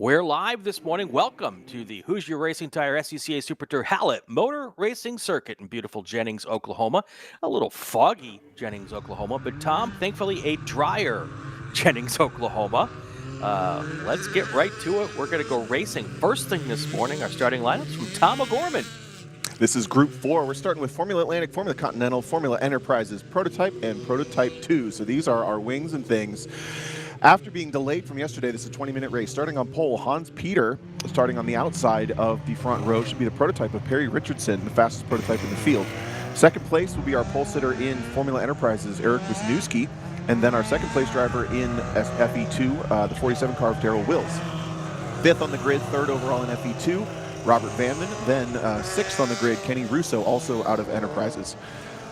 We're live this morning. Welcome to the Hoosier Racing Tire SCCA Super Tour Hallett Motor Racing Circuit in beautiful Jennings, Oklahoma. A little foggy Jennings, Oklahoma, but Tom, thankfully a drier Jennings, Oklahoma. Let's get right to it. We're going to go racing. First thing this morning, our starting lineups from Tom O'Gorman. This is Group 4. We're starting with Formula Atlantic, Formula Continental, Formula Enterprises, Prototype, and Prototype 2. So these are our wings and things. After being delayed from yesterday, this is a 20-minute race. Starting on pole, Hans Peter, starting on the outside of the front row, should be the prototype of Perry Richardson, the fastest prototype in the field. Second place will be our pole sitter in Formula Enterprises, Eric Wisniewski, and then our second place driver in FE2, the 47 car of Darrell Wills. Fifth on the grid, third overall in FE2, Robert Vanman. Then sixth on the grid, Kenny Russo, also out of Enterprises.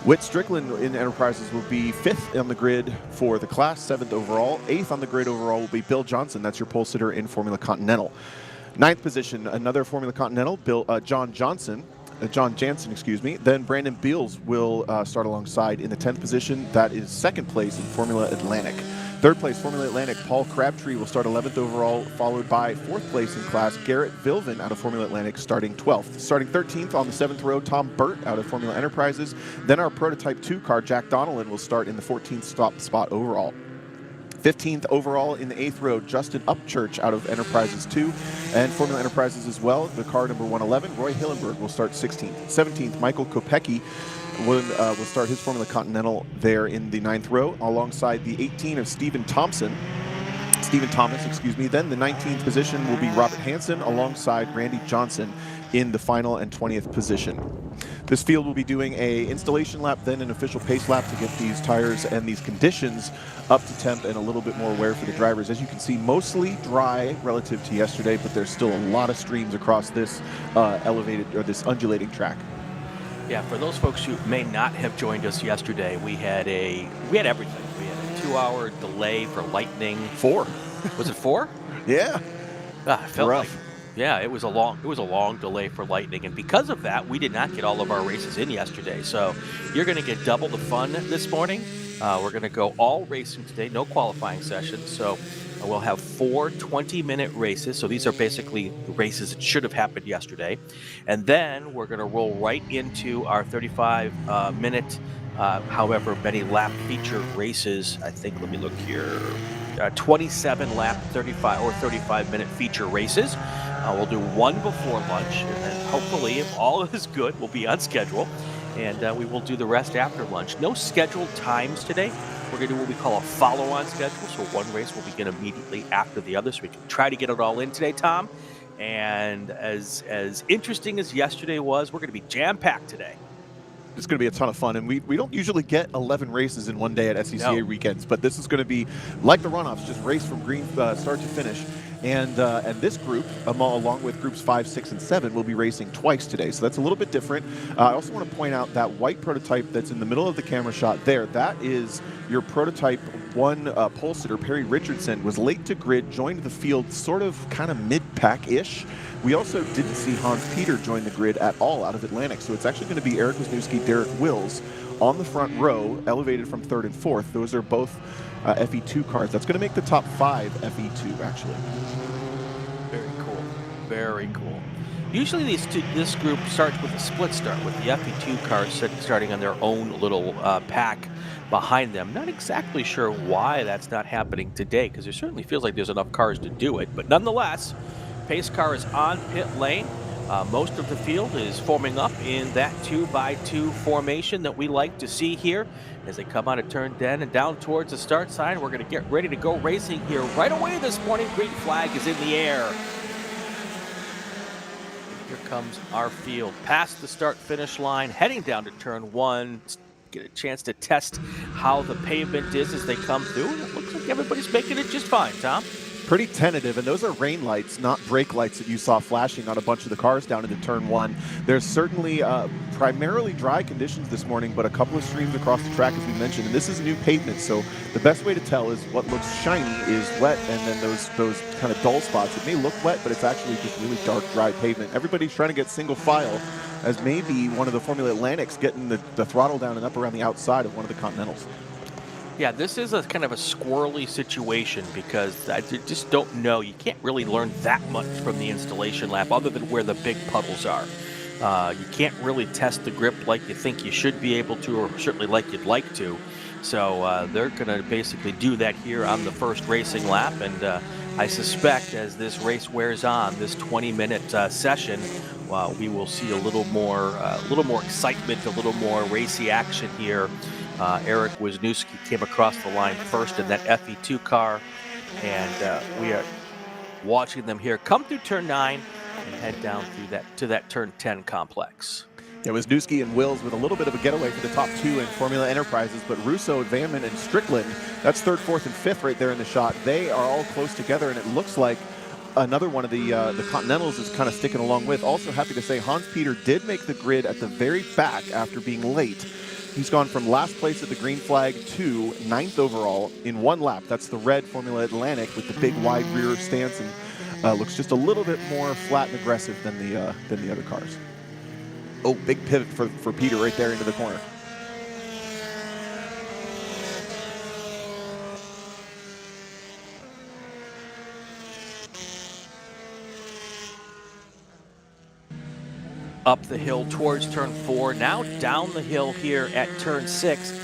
Whit Strickland in Enterprises will be fifth on the grid for the class, seventh overall. Eighth on the grid overall will be Bill Johnson. That's your pole sitter in Formula Continental. Ninth position, another Formula Continental, John Jansen, excuse me. Then Brandon Beals will start alongside in the 10th position. That is second place in Formula Atlantic. Third place, Formula Atlantic, Paul Crabtree will start 11th overall, followed by fourth place in class, Garrett Vilvin out of Formula Atlantic, starting 12th. Starting 13th on the 7th row, Tom Burt out of Formula Enterprises. Then our Prototype 2 car, Jack Donnellan, will start in the 14th spot overall. 15th overall in the 8th row, Justin Upchurch out of Enterprises 2 and Formula Enterprises as well. The car number 111, Roy Hillenberg, will start 16th. 17th, Michael Kopecki will start his Formula Continental there in the 9th row, alongside the 18 of Stephen Thomas, excuse me. Then the 19th position will be Robert Hansen alongside Randy Johnson in the final and 20th position. This field will be doing a installation lap, then an official pace lap to get these tires and these conditions up to temp and a little bit more wear for the drivers. As you can see, mostly dry relative to yesterday, but there's still a lot of streams across this this undulating track. Yeah, for those folks who may not have joined us yesterday, we had everything. We had a 2-hour delay for lightning. 4. Was it 4? Yeah. It felt rough. It was a long delay for lightning, and because of that, we did not get all of our races in yesterday. So you're going to get double the fun this morning. We're going to go all racing today, no qualifying sessions. So we'll have 4 20-minute races. So these are basically races that should have happened yesterday. And then we're going to roll right into our 35-minute, however many lap feature races. I think, let me look here, 27 lap 35-minute feature races. We'll do one before lunch, and then hopefully, if all is good, we'll be on schedule. And we will do the rest after lunch. No scheduled times today. We're going to do what we call a follow-on schedule. So one race will begin immediately after the other. So we can try to get it all in today, Tom. And as interesting as yesterday was, we're going to be jam-packed today. It's going to be a ton of fun, and we don't usually get 11 races in one day at SCCA weekends, but this is going to be like the runoffs, just race from start to finish. And this group, along with groups 5, 6, and 7, will be racing twice today. So that's a little bit different. I also want to point out that white prototype that's in the middle of the camera shot there, that is your Prototype 1 pole sitter, Perry Richardson, was late to grid, joined the field sort of kind of mid-pack-ish. We also didn't see Hans Peter join the grid at all out of Atlantic. So it's actually going to be Eric Wisniewski, Derek Wills on the front row, elevated from 3rd and 4th. Those are both FE2 cars. That's going to make the top 5 FE2, actually. Very cool. Very cool. Usually this group starts with a split start, with the FE2 cars starting on their own little pack behind them. Not exactly sure why that's not happening today, because it certainly feels like there's enough cars to do it. But nonetheless, pace car is on pit lane. Most of the field is forming up in that 2x2 formation that we like to see here. As they come out of turn 10 and down towards the start sign, we're going to get ready to go racing here right away this morning. Green flag is in the air. Here comes our field past the start-finish line, heading down to turn 1. Get a chance to test how the pavement is as they come through. And it looks like everybody's making it just fine, Tom. Pretty tentative, and those are rain lights, not brake lights that you saw flashing on a bunch of the cars down into turn 1. There's certainly primarily dry conditions this morning, but a couple of streams across the track, as we mentioned, and this is new pavement, so the best way to tell is what looks shiny is wet, and then those kind of dull spots. It may look wet, but it's actually just really dark, dry pavement. Everybody's trying to get single file, as maybe one of the Formula Atlantics getting the throttle down and up around the outside of one of the Continentals. Yeah, this is a kind of a squirrely situation because I just don't know. You can't really learn that much from the installation lap other than where the big puddles are. You can't really test the grip like you think you should be able to, or certainly like you'd like to. So they're going to basically do that here on the first racing lap. And I suspect as this race wears on, this 20-minute session, we will see a little more excitement, a little more racy action here. Eric Wisniewski came across the line first in that FE2 car, and we are watching them here come through turn 9 and head down through to that turn 10 complex. It was Wisniewski and Wills with a little bit of a getaway for the top 2 in Formula Enterprises, but Russo, Vanman, and Strickland, that's 3rd, 4th, and 5th right there in the shot. They are all close together, and it looks like another one of the Continentals is kind of sticking along with. Also happy to say Hans Peter did make the grid at the very back after being late. He's gone from last place at the green flag to 9th overall in 1 lap. That's the red Formula Atlantic with the big wide rear stance, and looks just a little bit more flat and aggressive than the other cars. Oh, big pivot for Peter right there into the corner. Up the hill towards turn 4, now down the hill here at turn 6.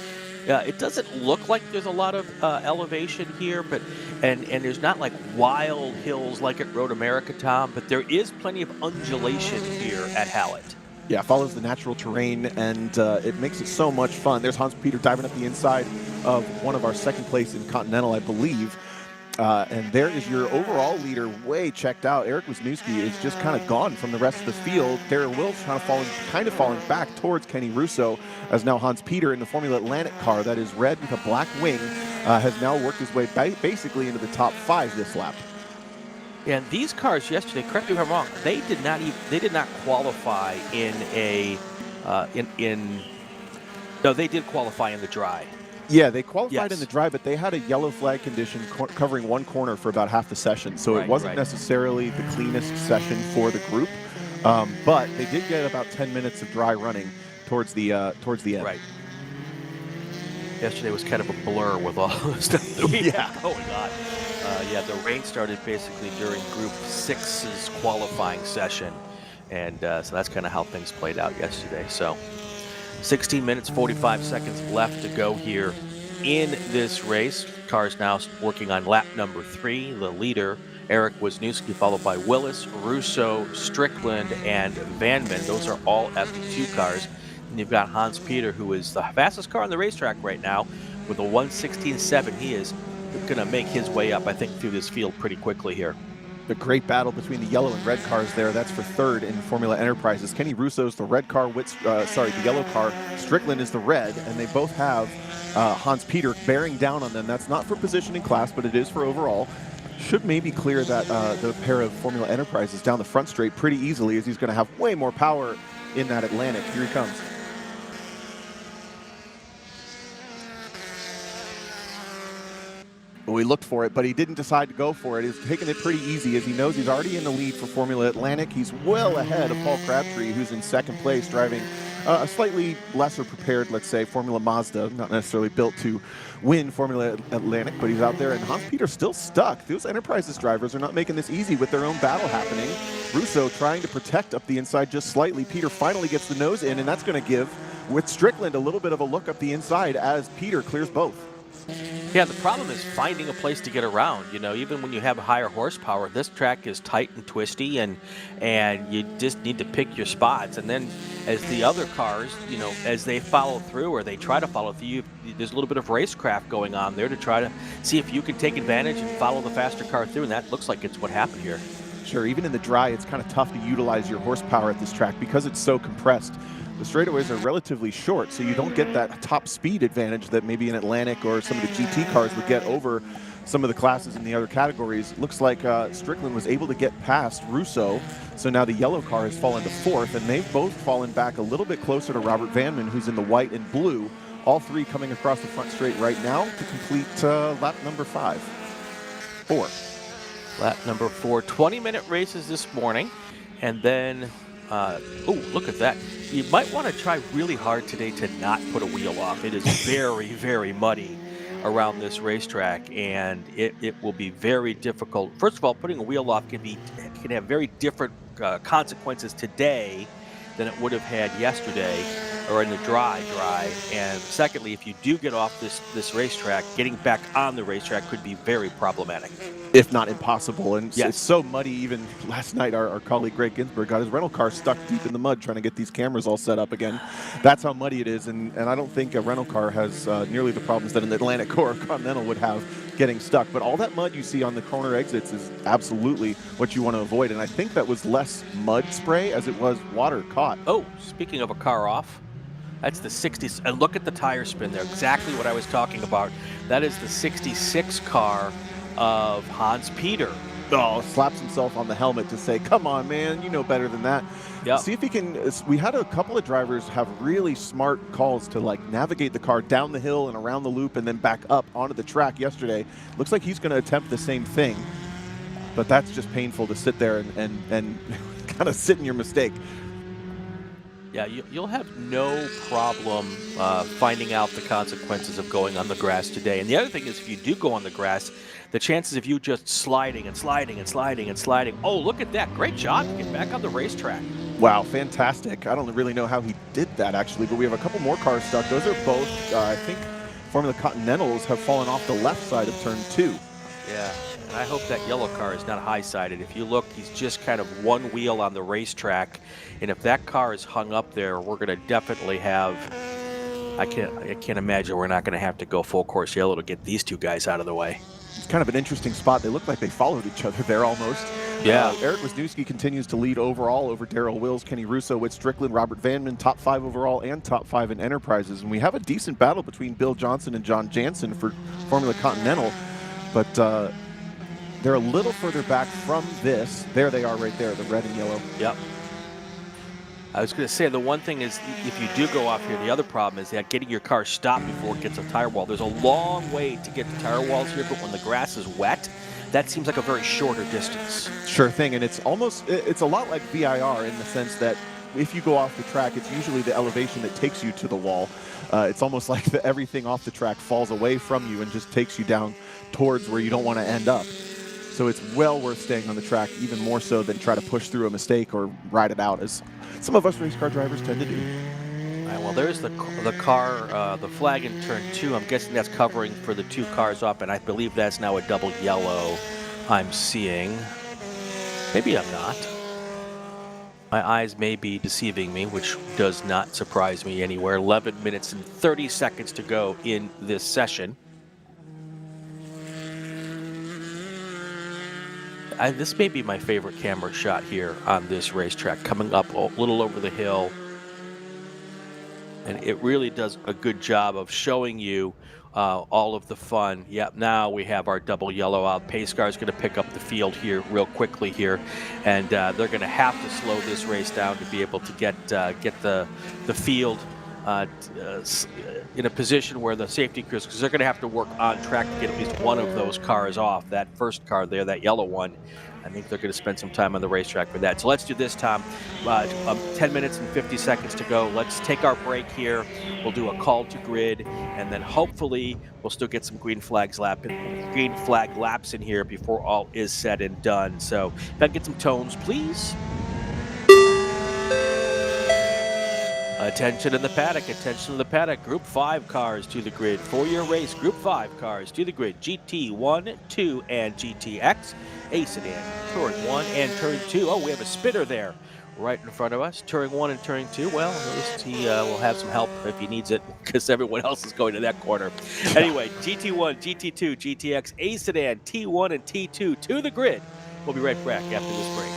It doesn't look like there's a lot of elevation here, but and there's not like wild hills like at Road America, Tom, but there is plenty of undulation here at Hallett. Yeah, follows the natural terrain, and it makes it so much fun. There's Hans Peter diving up the inside of one of our 2nd place in Continental, I believe. And there is your overall leader way checked out. Eric Wisniewski is just kind of gone from the rest of the field. Darrell Wills kind of falling back towards Kenny Russo, as now Hans Peter in the Formula Atlantic car that is red with a black wing has now worked his way basically into the top 5 this lap. And these cars yesterday, correct me if I'm wrong, they did not qualify in a no, they did qualify in the dry. Yeah, they qualified in the dry, but they had a yellow flag condition covering 1 corner for about half the session, so it wasn't necessarily the cleanest session for the group. But they did get about 10 minutes of dry running towards the end. Right. Yesterday was kind of a blur with all the stuff that we had going on. The rain started basically during Group 6's qualifying session, and so that's kind of how things played out yesterday. So 16 minutes, 45 seconds left to go here in this race. Cars now working on lap number 3. The leader, Eric Wisniewski, followed by Willis, Russo, Strickland, and Vanman. Those are all FD2 cars. And you've got Hans Peter, who is the fastest car on the racetrack right now with a 1:16.7. He is going to make his way up, I think, through this field pretty quickly here. The great battle between the yellow and red cars there. That's for 3rd in Formula Enterprises. Kenny Russo's the red car, the yellow car. Strickland is the red, and they both have Hans Peter bearing down on them. That's not for positioning class, but it is for overall. Should maybe clear that the pair of Formula Enterprises down the front straight pretty easily, as he's going to have way more power in that Atlantic. Here he comes. Well, he looked for it, but he didn't decide to go for it. He's taking it pretty easy, as he knows he's already in the lead for Formula Atlantic. He's well ahead of Paul Crabtree, who's in 2nd place, driving a slightly lesser prepared, let's say, Formula Mazda, not necessarily built to win Formula Atlantic, but he's out there, and Hans Peter's still stuck. Those Enterprises drivers are not making this easy with their own battle happening. Russo trying to protect up the inside just slightly. Peter finally gets the nose in, and that's going to give, with Strickland, a little bit of a look up the inside as Peter clears both. Yeah, the problem is finding a place to get around. You know, even when you have higher horsepower, this track is tight and twisty, and you just need to pick your spots. And then as the other cars, you know, as they follow through or they try to follow through, there's a little bit of racecraft going on there to try to see if you can take advantage and follow the faster car through, and that looks like it's what happened here. Sure, even in the dry, it's kind of tough to utilize your horsepower at this track because it's so compressed. The straightaways are relatively short, so you don't get that top speed advantage that maybe an Atlantic or some of the GT cars would get over some of the classes in the other categories. Looks like Strickland was able to get past Russo, so now the yellow car has fallen to 4th, and they've both fallen back a little bit closer to Robert Vanman, who's in the white and blue. All 3 coming across the front straight right now to complete lap number 4. Lap number 4, 20-minute races this morning, and then oh, look at that. You might want to try really hard today to not put a wheel off. It is very, very muddy around this racetrack, and it will be very difficult. First of all, putting a wheel off can have very different consequences today than it would have had yesterday or in the dry. And secondly, if you do get off this racetrack, getting back on the racetrack could be very problematic, if not impossible. And yes. It's so muddy. Even last night, our colleague Gregg Ginsberg got his rental car stuck deep in the mud trying to get these cameras all set up again. That's how muddy it is. And I don't think a rental car has nearly the problems that an Atlantic or a Continental would have getting stuck. But all that mud you see on the corner exits is absolutely what you want to avoid. And I think that was less mud spray as it was water caught. Oh, speaking of a car off, that's the 60s. And look at the tire spin there. Exactly what I was talking about. That is the 66 car of Hans Peter. Oh, slaps himself on the helmet to say, come on, man, you know better than that. Yep. See if he can. We had a couple of drivers have really smart calls to like navigate the car down the hill and around the loop and then back up onto the track yesterday. Looks like he's going to attempt the same thing, but that's just painful to sit there and kind of sit in your mistake. Yeah, you'll have no problem finding out the consequences of going on the grass today. And the other thing is, if you do go on the grass, the chances of you just sliding and sliding and sliding and sliding. Oh, look at that. Great job to get back on the racetrack. Wow, fantastic. I don't really know how he did that, actually, but we have a couple more cars stuck. Those are both, I think, Formula Continentals have fallen off the left side of turn 2. Yeah, and I hope that yellow car is not high-sided. If you look, he's just kind of one wheel on the racetrack, and if that car is hung up there, we're going to definitely have, I can't imagine we're not going to have to go full course yellow to get these two guys out of the way. It's kind of an interesting spot. They look like they followed each other there almost. Yeah. Eric Wisniewski continues to lead overall over Darrell Wills, Kenny Russo, Whit Strickland, Robert Vanman, top 5 overall and top 5 in Enterprises. And we have a decent battle between Bill Johnson and John Jansen for Formula Continental. But they're a little further back from this. There they are right there, the red and yellow. Yep. I was going to say, the one thing is, if you do go off here, the other problem is that getting your car stopped before it gets a tire wall. There's a long way to get to tire walls here, but when the grass is wet, that seems like a very shorter distance. Sure thing, and it's a lot like VIR in the sense that if you go off the track, it's usually the elevation that takes you to the wall. It's almost like everything off the track falls away from you and just takes you down towards where you don't want to end up. So it's well worth staying on the track, even more so than try to push through a mistake or ride it out, as some of us race car drivers tend to do. All right, well, there's the car, the flag in turn 2. I'm guessing that's covering for the 2 cars up, and I believe that's now a double yellow I'm seeing. Maybe I'm not. My eyes may be deceiving me, which does not surprise me anywhere. 11 minutes and 30 seconds to go in this session. This may be my favorite camera shot here on this racetrack, coming up a little over the hill. And it really does a good job of showing you all of the fun. Yep, now we have our double yellow out. Pace car is going to pick up the field here real quickly here. And they're going to have to slow this race down to be able to get the field in a position where the safety crews, because they're going to have to work on track to get at least one of those cars off. That first car there, that yellow one, I think they're going to spend some time on the racetrack for that. So let's do this, Tom. 10 minutes and 50 seconds to go. Let's take our break here. We'll do a call to grid, and then hopefully we'll still get some green flag laps in here before all is said and done. So if I can get some tones, please. Attention in the paddock, attention in the paddock. Group 5 cars to the grid. For your race, Group 5 cars to the grid. GT1, 2, and GTX. A sedan, turn 1 and turn 2. Oh, we have a spinner there right in front of us. Turn 1 and turn 2. Well, at least he will have some help if he needs it, because everyone else is going to that corner. Anyway, GT1, GT2, GTX, A sedan, T1 and T2 to the grid. We'll be right back after this break.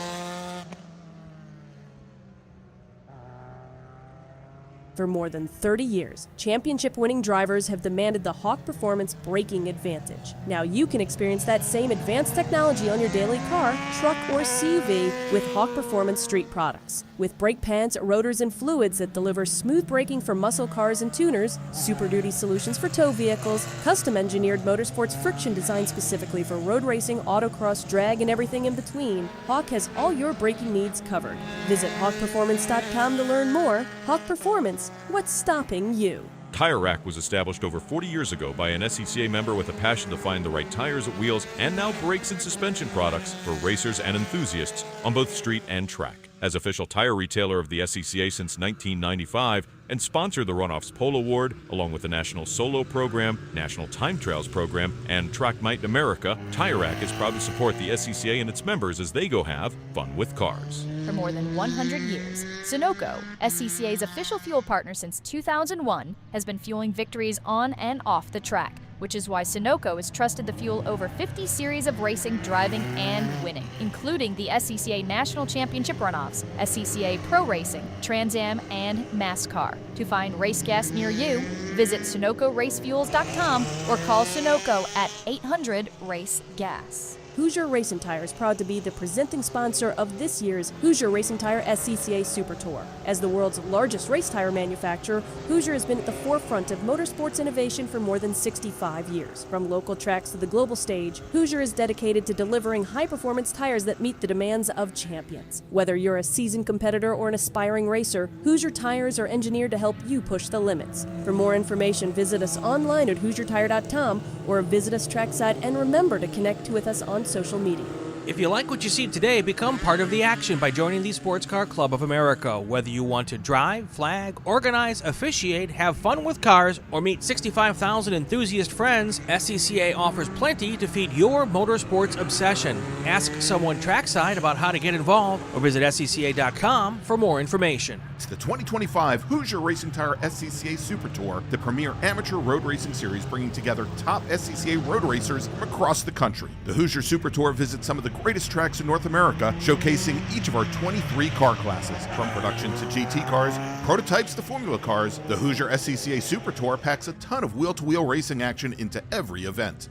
For more than 30 years, championship-winning drivers have demanded the Hawk Performance braking advantage. Now you can experience that same advanced technology on your daily car, truck, or CUV with Hawk Performance street products. With brake pads, rotors, and fluids that deliver smooth braking for muscle cars and tuners, Super Duty solutions for tow vehicles, custom-engineered motorsports friction designed specifically for road racing, autocross, drag, and everything in between, Hawk has all your braking needs covered. Visit hawkperformance.com to learn more. Hawk Performance, what's stopping you? Tire Rack was established over 40 years ago by an SCCA member with a passion to find the right tires, wheels, and now brakes and suspension products for racers and enthusiasts on both street and track. As official tire retailer of the SCCA since 1995 and sponsored the Runoffs Pole Award, along with the National Solo Program, National Time Trials Program, and Track Night in America, Tire Rack is proud to support the SCCA and its members as they go have fun with cars. For more than 100 years, Sunoco, SCCA's official fuel partner since 2001, has been fueling victories on and off the track, which is why Sunoco has trusted the fuel over 50 series of racing, driving, and winning, including the SCCA National Championship Runoffs, SCCA Pro Racing, Trans Am, and NASCAR. To find race gas near you, visit SunocoRacefuels.com or call Sunoco at 800-RACE-GAS. Hoosier Racing Tire is proud to be the presenting sponsor of this year's Hoosier Racing Tire SCCA Super Tour. As the world's largest race tire manufacturer, Hoosier has been at the forefront of motorsports innovation for more than 65 years. From local tracks to the global stage, Hoosier is dedicated to delivering high-performance tires that meet the demands of champions. Whether you're a seasoned competitor or an aspiring racer, Hoosier tires are engineered to help you push the limits. For more information, visit us online at HoosierTire.com or visit us trackside, and remember to connect with us on social media. If you like what you see today, become part of the action by joining the Sports Car Club of America. Whether you want to drive, flag, organize, officiate, have fun with cars, or meet 65,000 enthusiast friends, SCCA offers plenty to feed your motorsports obsession. Ask someone trackside about how to get involved or visit SCCA.com for more information. It's the 2025 Hoosier Racing Tire SCCA Super Tour, the premier amateur road racing series bringing together top SCCA road racers from across the country. The Hoosier Super Tour visits some of the greatest tracks in North America, showcasing each of our 23 car classes. From production to GT cars, prototypes to Formula cars, the Hoosier SCCA Super Tour packs a ton of wheel-to-wheel racing action into every event.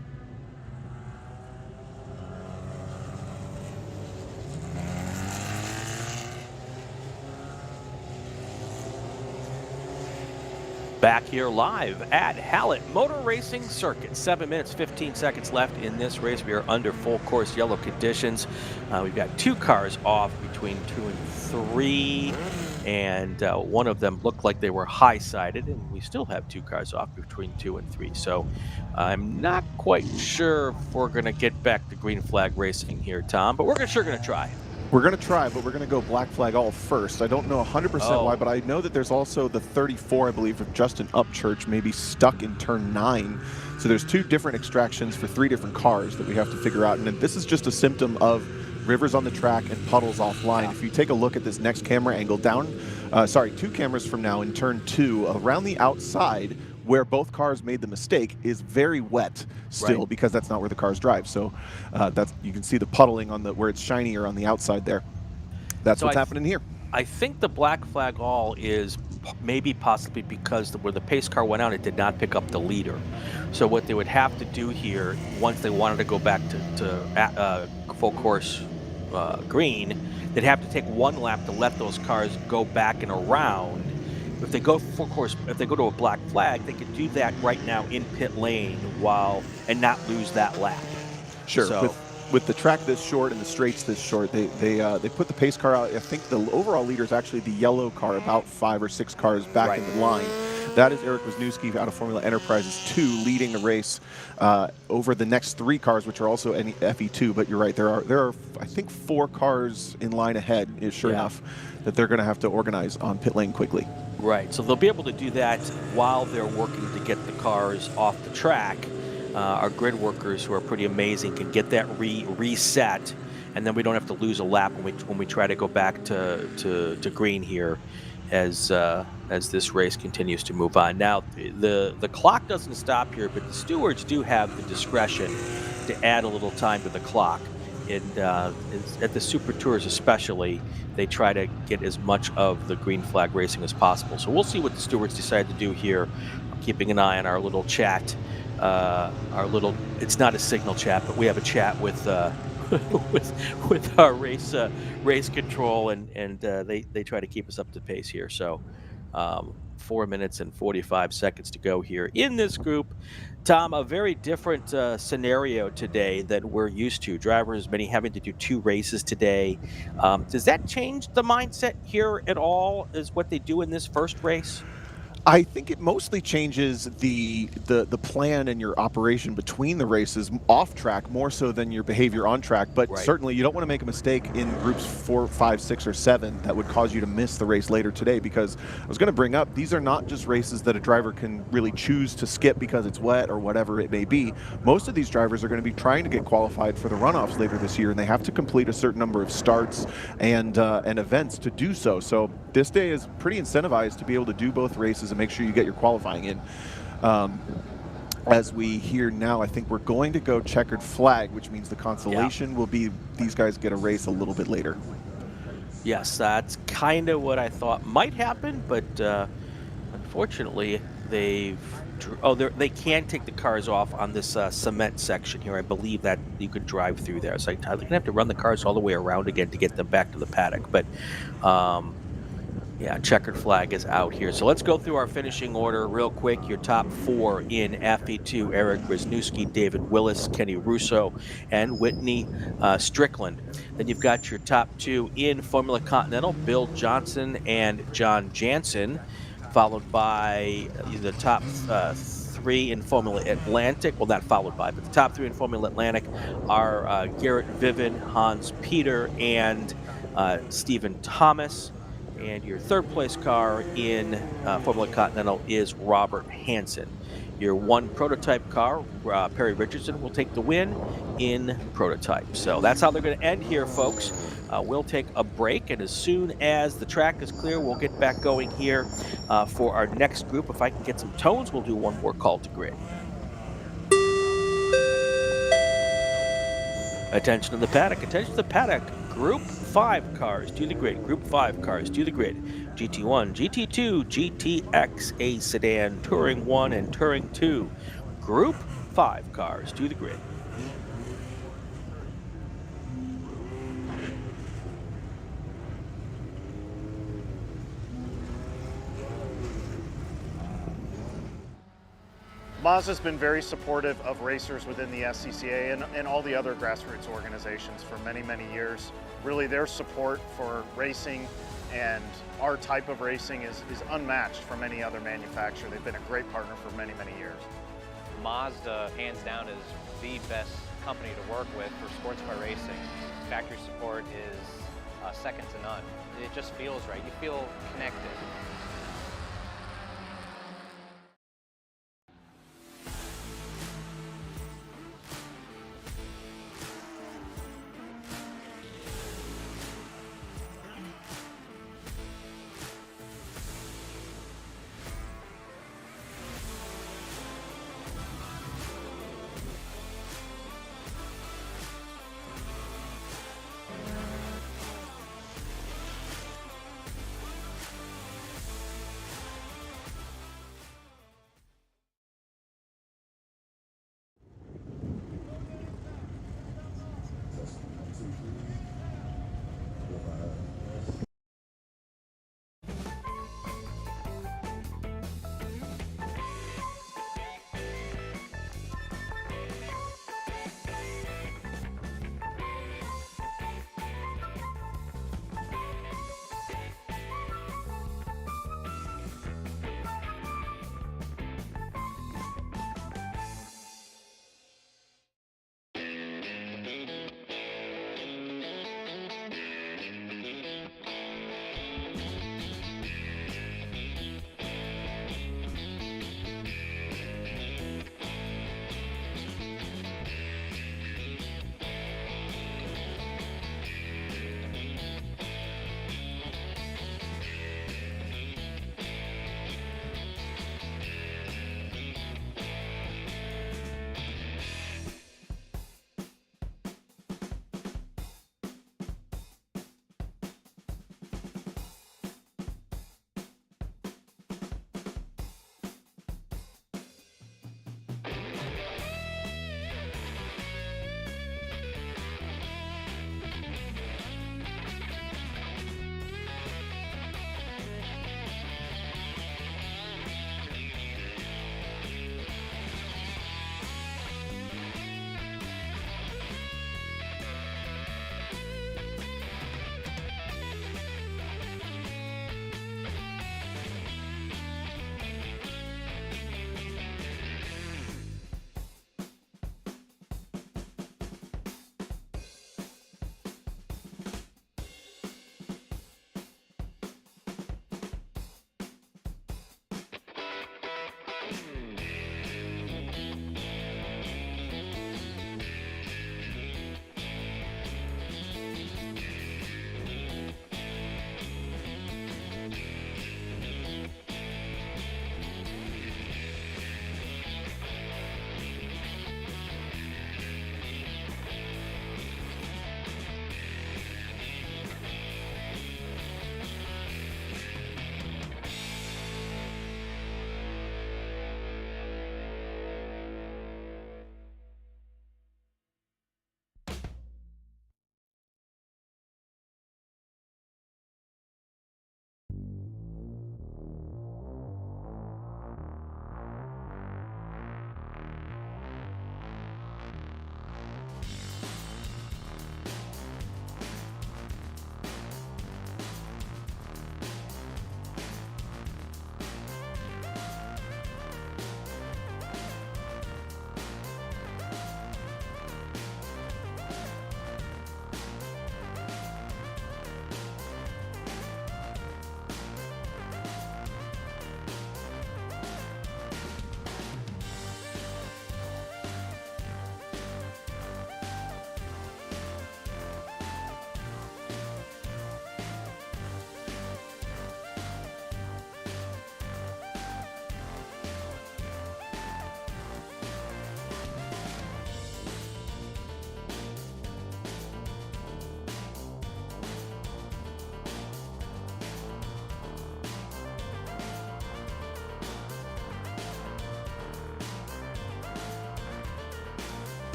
Back here live at Hallett Motor Racing Circuit. 7 minutes, 15 seconds left in this race. We are under full course yellow conditions. We've got two cars off between 2 and 3, and one of them looked like they were high-sided, and we still have two cars off between 2 and 3. So I'm not quite sure if we're going to get back to green flag racing here, Tom, but we're sure going to try. We're going to try, but we're going to go black flag all first. I don't know 100% why, but I know that there's also the 34, I believe, of Justin Upchurch, maybe stuck in turn 9. So there's 2 different extractions for 3 different cars that we have to figure out. And this is just a symptom of rivers on the track and puddles offline. If you take a look at this next camera angle down, 2 cameras from now in turn 2, around the outside, where both cars made the mistake, is very wet still, right, because that's not where the cars drive. So that's, you can see the puddling on the where it's shinier on the outside there. That's what's happening here. I think the black flag all is maybe possibly because where the pace car went out, it did not pick up the leader. So what they would have to do here, once they wanted to go back to full course green, they'd have to take one lap to let those cars go back and around. If they go full course, if they go to a black flag, they could do that right now in pit lane and not lose that lap. Sure. So, with the track this short and the straights this short, they put the pace car out. I think the overall leader is actually the yellow car, about 5 or 6 cars back in the line. That is Eric Wisniewski out of Formula Enterprises 2 leading the race over the next 3 cars, which are also FE2. But you're right, there are I think 4 cars in line ahead, sure enough, that they're going to have to organize on pit lane quickly. Right, so they'll be able to do that while they're working to get the cars off the track. Our grid workers, who are pretty amazing, can get that reset, and then we don't have to lose a lap when we try to go back to green here as this race continues to move on. Now, the clock doesn't stop here, but the stewards do have the discretion to add a little time to the clock. And at the Super Tours especially, they try to get as much of the green flag racing as possible. So we'll see what the stewards decide to do here. I'm keeping an eye on our little chat. It's not a signal chat, but we have a chat with with our race control, and they try to keep us up to pace here. So 4 minutes and 45 seconds to go here in this group. Tom, a very different scenario today than we're used to. Drivers, many having to do 2 races today. Does that change the mindset here at all, is what they do in this first race? I think it mostly changes the plan and your operation between the races off track more so than your behavior on track. But Right. certainly you don't want to make a mistake in groups 4, 5, 6, or 7 that would cause you to miss the race later today, because I was going to bring up, these are not just races that a driver can really choose to skip because it's wet or whatever it may be. Most of these drivers are going to be trying to get qualified for the runoffs later this year, and they have to complete a certain number of starts and events to do so. So this day is pretty incentivized to be able to do both races and make sure you get your qualifying in. As we hear now, I think we're going to go checkered flag, which means the consolation will be these guys get a race a little bit later. Yes, that's kind of what I thought might happen, but unfortunately, they can't take the cars off on this cement section here. I believe that you could drive through there. So they're going to have to run the cars all the way around again to get them back to the paddock. But yeah, checkered flag is out here. So let's go through our finishing order real quick. Your top 4 in FE2, Eric Wisniewski, David Willis, Kenny Russo, and Whitney Strickland. Then you've got your top 2 in Formula Continental, Bill Johnson and John Jansen, followed by the top 3 in Formula Atlantic. Well, not followed by, but the top 3 in Formula Atlantic are Garrett Viven, Hans Peter, and Stephen Thomas. And your third place car in Formula Continental is Robert Hansen. Your 1 prototype car, Perry Richardson, will take the win in prototype. So that's how they're going to end here, folks. We'll take a break, and as soon as the track is clear, we'll get back going here for our next group. If I can get some tones, we'll do one more call to grid. Attention to the paddock. Attention to the paddock. Group 5 cars to the grid. Group 5 cars to the grid. GT1, GT2, GTX, A Sedan, Touring 1, and Touring 2. Group 5 cars to the grid. Mazda's been very supportive of racers within the SCCA and all the other grassroots organizations for many, many years. Really, their support for racing and our type of racing is unmatched from any other manufacturer. They've been a great partner for many, many years. Mazda, hands down, is the best company to work with for sports car racing. Factory support is second to none. It just feels right. You feel connected.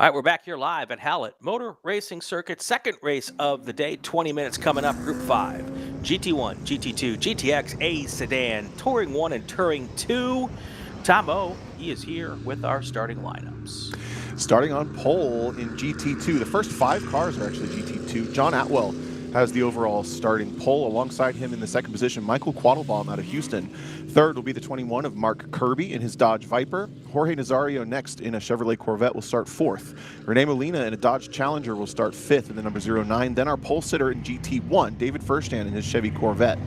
All right, we're back here live at Hallett Motor Racing Circuit, second race of the day, 20 minutes coming up, Group 5. GT1, GT2, GTX, A Sedan, Touring 1 and Touring 2. Tom O, he is here with our starting lineups. Starting on pole in GT2, the first 5 cars are actually GT2. John Atwell has the overall starting pole. Alongside him in the second position, Michael Quattlebaum out of Houston. Third will be the 21 of Mark Kirby in his Dodge Viper. Jorge Nazario next in a Chevrolet Corvette will start 4th. Renee Molina in a Dodge Challenger will start 5th in the number 09. Then our pole sitter in GT1, David Furstand in his Chevy Corvette.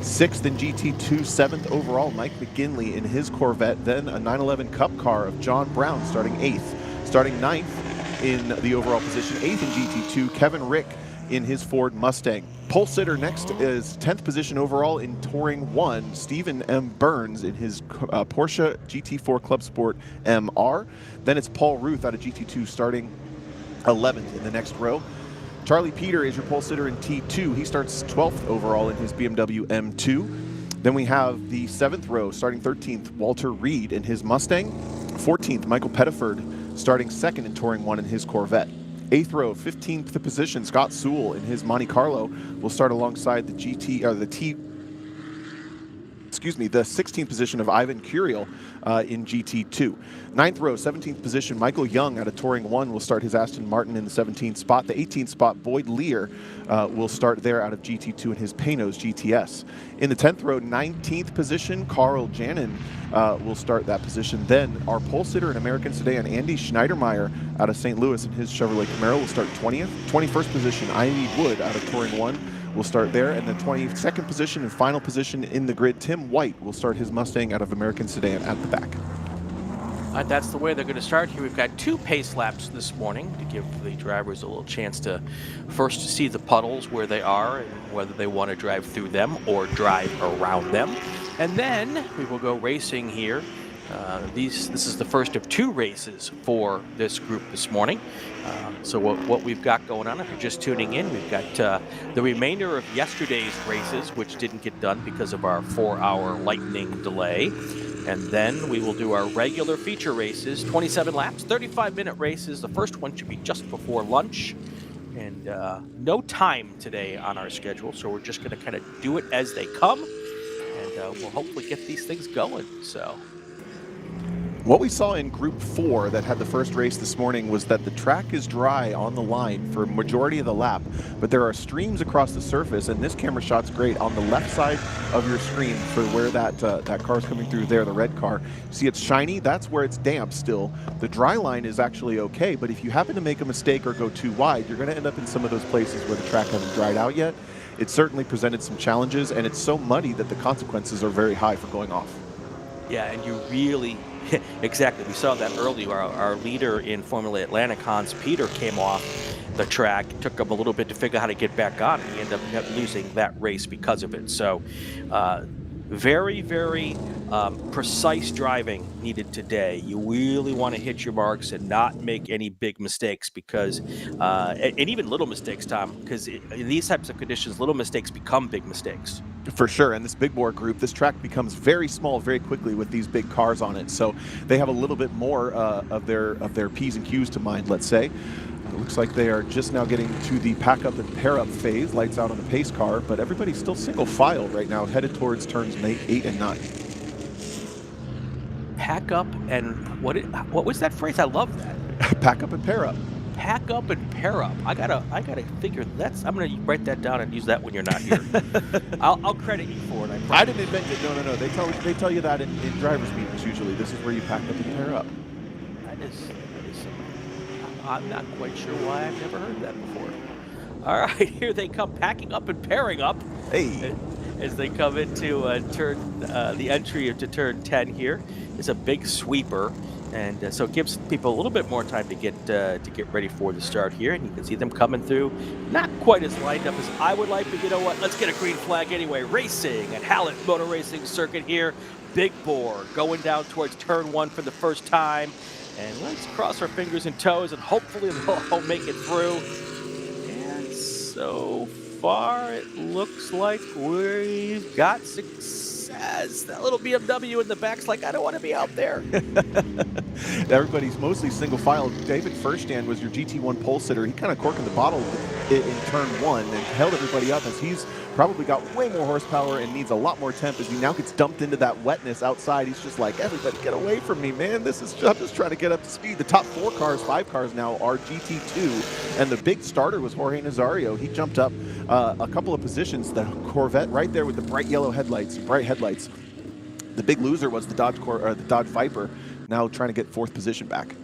6th in GT2, 7th overall, Mike McGinley in his Corvette. Then a 911 Cup car of John Brown starting 8th. Starting 9th in the overall position, 8th in GT2, Kevin Rick in his Ford Mustang. Pole sitter next is 10th position overall in Touring 1, Stephen M. Burns in his Porsche GT4 Club Sport MR. Then it's Paul Ruth out of GT2 starting 11th in the next row. Charlie Peter is your pole sitter in T2. He starts 12th overall in his BMW M2. Then we have the 7th row starting 13th, Walter Reed in his Mustang. 14th, Michael Pettiford starting 2nd in Touring 1 in his Corvette. 8th row, 15th position, Scott Sewell in his Monte Carlo will start alongside the the 16th position of Ivan Curiel in GT2. 9th row, 17th position, Michael Young out of Touring 1 will start his Aston Martin in the 17th spot. The 18th spot, Boyd Lear will start there out of GT2 in his Panos GTS. In the 10th row, 19th position, Carl Janin will start that position. Then our pole sitter in American Sedan, Andy Schneidermeyer out of St. Louis in his Chevrolet Camaro will start 20th. 21st position, Ivy Wood out of Touring 1 will start there. And the 22nd position and final position in the grid, Tim White will start his Mustang out of American Sedan at the back. That's the way they're going to start here. We've got 2 pace laps this morning to give the drivers a little chance to first see the puddles where they are and whether they want to drive through them or drive around them. And then we will go racing here. This is the first of 2 races for this group this morning. So what we've got going on, if you're just tuning in, we've got the remainder of yesterday's races, which didn't get done because of our 4-hour lightning delay. And then we will do our regular feature races, 27 laps, 35-minute races. The first one should be just before lunch. And no time today on our schedule, so we're just going to kind of do it as they come. And we'll hopefully get these things going. So What we saw in Group 4 that had the first race this morning was that the track is dry on the line for a majority of the lap, but there are streams across the surface, and this camera shot's great on the left side of your screen for where that car's coming through there, the red car. See, it's shiny, that's where it's damp still. The dry line is actually okay, but if you happen to make a mistake or go too wide, you're going to end up in some of those places where the track hasn't dried out yet. It certainly presented some challenges, and it's so muddy that the consequences are very high for going off. Yeah, and you really, exactly, we saw that earlier. Our leader in Formula Atlantic, Hans Peter, came off the track. It took him a little bit to figure out how to get back on, and he ended up losing that race because of it. So very, very precise driving needed today. You really want to hit your marks and not make any big mistakes because, and even little mistakes, Tom, because in these types of conditions, little mistakes become big mistakes. For sure, and this big bore group, this track becomes very small very quickly with these big cars on it. So they have a little bit more of their P's and Q's to mind, let's say. It looks like they are just now getting to the pack up and pair up phase, lights out on the pace car, but everybody's still single file right now, headed towards turns 8 and 9. Pack up and what was that phrase? I love that. Pack up and pair up. Pack up and pair up. I gotta figure I'm gonna write that down and use that when you're not here. I'll credit you for it. I didn't invent it. No. They tell you that in drivers' meetings usually. This is where you pack up and pair up. That is I'm not quite sure why I've never heard that before. All right, here they come, packing up and pairing up. Hey. As they come into the entry into turn 10 here is a big sweeper. And so it gives people a little bit more time to get ready for the start here. And you can see them coming through. Not quite as lined up as I would like, but you know what? Let's get a green flag anyway. Racing at Hallett Motor Racing Circuit here. Big bore going down towards turn 1 for the first time. And let's cross our fingers and toes, and hopefully they'll all make it through. And so far, it looks like we've got says. That little BMW in the back's like, I don't want to be out there. Everybody's mostly single file. David Furstand was your GT1 pole sitter. He kind of corked the bottle in turn 1 and held everybody up, as he's probably got way more horsepower and needs a lot more temp as he now gets dumped into that wetness outside. He's just like, everybody get away from me, man. I'm just trying to get up to speed. The top 5 cars now are GT2, and the big starter was Jorge Nazario. He jumped up a couple of positions. The Corvette right there with the bright yellow headlights, bright headlights. The big loser was the Dodge Viper, now trying to get 4th position back.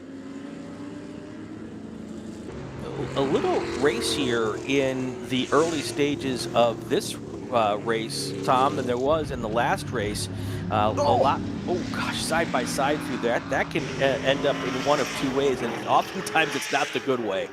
A little racier in the early stages of this race, Tom, than there was in the last race. A lot, side by side through that. That can end up in one of 2 ways, and oftentimes it's not the good way.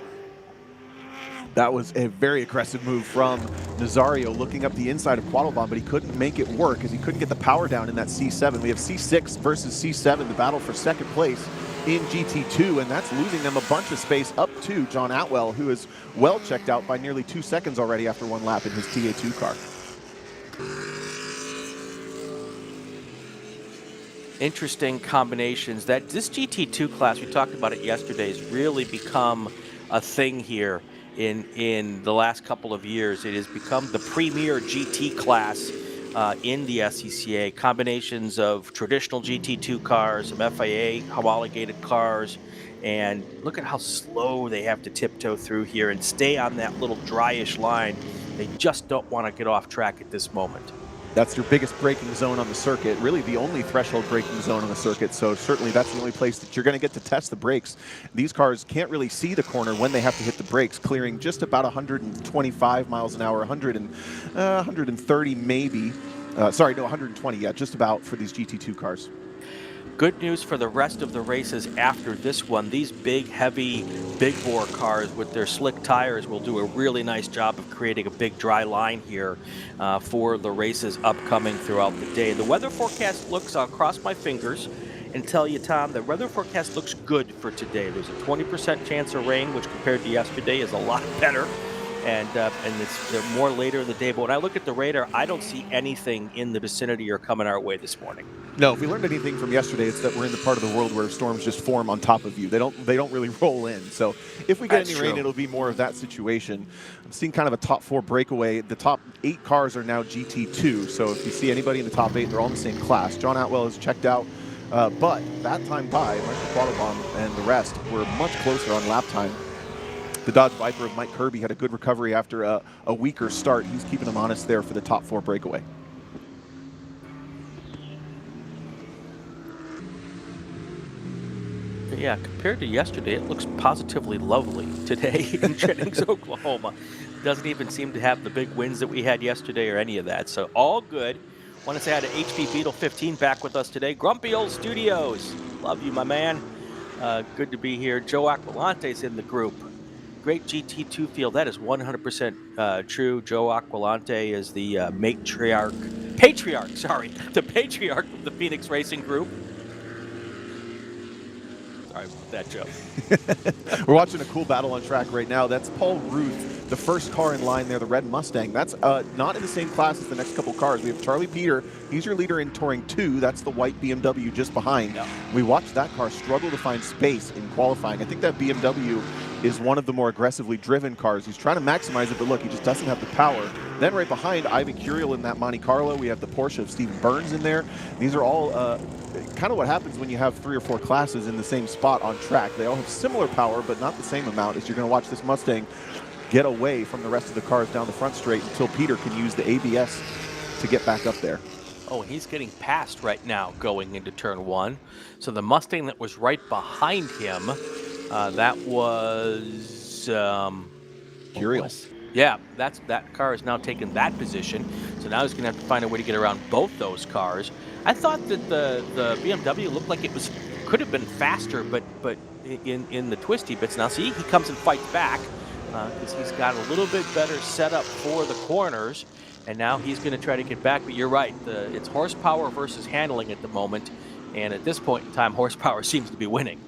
That was a very aggressive move from Nazario, looking up the inside of Quattlebaum, but he couldn't make it work as he couldn't get the power down in that C7. We have C6 versus C7, the battle for 2nd place in GT2, and that's losing them a bunch of space up to John Atwell, who is well checked out by nearly 2 seconds already after 1 lap in his TA2 car. Interesting combinations. That this GT2 class, we talked about it yesterday, has really become a thing here in the last couple of years. It has become the premier GT class in the SCCA. Combinations of traditional GT2 cars, some FIA homologated cars, and look at how slow they have to tiptoe through here and stay on that little dryish line. They just don't want to get off track at this moment. That's your biggest braking zone on the circuit, really the only threshold braking zone on the circuit, so certainly that's the only place that you're going to get to test the brakes. These cars can't really see the corner when they have to hit the brakes, clearing just about 125 miles an hour, 130 maybe. 120, yeah, just about for these GT2 cars. Good news for the rest of the races after this one. These big, heavy, big bore cars with their slick tires will do a really nice job of creating a big dry line here for the races upcoming throughout the day. The weather forecast looks, I'll cross my fingers and tell you, Tom, the weather forecast looks good for today. There's a 20% chance of rain, which compared to yesterday is a lot better. And they're more later in the day. But when I look at the radar, I don't see anything in the vicinity or coming our way this morning. No, if we learned anything from yesterday, it's that we're in the part of the world where storms just form on top of you. They don't really roll in. So if we get any rain, it'll be more of that situation. I'm seeing kind of a top 4 breakaway. The top 8 cars are now GT2. So if you see anybody in the top 8, they're all in the same class. John Atwell is checked out. But that time by, Michael Quattlebaum and the rest were much closer on lap time. The Dodge Viper of Mike Kirby had a good recovery after a weaker start. He's keeping them honest there for the top 4 breakaway. Yeah, compared to yesterday, it looks positively lovely today in Jennings, Oklahoma. Doesn't even seem to have the big winds that we had yesterday or any of that. So all good. Want to say hi to HP Beetle 15 back with us today. Grumpy Old Studios. Love you, my man. Good to be here. Joe Aquilante's in the group. Great GT2 field. That is 100% true. Joe Aquilante is the patriarch of the Phoenix Racing Group. Sorry about that, Joe. We're watching a cool battle on track right now. That's Paul Ruth, the first car in line there, the red Mustang. That's not in the same class as the next couple cars. We have Charlie Peter. He's your leader in Touring 2. That's the white BMW just behind. Yeah. We watched that car struggle to find space in qualifying. I think that BMW is one of the more aggressively driven cars. He's trying to maximize it, but look, he just doesn't have the power. Then right behind, Ivan Curiel in that Monte Carlo. We have the Porsche of Steven Burns in there. These are all kind of what happens when you have 3 or 4 classes in the same spot on track. They all have similar power, but not the same amount, as you're going to watch this Mustang get away from the rest of the cars down the front straight until Peter can use the ABS to get back up there. Oh, and he's getting passed right now going into turn 1. So the Mustang that was right behind him, that was Curiel. Yeah, that car is now taking that position. So now he's going to have to find a way to get around both those cars. I thought that the BMW looked like it could have been faster, but in the twisty bits. Now see, he comes and fights back because he's got a little bit better setup for the corners. And now he's going to try to get back. But you're right, it's horsepower versus handling at the moment. And at this point in time, horsepower seems to be winning.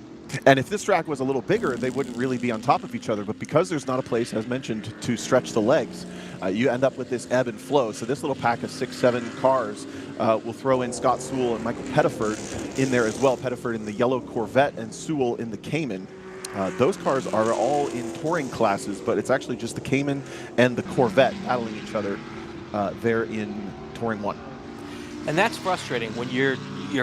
And if this track was a little bigger, they wouldn't really be on top of each other. But because there's not a place, as mentioned, to stretch the legs, you end up with this ebb and flow. So this little pack of 6-7 cars We'll throw in Scott Sewell and Michael Pettiford in there as well. Pettiford in the yellow Corvette and Sewell in the Cayman. Those cars are all in touring classes, but it's actually just the Cayman and the Corvette battling each other there in Touring 1. And that's frustrating when you're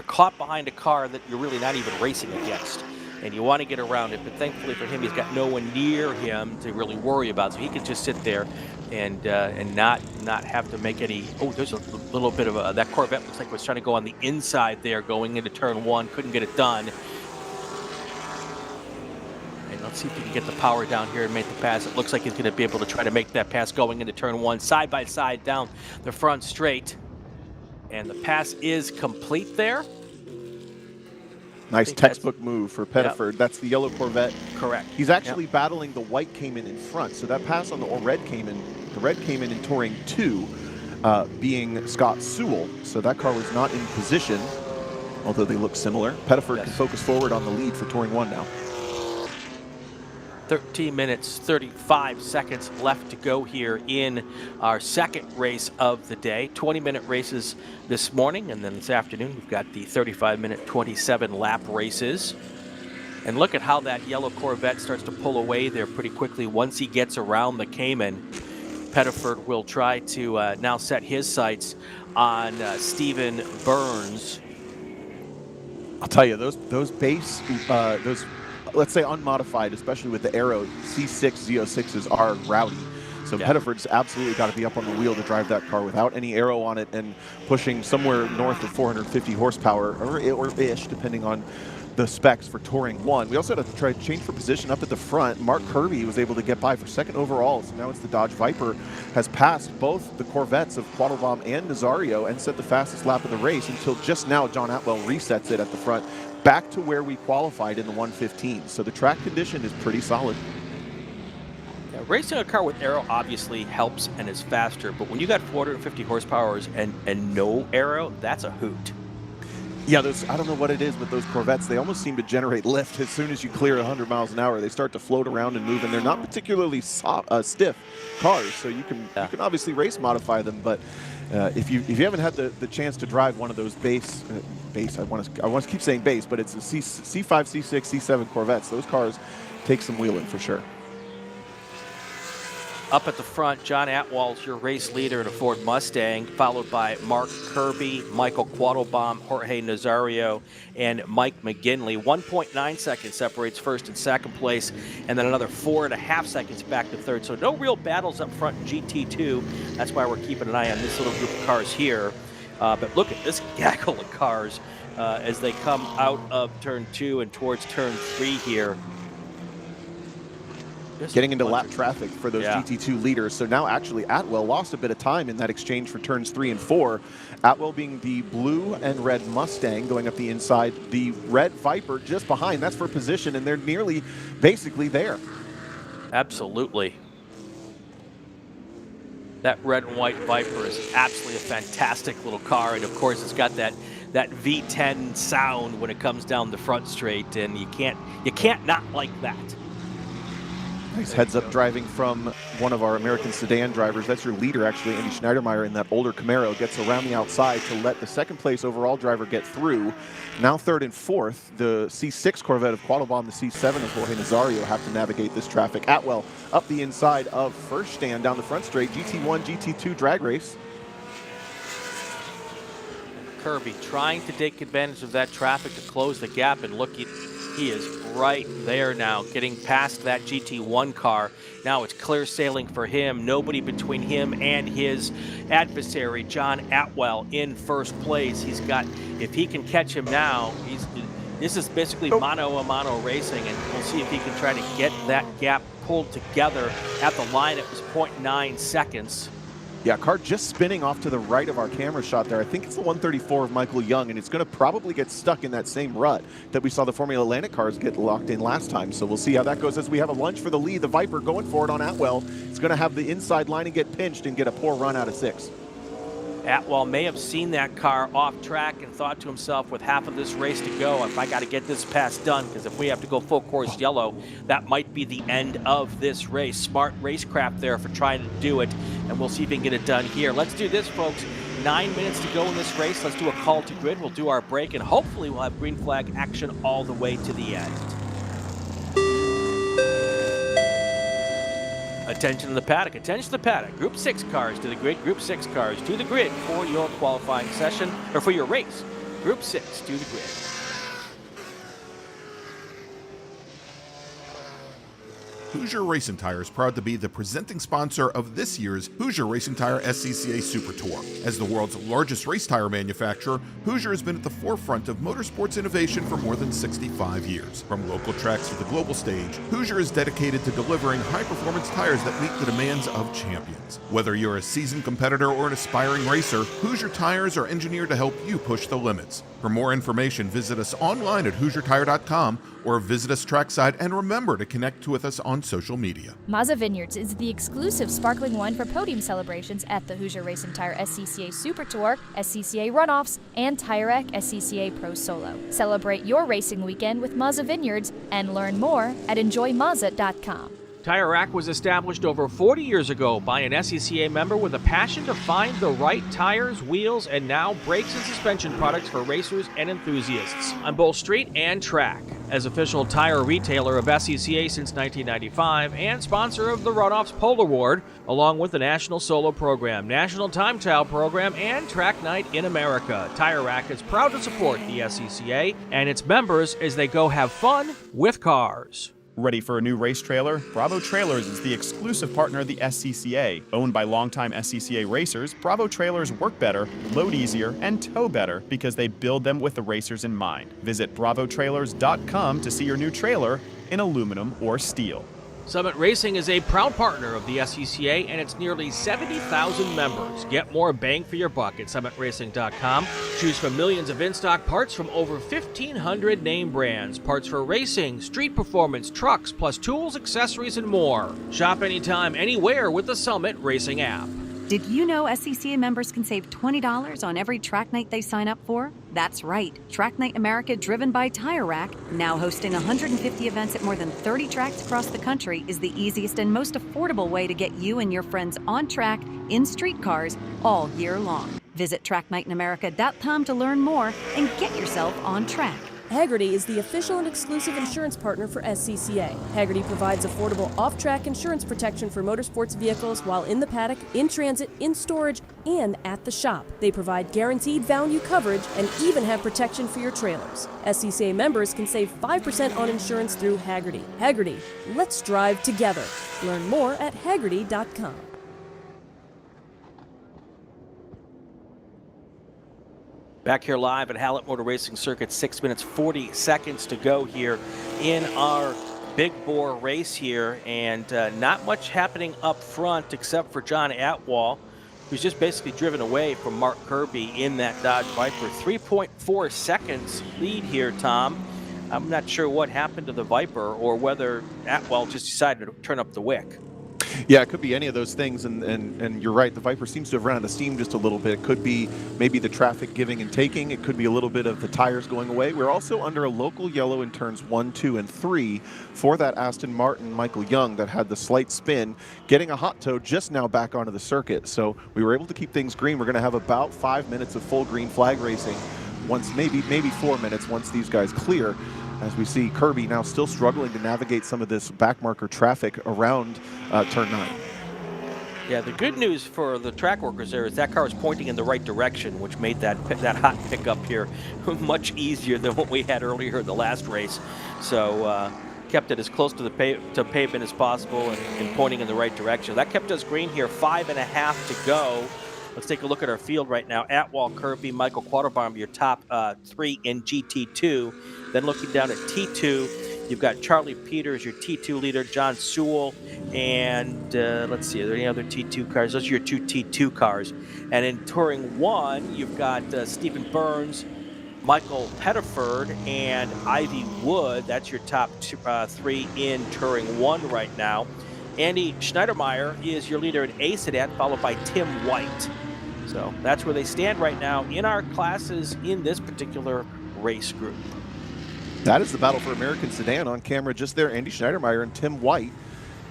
caught behind a car that you're really not even racing against, and you want to get around it. But thankfully for him, he's got no one near him to really worry about, so he can just sit there and not have to make any. Oh, there's a little bit of that Corvette looks like it was trying to go on the inside there, going into turn 1, couldn't get it done. And let's see if he can get the power down here and make the pass. It looks like he's going to be able to try to make that pass going into turn 1, side by side down the front straight. And the pass is complete there. Nice textbook move for Pettiford. Yep. That's the yellow Corvette. Correct. He's actually battling the white Cayman in front. So that pass on the red Cayman in Touring 2 being Scott Sewell. So that car was not in position, although they look similar. Pettiford can focus forward on the lead for Touring 1 now. 13 minutes, 35 seconds left to go here in our second race of the day. 20-minute races this morning, and then this afternoon we've got the 35-minute, 27-lap races. And look at how that yellow Corvette starts to pull away there pretty quickly. Once he gets around the Cayman, Pettiford will try to now set his sights on Stephen Burns. I'll tell you, those base, those let's say unmodified, especially with the Aero C6 Z06s are rowdy. So Pettiford's absolutely got to be up on the wheel to drive that car without any Aero on it and pushing somewhere north of 450 horsepower or ish, depending on the specs for Touring 1. We also had to try to change for position up at the front. Mark Kirby was able to get by for second overall, so now it's the Dodge Viper has passed both the Corvettes of Quattlebaum and Nazario and set the fastest lap of the race until just now John Atwell resets it at the front back to where we qualified in the 115. So the track condition is pretty solid. Yeah, racing a car with Aero obviously helps and is faster, but when you got 450 horsepower and no Aero, that's a hoot. Yeah, I don't know what it is with those Corvettes. They almost seem to generate lift as soon as you clear 100 miles an hour. They start to float around and move, and they're not particularly stiff cars. So you can obviously race modify them, but if you haven't had the chance to drive one of those base, I want to keep saying base, but it's a C5, C6, C7 Corvettes. Those cars take some wheeling for sure. Up at the front, John Atwell's your race leader in a Ford Mustang, followed by Mark Kirby, Michael Quattlebaum, Jorge Nazario, and Mike McGinley. 1.9 seconds separates first and second place, and then another 4.5 seconds back to third. So no real battles up front in GT2. That's why we're keeping an eye on this little group of cars here. But look at this gaggle of cars as they come out of turn 2 and towards turn 3 here. Getting into lap traffic for those GT2 leaders. So now actually Atwell lost a bit of time in that exchange for turns 3 and 4. Atwell being the blue and red Mustang going up the inside. The red Viper just behind. That's for position, and they're nearly basically there. Absolutely. That red and white Viper is absolutely a fantastic little car, and of course it's got that V10 sound when it comes down the front straight, and you can't not like that. Nice heads-up driving from one of our American sedan drivers. That's your leader, actually, Andy Schneidermeyer in that older Camaro. Gets around the outside to let the second-place overall driver get through. Now third and fourth, the C6 Corvette of Quattlebaum, the C7 of Jorge Nazario have to navigate this traffic. Atwell up the inside of first stand down the front straight. GT1, GT2 drag race. Kirby trying to take advantage of that traffic to close the gap, and look, he is right there now, getting past that GT1 car. Now it's clear sailing for him. Nobody between him and his adversary, John Atwell, in first place. He's got, if he can catch him now, this is basically mano-a-mano racing, and we'll see if he can try to get that gap pulled together. At the line, it was 0.9 seconds. Yeah, car just spinning off to the right of our camera shot there. I think it's the 134 of Michael Young, and it's going to probably get stuck in that same rut that we saw the Formula Atlantic cars get locked in last time. So we'll see how that goes as we have a lunge for the lead. The Viper going for it on Atwell. It's going to have the inside line and get pinched and get a poor run out of 6. Atwell may have seen that car off track and thought to himself, with half of this race to go, if I got to get this pass done, because if we have to go full course yellow, that might be the end of this race. Smart racecraft there for trying to do it, and we'll see if we can get it done here. Let's do this, folks. 9 minutes to go in this race. Let's do a call to grid. We'll do our break, and hopefully we'll have green flag action all the way to the end. Attention to the paddock. Attention to the paddock. Group 6 cars to the grid. Group 6 cars to the grid for your qualifying session, or for your race. Group 6 to the grid. Hoosier Racing Tire is proud to be the presenting sponsor of this year's Hoosier Racing Tire SCCA Super Tour. As the world's largest race tire manufacturer, Hoosier has been at the forefront of motorsports innovation for more than 65 years. From local tracks to the global stage, Hoosier is dedicated to delivering high-performance tires that meet the demands of champions. Whether you're a seasoned competitor or an aspiring racer, Hoosier tires are engineered to help you push the limits. For more information, visit us online at HoosierTire.com or visit us trackside, and remember to connect with us on social media. Mazza Vineyards is the exclusive sparkling wine for podium celebrations at the Hoosier Racing Tire SCCA Super Tour, SCCA Runoffs, and Tire Rack SCCA Pro Solo. Celebrate your racing weekend with Mazza Vineyards and learn more at enjoymazza.com. Tire Rack was established over 40 years ago by an SCCA member with a passion to find the right tires, wheels, and now brakes and suspension products for racers and enthusiasts on both street and track. As official tire retailer of SCCA since 1995 and sponsor of the Runoffs Pole Award, along with the National Solo Program, National Time Trial Program, and Track Night in America, Tire Rack is proud to support the SCCA and its members as they go have fun with cars. Ready for a new race trailer? Bravo Trailers is the exclusive partner of the SCCA. Owned by longtime SCCA racers, Bravo Trailers work better, load easier, and tow better because they build them with the racers in mind. Visit bravotrailers.com to see your new trailer in aluminum or steel. Summit Racing is a proud partner of the SCCA and its nearly 70,000 members. Get more bang for your buck at summitracing.com. Choose from millions of in-stock parts from over 1,500 name brands. Parts for racing, street performance, trucks, plus tools, accessories, and more. Shop anytime, anywhere with the Summit Racing app. Did you know SCCA members can save $20 on every track night they sign up for? That's right. Track Night America, driven by Tire Rack, now hosting 150 events at more than 30 tracks across the country, is the easiest and most affordable way to get you and your friends on track in street cars all year long. Visit tracknightinamerica.com to learn more and get yourself on track. Hagerty is the official and exclusive insurance partner for SCCA. Hagerty provides affordable off-track insurance protection for motorsports vehicles while in the paddock, in transit, in storage, and at the shop. They provide guaranteed value coverage and even have protection for your trailers. SCCA members can save 5% on insurance through Hagerty. Hagerty, let's drive together. Learn more at Hagerty.com. Back here live at Hallett Motor Racing Circuit, 6 minutes 40 seconds to go here in our big bore race here, and not much happening up front except for John Atwall, who's just basically driven away from Mark Kirby in that Dodge Viper. 3.4 seconds lead here, Tom. I'm not sure what happened to the Viper or whether Atwell just decided to turn up the wick. Yeah, it could be any of those things, and you're right. The Viper seems to have run out of steam just a little bit. It could be maybe the traffic giving and taking. It could be a little bit of the tires going away. We're also under a local yellow in turns 1, 2, and 3 for that Aston Martin Michael Young that had the slight spin, getting a hot toe just now back onto the circuit. So we were able to keep things green. We're going to have about 5 minutes of full green flag racing, once maybe 4 minutes once these guys clear. As we see Kirby now still struggling to navigate some of this backmarker traffic around turn 9. Yeah, the good news for the track workers there is that car is pointing in the right direction, which made that hot pickup here much easier than what we had earlier in the last race. So kept it as close to the pavement as possible and pointing in the right direction. That kept us green here, 5.5 to go. Let's take a look at our field right now. Atwall, Kirby, Michael Quatterbaum, your top 3 in GT2. Then looking down at T2, you've got Charlie Peters, your T2 leader, John Sewell, and let's see, are there any other T2 cars? Those are your 2 T2 cars. And in Touring 1, you've got Stephen Burns, Michael Pettiford, and Ivy Wood. That's your top 3 in Touring 1 right now. Andy Schneidermeyer is your leader in A Sedan, followed by Tim White. So that's where they stand right now in our classes in this particular race group. That is the battle for American Sedan on camera just there. Andy Schneidermeyer and Tim White.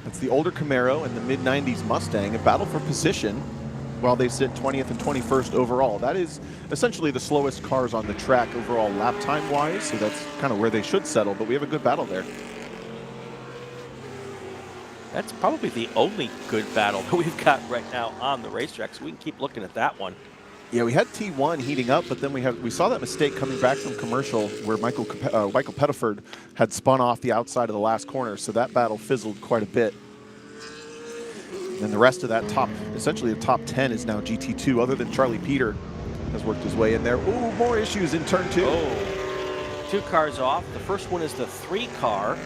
That's the older Camaro and the mid-90s Mustang. A battle for position. while they sit 20th and 21st overall. That is essentially the slowest cars on the track overall lap time-wise, so that's kind of where they should settle, but we have a good battle there. That's probably the only good battle that we've got right now on the racetrack, so we can keep looking at that one. Yeah, we had T1 heating up, but then we saw that mistake coming back from commercial where Michael Pettiford had spun off the outside of the last corner, so that battle fizzled quite a bit. And the rest of that essentially the top 10 is now GT2, other than Charlie Peter has worked his way in there. Ooh, more issues in turn 2. Oh, 2 cars off. The first one is the 3 car.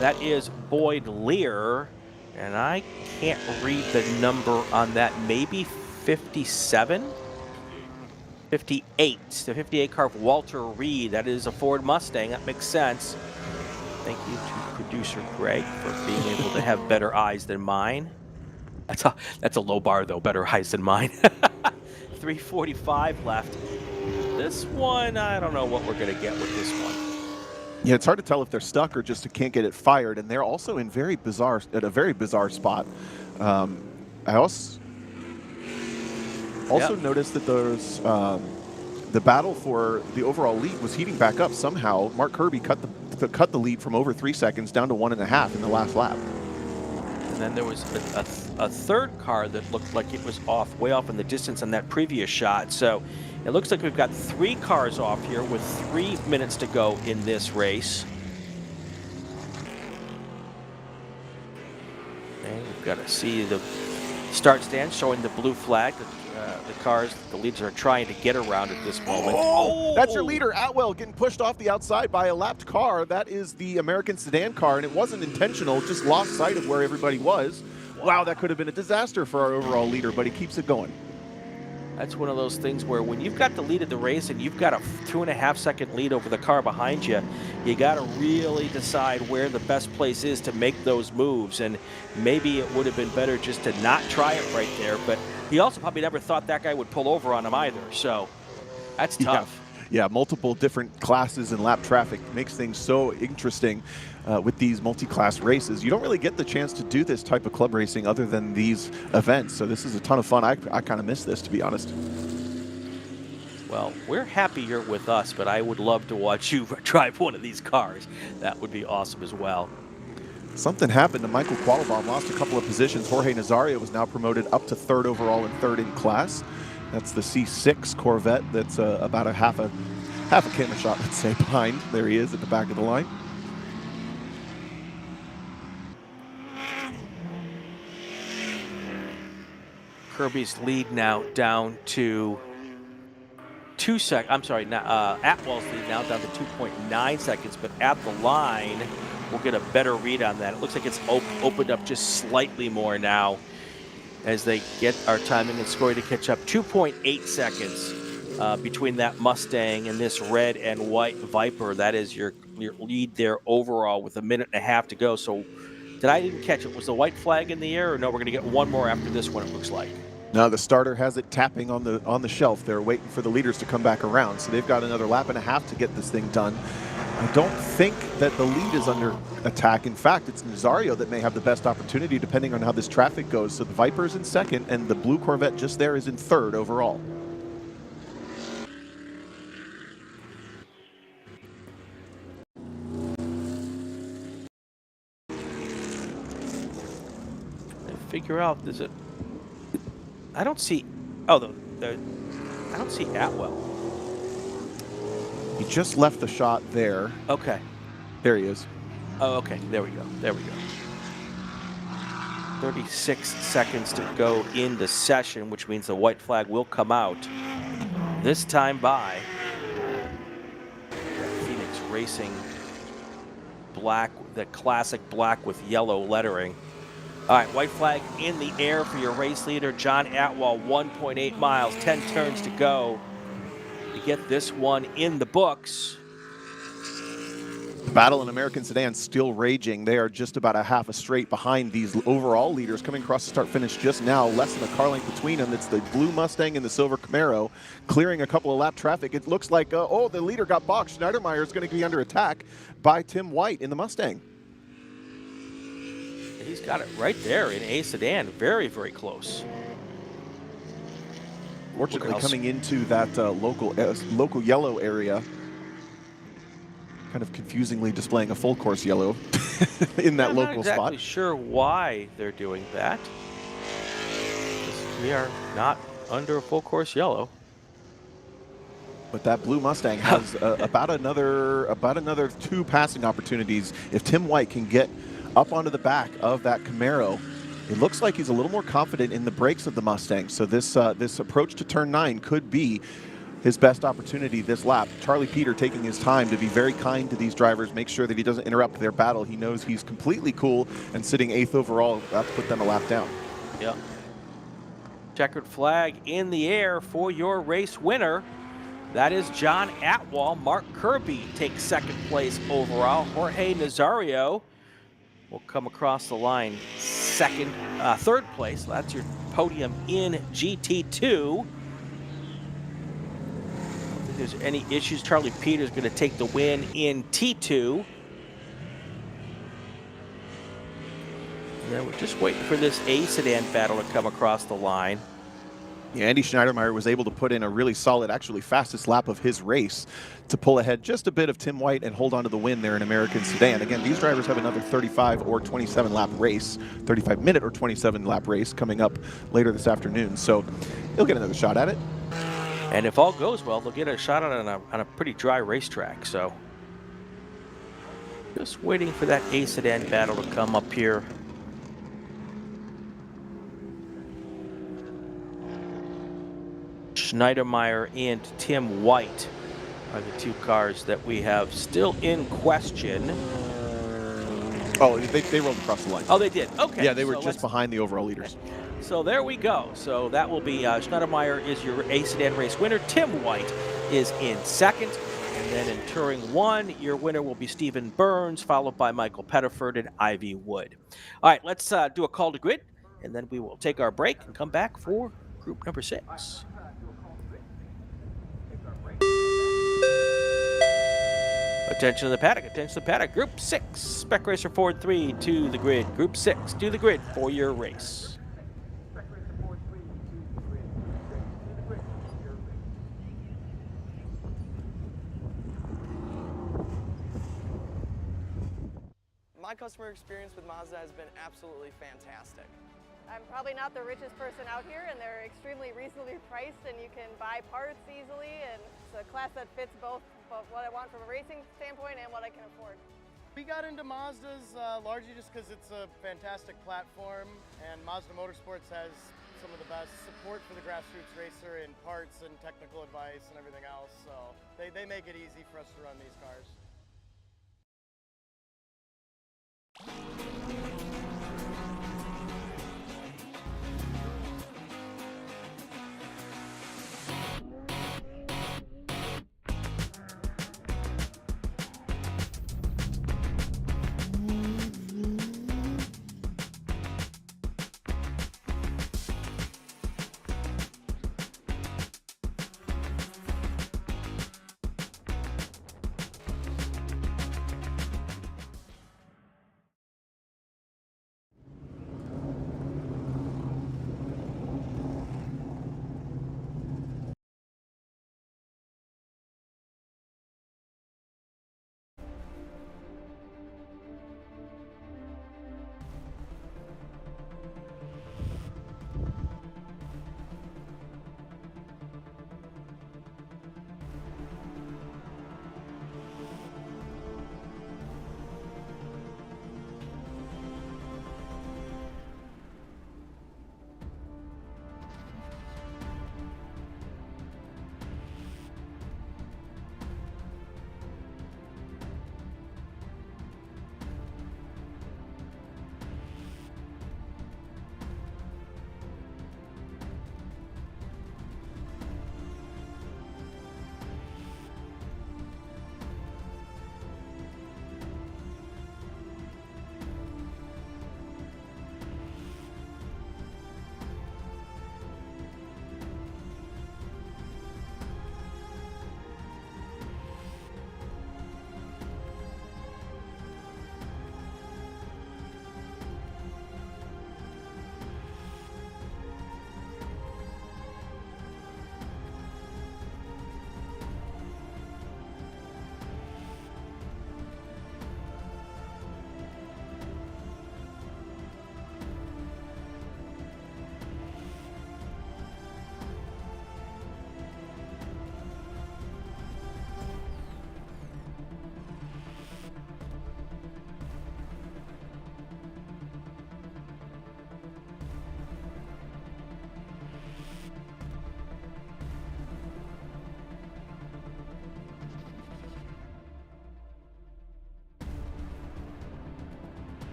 That is Boyd Lear, and I can't read the number on that. Maybe 57? 58. The 58 car of Walter Reed. That is a Ford Mustang. That makes sense. Thank you to producer Greg for being able to have better eyes than mine. That's a low bar, though. Better eyes than mine. 3:45 left. This one, I don't know what we're going to get with this one. Yeah, it's hard to tell if they're stuck or just can't get it fired, and they're also in at a very bizarre spot. I also noticed that the battle for the overall lead was heating back up somehow. Mark Kirby cut the lead from over 3 seconds down to 1.5 in the last lap. And then there was a third car that looked like it was way off in the distance on that previous shot. So it looks like we've got 3 cars off here with 3 minutes to go in this race. And we've got to see the start stand showing the blue flag. The leaders are trying to get around at this moment. Oh, that's your leader, Atwell, getting pushed off the outside by a lapped car. That is the American sedan car, and it wasn't intentional, just lost sight of where everybody was. Wow, that could have been a disaster for our overall leader, but he keeps it going. That's one of those things where when you've got the lead of the race and you've got a 2.5 second lead over the car behind you, you got to really decide where the best place is to make those moves. And maybe it would have been better just to not try it right there, but he also probably never thought that guy would pull over on him either. So that's tough. Yeah, multiple different classes and lap traffic makes things so interesting with these multi-class races. You don't really get the chance to do this type of club racing other than these events. So this is a ton of fun. I kind of miss this, to be honest. Well, we're happy you're with us, but I would love to watch you drive one of these cars. That would be awesome as well. Something happened to Michael Qualabon, lost a couple of positions. Jorge Nazario was now promoted up to 3rd overall and 3rd in class. That's the C6 Corvette that's about a half a camera shot, let's say, behind. There he is at the back of the line. Kirby's lead now down to 2 seconds. I'm sorry, Atwell's lead now down to 2.9 seconds, but at the line, we'll get a better read on that. It looks like it's opened up just slightly more now as they get our timing and scoring to catch up. 2.8 seconds between that Mustang and this red and white Viper. That is your lead there overall with 1.5 minutes to go. So I didn't catch it. Was the white flag in the air, or no, we're going to get one more after this one, it looks like? No, the starter has it tapping on the shelf. They're waiting for the leaders to come back around. So they've got another 1.5 laps to get this thing done. I don't think that the lead is under attack. In fact, it's Nazario that may have the best opportunity depending on how this traffic goes. So the Viper's in 2nd, and the blue Corvette just there is in 3rd overall. Figure out, is it? I don't see. Oh, I don't see Atwell. He just left the shot there. Okay. There he is. Oh, okay. There we go. There we go. 36 seconds to go in the session, which means the white flag will come out. This time by Phoenix Racing black, the classic black with yellow lettering. All right, white flag in the air for your race leader, John Atwell, 1.8 miles, 10 turns to go to get this one in the books. The battle in American Sedan still raging. They are just about a half a straight behind these overall leaders coming across the start finish just now. Less than a car length between them. It's the blue Mustang and the silver Camaro clearing a couple of lap traffic. It looks like, oh, the leader got boxed. Schneidermeyer is going to be under attack by Tim White in the Mustang. He's got it right there in A sedan. Very, very close. Fortunately, else. coming into that local yellow area, kind of confusingly displaying a full course yellow in that I'm local not exactly spot. sure why they're doing that. We are not under a full course yellow. But that blue Mustang has about another 2 passing opportunities. If Tim White can get up onto the back of that Camaro, it looks like he's a little more confident in the brakes of the Mustang. So this approach to turn 9 could be his best opportunity this lap. Charlie Peter taking his time to be very kind to these drivers, make sure that he doesn't interrupt their battle. He knows he's completely cool and sitting 8th overall. That's put them a lap down. Yeah. Checkered flag in the air for your race winner. That is John Atwall. Mark Kirby takes 2nd place overall. Jorge Nazario will come across the line 3rd place. That's your podium in GT2. I don't think there's any issues. Charlie Peter's going to take the win in T2. And then we're just waiting for this A sedan battle to come across the line. Yeah, Andy Schneidermeyer was able to put in a really solid, actually fastest lap of his race to pull ahead just a bit of Tim White and hold on to the win there in American Sedan. Again, these drivers have another 35 or 27 lap race, 35-minute or 27 lap race coming up later this afternoon. So he'll get another shot at it. And if all goes well, they'll get a shot on a pretty dry racetrack. So just waiting for that A sedan battle to come up here. Schneidermeyer and Tim White are the 2 cars that we have still in question. Oh, they rolled across the line. Oh, they did. Okay. Yeah, they were just behind the overall leaders. So there we go. So that will be Schneidermeyer is your A sedan race winner. Tim White is in 2nd. And then in Touring 1, your winner will be Stephen Burns, followed by Michael Pettiford and Ivy Wood. All right, let's do a call to grid, and then we will take our break and come back for group number 6. Attention to the paddock, attention to the paddock. Group 6, Spec Racer Ford 3 to the grid. Group 6 to the grid for your race. My customer experience with Mazda has been absolutely fantastic. I'm probably not the richest person out here, and they're extremely reasonably priced, and you can buy parts easily, and it's a class that fits both what I want from a racing standpoint and what I can afford. We got into Mazdas largely just because it's a fantastic platform, and Mazda Motorsports has some of the best support for the grassroots racer in parts and technical advice and everything else, so they make it easy for us to run these cars.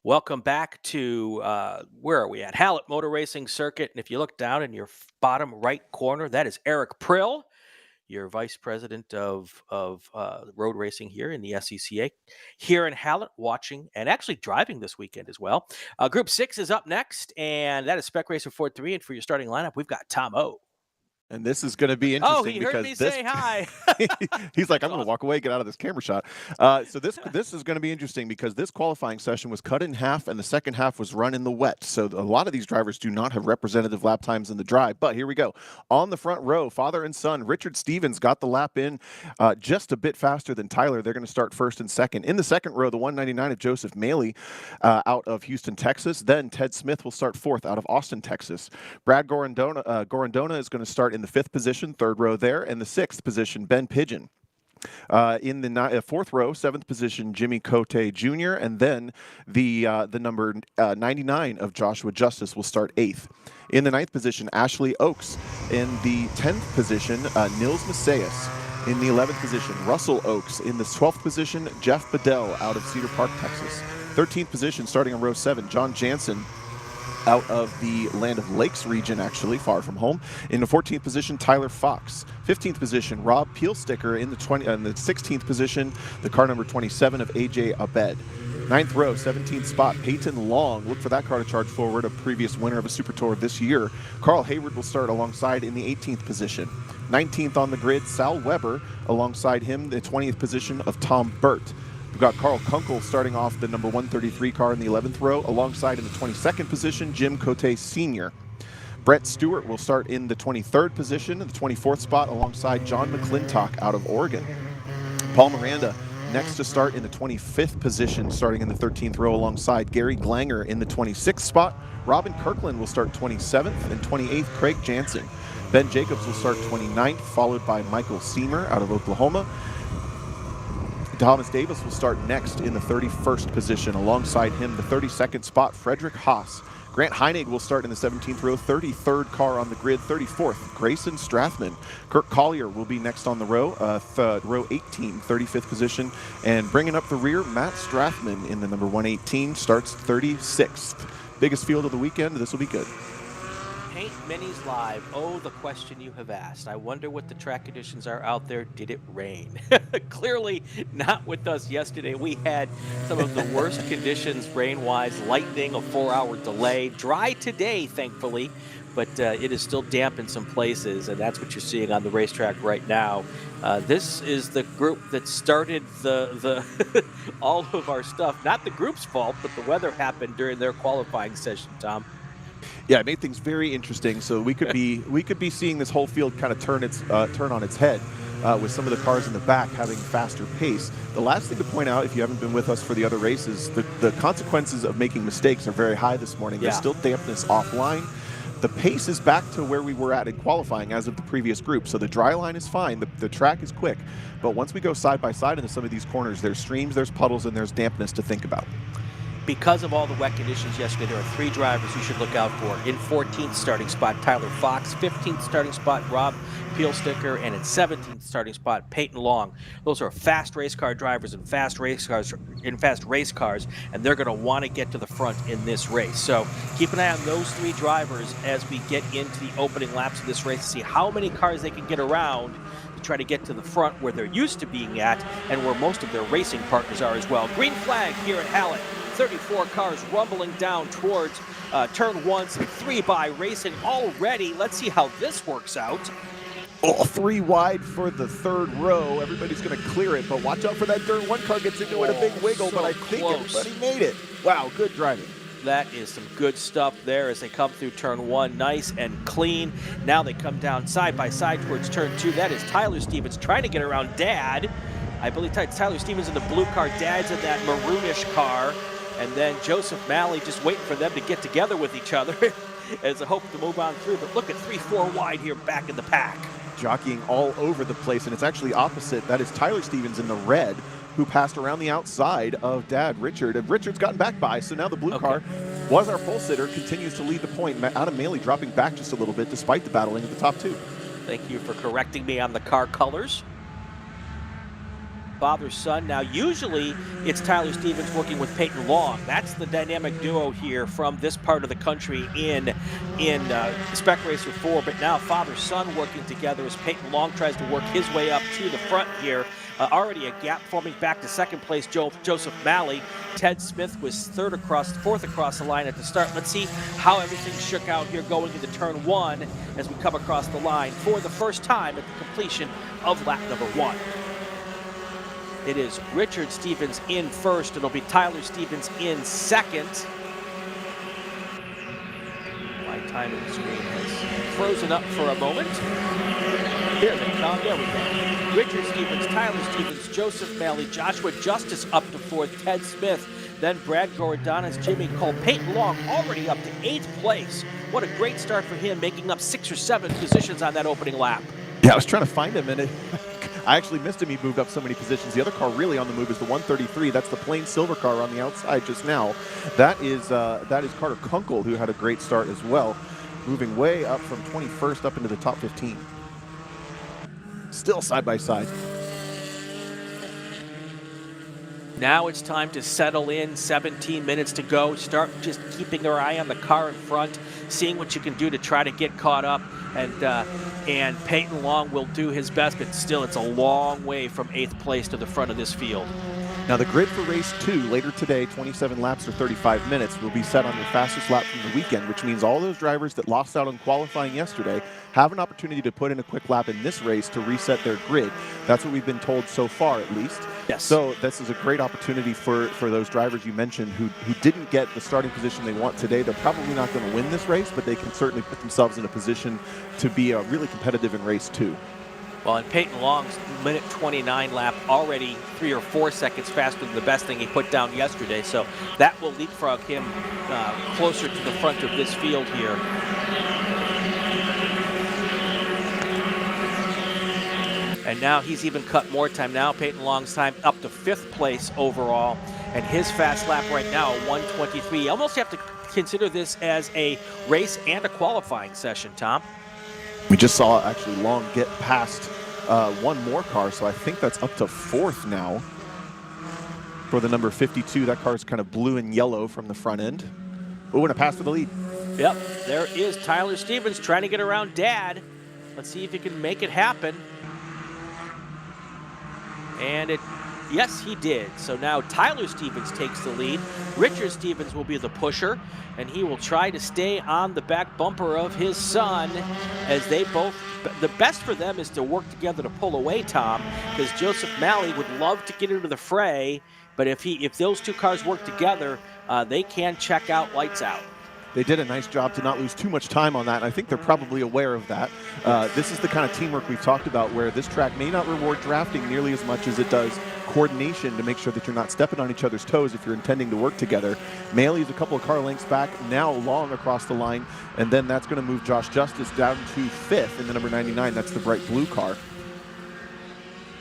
Welcome back to where are we at? Hallett Motor Racing Circuit. And if you look down in your bottom right corner, that is Eric Prill, your vice president of road racing here in the SCCA, here in Hallett, watching and actually driving this weekend as well. Group 6 is up next, and that is Spec Racer 4-3. And for your starting lineup, we've got Tom O. And this is going to be interesting. Oh, he heard me say hi. He's like, I'm going to walk away, get out of this camera shot. So this is going to be interesting because this qualifying session was cut in half and the second half was run in the wet. So a lot of these drivers do not have representative lap times in the drive. But here we go. On the front row, father and son, Richard Stevens got the lap in just a bit faster than Tyler. They're going to start first and second. In the second row, the 199 of Joseph Maley out of Houston, Texas. Then Ted Smith will start fourth out of Austin, Texas. Brad Gorondona is going to start in the fifth position, third row there, and the sixth position, Ben Pigeon. In the fourth row, seventh position, Jimmy Cote Jr., and then the number 99 of Joshua Justice will start eighth. In the ninth position, Ashley Oakes. In the 10th position, Nils Macias. In the 11th position, Russell Oakes. In the 12th position, Jeff Bedell out of Cedar Park, Texas. 13th position, starting on row 7, John Jansen out of the Land of Lakes region, actually, far from home. In the 14th position, Tyler Fox. 15th position, Rob Peelsticker. In the 16th position, the car number 27 of AJ Abed. 9th row, 17th spot, Peyton Long. Look for that car to charge forward, a previous winner of a Super Tour this year. Carl Hayward will start alongside in the 18th position. 19th on the grid, Sal Weber. Alongside him, the 20th position of Tom Burt. We've got Carl Kunkel starting off the number 133 car in the 11th row. Alongside in the 22nd position, Jim Cote Sr. Brett Stewart will start in the 23rd position, in the 24th spot, alongside John McClintock out of Oregon. Paul Miranda next to start in the 25th position, starting in the 13th row, alongside Gary Glanger in the 26th spot. Robin Kirkland will start 27th, and 28th, Craig Jansen. Ben Jacobs will start 29th, followed by Michael Seamer out of Oklahoma. Thomas Davis will start next in the 31st position. Alongside him, the 32nd spot, Frederick Haas. Grant Heinig will start in the 17th row, 33rd car on the grid, 34th, Grayson Strathman. Kirk Collier will be next on the row, row 18, 35th position. And bringing up the rear, Matt Strathman in the number 118, starts 36th. Biggest field of the weekend, this will be good. Paint Minis Live. Oh, the question you have asked. I wonder what the track conditions are out there. Did it rain? Clearly not with us yesterday. We had some of the worst conditions rain-wise, lightning, a 4-hour delay. Dry today, thankfully, but it is still damp in some places, and that's what you're seeing on the racetrack right now. This is the group that started the all of our stuff. Not the group's fault, but the weather happened during their qualifying session, Tom. Yeah, it made things very interesting. So we could be seeing this whole field kind of turn on its head with some of the cars in the back having faster pace. The last thing to point out, if you haven't been with us for the other races, the consequences of making mistakes are very high this morning. Yeah. There's still dampness offline. The pace is back to where we were at in qualifying as of the previous group. So the dry line is fine. The track is quick. But once we go side by side into some of these corners, there's streams, there's puddles, and there's dampness to think about. Because of all the wet conditions yesterday, there are 3 drivers you should look out for. In 14th starting spot, Tyler Fox. 15th starting spot, Rob Peelsticker. And in 17th starting spot, Peyton Long. Those are fast race car drivers in fast race cars, and they're going to want to get to the front in this race. So keep an eye on those 3 drivers as we get into the opening laps of this race to see how many cars they can get around to try to get to the front where they're used to being at and where most of their racing partners are as well. Green flag here at Hallett. 34 cars rumbling down towards turn 1, some 3-by racing already. Let's see how this works out. Oh, 3 wide for the 3rd row. Everybody's going to clear it, but watch out for that turn 1 car gets into it, a big wiggle, so but I think close. everybody made it. Wow, good driving. That is some good stuff there as they come through turn 1, nice and clean. Now they come down side by side towards turn 2. That is Tyler Stevens trying to get around Dad. I believe Tyler Stevens in the blue car, Dad's in that maroonish car. And then Joseph Malley just waiting for them to get together with each other as a hope to move on through. But look at 3-4 wide here back in the pack. Jockeying all over the place, and it's actually opposite. That is Tyler Stevens in the red, who passed around the outside of Dad Richard. And Richard's gotten back by, so now the blue car was our pole sitter, continues to lead the point. Adam Maley dropping back just a little bit despite the battling of the top 2. Thank you for correcting me on the car colors. Father-son. Now, usually it's Tyler Stevens working with Peyton Long. That's the dynamic duo here from this part of the country in Spec Racer 4. But now father-son working together as Peyton Long tries to work his way up to the front here. Already a gap forming back to second place, Joseph Malley. Ted Smith was fourth across the line at the start. Let's see how everything shook out here going into turn 1 as we come across the line for the first time at the completion of lap number 1. It is Richard Stevens in first. It'll be Tyler Stevens in second. My timing screen has frozen up for a moment. Here they come. There we go. Richard Stevens, Tyler Stevens, Joseph Malley, Joshua Justice up to 4th, Ted Smith, then Brad Gorodanis, Jimmy Cole, Peyton Long already up to 8th place. What a great start for him, making up 6 or 7 positions on that opening lap. Yeah, I was trying to find him, and I actually missed him. He moved up so many positions. The other car really on the move is the 133. That's the plain silver car on the outside just now. That is Carter Kunkel, who had a great start as well, moving way up from 21st up into the top 15. Still side by side. Now it's time to settle in. 17 minutes to go. Start just keeping your eye on the car in front, seeing what you can do to try to get caught up. And Peyton Long will do his best, but still it's a long way from 8th place to the front of this field. Now the grid for race 2 later today, 27 laps or 35 minutes, will be set on your fastest lap from the weekend, which means all those drivers that lost out on qualifying yesterday have an opportunity to put in a quick lap in this race to reset their grid. That's what we've been told so far, at least. Yes. So this is a great opportunity for those drivers you mentioned who didn't get the starting position they want today. They're probably not going to win this race, but they can certainly put themselves in a position to be really competitive in race 2. Well, in Peyton Long's minute 29 lap, already 3 or 4 seconds faster than the best thing he put down yesterday. So that will leapfrog him closer to the front of this field here. And now he's even cut more time. Now Peyton Long's time up to 5th place overall. And his fast lap right now, 1:23. You almost have to consider this as a race and a qualifying session, Tom. We just saw actually Long get past one more car, so I think that's up to 4th now for the number 52. That car's kind of blue and yellow from the front end. Oh, and a pass for the lead. Yep, there is Tyler Stevens trying to get around Dad. Let's see if he can make it happen. And yes, he did. So now Tyler Stevens takes the lead. Richard Stevens will be the pusher, and he will try to stay on the back bumper of his son as they both, the best for them is to work together to pull away, Tom, because Joseph Malley would love to get into the fray, but if those two cars work together, they can check out lights out. They did a nice job to not lose too much time on that, and I think they're probably aware of that. This is the kind of teamwork we've talked about where this track may not reward drafting nearly as much as it does coordination to make sure that you're not stepping on each other's toes if you're intending to work together. Maley's a couple of car lengths back, now Long across the line, and then that's going to move Josh Justice down to 5th in the number 99. That's the bright blue car.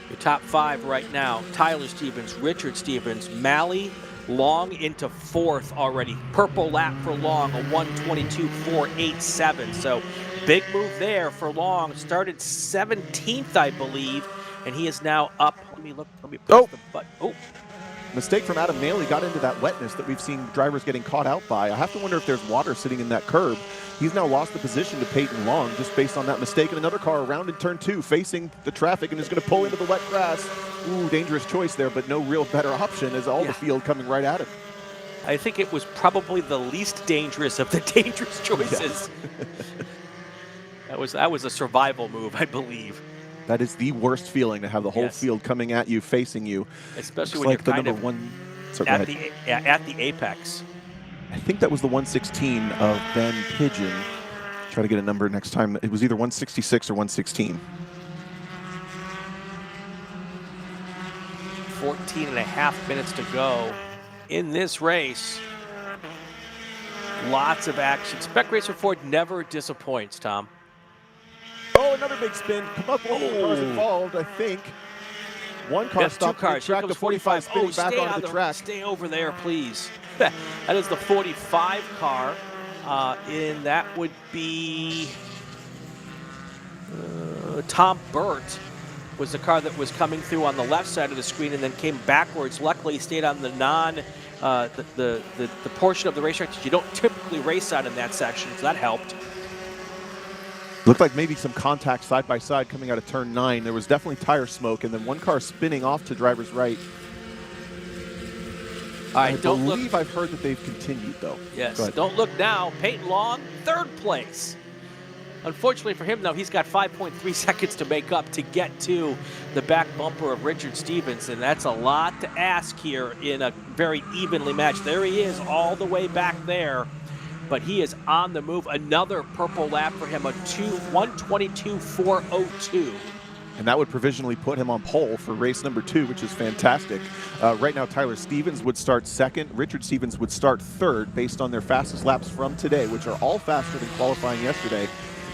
Your top 5 right now, Tyler Stevens, Richard Stevens, Malley, Long into 4th already. Purple lap for Long, a 1:22.487. So big move there for Long. Started 17th, I believe, and he is now up. Let me press the button. Oh. Mistake from Adam Maley, got into that wetness that we've seen drivers getting caught out by. I have to wonder if there's water sitting in that curb. He's now lost the position to Peyton Long just based on that mistake. And another car around in turn 2 facing the traffic and is going to pull into the wet grass. Ooh, dangerous choice there, but no real better option as all the field coming right at him. I think it was probably the least dangerous of the dangerous choices. Yeah. That was a survival move, I believe. That is the worst feeling, to have the whole field coming at you, facing you. Especially when you're the kind number of one, at the apex. I think that was the 116 of Ben Pigeon. Try to get a number next time. It was either 166 or 116. 14.5 minutes to go in this race. Lots of action. Spec Racer Ford never disappoints, Tom. Oh, another big spin. Come up, all the cars involved, I think. One car stopped the track, the 45 spinning back onto the track. Stay over there, please. That is the 45 car, and that would be Tom Burt was the car that was coming through on the left side of the screen and then came backwards. Luckily, he stayed on the the portion of the racetrack that you don't typically race on in that section, so that helped. Looked like maybe some contact side by side coming out of turn 9. There was definitely tire smoke, and then one car spinning off to driver's right. I believe I've heard that they've continued, though. Yes, don't look now. Peyton Long, 3rd place. Unfortunately for him, though, he's got 5.3 seconds to make up to get to the back bumper of Richard Stevens, and that's a lot to ask here in a very evenly matched. There he is all the way back there, but he is on the move. Another purple lap for him, a 1:22.402. And that would provisionally put him on pole for race number 2, which is fantastic. Right now, Tyler Stevens would start 2nd. Richard Stevens would start 3rd based on their fastest laps from today, which are all faster than qualifying yesterday.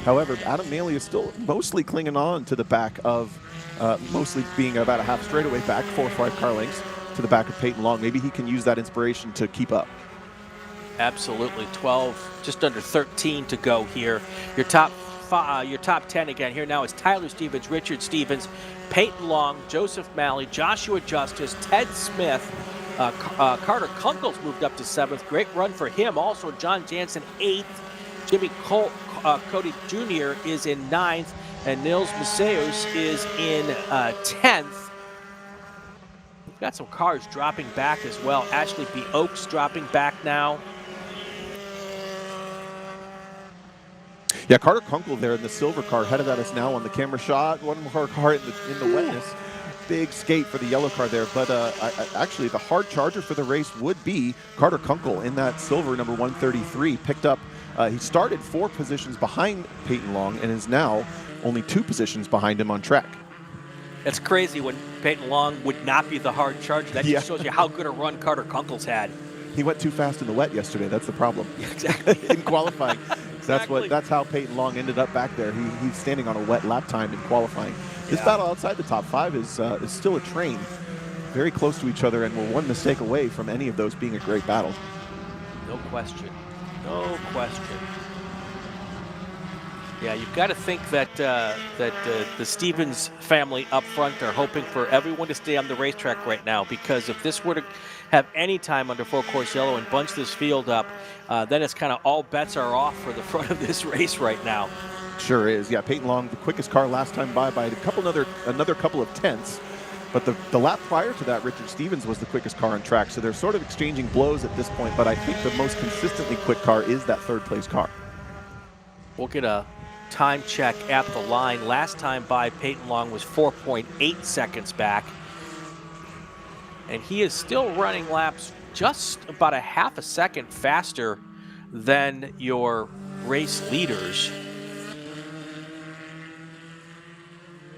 However, Adam Maley is still mostly clinging on to the back of, mostly being about a half straightaway back, 4 or 5 car lengths to the back of Peyton Long. Maybe he can use that inspiration to keep up. Absolutely. 12, just under 13 to go here. Your top 10 again here now is Tyler Stevens, Richard Stevens, Peyton Long, Joseph Malley, Joshua Justice, Ted Smith, Carter Kunkel's moved up to 7th. Great run for him. Also, John Jansen, 8th. Jimmy Cody Jr. is in 9th, and Nils Maceus is in 10th. We've got some cars dropping back as well. Ashley B. Oaks dropping back now. Yeah, Carter Kunkel there in the silver car headed at us now on the camera shot. One more car in the wetness. Big skate for the yellow car there, but actually the hard charger for the race would be Carter Kunkel in that silver number 133. Picked up, he started 4 positions behind Peyton Long and is now only 2 positions behind him on track. It's crazy when Peyton Long would not be the hard charger. That just shows you how good a run Carter Kunkel's had. He went too fast in the wet yesterday. That's the problem. Exactly. In qualifying. That's how Peyton Long ended up back there. He's standing on a wet lap time in qualifying. This battle outside the top 5 is still a train. Very close to each other, and we're one mistake away from any of those being a great battle. No question. No question. Yeah, you've got to think that the Stevens family up front are hoping for everyone to stay on the racetrack right now, because if this were to have any time under full course yellow and bunch this field up, then it's kind of all bets are off for the front of this race right now. Sure is. Yeah, Peyton Long, the quickest car last time by another couple of tenths. But the lap prior to that, Richard Stevens was the quickest car on track. So they're sort of exchanging blows at this point. But I think the most consistently quick car is that third place car. We'll get a time check at the line. Last time by, Peyton Long was 4.8 seconds back. And he is still running laps just about a half a second faster than your race leaders.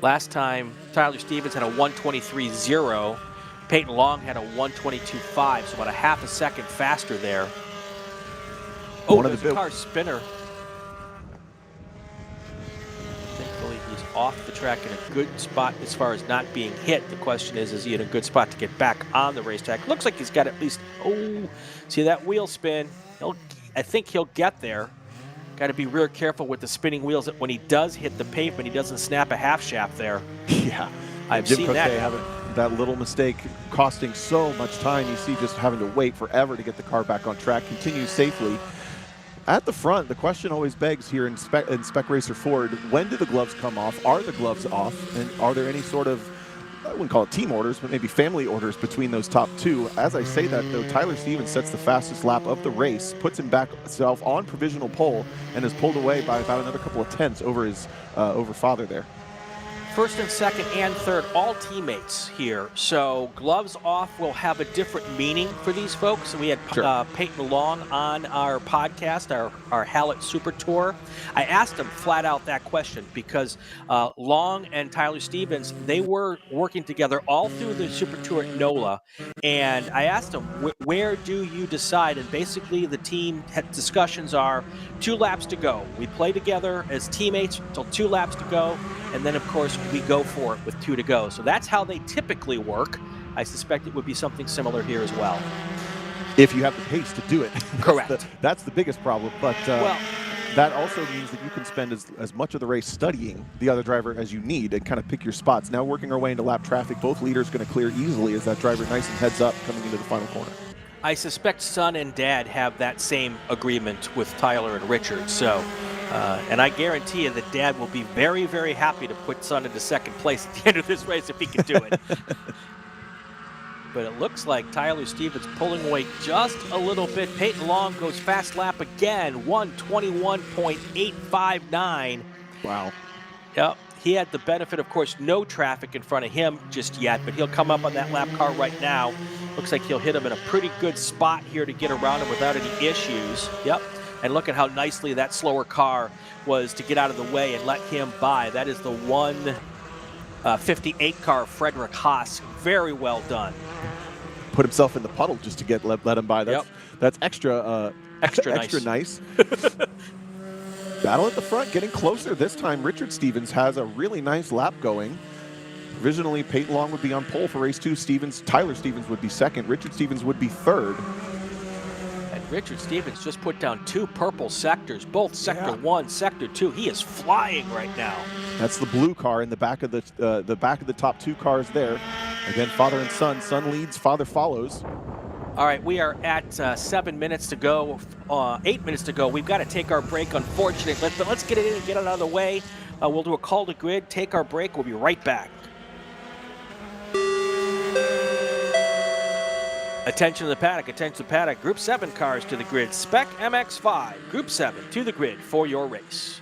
Last time, Tyler Stevens had a 1:23.0. Peyton Long had a 1:22.5, so about a half a second faster there. Oh, there's a car spinner. Thankfully, he's off the track in a good spot as far as not being hit. The question is he in a good spot to get back on the racetrack? Looks like he's got at least, see that wheel spin? I think he'll get there. Got to be real careful with the spinning wheels that when he does hit the pavement, he doesn't snap a half shaft there. Yeah, I've Jim seen Cook that having that little mistake costing so much time. You see just having to wait forever to get the car back on track, continue safely. At the front, the question always begs here in Spec Racer Ford, when do the gloves come off? Are the gloves off? And are there any sort of, I wouldn't call it team orders, but maybe family orders between those top two? As I say that, though, Tyler Stevens sets the fastest lap of the race, puts himself on provisional pole, and is pulled away by about another couple of tenths over his father there. First and second and third, all teammates here. So gloves off will have a different meaning for these folks. We had Peyton Long on our podcast, our Hallett Super Tour. I asked him flat out that question because Long and Tyler Stevens, they were working together all through the Super Tour at NOLA. And I asked him, where do you decide? And basically the team discussions are 2 laps to go. We play together as teammates until 2 laps to go. And then, of course, we go for it with 2 to go. So that's how they typically work. I suspect it would be something similar here as well. If you have the pace to do it. Correct. That's the biggest problem. But that also means that you can spend as much of the race studying the other driver as you need and kind of pick your spots. Now working our way into lap traffic, both leaders going to clear easily as that driver nice and heads up coming into the final corner. I suspect son and dad have that same agreement with Tyler and Richard. So, and I guarantee you that dad will be very, very happy to put son into second place at the end of this race if he can do it. But it looks like Tyler Stevens pulling away just a little bit. Peyton Long goes fast lap again, 1:21.859. Wow. Yep. He had the benefit, of course, no traffic in front of him just yet, but he'll come up on that lap car right now. Looks like he'll hit him in a pretty good spot here to get around him without any issues. Yep. And look at how nicely that slower car was to get out of the way and let him by. That is the 158 car, Frederick Haas. Very well done. Put himself in the puddle just to let him by. That's extra nice. Battle at the front, getting closer this time. Richard Stevens has a really nice lap going. Provisionally, Peyton Long would be on pole for race 2. Tyler Stevens would be second. Richard Stevens would be third. And Richard Stevens just put down 2 purple sectors, both Sector 1, Sector 2. He is flying right now. That's the blue car in the back of the top 2 cars there. Again, father and son. Son leads, father follows. All right, we are at 7 minutes to go, 8 minutes to go. We've got to take our break, unfortunately. But let's get it in and get it out of the way. We'll do a call to grid, take our break. We'll be right back. Attention to the paddock, attention to the paddock. Group 7 cars to the grid. Spec MX-5, Group 7 to the grid for your race.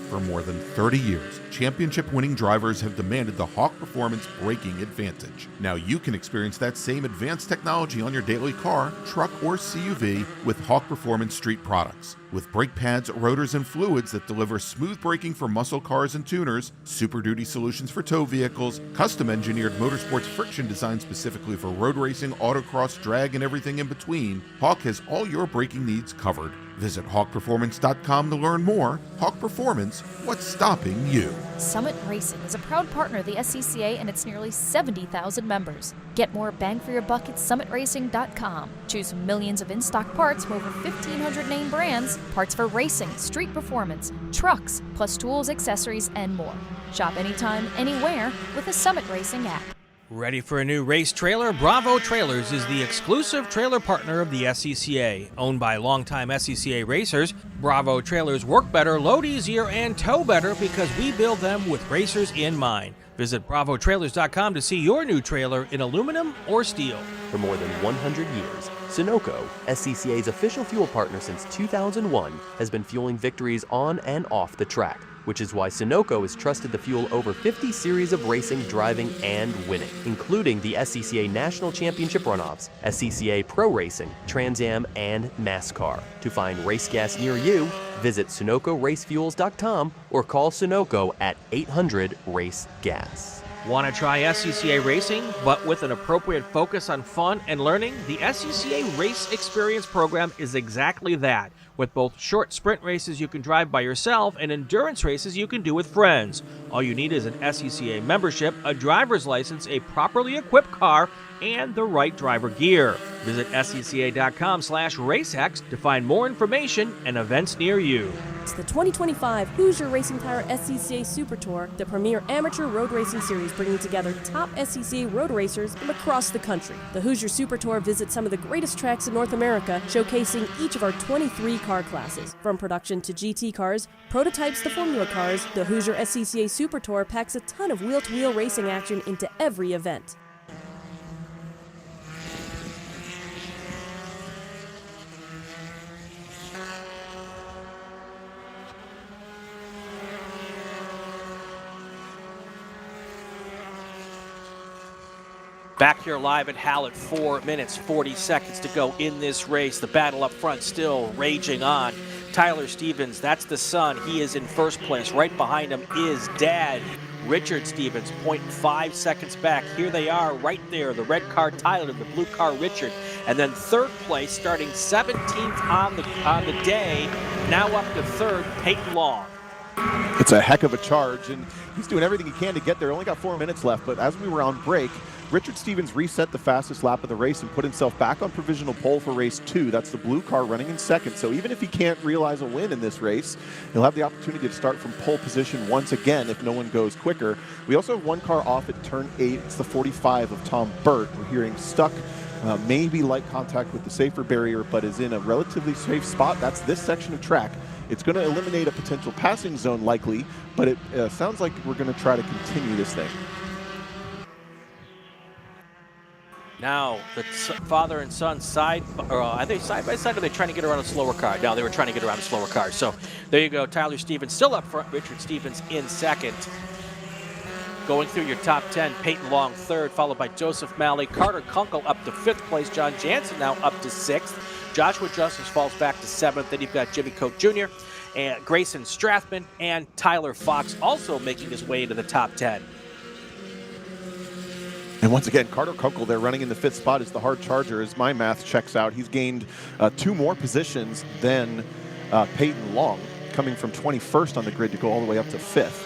For more than 30 years, championship-winning drivers have demanded the Hawk Performance braking advantage. Now you can experience that same advanced technology on your daily car, truck, or CUV with Hawk Performance Street products. With brake pads, rotors, and fluids that deliver smooth braking for muscle cars and tuners, Super Duty solutions for tow vehicles, custom-engineered motorsports friction designed specifically for road racing, autocross, drag, and everything in between, Hawk has all your braking needs covered. Visit hawkperformance.com to learn more. Hawk Performance, what's stopping you? Summit Racing is a proud partner of the SCCA and its nearly 70,000 members. Get more bang for your buck at summitracing.com. Choose from millions of in-stock parts from over 1,500 name brands, parts for racing, street performance, trucks, plus tools, accessories, and more. Shop anytime, anywhere with the Summit Racing app. Ready for a new race trailer? Bravo Trailers is the exclusive trailer partner of the SCCA. Owned by longtime SCCA racers, Bravo Trailers work better, load easier, and tow better because we build them with racers in mind. Visit bravotrailers.com to see your new trailer in aluminum or steel. For more than 100 years, Sunoco, SCCA's official fuel partner since 2001, has been fueling victories on and off the track, which is why Sunoco has trusted to fuel over 50 series of racing, driving, and winning, including the SCCA National Championship runoffs, SCCA Pro Racing, Trans Am, and NASCAR. To find race gas near you, visit SunocoRaceFuels.com or call Sunoco at 800-RACE-GAS. Want to try SCCA racing, but with an appropriate focus on fun and learning? The SCCA Race Experience program is exactly that, with both short sprint races you can drive by yourself and endurance races you can do with friends. All you need is an SCCA membership, a driver's license, a properly equipped car, and the right driver gear. Visit scca.com/racex to find more information and events near you. It's the 2025 Hoosier Racing Tire SCCA Super Tour, the premier amateur road racing series bringing together top SCCA road racers from across the country. The Hoosier Super Tour visits some of the greatest tracks in North America, showcasing each of our 23 car classes. From production to GT cars, prototypes to Formula cars, the Hoosier SCCA Super Tour packs a ton of wheel-to-wheel racing action into every event. Back here live at Hallett, 4 minutes, 40 seconds to go in this race. The battle up front still raging on. Tyler Stevens, that's the son. He is in first place. Right behind him is dad, Richard Stevens, 0.5 seconds back. Here they are right there. The red car Tyler, the blue car Richard. And then third place, starting 17th on the day, now up to third, Peyton Long. It's a heck of a charge, and he's doing everything he can to get there. Only got 4 minutes left, but as we were on break, Richard Stevens reset the fastest lap of the race and put himself back on provisional pole for race 2. That's the blue car running in second. So even if he can't realize a win in this race, he'll have the opportunity to start from pole position once again if no one goes quicker. We also have one car off at turn 8. It's the 45 of Tom Burt. We're hearing stuck, maybe light contact with the safer barrier, but is in a relatively safe spot. That's this section of track. It's going to eliminate a potential passing zone likely, but it sounds like we're going to try to continue this thing. Now, the father and son are they side by side, or are they trying to get around a slower car? No, they were trying to get around a slower car. So there you go. Tyler Stevens still up front. Richard Stevens in second. Going through your top 10, Peyton Long third, followed by Joseph Malley. Carter Kunkel up to 5th place. John Jansen now up to 6th. Joshua Justice falls back to 7th. Then you've got Jimmy Koch Jr., and Grayson Strathman, and Tyler Fox also making his way into the top 10. And once again, Carter Kunkel there running in the 5th spot is the hard charger, as my math checks out. He's gained 2 more positions than Peyton Long, coming from 21st on the grid to go all the way up to 5th.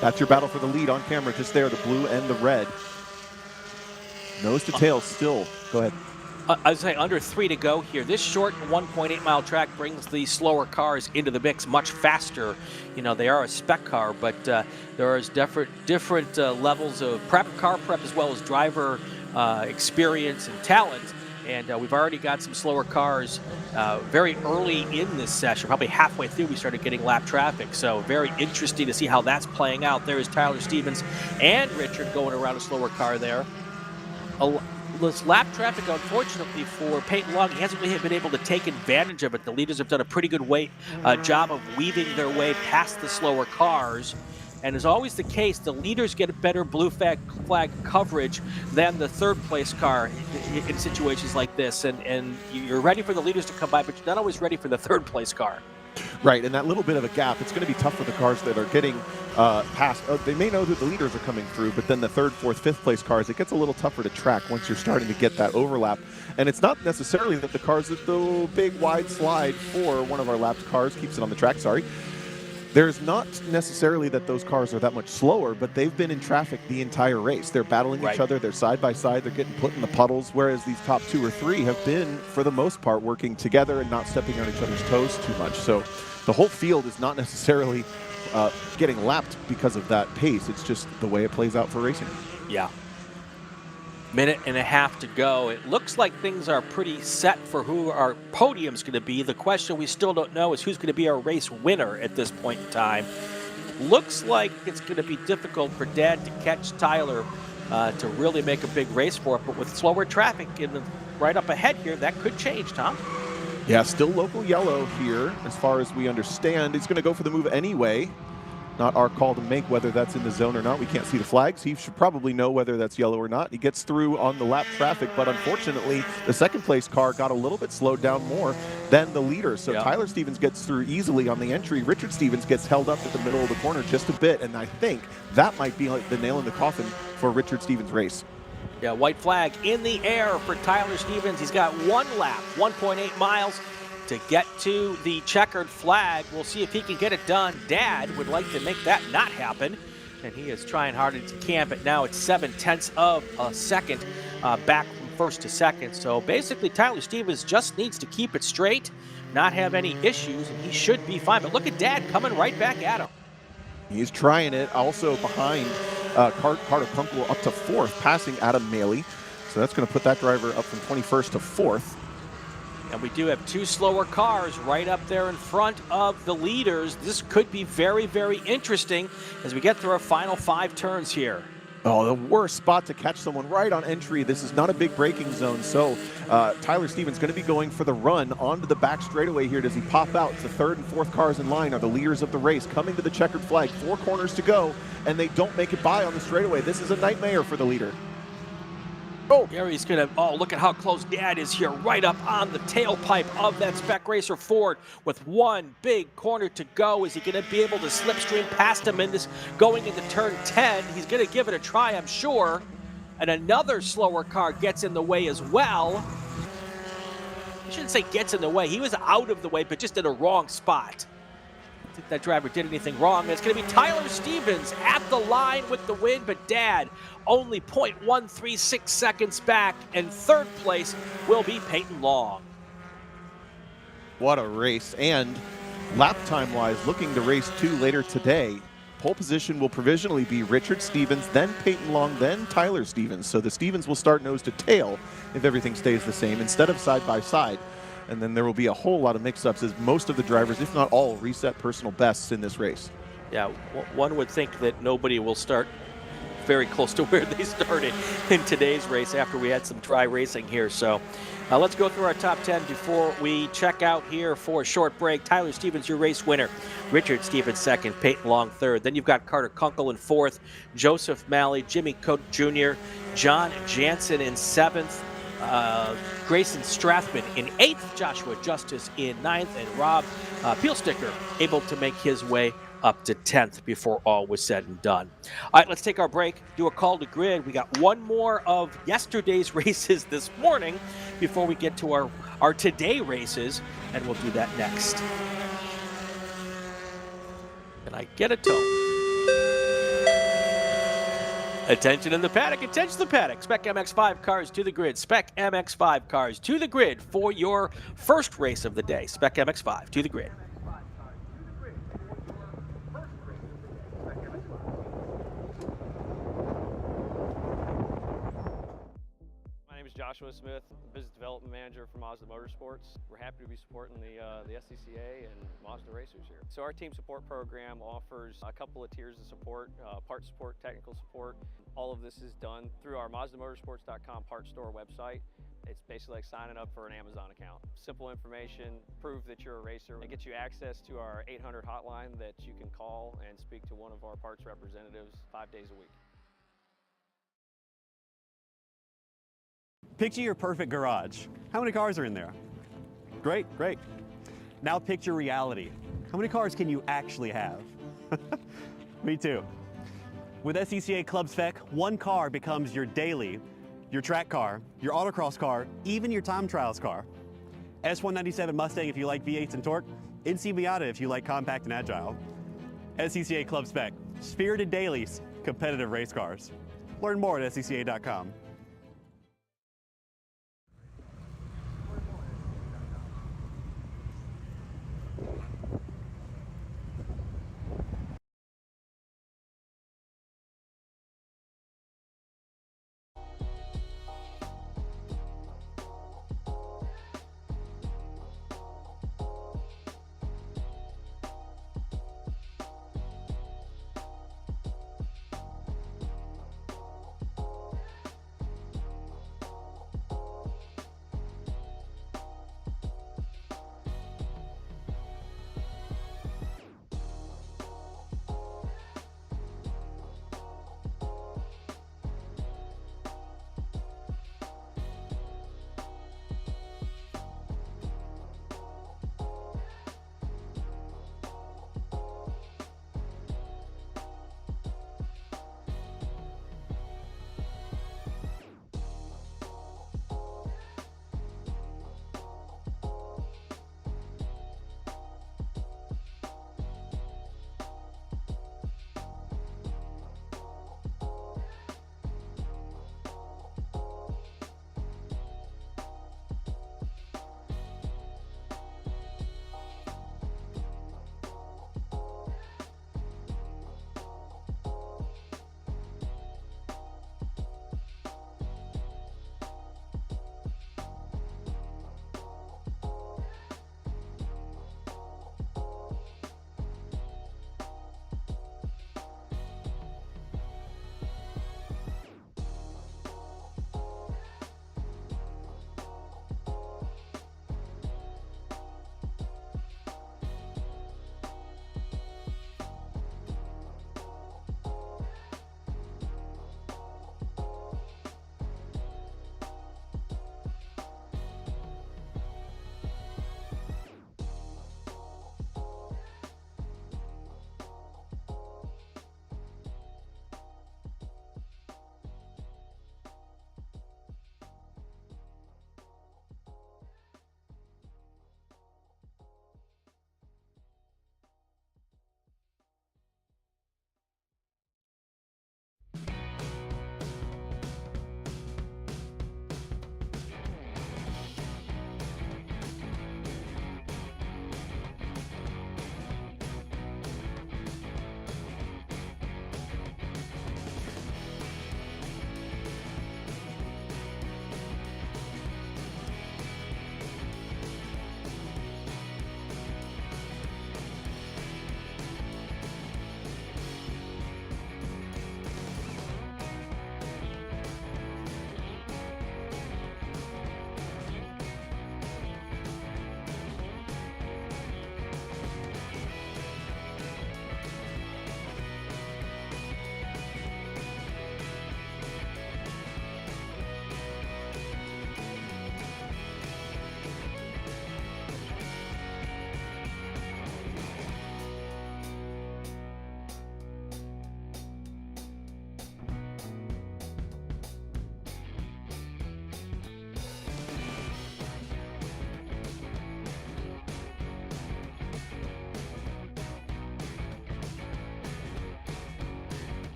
That's your battle for the lead on camera, just there, the blue and the red. Nose to tail still. Go ahead. I would say under 3 to go here. This short 1.8-mile track brings the slower cars into the mix much faster. You know, they are a spec car, but there is different levels of car prep as well as driver experience and talent. And we've already got some slower cars very early in this session. Probably halfway through, we started getting lap traffic. So very interesting to see how that's playing out. There is Tyler Stevens and Richard going around a slower car there. This lap traffic, unfortunately for Peyton Long, he hasn't really been able to take advantage of it. The leaders have done a pretty good job of weaving their way past the slower cars. And as always the case, the leaders get better blue flag coverage than the third place car in situations like this. And you're ready for the leaders to come by, but you're not always ready for the third place car. Right, and that little bit of a gap, it's going to be tough for the cars that are getting past. They may know that the leaders are coming through, but then the third, fourth, fifth place cars, it gets a little tougher to track once you're starting to get that overlap. And it's not necessarily that the cars that the big wide slide for one of our lapped cars keeps it on the track, sorry. There's not necessarily that those cars are that much slower, but they've been in traffic the entire race. They're battling each other. They're side by side. They're getting put in the puddles, whereas these top 2 or 3 have been, for the most part, working together and not stepping on each other's toes too much. So the whole field is not necessarily getting lapped because of that pace. It's just the way it plays out for racing. Yeah. Minute and a half to go. It looks like things are pretty set for who our podium's going to be. The question we still don't know is who's going to be our race winner at this point in time. Looks like it's going to be difficult for Dad to catch Tyler to really make a big race for it, but with slower traffic right up ahead here, that could change, Tom. Yeah, still local yellow here as far as we understand. He's going to go for the move anyway. Not our call to make whether that's in the zone or not. We can't see the flags. He should probably know whether that's yellow or not. He gets through on the lap traffic, but unfortunately, the second place car got a little bit slowed down more than the leader. So Tyler Stevens gets through easily on the entry. Richard Stevens gets held up at the middle of the corner just a bit, and I think that might be like the nail in the coffin for Richard Stevens' race. Yeah, white flag in the air for Tyler Stevens. He's got 1 lap, 1.8 miles. To get to the checkered flag. We'll see if he can get it done. Dad would like to make that not happen, and he is trying hard as he can, but now it's 0.7 of a second back from first to second. So basically, Tyler Stevens just needs to keep it straight, not have any issues, and he should be fine. But look at Dad coming right back at him. He's trying it. Also behind Carter Kunkel up to 4th, passing Adam Maley. So that's going to put that driver up from 21st to 4th. And we do have 2 slower cars right up there in front of the leaders. This could be very, very interesting as we get through our final 5 turns here. Oh, the worst spot to catch someone right on entry. This is not a big braking zone, so Tyler Stevens going to be going for the run onto the back straightaway here. Does he pop out? The 3rd and 4th cars in line are the leaders of the race coming to the checkered flag. 4 corners to go, and they don't make it by on the straightaway. This is a nightmare for the leader. Oh, Gary's going to, look at how close Dad is here, right up on the tailpipe of that Spec Racer Ford with 1 big corner to go. Is he going to be able to slipstream past him in this going into turn 10? He's going to give it a try, I'm sure. And another slower car gets in the way as well. I shouldn't say gets in the way. He was out of the way, but just in a wrong spot. I don't think that driver did anything wrong. And it's going to be Tyler Stevens at the line with the win, but Dad only 0.136 seconds back, and 3rd place will be Peyton Long. What a race. And lap time-wise, looking to race 2 later today. Pole position will provisionally be Richard Stevens, then Peyton Long, then Tyler Stevens. So the Stevens will start nose to tail if everything stays the same instead of side by side. And then there will be a whole lot of mix-ups as most of the drivers, if not all, reset personal bests in this race. Yeah, one would think that nobody will start very close to where they started in today's race after we had some dry racing here. So let's go through our top 10 before we check out here for a short break. Tyler Stevens, your race winner. Richard Stevens 2nd, Peyton Long 3rd. Then you've got Carter Kunkel in 4th, Joseph Malley, Jimmy Cote Jr., John Jansen in 7th, Grayson Strathman in 8th, Joshua Justice in 9th, and Rob Peelsticker able to make his way up to 10th before all was said and done. All right, let's take our break, do a call to grid. We got 1 more of yesterday's races this morning before we get to our today races, and we'll do that next. Can I get a tone? Attention in the paddock, attention in the paddock. Spec MX-5 cars to the grid. Spec MX-5 cars to the grid for your first race of the day. Spec MX-5 to the grid. Joshua Smith, Business Development Manager for Mazda Motorsports. We're happy to be supporting the SCCA and Mazda racers here. So our team support program offers a couple of tiers of support, part support, technical support. All of this is done through our MazdaMotorsports.com parts store website. It's basically like signing up for an Amazon account. Simple information, prove that you're a racer. It gets you access to our 800 hotline that you can call and speak to one of our parts representatives 5 days a week. Picture your perfect garage. How many cars are in there? Great, great. Now picture reality. How many cars can you actually have? Me too. With SCCA Club Spec, one car becomes your daily, your track car, your autocross car, even your time trials car. S197 Mustang if you like V8s and torque, NC Miata if you like compact and agile. SCCA Club Spec, spirited dailies, competitive race cars. Learn more at scca.com.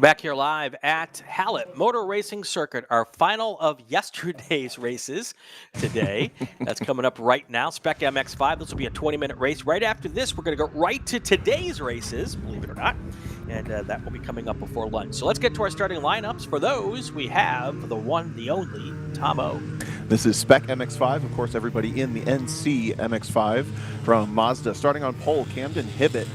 We're back here live at Hallett Motor Racing Circuit, our final of yesterday's races today. That's coming up right now. Spec MX5, this will be a 20-minute race. Right after this, we're going to go right to today's races, believe it or not, and that will be coming up before lunch. So let's get to our starting lineups. For those, we have the one, the only, Tom O. This is Spec MX5, of course, everybody in the NC MX5 from Mazda. Starting on pole, Camden Hibbett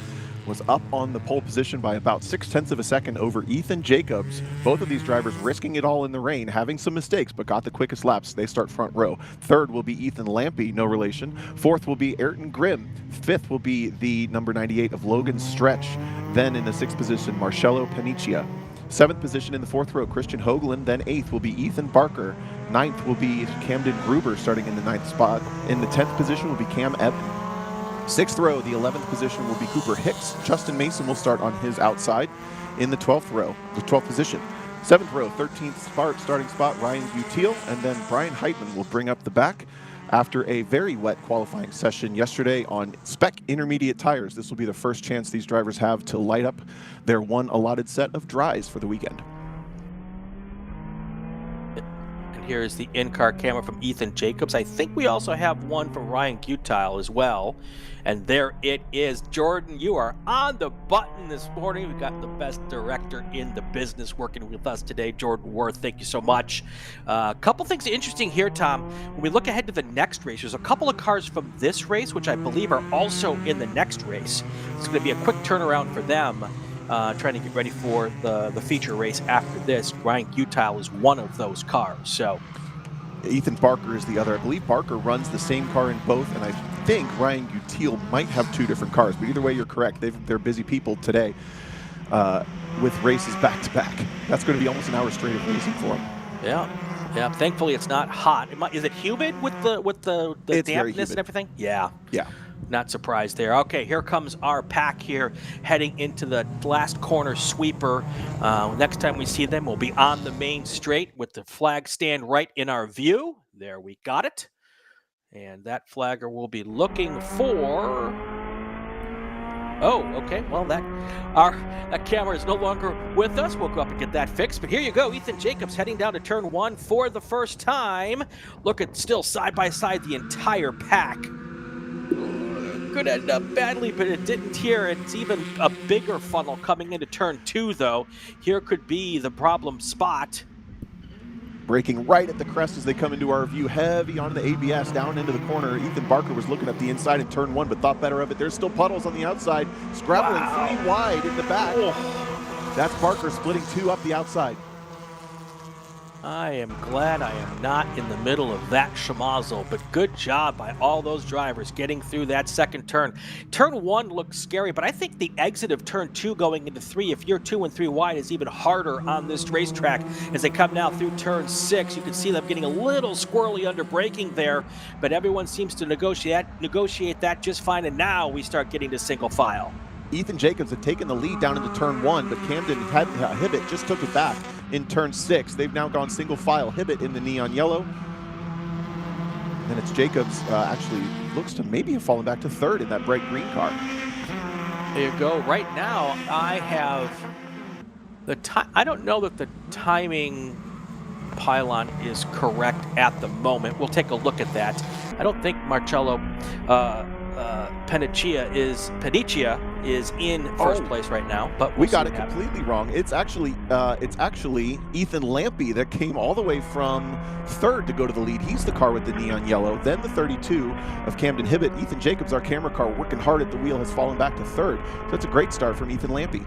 was up on the pole position by about 0.6 of a second over Ethan Jacobs. Both of these drivers risking it all in the rain, having some mistakes, but got the quickest laps. They start front row. Third will be Ethan Lampy, no relation. Fourth will be Ayrton Grimm. Fifth will be the number 98 of Logan Stretch. Then in the sixth position, Marcello Paniccia. Seventh position in the fourth row, Christian Hoagland. Then eighth will be Ethan Barker. Ninth will be Camden Gruber, starting in the ninth spot. In the 10th position will be Cam Ebden. Sixth row, the 11th position will be Cooper Hicks. Justin Mason will start on his outside in the 12th row, the 12th position. 7th row, 13th starting spot, Ryan Gutiel, and then Brian Heitman will bring up the back after a very wet qualifying session yesterday on Spec intermediate tires. This will be the first chance these drivers have to light up their one allotted set of dries for the weekend. Here is the in-car camera from Ethan Jacobs. I think we also have one from Ryan Gutiel as well. And there it is. Jordan, you are on the button this morning. We've got the best director in the business working with us today, Jordan Worth. Thank you so much. A couple things interesting here, Tom. When we look ahead to the next race, there's a couple of cars from this race, which I believe are also in the next race. It's going to be a quick turnaround for them. Trying to get ready for the feature race after this. Ryan Gutiel is one of those cars. So Ethan Barker is the other. I believe Barker runs the same car in both, and I think Ryan Gutiel might have two different cars. But either way, you're correct. They're busy people today with races back to back. That's going to be almost an hour straight of racing for them. Yeah. Thankfully, it's not hot. Is it humid with the dampness and everything? Yeah. Not surprised there. Okay, here comes our pack here, heading into the last corner sweeper. Next time we see them, we'll be on the main straight with the flag stand right in our view. There, we got it. And that flagger will be looking for... Oh, okay. Well, that camera is no longer with us. We'll go up and get that fixed. But here you go. Ethan Jacobs heading down to turn one for the first time. Look at still side by side the entire pack. Could end up badly, but it didn't here. It's even a bigger funnel coming into turn two, though. Here could be the problem spot. Braking right at the crest as they come into our view, heavy on the ABS, down into the corner. Ethan Barker was looking up the inside in turn one, but thought better of it. There's still puddles on the outside, scrabbling 3 wide in the back. Oh. That's Barker splitting 2 up the outside. I am glad I am not in the middle of that schmozzle, but good job by all those drivers getting through that second turn. Turn one looks scary, but I think the exit of turn two going into three, if you're 2 and 3 wide, is even harder on this racetrack. As they come now through turn 6, you can see them getting a little squirrely under braking there, but everyone seems to negotiate that just fine, and now we start getting to single file. Ethan Jacobs had taken the lead down into turn one, but Camden Hibbett just took it back in turn 6. They've now gone single file. Hibbett in the neon yellow. And it's Jacobs actually looks to maybe have fallen back to third in that bright green car. There you go. Right now, I have the time. I don't know that the timing pylon is correct at the moment. We'll take a look at that. I don't think Marcello Paniccia is in first place right now, but we got it completely wrong. It's actually Ethan Lampy that came all the way from third to go to the lead. He's the car with the neon yellow. Then the 32 of Camden Hibbett. Ethan Jacobs, our camera car, working hard at the wheel, has fallen back to third. So that's a great start from Ethan Lampy.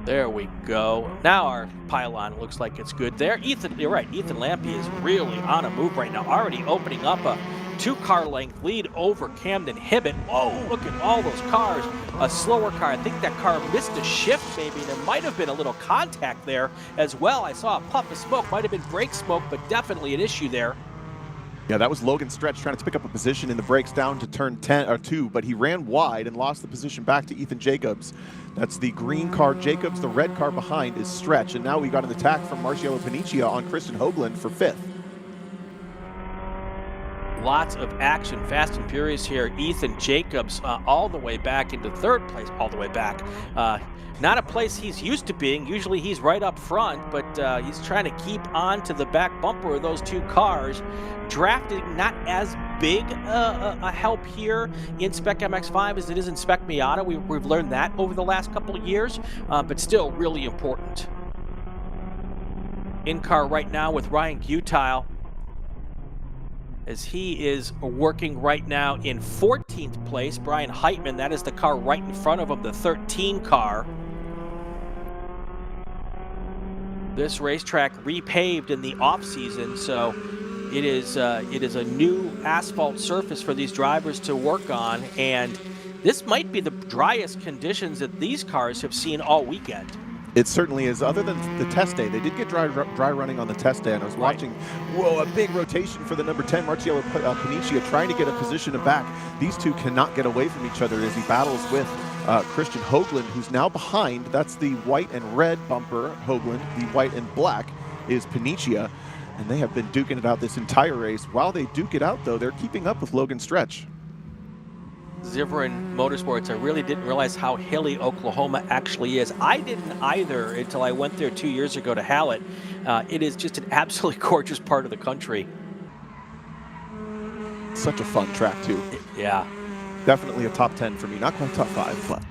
There we go. Now our pylon looks like it's good there. Ethan, you're right. Ethan Lampy is really on a move right now, already opening up a 2-car length lead over Camden Hibbett. Whoa, look at all those cars. A slower car. I think that car missed a shift maybe. There might have been a little contact there as well. I saw a puff of smoke. Might have been brake smoke, but definitely an issue there. Yeah, that was Logan Stretch trying to pick up a position in the brakes down to turn 2, but he ran wide and lost the position back to Ethan Jacobs. That's the green car Jacobs. The red car behind is Stretch. And now we got an attack from Marcello Paniccia on Christian Hoagland for 5th. Lots of action, fast and furious here. Ethan Jacobs all the way back into third place, all the way back. Not a place he's used to being. Usually he's right up front, but he's trying to keep on to the back bumper of those two cars. Drafting not as big a help here in Spec MX-5 as it is in Spec Miata. We've learned that over the last couple of years, but still really important. In car right now with Ryan Gutile, as he is working right now in 14th place. Brian Heitman, that is the car right in front of him, the 13 car. This racetrack repaved in the off-season, so it is a new asphalt surface for these drivers to work on, and this might be the driest conditions that these cars have seen all weekend. It certainly is, other than the test day. They did get dry running on the test day, and I was watching, whoa, a big rotation for the number 10, Marciello Panicia, trying to get a position of back. These two cannot get away from each other as he battles with Christian Hoagland, who's now behind. That's the white and red bumper, Hoagland. The white and black is Panicia, and they have been duking it out this entire race. While they duke it out, though, they're keeping up with Logan Stretch. Zivrin Motorsports, I really didn't realize how hilly Oklahoma actually is. I didn't either until I went there 2 years ago to Hallett. It is just an absolutely gorgeous part of the country. Such a fun track, too. Yeah. Definitely a top 10 for me. Not quite top 5, but...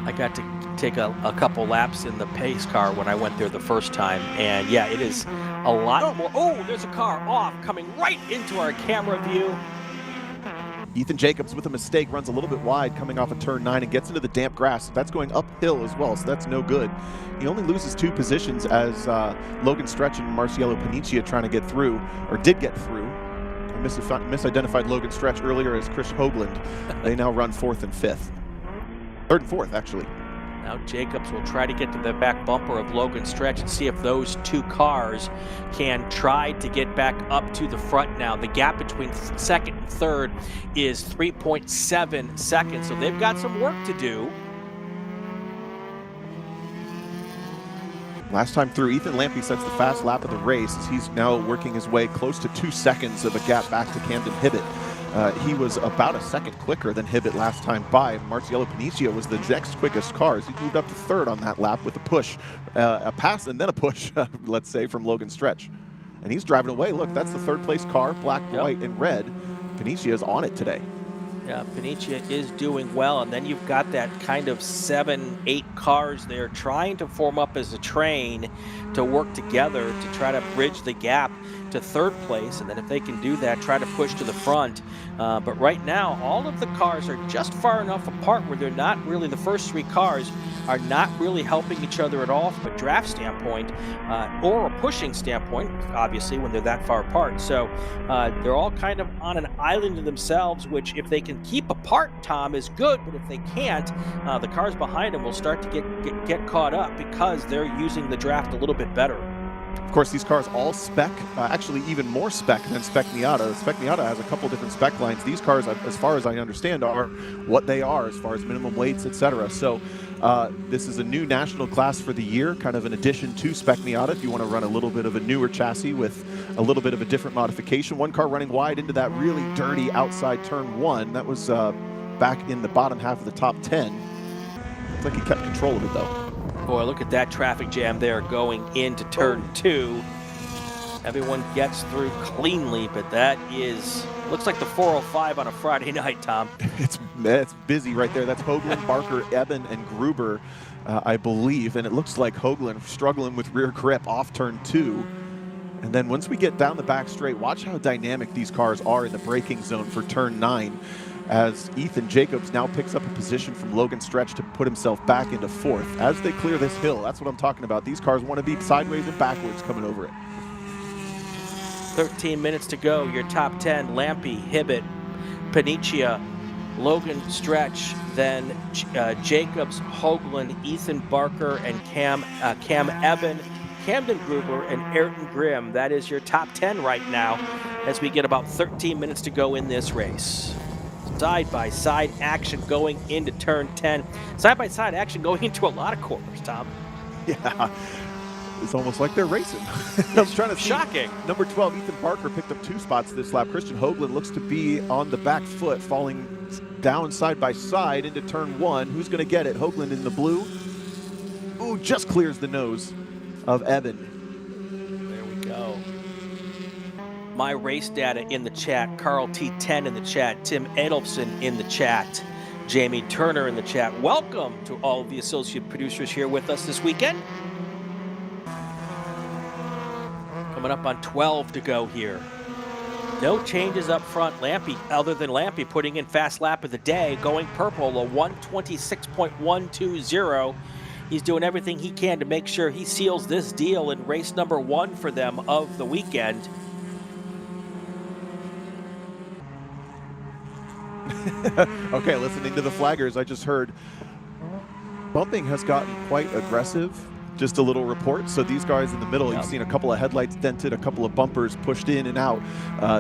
I got to take a couple laps in the pace car when I went there the first time, and yeah, it is a lot more. Oh, there's a car off, coming right into our camera view. Ethan Jacobs with a mistake runs a little bit wide coming off of turn 9 and gets into the damp grass. That's going uphill as well, so that's no good. He only loses 2 positions as Logan Stretch and Marciello Panicia trying to get through, or did get through. I misidentified Logan Stretch earlier as Chris Hoagland. They now run 4th and 5th. 3rd and 4th, actually. Now Jacobs will try to get to the back bumper of Logan Stretch and see if those two cars can try to get back up to the front now. The gap between 2nd and 3rd is 3.7 seconds, so they've got some work to do. Last time through, Ethan Lampy sets the fast lap of the race as he's now working his way close to 2 seconds of a gap back to Camden Hibbett. He was about a second quicker than Hibbett last time by. Marciello Panicia was the next quickest car. He moved up to 3rd on that lap with a push, a pass and then a push, let's say, from Logan Stretch. And he's driving away. Look, that's the 3rd place car, black, white, and red. Panicia is on it today. Yeah, Panicia is doing well, and then you've got that kind of 7, 8 cars there trying to form up as a train to work together to try to bridge the gap to 3rd place, and then if they can do that, try to push to the front. But right now, all of the cars are just far enough apart where they're not really, the first 3 cars are not really helping each other at all from a draft standpoint or a pushing standpoint, obviously, when they're that far apart. So they're all kind of on an island to themselves, which if they can keep apart, Tom, is good, but if they can't, the cars behind them will start to get caught up because they're using the draft a little bit better. Of course, these cars all spec, actually even more spec than Spec Miata. Spec Miata has a couple different spec lines. These cars, as far as I understand, are what they are as far as minimum weights, etc. So this is a new national class for the year, kind of an addition to Spec Miata if you want to run a little bit of a newer chassis with a little bit of a different modification. One car running wide into that really dirty outside turn 1. That was back in the bottom half of the top 10. Looks like he kept control of it, though. Boy, look at that traffic jam there going into turn 2. Everyone gets through cleanly, but that looks like the 405 on a Friday night, Tom. It's busy right there. That's Hoagland, Barker, Eben, and Gruber, I believe. And it looks like Hoagland struggling with rear grip off turn 2. And then once we get down the back straight, watch how dynamic these cars are in the braking zone for turn 9. As Ethan Jacobs now picks up a position from Logan Stretch to put himself back into 4th. As they clear this hill, that's what I'm talking about. These cars want to be sideways and backwards coming over it. 13 minutes to go. Your top 10, Lampy, Hibbett, Panicia, Logan Stretch, then Jacobs, Hoagland, Ethan Barker, and Cam Eben, Camden Gruber, and Ayrton Grimm. That is your top 10 right now as we get about 13 minutes to go in this race. Side-by-side action going into turn 10. Side-by-side action going into a lot of corners, Tom. Yeah. It's almost like they're racing. I was trying to see. Shocking. Number 12, Ethan Barker, picked up 2 spots this lap. Christian Hoagland looks to be on the back foot, falling down side by side into turn 1. Who's going to get it? Hoagland in the blue. Ooh, just clears the nose of Evan. There we go. My race data in the chat. Carl T10 in the chat. Tim Edelson in the chat. Jamie Turner in the chat. Welcome to all of the associate producers here with us this weekend. Coming up on 12 to go here. No changes up front. Lampy, other than Lampy putting in fast lap of the day, going purple, a 126.120. He's doing everything he can to make sure he seals this deal in race number 1 for them of the weekend. Okay, listening to the flaggers, I just heard bumping has gotten quite aggressive. Just a little report. So these guys in the middle, you've seen a couple of headlights dented, a couple of bumpers pushed in and out.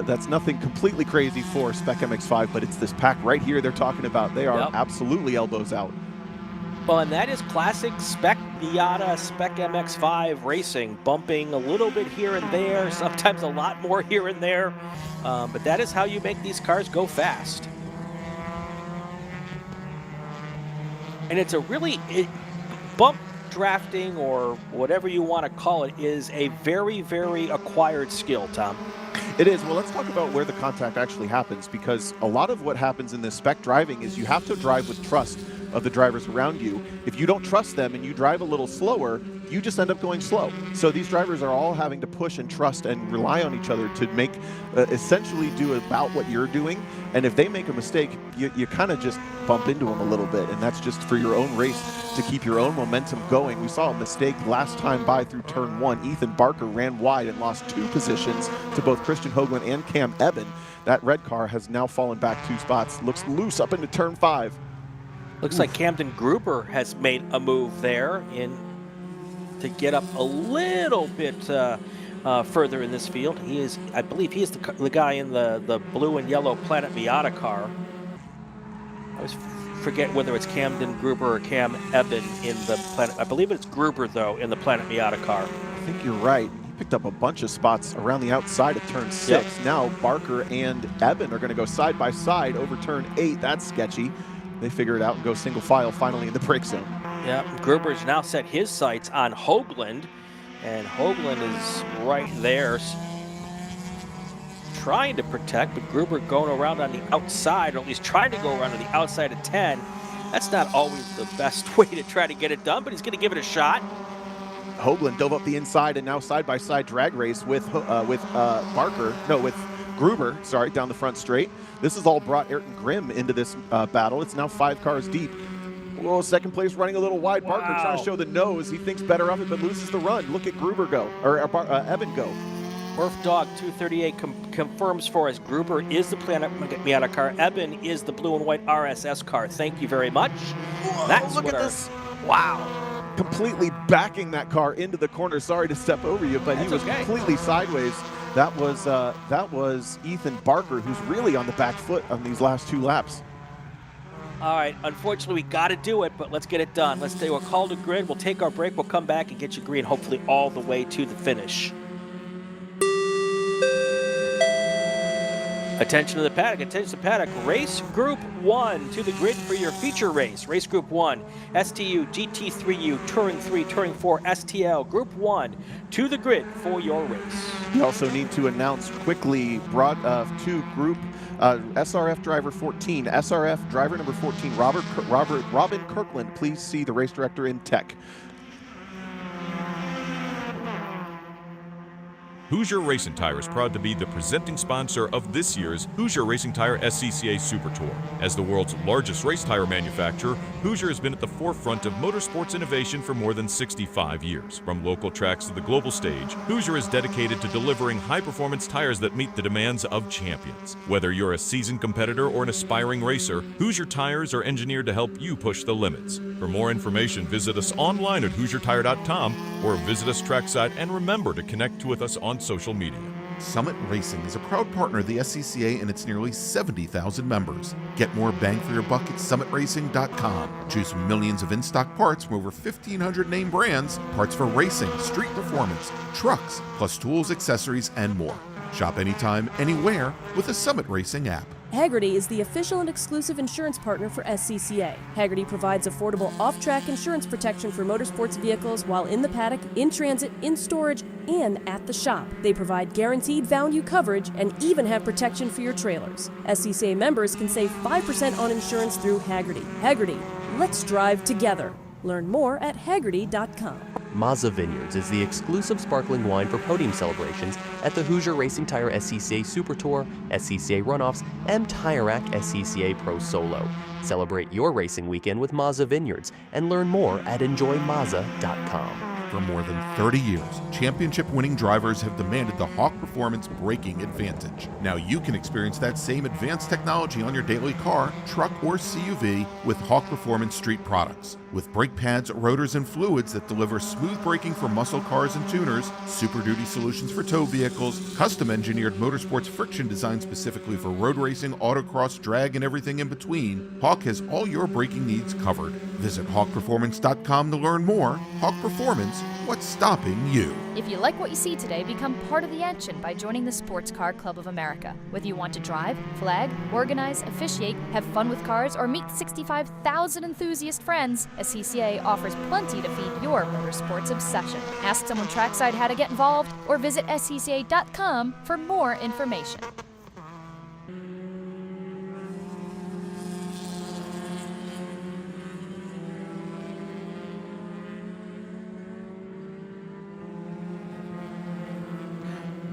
That's nothing completely crazy for Spec MX-5, but it's this pack right here they're talking about. They are absolutely elbows out. Well, and that is classic Spec Miata, Spec MX-5 racing, bumping a little bit here and there, sometimes a lot more here and there. But that is how you make these cars go fast. And it's a really, bump drafting or whatever you want to call it is a very, very acquired skill, Tom. It is. Well, let's talk about where the contact actually happens, because a lot of what happens in this spec driving is you have to drive with trust of the drivers around you. If you don't trust them and you drive a little slower, you just end up going slow. So these drivers are all having to push and trust and rely on each other to make, essentially do about what you're doing. And if they make a mistake, you kind of just bump into them a little bit. And that's just for your own race to keep your own momentum going. We saw a mistake last time by through turn 1. Ethan Barker ran wide and lost 2 positions to both Christian Hoagland and Cam Eben. That red car has now fallen back 2 spots. Looks loose up into turn 5. Looks like Camden Gruber has made a move there to get up a little bit further in this field. He is, I believe, he is the guy in the blue and yellow Planet Miata car. I always forget whether it's Camden Gruber or Cam Eben in the Planet. I believe it's Gruber though in the Planet Miata car. I think you're right. He picked up a bunch of spots around the outside of turn 6. Yep. Now Barker and Eben are going to go side by side over turn 8. That's sketchy. They figure it out and go single file finally in the brake zone. Yeah, Gruber's now set his sights on Hoagland, and Hoagland is right there trying to protect, but Gruber going around on the outside, or at least trying to go around on the outside of 10. That's not always the best way to try to get it done, but he's going to give it a shot. Hoagland dove up the inside and now side-by-side drag race with Gruber, sorry, down the front straight. This has all brought Ayrton Grimm into this battle. It's now 5 cars deep. Whoa, second place running a little wide. Wow. Barker trying to show the nose. He thinks better of it, but loses the run. Look at Gruber go, or Eben go. Murph Dog 238 confirms for us Gruber is the Planet Miata car. Eben is the blue and white RSS car. Thank you very much. Whoa, look at this. Wow. Completely backing that car into the corner. Sorry to step over you, but he was completely sideways. That was Ethan Barker, who's really on the back foot on these last 2 laps. All right, unfortunately, we got to do it, but let's get it done. Let's do a call to grid. We'll take our break. We'll come back and get you green, hopefully all the way to the finish. Attention to the paddock, attention to the paddock. Race Group 1 to the grid for your feature race. Race Group 1, STU, GT3U, Touring 3, Touring 4, STL. Group 1 to the grid for your race. We also need to announce quickly to Group SRF driver 14, SRF driver number 14, Robin Kirkland. Please see the race director in tech. Hoosier Racing Tire is proud to be the presenting sponsor of this year's Hoosier Racing Tire SCCA Super Tour. As the world's largest race tire manufacturer, Hoosier has been at the forefront of motorsports innovation for more than 65 years. From local tracks to the global stage, Hoosier is dedicated to delivering high-performance tires that meet the demands of champions. Whether you're a seasoned competitor or an aspiring racer, Hoosier tires are engineered to help you push the limits. For more information, visit us online at HoosierTire.com or visit us trackside, and remember to connect with us on social media. Summit Racing is a proud partner of the SCCA and its nearly 70,000 members. Get more bang for your buck at summitracing.com. Choose from millions of in-stock parts from over 1,500 name brands, parts for racing, street performance, trucks, plus tools, accessories, and more. Shop anytime, anywhere with the Summit Racing app. Hagerty is the official and exclusive insurance partner for SCCA. Hagerty provides affordable off-track insurance protection for motorsports vehicles while in the paddock, in transit, in storage, and at the shop. They provide guaranteed value coverage and even have protection for your trailers. SCCA members can save 5% on insurance through Hagerty. Hagerty, let's drive together. Learn more at Hagerty.com. Mazza Vineyards is the exclusive sparkling wine for podium celebrations at the Hoosier Racing Tire SCCA Super Tour, SCCA Runoffs, and Tire Rack SCCA Pro Solo. Celebrate your racing weekend with Mazza Vineyards and learn more at enjoymazza.com. For more than 30 years, championship-winning drivers have demanded the Hawk Performance braking advantage. Now you can experience that same advanced technology on your daily car, truck, or CUV with Hawk Performance Street products. With brake pads, rotors, and fluids that deliver smooth braking for muscle cars and tuners, Super Duty solutions for tow vehicles, custom-engineered motorsports friction designed specifically for road racing, autocross, drag, and everything in between, Hawk has all your braking needs covered. Visit hawkperformance.com to learn more. Hawk Performance, what's stopping you? If you like what you see today, become part of the action by joining the Sports Car Club of America. Whether you want to drive, flag, organize, officiate, have fun with cars, or meet 65,000 enthusiast friends, SCCA offers plenty to feed your motorsports obsession. Ask someone trackside how to get involved, or visit SCCA.com for more information.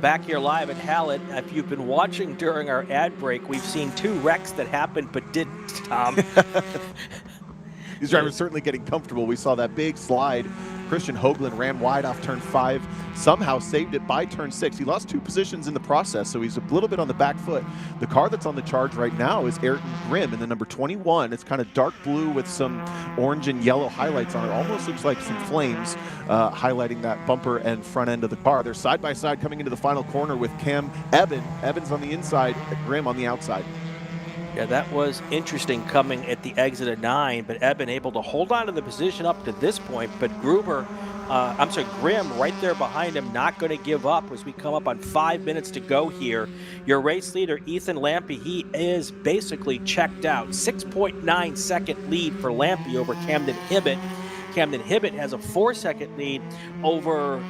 Back here live at Hallett. If you've been watching during our ad break, we've seen two wrecks that happened but didn't, Tom. These drivers certainly getting comfortable. We saw that big slide. Christian Hoagland ran wide off turn 5, somehow saved it by turn 6. He lost 2 positions in the process, so he's a little bit on the back foot. The car that's on the charge right now is Ayrton Grimm in the number 21. It's kind of dark blue with some orange and yellow highlights on it. Almost looks like some flames highlighting that bumper and front end of the car. They're side by side coming into the final corner with Cam Eben. Evans on the inside, Grimm on the outside. Yeah, that was interesting coming at the exit of 9, but Eben able to hold on to the position up to this point, but Grimm right there behind him, not going to give up as we come up on 5 minutes to go here. Your race leader, Ethan Lampe, he is basically checked out. 6.9 second lead for Lampe over Camden Hibbett. Camden Hibbett has a 4-second lead over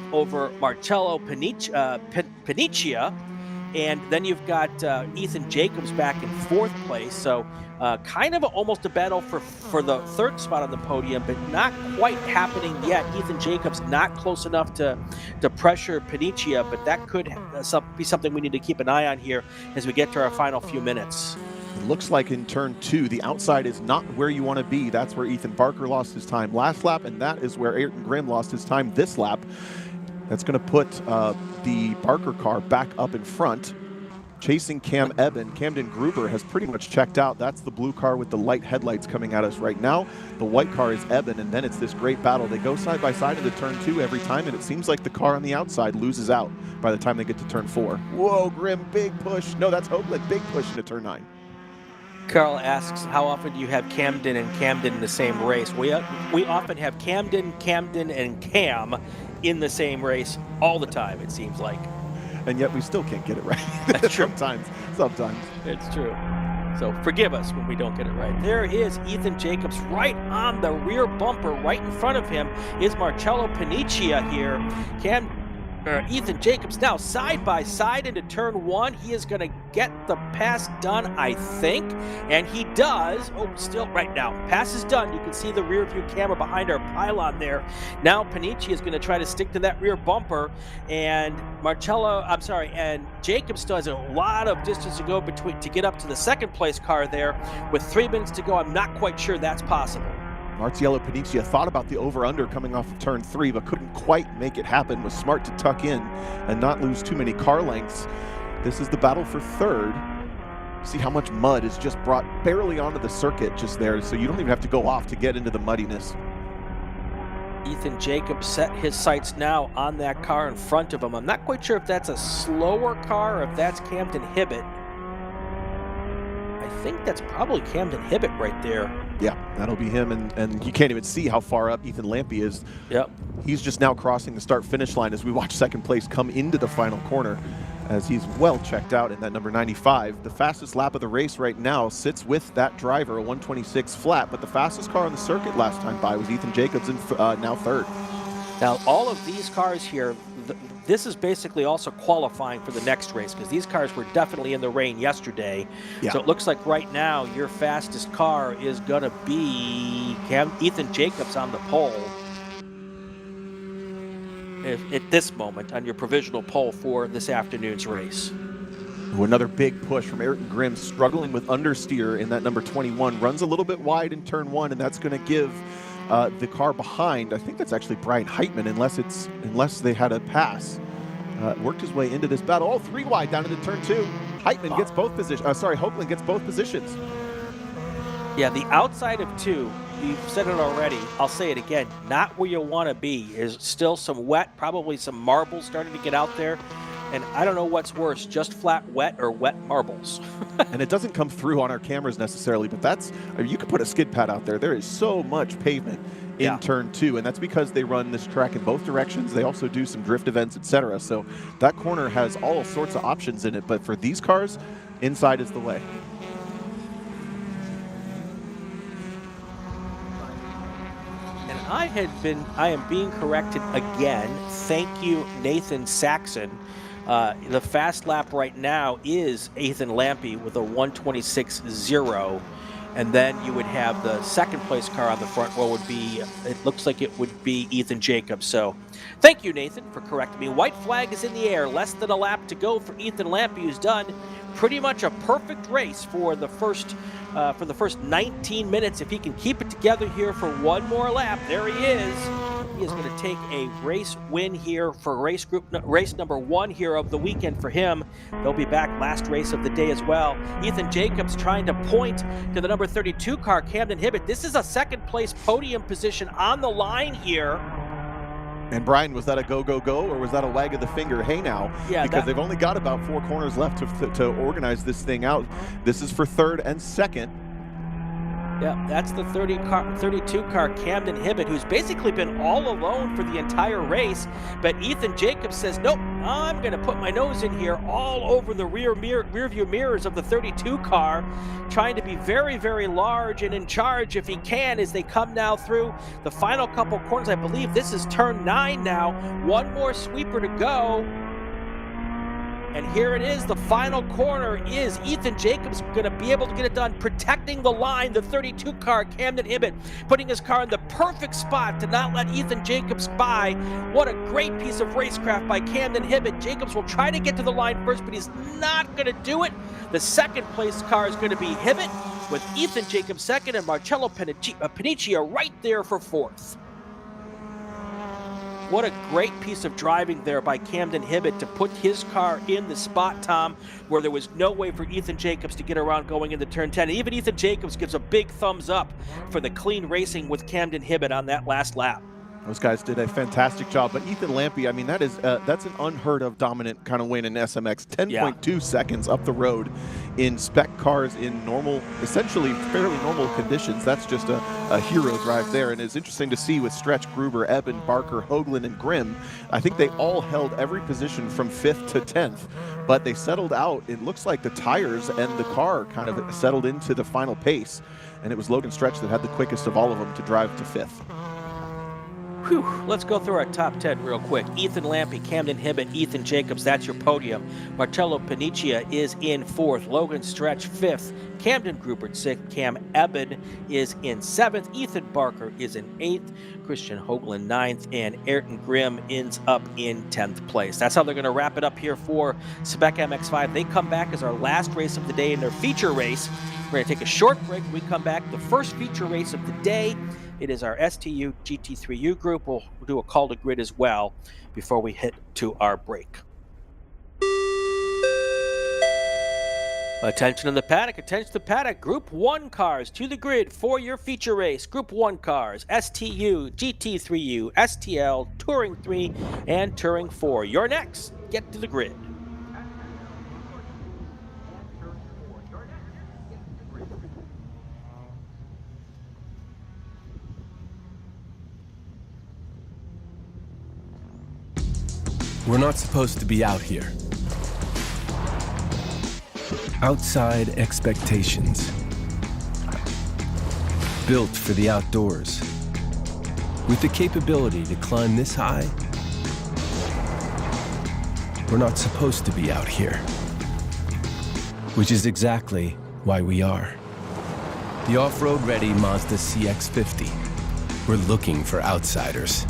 Marcello Paniccia. And then you've got Ethan Jacobs back in 4th place. So kind of almost a battle for the 3rd spot on the podium, but not quite happening yet. Ethan Jacobs not close enough to pressure Paniccia, but that could be something we need to keep an eye on here as we get to our final few minutes. It looks like in turn 2, the outside is not where you want to be. That's where Ethan Barker lost his time last lap, and that is where Ayrton Grimm lost his time this lap. That's going to put the Barker car back up in front, chasing Cam Eben. Camden Gruber has pretty much checked out. That's the blue car with the light headlights coming at us right now. The white car is Eben, and then it's this great battle. They go side by side into turn 2 every time, and it seems like the car on the outside loses out by the time they get to turn 4. Whoa, Grimm, big push. No, that's Hoagland, big push into turn 9. Carl asks, how often do you have Camden and Camden in the same race? We often have Camden, and Cam in the same race all the time, it seems like. And yet we still can't get it right. That's true. Sometimes. It's true. So forgive us when we don't get it right. There is Ethan Jacobs right on the rear bumper. Right in front of him is Marcello Paniccia here. Ethan Jacobs now side by side into turn 1. He is going to get the pass done, I think, and he does. Oh, still right now. Pass is done. You can see the rear view camera behind our pylon there. Now Paniccia is going to try to stick to that rear bumper, and and Jacobs still has a lot of distance to go to get up to the 2nd place car there. With 3 minutes to go, I'm not quite sure that's possible. Marcello Paniccia thought about the over-under coming off of turn 3, but couldn't quite make it happen. Was smart to tuck in and not lose too many car lengths. This is the battle for 3rd. See how much mud is just brought barely onto the circuit just there, so you don't even have to go off to get into the muddiness. Ethan Jacobs set his sights now on that car in front of him. I'm not quite sure if that's a slower car or if that's Camden Hibbett. I think that's probably Camden Hibbett right there. Yeah, that'll be him, and you can't even see how far up Ethan Lampy is. Yep. He's just now crossing the start-finish line as we watch second place come into the final corner, as he's well checked out in that number 95. The fastest lap of the race right now sits with that driver, a 126 flat, but the fastest car on the circuit last time by was Ethan Jacobs, and now third. Now, all of these cars here, this is basically also qualifying for the next race, because these cars were definitely in the rain yesterday. Yeah. So it looks like right now your fastest car is going to be Ethan Jacobs on the pole. At this moment, on your provisional pole for this afternoon's race. Another big push from Ayrton Grimm, struggling with understeer in that number 21. Runs a little bit wide in turn one, and that's going to give the car behind, I think that's actually Brian Heitman, unless they had a pass. Worked his way into this battle. Oh, 3 wide down into turn 2. Heitman gets both positions. Hoagland gets both positions. Yeah, the outside of 2. You've said it already. I'll say it again. Not where you want to be. There's still some wet, probably some marbles starting to get out there. And I don't know what's worse, just flat wet or wet marbles. And it doesn't come through on our cameras necessarily, but you could put a skid pad out there. There is so much pavement in turn 2, and that's because they run this track in both directions. They also do some drift events, etc. So that corner has all sorts of options in it, but for these cars, inside is the way. I am being corrected again. Thank you, Nathan Saxon. The fast lap right now is Ethan Lampy with a 126.0. And then you would have the second place car on the front row would be, it looks like it would be Ethan Jacobs. So thank you, Nathan, for correcting me. White flag is in the air. Less than a lap to go for Ethan Lampy, who's done pretty much a perfect race for the first 19 minutes. If he can keep it together here for one more lap, there he is. He is going to take a race win here for race number 1 here of the weekend for him. They'll be back last race of the day as well. Ethan Jacobs trying to point to the number 32 car, Camden Hibbett. This is a second place podium position on the line here. And Brian, was that a go, or was that a wag of the finger? Hey now, yeah, because they've only got about 4 corners left to organize this thing out. This is for third and second. Yeah, that's the 32 car Camden Hibbett, who's basically been all alone for the entire race. But Ethan Jacobs says, nope, I'm going to put my nose in here all over the rear view mirrors of the 32 car, trying to be very, very large and in charge if he can as they come now through the final couple corners. I believe this is turn 9 now. One more sweeper to go. And here it is, the final corner. Is Ethan Jacobs going to be able to get it done, protecting the line, the 32 car, Camden Hibbett, putting his car in the perfect spot to not let Ethan Jacobs by. What a great piece of racecraft by Camden Hibbett. Jacobs will try to get to the line first, but he's not going to do it. The second place car is going to be Hibbett, with Ethan Jacobs second and Marcello Paniccia right there for fourth. What a great piece of driving there by Camden Hibbett to put his car in the spot, Tom, where there was no way for Ethan Jacobs to get around going into turn 10. Even Ethan Jacobs gives a big thumbs up for the clean racing with Camden Hibbett on that last lap. Those guys did a fantastic job. But Ethan Lampy, I mean, that's an unheard of dominant kind of win in SMX. 10.2 seconds up the road in spec cars in normal, essentially fairly normal conditions. That's just a hero drive there. And it's interesting to see with Stretch, Gruber, Eben, Barker, Hoagland, and Grimm. I think they all held every position from 5th to 10th. But they settled out. It looks like the tires and the car kind of settled into the final pace. And it was Logan Stretch that had the quickest of all of them to drive to 5th. Whew. Let's go through our top 10 real quick. Ethan Lampy, Camden Hibbett, Ethan Jacobs, that's your podium. Marcello Paniccia is in 4th. Logan Stretch 5th. Camden Gruber 6th. Cam Eben is in 7th. Ethan Barker is in 8th. Christian Hoagland 9th. And Ayrton Grimm ends up in 10th place. That's how they're going to wrap it up here for Spec MX5. They come back as our last race of the day in their feature race. We're going to take a short break. When we come back, the first feature race of the day. It is our STU GT3U group. We'll do a call to grid as well before we hit to our break. Attention to the paddock, attention to the paddock. Group 1 cars to the grid for your feature race. Group 1 cars, STU, GT3U, STL, Touring 3, and Touring 4. You're next. Get to the grid. We're not supposed to be out here. Outside expectations. Built for the outdoors. With the capability to climb this high, we're not supposed to be out here. Which is exactly why we are. The off-road ready Mazda CX-50. We're looking for outsiders.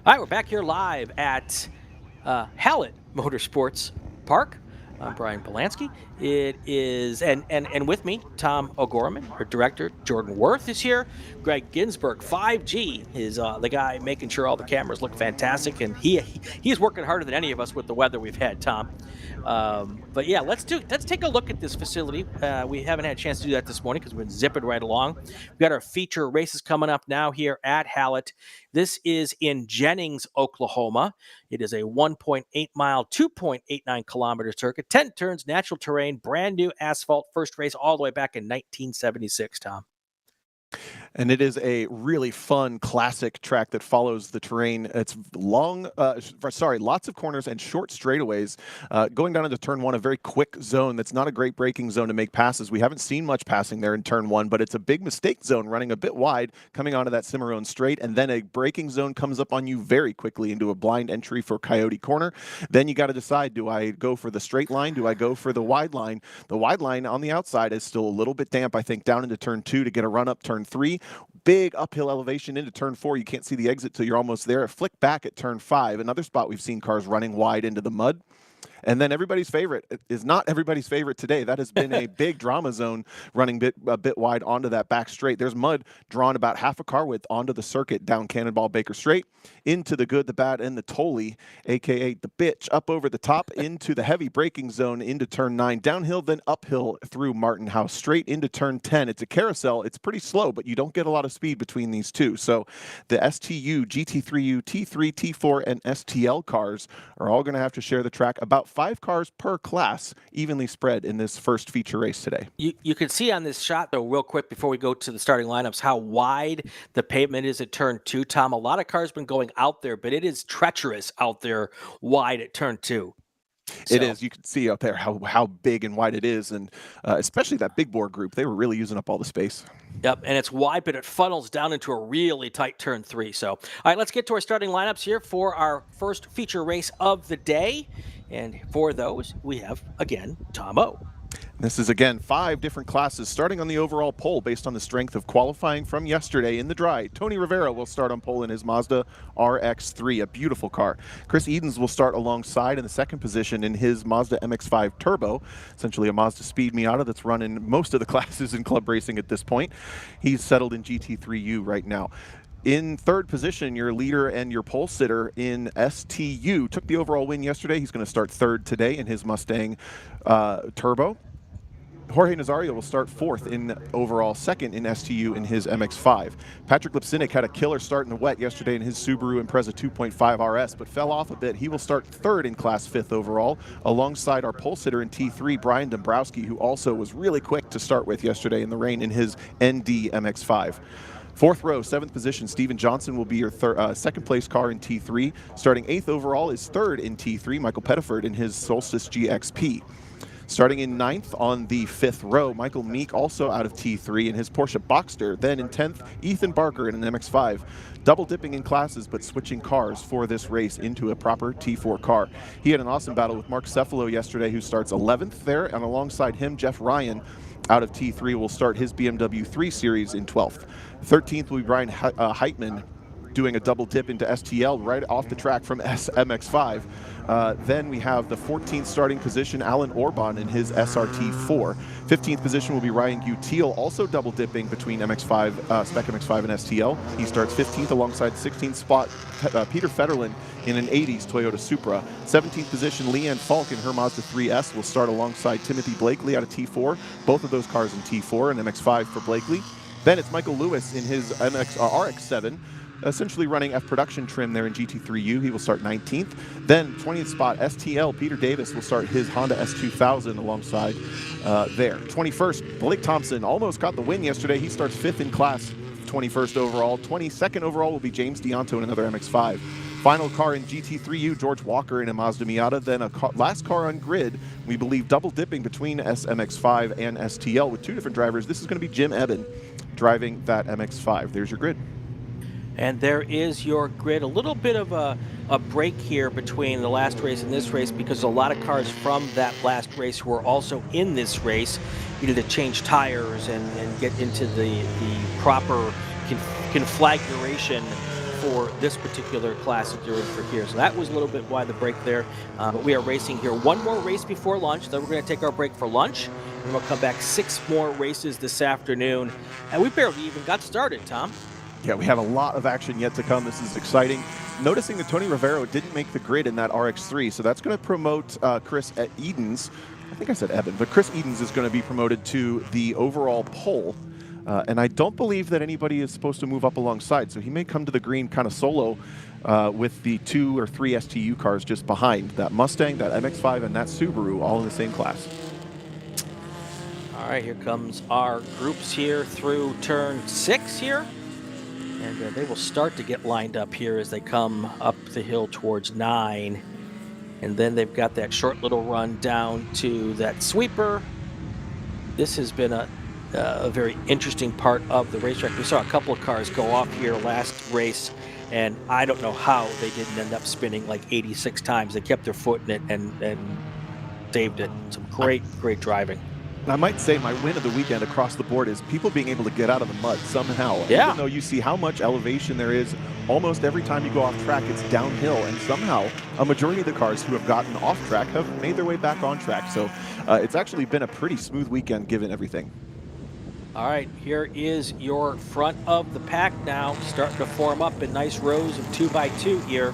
All right, we're back here live at Hallett Motorsports Park. I'm Brian Bielanski. It is, and with me, Tom O'Gorman, our director. Jordan Worth is here. Gregg Ginsberg, 5G, is the guy making sure all the cameras look fantastic, and he's working harder than any of us with the weather we've had, Tom. But yeah, let's take a look at this facility. We haven't had a chance to do that this morning because we've been zipping right along. We've got our feature races coming up now here at Hallett. This is in Jennings, Oklahoma. It is a 1.8 mile, 2.89 kilometer circuit, 10 turns, natural terrain, brand new asphalt, first race all the way back in 1976, Tom. And it is a really fun, classic track that follows the terrain. It's long, lots of corners and short straightaways. Going down into turn one, a very quick zone that's not a great braking zone to make passes. We haven't seen much passing there in turn one, but it's a big mistake zone running a bit wide coming onto that Cimarron straight. And then a braking zone comes up on you very quickly into a blind entry for Coyote Corner. Then you got to decide, do I go for the straight line? Do I go for the wide line? The wide line on the outside is still a little bit damp, I think, down into turn two to get a run up turn three. Big uphill elevation into turn four. You can't see the exit till you're almost there. A flick back at turn five. Another spot we've seen cars running wide into the mud. And then everybody's favorite is not everybody's favorite today. That has been a big drama zone running a bit wide onto that back straight. There's mud drawn about half a car width onto the circuit down Cannonball Baker Straight into the good, the bad, and the Tolly, a.k.a. the bitch, up over the top into the heavy braking zone into turn 9, downhill, then uphill through Martin House, straight into turn 10. It's a carousel. It's pretty slow, but you don't get a lot of speed between these two. So the STU, GT3U, T3, T4, and STL cars are all going to have to share the track. About 5 cars per class, evenly spread in this first feature race today. You can see on this shot, though, real quick before we go to the starting lineups, how wide the pavement is at turn 2. Tom, a lot of cars been going out there, but it is treacherous out there wide at turn 2. It is. You can see up there how big and wide it is, and especially that big bore group, they were really using up all the space. Yep, and it's wide, but it funnels down into a really tight turn 3. So, all right, let's get to our starting lineups here for our first feature race of the day. And for those, we have, again, Tom O. This is, again, 5 different classes, starting on the overall pole based on the strength of qualifying from yesterday in the dry. Tony Rivera will start on pole in his Mazda RX-3, a beautiful car. Chris Edens will start alongside in the second position in his Mazda MX-5 Turbo, essentially a Mazda Speed Miata that's running most of the classes in club racing at this point. He's settled in GT3U right now. In third position, your leader and your pole sitter in STU took the overall win yesterday. He's going to start third today in his Mustang Turbo. Jorge Nazario will start fourth in overall, second in STU in his MX-5. Patrick Lipsinick had a killer start in the wet yesterday in his Subaru Impreza 2.5 RS, but fell off a bit. He will start third in class, fifth overall, alongside our pole sitter in T3, Brian Dombrowski, who also was really quick to start with yesterday in the rain in his ND MX-5. Fourth row, seventh position, Steven Johnson will be your second place car in T3. Starting eighth overall is third in T3, Michael Pettiford in his Solstice GXP. Starting in ninth on the fifth row, Michael Meek, also out of T3 in his Porsche Boxster. Then in 10th, Ethan Barker in an MX-5. Double dipping in classes, but switching cars for this race into a proper T4 car. He had an awesome battle with Mark Cefalo yesterday, who starts 11th there, and alongside him, Jeff Ryan out of T3 will start his BMW 3 Series in 12th. 13th will be Brian Heitman, doing a double dip into STL right off the track from MX-5. Then we have the 14th starting position, Alan Orban in his SRT4. 15th position will be Ryan Gutiel, also double dipping between MX-5, Spec MX-5 and STL. He starts 15th alongside 16th spot Peter Federlin in an 80s Toyota Supra. 17th position, Leanne Falk in her Mazda 3S will start alongside Timothy Blakely out of T4. Both of those cars in T4 and MX-5 for Blakely. Then it's Michael Lewis in his RX-7. Essentially running F production trim there in GT3U. He will start 19th. Then 20th spot, STL, Peter Davis will start his Honda S2000 alongside there. 21st, Blake Thompson almost got the win yesterday. He starts 5th in class, 21st overall. 22nd overall will be James Deonto in another MX-5. Final car in GT3U, George Walker in a Mazda Miata. Then a last car on grid, we believe double dipping between SMX-5 and STL with 2 different drivers. This is going to be Jim Eben driving that MX-5. There's your grid. And there is your grid. A little bit of a break here between the last race and this race because a lot of cars from that last race were also in this race needed to change tires and get into the proper conflagration for this particular class that you're in for here. So that was a little bit why the break there. But we are racing here. One more race before lunch. Then we're going to take our break for lunch. And we'll come back 6 more races this afternoon. And we barely even got started, Tom. Yeah, we have a lot of action yet to come. This is exciting. Noticing that Tony Rivero didn't make the grid in that RX3, so that's going to promote Chris Edens. I think I said Evan, but Chris Edens is going to be promoted to the overall pole. And I don't believe that anybody is supposed to move up alongside, so he may come to the green kind of solo with the 2 or 3 STU cars just behind. That Mustang, that MX-5, and that Subaru all in the same class. All right, here comes our groups here through turn 6 here. And they will start to get lined up here as they come up the hill towards 9. And then they've got that short little run down to that sweeper. This has been a very interesting part of the racetrack. We saw a couple of cars go off here last race, and I don't know how they didn't end up spinning like 86 times. They kept their foot in it and saved it. Some great driving. I might say my win of the weekend across the board is people being able to get out of the mud somehow. Yeah. Even though you see how much elevation there is, almost every time you go off track, it's downhill. And somehow a majority of the cars who have gotten off track have made their way back on track. So it's actually been a pretty smooth weekend given everything. All right, here is your front of the pack now, starting to form up in nice rows of 2x2 here.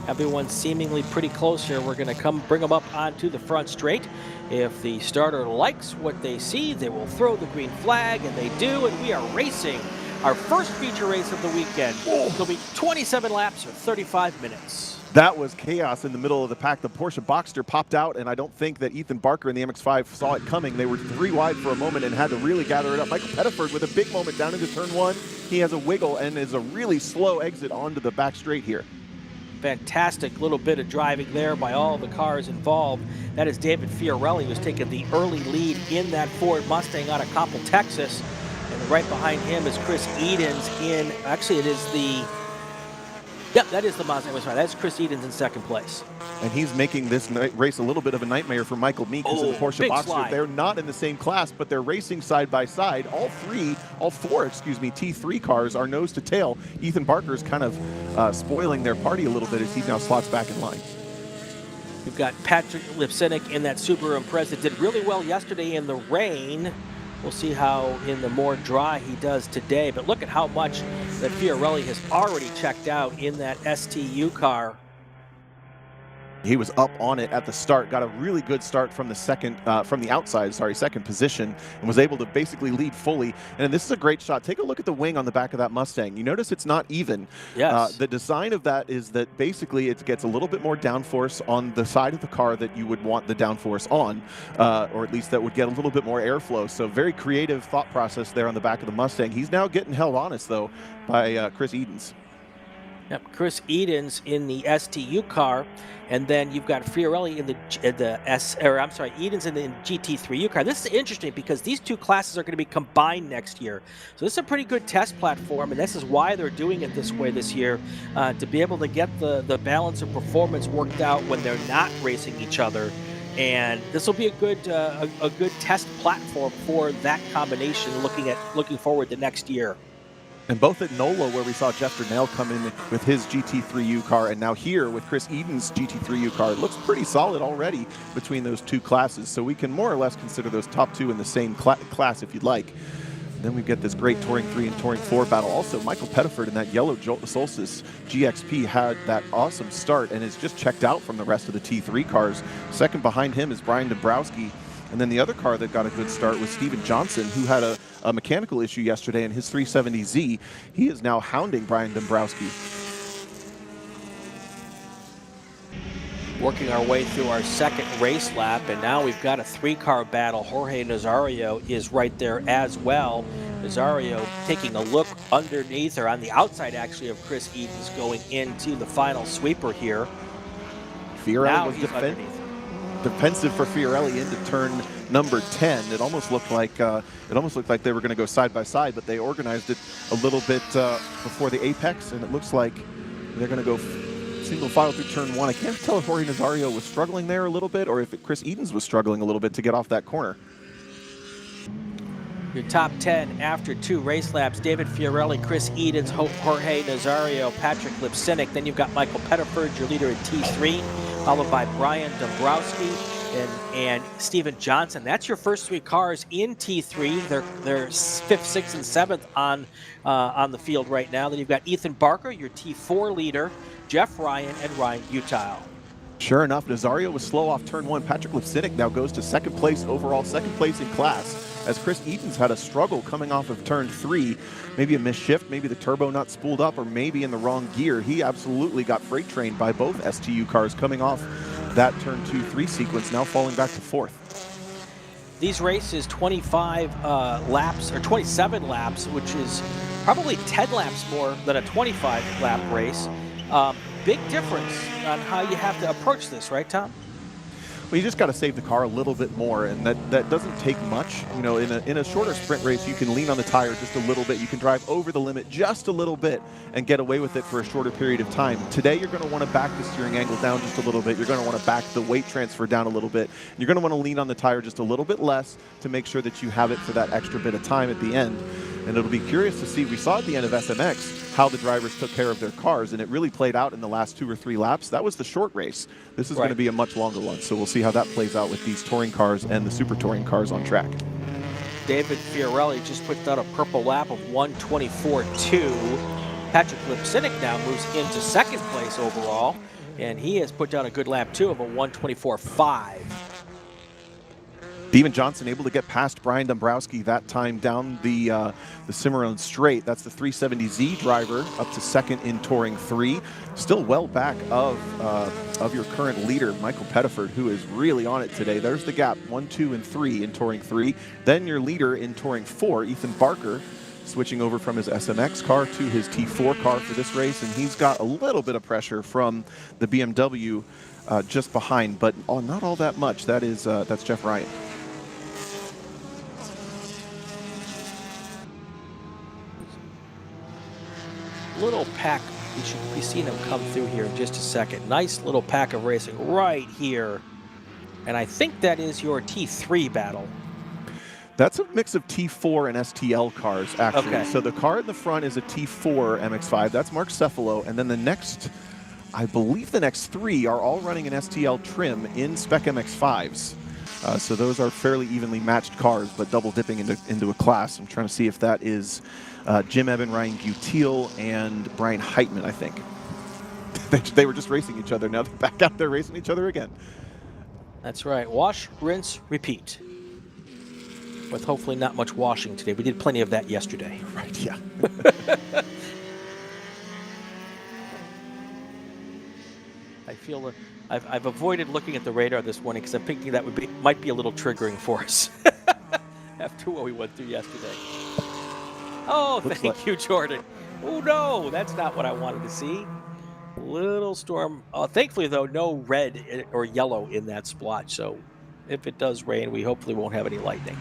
Everyone's seemingly pretty close here. We're going to come bring them up onto the front straight. If the starter likes what they see, they will throw the green flag, and they do, and we are racing our first feature race of the weekend. It'll be 27 laps or 35 minutes. That was chaos in the middle of the pack. The Porsche Boxster popped out, and I don't think that Ethan Barker and the MX-5 saw it coming. They were 3 wide for a moment and had to really gather it up. Michael Pettiford with a big moment down into turn 1. He has a wiggle and is a really slow exit onto the back straight here. Fantastic little bit of driving there by all the cars involved. That is David Fiorelli, who's taken the early lead in that Ford Mustang out of Coppell, Texas. And right behind him is Chris Edens in, actually it is the, yep, that is the Mustang. That's Chris Edens in second place. And he's making this race a little bit of a nightmare for Michael Meek because of the Porsche Boxster. Slide. They're not in the same class, but they're racing side by side. All four, T3 cars are nose to tail. Ethan Barker's kind of spoiling their party a little bit as he now slots back in line. We've got Patrick Lipsinick in that Subaru Impreza. Did really well yesterday in the rain. We'll see how in the more dry he does today. But look at how much that Fiorelli has already checked out in that STU car. He was up on it at the start, got a really good start from the second position, and was able to basically lead fully. And this is a great shot. Take a look at the wing on the back of that Mustang. You notice it's not even. Yes. The design of that is that basically it gets a little bit more downforce on the side of the car that you would want the downforce on, or at least that would get a little bit more airflow. So very creative thought process there on the back of the Mustang. He's now getting held honest, though, by Chris Edens. Yep, Chris Edens in the STU car, and then you've got Fiorelli in the Edens in the GT3U car. This is interesting because these two classes are going to be combined next year. So this is a pretty good test platform, and this is why they're doing it this way this year, to be able to get the balance of performance worked out when they're not racing each other. And this will be a good test platform for that combination. Looking forward to next year. And both at NOLA, where we saw Jeff Durnell come in with his GT3U car, and now here with Chris Edens' GT3U car, it looks pretty solid already between those two classes. So we can more or less consider those top two in the same class if you'd like. And then we get this great Touring 3 and Touring 4 battle. Also, Michael Pettiford in that yellow Solstice GXP had that awesome start and is just checked out from the rest of the T3 cars. Second behind him is Brian Dombrowski. And then the other car that got a good start was Steven Johnson, who had a mechanical issue yesterday in his 370Z. He is now hounding Brian Dombrowski. Working our way through our second race lap, and now we've got a 3-car battle. Jorge Nazario is right there as well. Nazario taking a look underneath, or on the outside actually, of Chris Edens going into the final sweeper here. Fiorelli was defensive for Fiorelli into turn number 10. It almost looked like they were going to go side by side, but they organized it a little bit before the apex, and it looks like they're going to go single file through turn 1. I can't tell if Jorge Nazario was struggling there a little bit or if Chris Edens was struggling a little bit to get off that corner. Your top 10 after 2 race laps: David Fiorelli, Chris Edens, Jorge Nazario, Patrick Lipsinick. Then you've got Michael Pettiford, your leader in T3, followed by Brian Dombrowski and Steven Johnson. That's your first 3 cars in T3. They're 5th, 6th, and 7th on the field right now. Then you've got Ethan Barker, your T4 leader, Jeff Ryan, and Ryan Butile. Sure enough, Nazario was slow off turn 1. Patrick Lipsinick now goes to 2nd place overall, 2nd place in class, as Chris Edens had a struggle coming off of turn 3. Maybe a missed shift, maybe the turbo not spooled up, or maybe in the wrong gear. He absolutely got freight trained by both STU cars coming off that turn 2-3 sequence, now falling back to 4th. These races, 25 laps, or 27 laps, which is probably 10 laps more than a 25 lap race. Big difference on how you have to approach this, right, Tom? Well, you just got to save the car a little bit more, and that doesn't take much. You know, in a shorter sprint race, you can lean on the tire just a little bit. You can drive over the limit just a little bit and get away with it for a shorter period of time. Today, you're going to want to back the steering angle down just a little bit. You're going to want to back the weight transfer down a little bit. You're going to want to lean on the tire just a little bit less to make sure that you have it for that extra bit of time at the end. And it'll be curious to see. We saw at the end of SMX how the drivers took care of their cars, and it really played out in the last 2 or 3 laps. That was the short race. This is going to be a much longer one, so we'll see how that plays out with these touring cars and the super touring cars on track. David Fiorelli just put down a purple lap of 1:24.2. Patrick Lipsinick now moves into 2nd place overall, and he has put down a good lap too of a 1:24.5. Steven Johnson able to get past Brian Dombrowski that time down the Cimarron straight. That's the 370Z driver up to 2nd in Touring 3. Still well back of your current leader, Michael Pettiford, who is really on it today. There's the gap, 1, 2, and 3 in Touring 3. Then your leader in Touring 4, Ethan Barker, switching over from his SMX car to his T4 car for this race, and he's got a little bit of pressure from the BMW just behind, but not all that much. That's Jeff Ryan. Little pack, you should be seeing them come through here in just a second. Nice little pack of racing right here. And I think that is your T3 battle. That's a mix of T4 and STL cars, actually. Okay. So the car in the front is a T4 MX-5. That's Mark Cephalo. And then the next, I believe the next 3 are all running an STL trim in Spec MX-5s. So those are fairly evenly matched cars, but double dipping into a class. I'm trying to see if that is Jim Eben, Ryan Gutiel, and Brian Heitman, I think. They were just racing each other. Now they're back out there racing each other again. That's right. Wash, rinse, repeat. With hopefully not much washing today. We did plenty of that yesterday. Right, yeah. I feel I've avoided looking at the radar this morning because I'm thinking that might be a little triggering for us after what we went through yesterday. Oh, thank you, Jordan. Oh, no, that's not what I wanted to see. Little storm. Thankfully, though, no red or yellow in that splotch. So if it does rain, we hopefully won't have any lightning.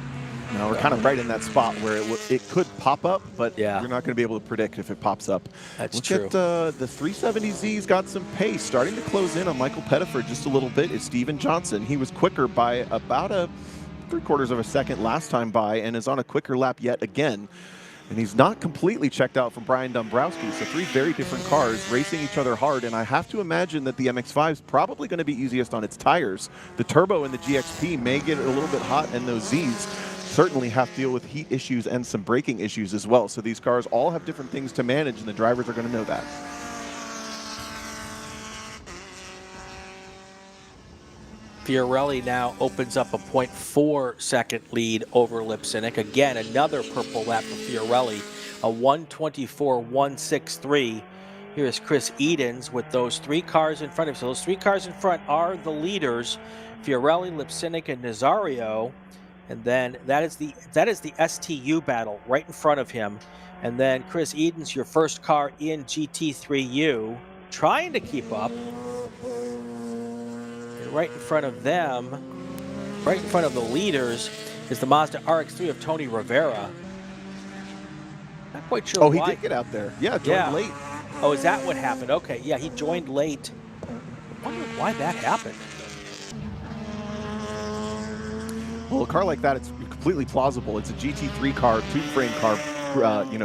No, we're kind of right in that spot where it could pop up, but you're not going to be able to predict if it pops up. That's Look true. At the 370Z's got some pace. Starting to close in on Michael Pettiford just a little bit is Steven Johnson. He was quicker by about a 3/4 of a second last time by and is on a quicker lap yet again. And he's not completely checked out from Brian Dombrowski. So 3 very different cars racing each other hard. And I have to imagine that the MX-5 is probably going to be easiest on its tires. The turbo and the GXP may get a little bit hot, and those Z's certainly have to deal with heat issues and some braking issues as well. So these cars all have different things to manage, and the drivers are going to know that. Fiorelli now opens up a 0.4 second lead over Lipsinick. Again, another purple lap for Fiorelli, a 1:24.163. Here is Chris Edens with those 3 cars in front of him. So those 3 cars in front are the leaders, Fiorelli, Lipsinick, and Nazario. And then that is the STU battle right in front of him. And then Chris Edens, your first car in GT3U, trying to keep up. And right in front of them, right in front of the leaders, is the Mazda RX-3 of Tony Rivera. Not quite sure why. He did get out there. Yeah, joined late. Oh, is that what happened? Okay, yeah, he joined late. I wonder why that happened. Well, a car like that, it's completely plausible. It's a GT3 car, tube-frame car,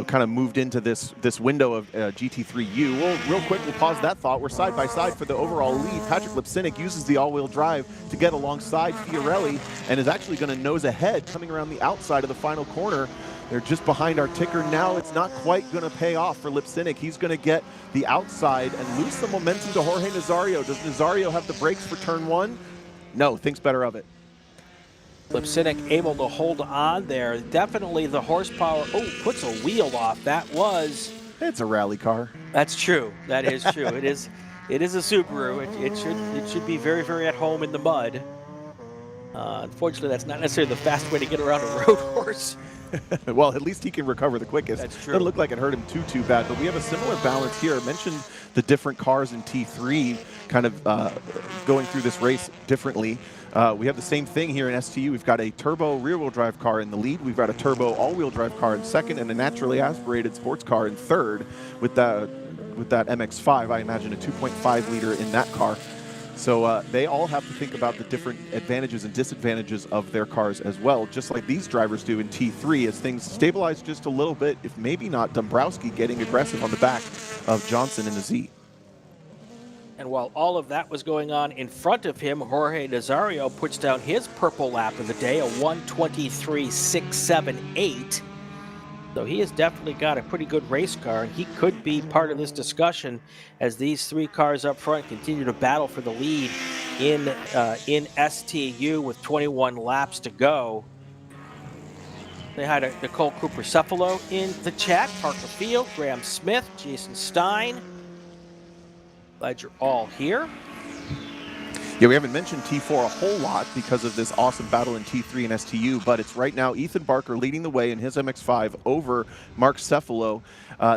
kind of moved into this window of GT3U. Well, real quick, we'll pause that thought. We're side by side for the overall lead. Patrick Lipsinick uses the all-wheel drive to get alongside Fiorelli and is actually going to nose ahead, coming around the outside of the final corner. They're just behind our ticker now. It's not quite going to pay off for Lipsinick. He's going to get the outside and lose some momentum to Jorge Nazario. Does Nazario have the brakes for turn one? No, thinks better of it. Lipsinick able to hold on there. Definitely the horsepower. Oh, puts a wheel off. That was. It's a rally car. That's true. That is true. It is a Subaru. It should be very, very at home in the mud. Unfortunately, that's not necessarily the fast way to get around a road horse. Well, at least he can recover the quickest. That's true. Doesn't look like it hurt him too bad, but we have a similar balance here. I mentioned the different cars in T3 kind of going through this race differently. We have the same thing here in STU. We've got a turbo rear-wheel drive car in the lead. We've got a turbo all-wheel drive car in second and a naturally aspirated sports car in third with that MX-5. I imagine a 2.5 liter in that car. So they all have to think about the different advantages and disadvantages of their cars as well, just like these drivers do in T3 as things stabilize just a little bit, if maybe not Dombrowski getting aggressive on the back of Johnson in the Z. And while all of that was going on in front of him, Jorge Nazario puts down his purple lap of the day, a 1:23.678. So he has definitely got a pretty good race car, and he could be part of this discussion as these three cars up front continue to battle for the lead in STU with 21 laps to go. They had Nicole Cooper-Cephalo in the chat, Parker Field, Graham Smith, Jason Stein. Glad you're all here. Yeah, we haven't mentioned T4 a whole lot because of this awesome battle in T3 and STU, but it's right now Ethan Barker leading the way in his MX-5 over Mark Cephalo.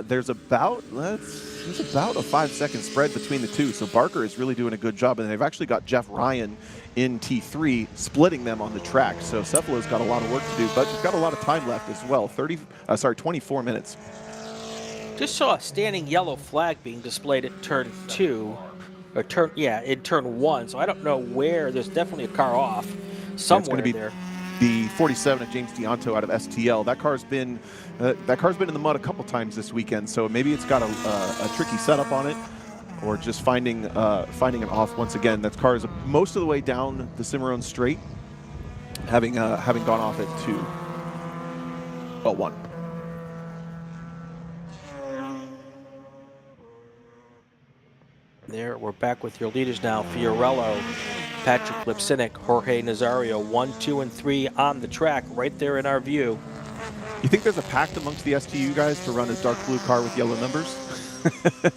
There's about a 5-second spread between the two, so Barker is really doing a good job, and they've actually got Jeff Ryan in T3 splitting them on the track. So Cephalo's got a lot of work to do, but he's got a lot of time left as well. 24 minutes. Just saw a standing yellow flag being displayed at turn 2. Or in turn 1, so I don't know where. There's definitely a car off somewhere there. The 47 of James Dianto out of STL. That car's been in the mud a couple times this weekend, so maybe it's got a tricky setup on it, or just finding an off once again. That car is most of the way down the Cimarron Straight, having gone off at 1. There, we're back with your leaders now. Fiorello, Patrick Lipsinick, Jorge Nazario, 1, 2, and 3 on the track, right there in our view. You think there's a pact amongst the STU guys to run a dark blue car with yellow numbers?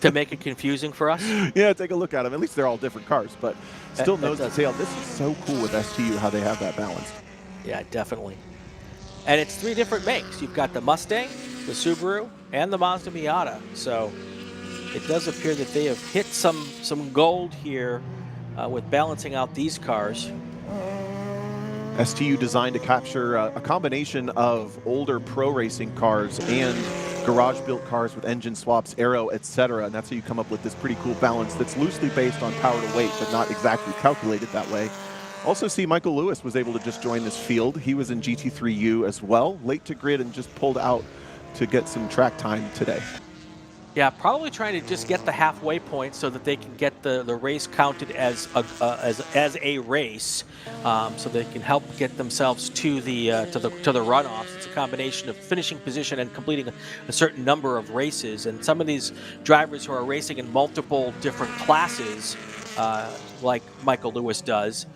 To make it confusing for us? Yeah, take a look at them. At least they're all different cars, but still nose to tail. This is so cool with STU, how they have that balanced. Yeah, definitely. And it's 3 different makes. You've got the Mustang, the Subaru, and the Mazda Miata. So it does appear that they have hit some gold here with balancing out these cars. STU designed to capture a combination of older pro racing cars and garage-built cars with engine swaps, aero, etc. And that's how you come up with this pretty cool balance that's loosely based on power to weight, but not exactly calculated that way. Also see Michael Lewis was able to just join this field. He was in GT3U as well, late to grid and just pulled out to get some track time today. Yeah, probably trying to just get the halfway point so that they can get the race counted as a race, so they can help get themselves to the runoffs. It's a combination of finishing position and completing a certain number of races. And some of these drivers who are racing in multiple different classes, like Michael Lewis does,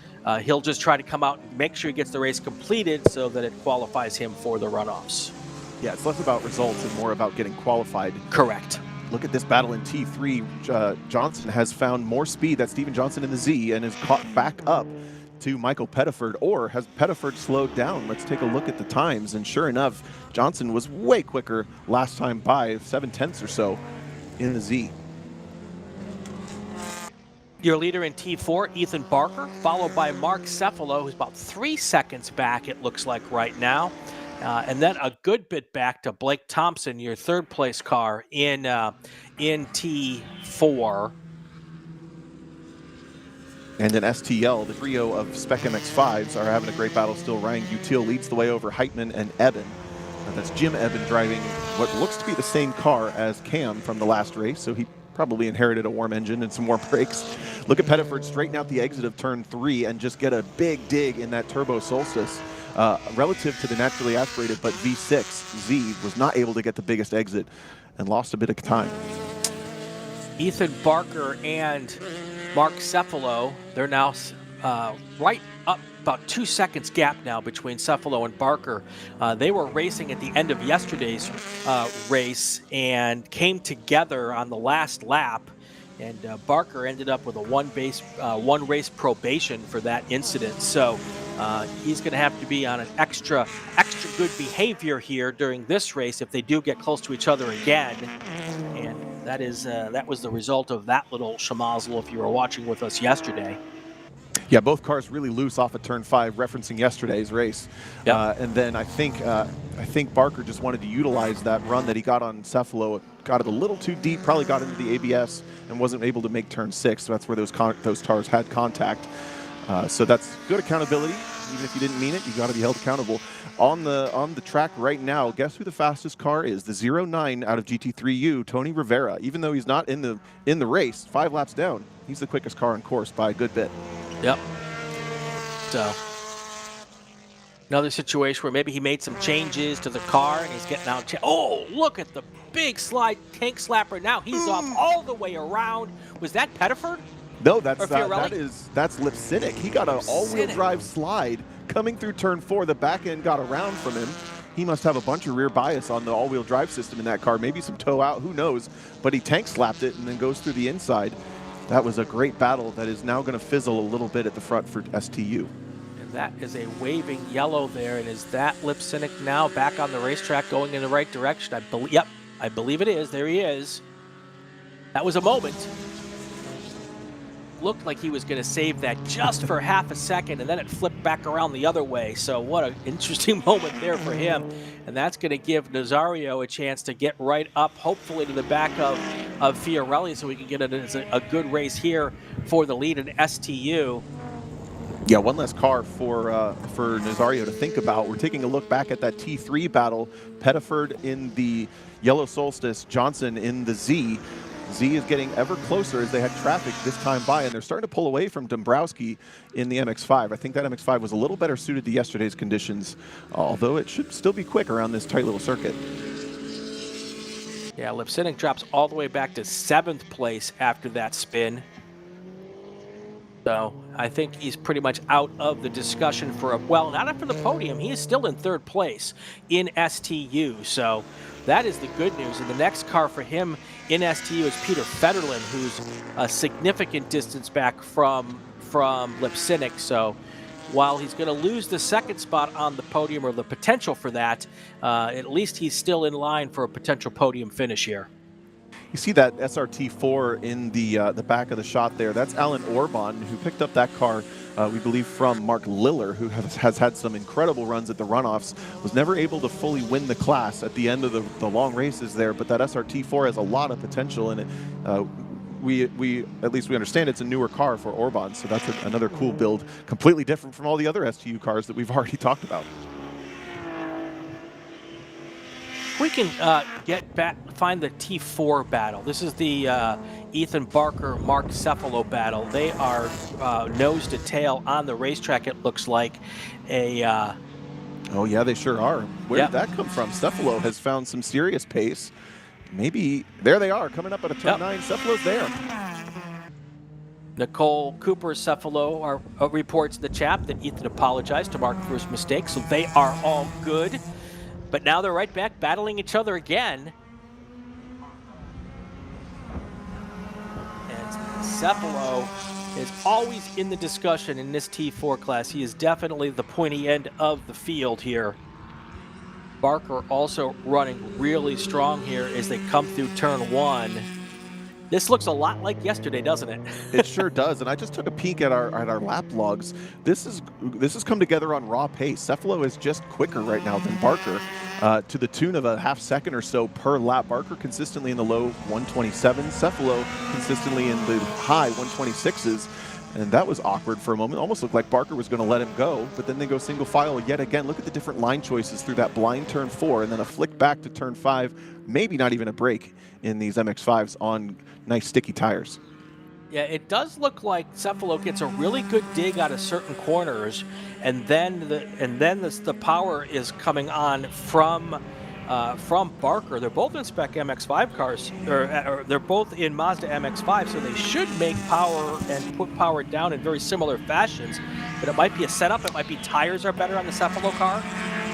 he'll just try to come out and make sure he gets the race completed so that it qualifies him for the runoffs. Yeah, it's less about results and more about getting qualified. Correct. Look at this battle in T3. Johnson has found more speed. That's Steven Johnson in the Z and is caught back up to Michael Pettiford, or has Pettiford slowed down? Let's take a look at the times, and sure enough, Johnson was way quicker last time by 7/10 or so in the Z. Your leader in T4, Ethan Barker, followed by Mark Cephalo, who's about 3 seconds back, it looks like right now. And then a good bit back to Blake Thompson, your third place car in T4. And in STL, the trio of Spec MX-5s are having a great battle still. Ryan Gutierrez leads the way over Heitman and Eben. That's Jim Eben driving what looks to be the same car as Cam from the last race, so he probably inherited a warm engine and some warm brakes. Look at Pettiford straighten out the exit of turn 3 and just get a big dig in that turbo Solstice. Relative to the naturally aspirated, but V6, Z was not able to get the biggest exit and lost a bit of time. Ethan Barker and Mark Cefalo, they're now right up about 2 seconds gap now between Cefalo and Barker. They were racing at the end of yesterday's race and came together on the last lap. And Barker ended up with a one race probation for that incident. So he's going to have to be on an extra good behavior here during this race if they do get close to each other again. And that was the result of that little schmozzle if you were watching with us yesterday. Yeah, both cars really loose off of turn 5, referencing yesterday's race. Yep. And then I think Barker just wanted to utilize that run that he got on Cefalo. Got it a little too deep, probably got into the ABS and wasn't able to make turn 6. So that's where those cars had contact. So that's good accountability. Even if you didn't mean it, you got to be held accountable. On the track right now, guess who the fastest car is? The 09 out of GT3U, Tony Rivera. Even though he's not in the race, 5 laps down, he's the quickest car on course by a good bit. Yep. So another situation where maybe he made some changes to the car and he's getting out. Oh, look at the big slide tank slapper. Now he's off all the way around. Was that Pettiford? No, that's Lipsinick. He got an all-wheel drive slide coming through turn 4. The back end got around from him. He must have a bunch of rear bias on the all-wheel drive system in that car. Maybe some toe out, who knows? But he tank slapped it and then goes through the inside. That was a great battle that is now going to fizzle a little bit at the front for STU. And that is a waving yellow there. And is that Lipsinick now back on the racetrack going in the right direction? I believe it is. There he is. That was a moment. Looked like he was going to save that just for half a second, and then it flipped back around the other way. So what an interesting moment there for him. And that's going to give Nazario a chance to get right up, hopefully to the back of Fiorelli, so we can get a good race here for the lead in STU. Yeah, one less car for Nazario to think about. We're taking a look back at that T3 battle. Pettiford in the Yellow Solstice, Johnson in the Z. Z is getting ever closer as they had traffic this time by, and they're starting to pull away from Dombrowski in the MX-5. I think that MX-5 was a little better suited to yesterday's conditions, although it should still be quick around this tight little circuit. Yeah, Lipsinick drops all the way back to 7th place after that spin. So I think he's pretty much out of the discussion for not for the podium. He is still in 3rd place in STU. So that is the good news. And the next car for him in STU is Peter Federlin, who's a significant distance back from Lipsinick. So while he's going to lose the 2nd spot on the podium, or the potential for that, at least he's still in line for a potential podium finish here. You see that SRT4 in the back of the shot there. That's Alan Orban, who picked up that car, we believe, from Mark Liller, who has had some incredible runs at the runoffs. Was never able to fully win the class at the end of the long races there, but that SRT4 has a lot of potential in it. We at least we understand it's a newer car for Orban, so that's another cool build, completely different from all the other STU cars that we've already talked about. We can find the T4 battle. This is the Ethan Barker, Mark Cefalo battle. They are nose to tail on the racetrack, it looks like. Oh, yeah, they sure are. Where did that come from? Cefalo has found some serious pace. Maybe, there they are, coming up at a turn 9. Cefalo's there. Nicole Cooper Cefalo reports in the chat that Ethan apologized to Mark for his mistake, so they are all good. But now they're right back battling each other again. And Cefalo is always in the discussion in this T4 class. He is definitely the pointy end of the field here. Barker also running really strong here as they come through turn 1. This looks a lot like yesterday, doesn't it? It sure does, and I just took a peek at our lap logs. This has come together on raw pace. Cefalo is just quicker right now than Barker, to the tune of a half second or so per lap. Barker consistently in the low 127s, Cefalo consistently in the high 126s. And that was awkward for a moment. Almost looked like Barker was going to let him go, but then they go single file yet again. Look at the different line choices through that blind turn 4 and then a flick back to turn 5. Maybe not even a brake in these MX-5s on nice sticky tires. Yeah, it does look like Cephalo gets a really good dig out of certain corners, and then the power is coming on from Barker. They're both in spec MX-5 cars, or they're both in Mazda MX-5, so they should make power and put power down in very similar fashions. But it might be a setup. It might be tires are better on the Cephalo car.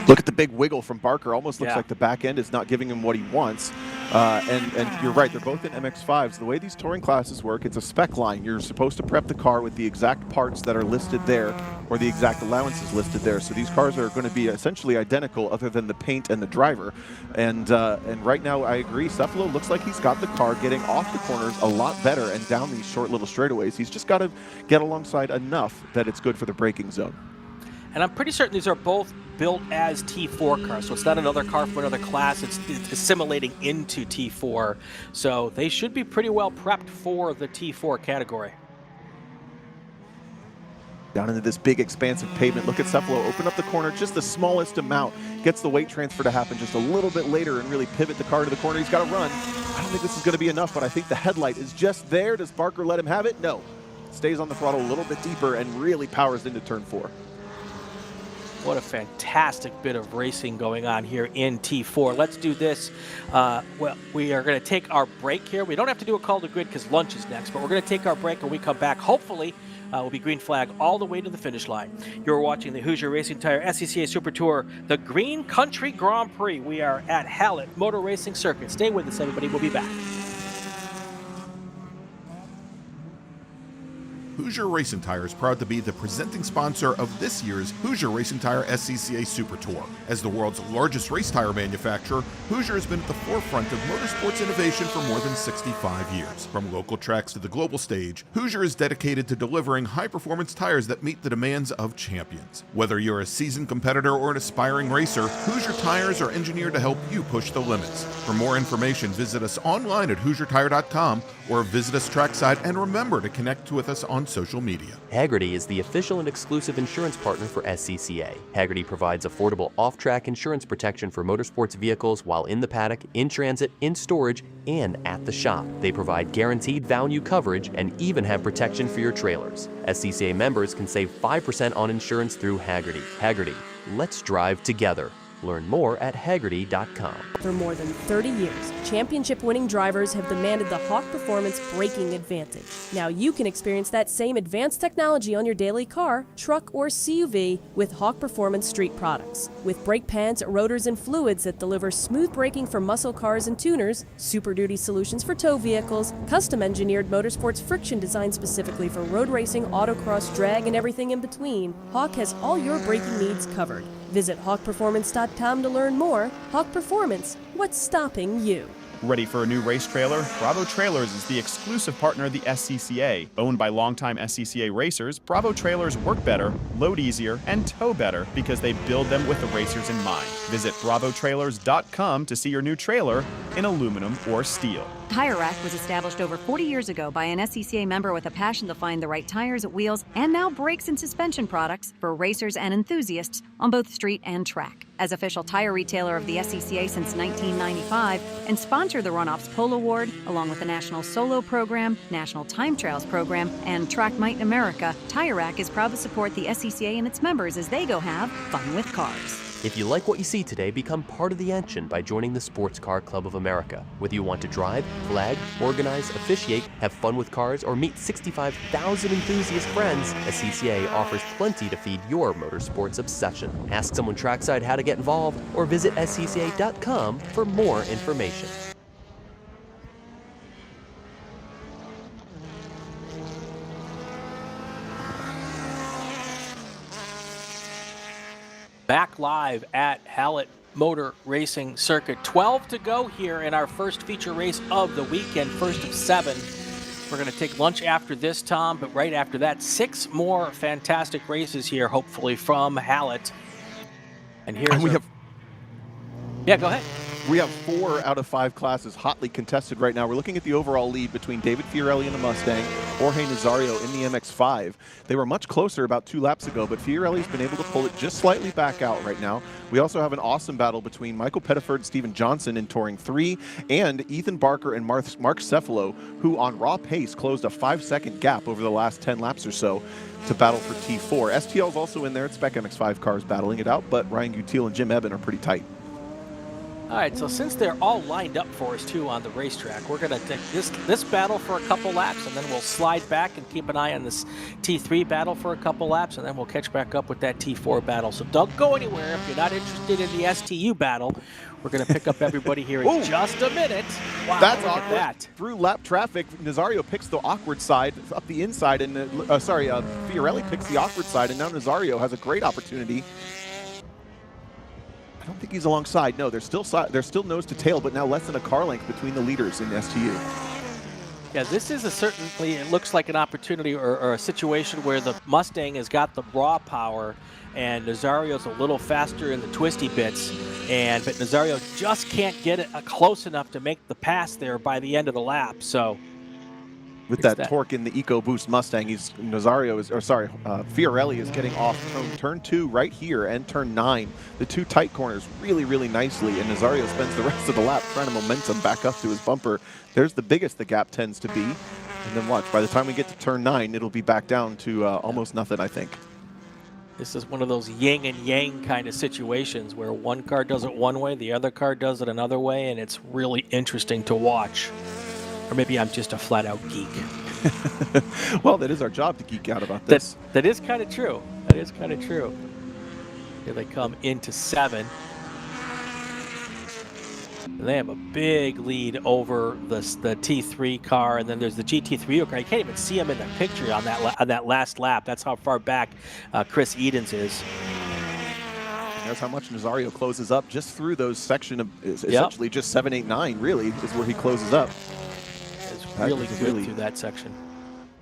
Look at the big wiggle from Barker. Almost looks like the back end is not giving him what he wants. And you're right, they're both in MX-5s. The way these touring classes work, it's a spec line. You're supposed to prep the car with the exact parts that are listed there or the exact allowances listed there. So these cars are going to be essentially identical other than the paint and the driver. And right now, I agree, Cephalo looks like he's got the car getting off the corners a lot better and down these short little straightaways. He's just got to get alongside enough that it's good for the braking zone. And I'm pretty certain these are both built as T4 cars, so it's not another car from another class. It's assimilating into T4, so they should be pretty well prepped for the T4 category. Down into this big expansive pavement. Look at Cephalo open up the corner just the smallest amount, gets the weight transfer to happen just a little bit later and really pivot the car to the corner. He's got to run. I don't think this is going to be enough, but I think the headlight is just there. Does Barker let him have it? No. Stays on the throttle a little bit deeper and really powers into turn 4. What a fantastic bit of racing going on here in T4. Let's do this. Well, we are going to take our break here. We don't have to do a call to grid because lunch is next, but we're going to take our break and we come back. Hopefully, we'll be green flag all the way to the finish line. You're watching the Hoosier Racing Tire SCCA Super Tour, the Green Country Grand Prix. We are at Hallett Motor Racing Circuit. Stay with us, everybody. We'll be back. Hoosier Racing Tire is proud to be the presenting sponsor of this year's Hoosier Racing Tire SCCA Super Tour. As the world's largest race tire manufacturer, Hoosier has been at the forefront of motorsports innovation for more than 65 years. From local tracks to the global stage, Hoosier is dedicated to delivering high-performance tires that meet the demands of champions. Whether you're a seasoned competitor or an aspiring racer, Hoosier tires are engineered to help you push the limits. For more information, visit us online at HoosierTire.com or visit us trackside, and remember to connect with us on social media. Hagerty is the official and exclusive insurance partner for SCCA. Hagerty provides affordable off-track insurance protection for motorsports vehicles while in the paddock, in transit, in storage, and at the shop. They provide guaranteed value coverage and even have protection for your trailers. SCCA members can save 5% on insurance through Hagerty. Hagerty, let's drive together. Learn more at Hagerty.com. For more than 30 years, championship-winning drivers have demanded the Hawk Performance braking advantage. Now you can experience that same advanced technology on your daily car, truck, or CUV with Hawk Performance street products. With brake pads, rotors, and fluids that deliver smooth braking for muscle cars and tuners, Super Duty solutions for tow vehicles, custom-engineered motorsports friction designed specifically for road racing, autocross, drag, and everything in between, Hawk has all your braking needs covered. Visit hawkperformance.com to learn more. Hawk Performance, what's stopping you? Ready for a new race trailer? Bravo Trailers is the exclusive partner of the SCCA. Owned by longtime SCCA racers, Bravo Trailers work better, load easier, and tow better because they build them with the racers in mind. Visit bravotrailers.com to see your new trailer in aluminum or steel. Tire Rack was established over 40 years ago by an SCCA member with a passion to find the right tires, wheels, and now brakes and suspension products for racers and enthusiasts on both street and track. As official tire retailer of the SCCA since 1995 and sponsor the Runoffs Pole Award, along with the National Solo Program, National Time Trials Program, and Track Night in America, Tire Rack is proud to support the SCCA and its members as they go have fun with cars. If you like what you see today, become part of the action by joining the Sports Car Club of America. Whether you want to drive, flag, organize, officiate, have fun with cars, or meet 65,000 enthusiast friends, SCCA offers plenty to feed your motorsports obsession. Ask someone trackside how to get involved, or visit SCCA.com for more information. Back live at Hallett Motor Racing Circuit. 12 to go here in our first feature race of the weekend, first of 7. We're going to take lunch after this, Tom, but right after that, 6 more fantastic races here, hopefully, from Hallett. And here's we have. Yeah, go ahead. We have 4 out of 5 classes hotly contested right now. We're looking at the overall lead between David Fiorelli in the Mustang, Jorge Nazario in the MX-5. They were much closer about 2 laps ago, but Fiorelli's been able to pull it just slightly back out right now. We also have an awesome battle between Michael Pettiford and Steven Johnson in Touring 3, and Ethan Barker and Mark Cefalo, who on raw pace closed a 5-second gap over the last 10 laps or so to battle for T4. STL's also in there. It's Spec MX-5 cars battling it out, but Ryan Gutiel and Jim Eben are pretty tight. All right, so since they're all lined up for us, too, on the racetrack, we're going to take this battle for a couple laps, and then we'll slide back and keep an eye on this T3 battle for a couple laps, and then we'll catch back up with that T4 battle. So don't go anywhere. If you're not interested in the STU battle, we're going to pick up everybody here in just a minute. Wow, that's look awkward. at that. Through lap traffic, Nazario picks the awkward side up the inside, and Fiorelli picks the awkward side, and now Nazario has a great opportunity. I don't think he's alongside. No, they're still nose to tail, but now less than a car length between the leaders in STU. Yeah, this is certainly, it looks like an opportunity or a situation where the Mustang has got the raw power and Nazario's a little faster in the twisty bits, but Nazario just can't get it close enough to make the pass there by the end of the lap. So with that torque in the EcoBoost Mustang, Fiorelli is getting off turn 2 right here and turn 9. The 2 tight corners really, really nicely, and Nazario spends the rest of the lap trying to momentum back up to his bumper. There's the biggest the gap tends to be, and then watch, by the time we get to turn 9, it'll be back down to almost nothing, I think. This is one of those yin and yang kind of situations where one car does it one way, the other car does it another way, and it's really interesting to watch. Or maybe I'm just a flat-out geek. Well, that is our job to geek out about this. That is kind of true. That is kind of true. Here they come into 7. And they have a big lead over the T3 car, and then there's the GT3 car. You can't even see him in the picture on that last lap. That's how far back Chris Edens is. That's how much Nazario closes up just through those section of essentially just 7, 8, 9. Really is where he closes up. It's really good through that section.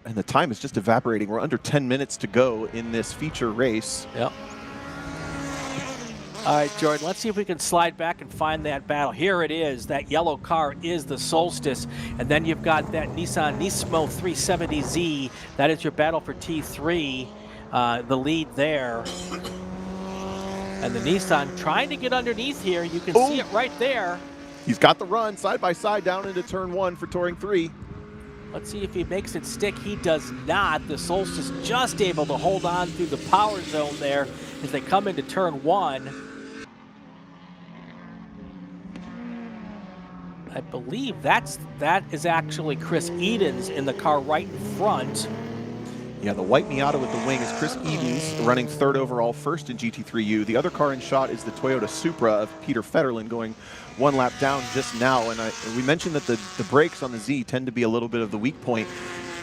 And the time is just evaporating. We're under 10 minutes to go in this feature race. Yep. All right, Jordan, let's see if we can slide back and find that battle. Here it is. That yellow car is the Solstice. And then you've got that Nissan Nismo 370Z. That is your battle for T3, the lead there. And the Nissan trying to get underneath here. You can see it right there. He's got the run side by side down into turn 1 for Touring 3. Let's see if he makes it stick. He does not. The Solstice just able to hold on through the power zone there as they come into turn 1. I believe that is actually Chris Edens in the car right in front. Yeah, the white Miata with the wing is Chris Edens, running 3rd overall, 1st in GT3U. The other car in shot is the Toyota Supra of Peter Federlin, going 1 lap down just now. And we mentioned that the brakes on the Z tend to be a little bit of the weak point,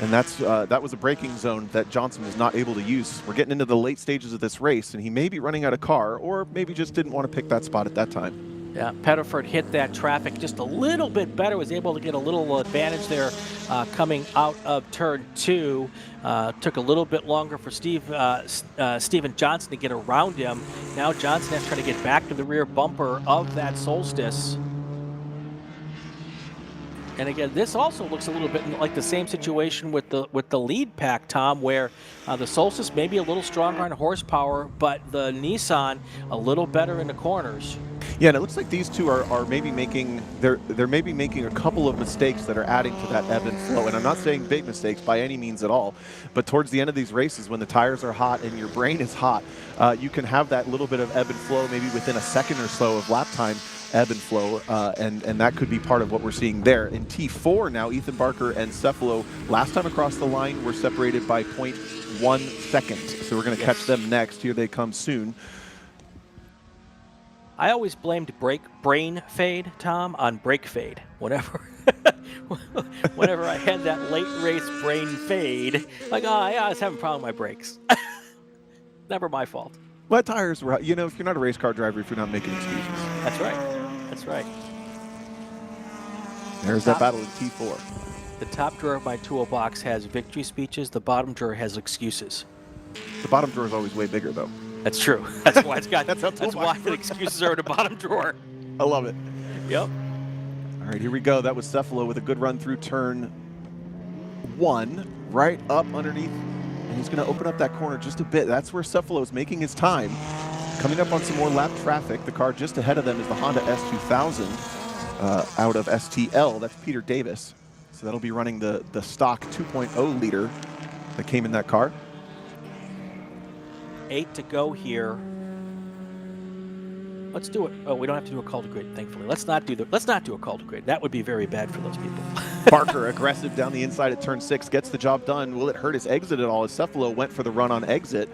and that was a braking zone that Johnson was not able to use. We're getting into the late stages of this race, and he may be running out of car, or maybe just didn't want to pick that spot at that time. Yeah, Pettiford hit that traffic just a little bit better, was able to get a little advantage there coming out of turn 2. Took a little bit longer for Steven Johnson to get around him. Now Johnson has to try to get back to the rear bumper of that Solstice. And again, this also looks a little bit like the same situation with the lead pack, Tom, where the Solstice may be a little stronger on horsepower, but the Nissan a little better in the corners. Yeah, and it looks like these two are maybe making they're maybe making a couple of mistakes that are adding to that ebb and flow. And I'm not saying big mistakes by any means at all, but towards the end of these races, when the tires are hot and your brain is hot, you can have that little bit of ebb and flow, maybe within a second or so of lap time. Ebb and flow, and that could be part of what we're seeing there. In T4 now, Ethan Barker and Cefalo, last time across the line, were separated by 0.1 second. So we're going to catch them next. Here they come soon. I always blamed brain fade, Tom, on brake fade. Whenever I had that late race brain fade, like, I was having a problem with my brakes. Never my fault. Well, tires were, if you're not a race car driver, if you're not making excuses. That's right. That's right. There's that battle in T4. The top drawer of my toolbox has victory speeches. The bottom drawer has excuses. The bottom drawer is always way bigger, though. That's true. That's why it's got. That's why the excuses are in the bottom drawer. I love it. Yep. All right, here we go. That was Cephalo with a good run through turn 1, right up underneath. And he's going to open up that corner just a bit. That's where Cephalo is making his time. Coming up on some more lap traffic. The car just ahead of them is the Honda S2000 out of STL. That's Peter Davis. So that'll be running the stock 2.0 liter that came in that car. 8 to go here. Let's do it. Oh, we don't have to do a call to grid, thankfully. Let's not do a call to grid. That would be very bad for those people. Barker aggressive down the inside at turn 6, gets the job done. Will it hurt his exit at all as Cephalo went for the run on exit?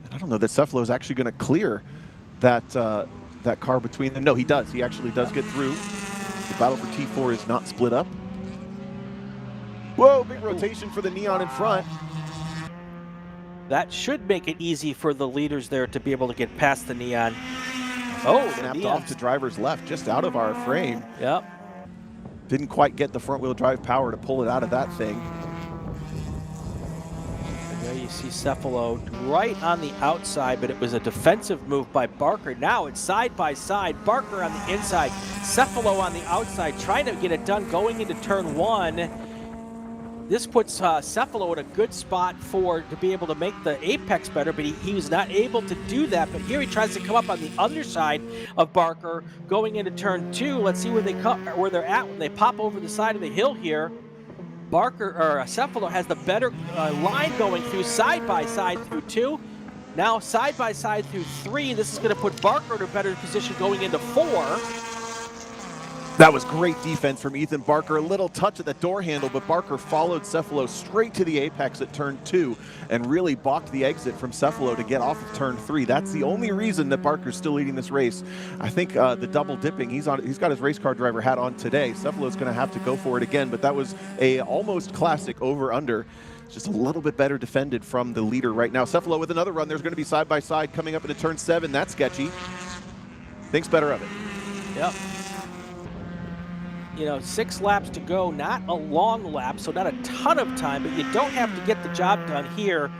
And I don't know that Cephalo is actually going to clear that that car between them. No, he does. He actually does get through. The battle for T4 is not split up. Whoa, big rotation for the Neon in front. That should make it easy for the leaders there to be able to get past the Neon. Oh, snapped off to driver's left, just out of our frame. Yep. Didn't quite get the front wheel drive power to pull it out of that thing. And there you see Cephalo right on the outside, but it was a defensive move by Barker. Now it's side by side. Barker on the inside, Cephalo on the outside, trying to get it done going into turn 1. This puts Cephalo in a good spot to be able to make the apex better, but he was not able to do that. But here he tries to come up on the underside of Barker going into turn 2. Let's see where they're at when they pop over the side of the hill here. Cephalo has the better line going through side by side through 2. Now side by side through 3. This is going to put Barker in a better position going into 4. That was great defense from Ethan Barker. A little touch at the door handle, but Barker followed Cephalo straight to the apex at turn 2 and really balked the exit from Cephalo to get off of turn 3. That's the only reason that Barker's still leading this race. I think the double dipping, he's got his race car driver hat on today. Cephalo's going to have to go for it again, but that was a almost classic over-under. Just a little bit better defended from the leader right now. Cephalo with another run. There's going to be side by side coming up into turn 7. That's sketchy. Thinks better of it. Yep. 6 laps to go, not a long lap, so not a ton of time, but you don't have to get the job done here.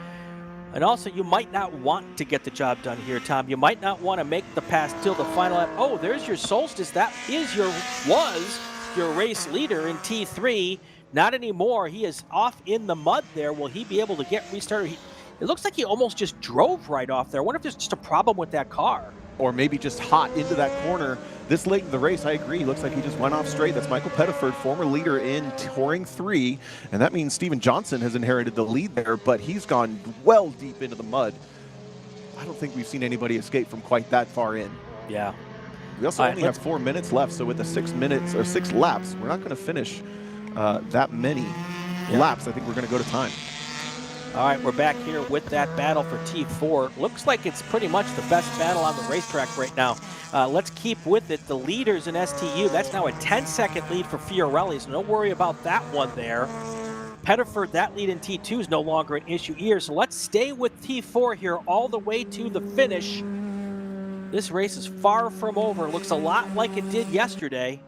And also, you might not want to get the job done here, Tom. You might not want to make the pass till the final lap. Oh, there's your Solstice. That was your race leader in T3. Not anymore. He is off in the mud there. Will he be able to get restarted? It looks like he almost just drove right off there. I wonder if there's just a problem with that car. Or maybe just hot into that corner. This late in the race, I agree. Looks like he just went off straight. That's Michael Pettiford, former leader in Touring 3. And that means Steven Johnson has inherited the lead there, but he's gone well deep into the mud. I don't think we've seen anybody escape from quite that far in. Yeah. We also only have 4 minutes left, so with the 6 minutes or 6 laps, we're not going to finish that many laps. I think we're going to go to time. All right, we're back here with that battle for T4. Looks like it's pretty much the best battle on the racetrack right now. Let's keep with it. The leaders in STU, that's now a 10-second lead for Fiorelli, so don't worry about that one there. Pettiford, that lead in T2 is no longer an issue here, so let's stay with T4 here all the way to the finish. This race is far from over. Looks a lot like it did yesterday.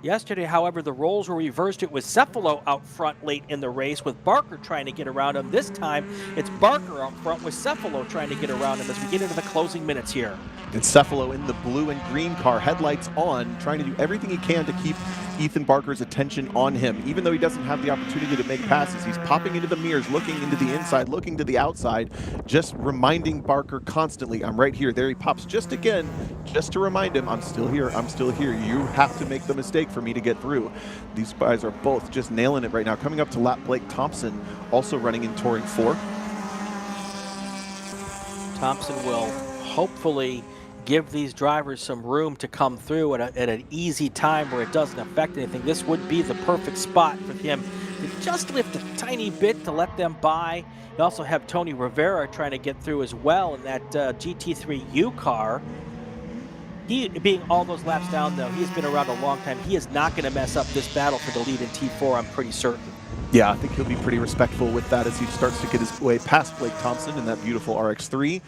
Yesterday, however, the roles were reversed. It was Cephalo out front late in the race with Barker trying to get around him. This time, it's Barker out front with Cephalo trying to get around him as we get into the closing minutes here. And Cephalo in the blue and green car, headlights on, trying to do everything he can to keep Ethan Barker's attention on him. Even though he doesn't have the opportunity to make passes, he's popping into the mirrors, looking into the inside, looking to the outside, just reminding Barker constantly, I'm right here. There he pops just again, just to remind him, I'm still here, I'm still here. You have to make the mistake for me to get through. These guys are both just nailing it right now. Coming up to lap, Blake Thompson, also running in Touring 4. Thompson will hopefully give these drivers some room to come through at an easy time where it doesn't affect anything. This would be the perfect spot for him to just lift a tiny bit to let them by. You also have Tony Rivera trying to get through as well in that GT3U car. He, being all those laps down, though, he's been around a long time. He is not going to mess up this battle for the lead in T4, I'm pretty certain. Yeah, I think he'll be pretty respectful with that as he starts to get his way past Blake Thompson in that beautiful RX-3.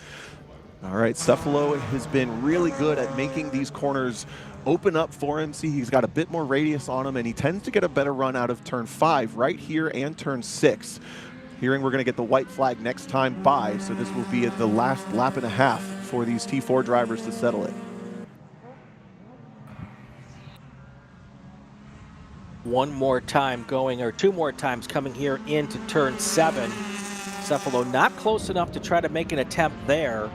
All right, Cephalo has been really good at making these corners open up for him. See, he's got a bit more radius on him, and he tends to get a better run out of turn 5 right here and turn 6. Hearing we're going to get the white flag next time by, so this will be the last lap and a half for these T4 drivers to settle it. one more time going, or two more times coming here into turn 7. Cephalo not close enough to try to make an attempt there.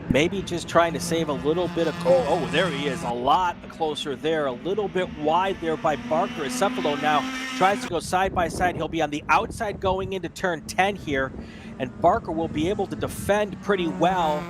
Maybe just trying to save a little bit of, oh, there he is, a lot closer there, a little bit wide there by Barker. As Cephalo now tries to go side by side. He'll be on the outside going into turn 10 here, and Barker will be able to defend pretty well.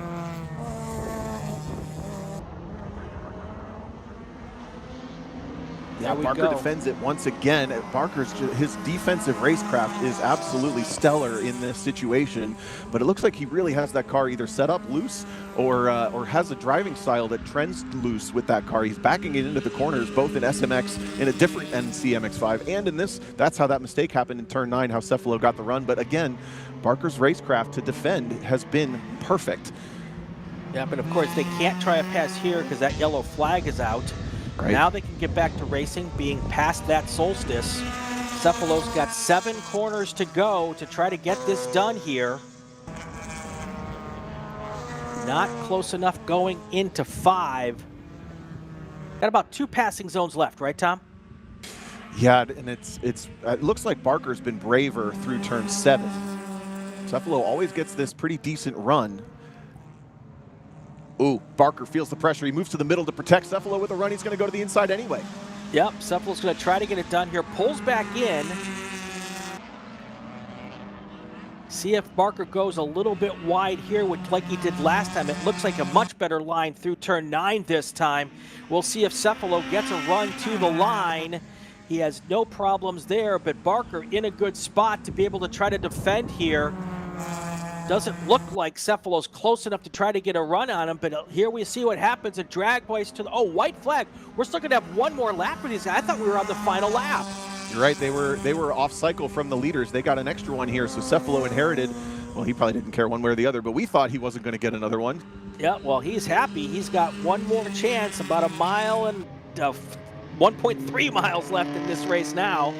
Yeah, Barker defends it once again. His defensive racecraft is absolutely stellar in this situation, but it looks like he really has that car either set up loose or has a driving style that trends loose with that car. He's backing it into the corners, both in SMX, in a different NCMX5, and in this. That's how that mistake happened in turn 9, how Cephalo got the run. But again, Barker's racecraft to defend has been perfect. Yeah, but of course they can't try a pass here because that yellow flag is out. Right. Now they can get back to racing, being past that solstice. Cephalo's got 7 corners to go to try to get this done here. Not close enough going into 5. Got about 2 passing zones left, right, Tom? Yeah, and it looks like Barker's been braver through turn 7. Cephalo always gets this pretty decent run. Ooh, Barker feels the pressure. He moves to the middle to protect Cephalo with a run. He's going to go to the inside anyway. Yep, Cephalo's going to try to get it done here. Pulls back in. See if Barker goes a little bit wide here, which like he did last time. It looks like a much better line through turn 9 this time. We'll see if Cephalo gets a run to the line. He has no problems there, but Barker in a good spot to be able to try to defend here. Doesn't look like Cephalo's close enough to try to get a run on him, but here we see what happens. A drag place to the, white flag. We're still going to have one more lap with these guys. I thought we were on the final lap. You're right. They were off cycle from the leaders. They got an extra one here, so Cephalo inherited. Well, he probably didn't care one way or the other, but we thought he wasn't going to get another one. Yeah, well, he's happy. He's got one more chance, about 1.3 miles left in this race now.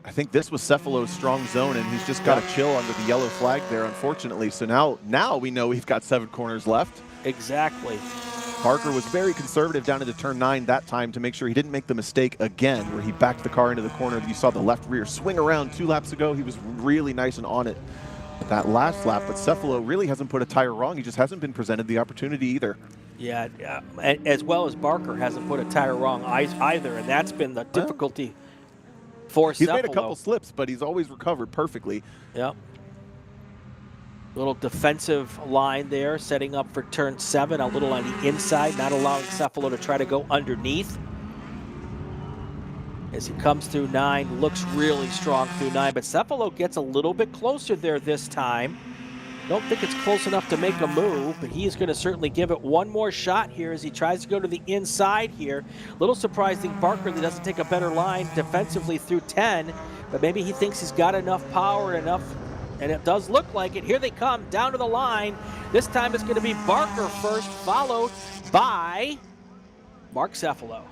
I think this was Cephalo's strong zone, and he's just got to chill under the yellow flag there, unfortunately. So now we know we've got 7 corners left. Exactly. Barker was very conservative down into turn 9 that time to make sure he didn't make the mistake again, where he backed the car into the corner. You saw the left rear swing around 2 laps ago. He was really nice and on it that last lap, but Cephalo really hasn't put a tire wrong. He just hasn't been presented the opportunity either. Yeah, as well as Barker hasn't put a tire wrong either, and that's been the difficulty. He's made a couple slips, but he's always recovered perfectly. Yep. Little defensive line there, setting up for turn 7, a little on the inside, not allowing Cephalo to try to go underneath. As he comes through 9, looks really strong through 9, but Cephalo gets a little bit closer there this time. Don't think it's close enough to make a move, but he's going to certainly give it one more shot here as he tries to go to the inside here. Little surprising Barker that doesn't take a better line defensively through 10, but maybe he thinks he's got enough power, and it does look like it. Here they come down to the line. This time it's going to be Barker first, followed by Mark Cephalo.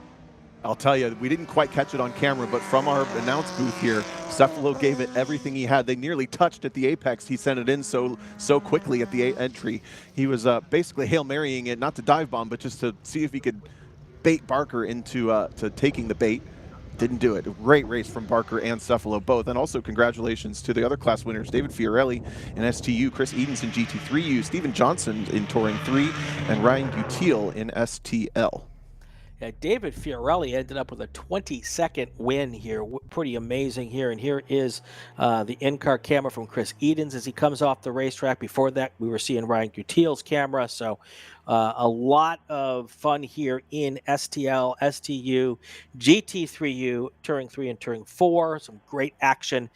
I'll tell you, we didn't quite catch it on camera, but from our announce booth here, Cephalo gave it everything he had. They nearly touched at the apex. He sent it in so quickly at the entry. He was basically Hail Marying it, not to dive bomb, but just to see if he could bait Barker into to taking the bait. Didn't do it. A great race from Barker and Cephalo both. And also congratulations to the other class winners, David Fiorelli in STU, Chris Edens in GT3U, Steven Johnson in Touring 3, and Ryan Gutiel in STL. Yeah, David Fiorelli ended up with a 22nd win here. Pretty amazing here. And here is the in-car camera from Chris Edens as he comes off the racetrack. Before that, we were seeing Ryan Gutiel's camera. So a lot of fun here in STL, STU, GT3U, Touring 3 and Touring 4. Some great action.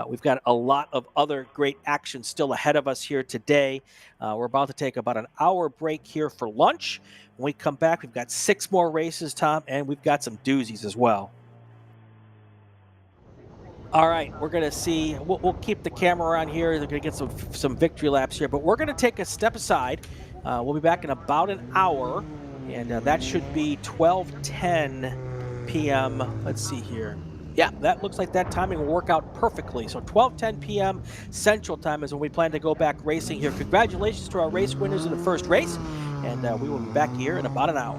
We've got a lot of other great action still ahead of us here today. We're about to take about an hour break here for lunch. When we come back, we've got 6 more races, Tom, and we've got some doozies as well. All right, we're going to see. We'll keep the camera on here. They're going to get some victory laps here, but we're going to take a step aside. We'll be back in about an hour, and that should be 12:10 p.m. Let's see here. Yeah, that looks like that timing will work out perfectly. So 12:10 p.m. Central Time is when we plan to go back racing here. Congratulations to our race winners in the first race, and we will be back here in about an hour.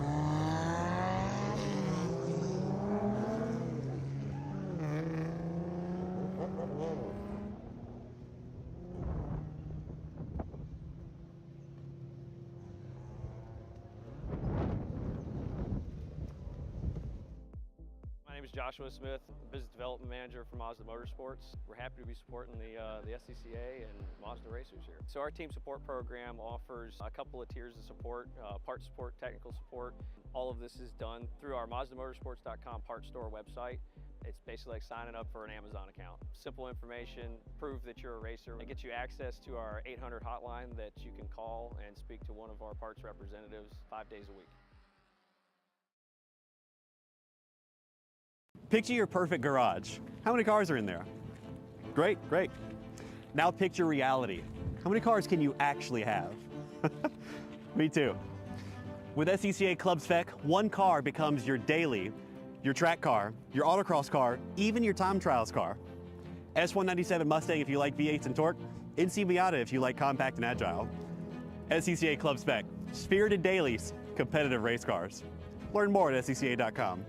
Joshua Smith, Business Development Manager for Mazda Motorsports. We're happy to be supporting the SCCA and Mazda racers here. So our team support program offers a couple of tiers of support, part support, technical support. All of this is done through our MazdaMotorsports.com parts store website. It's basically like signing up for an Amazon account. Simple information, prove that you're a racer. It gets you access to our 800 hotline that you can call and speak to one of our parts representatives 5 days a week. Picture your perfect garage. How many cars are in there? Great, great. Now picture reality. How many cars can you actually have? Me too. With SCCA Club Spec, one car becomes your daily, your track car, your autocross car, even your time trials car. S197 Mustang if you like V8s and torque, NC Miata if you like compact and agile. SCCA Club Spec, spirited dailies, competitive race cars. Learn more at SCCA.com.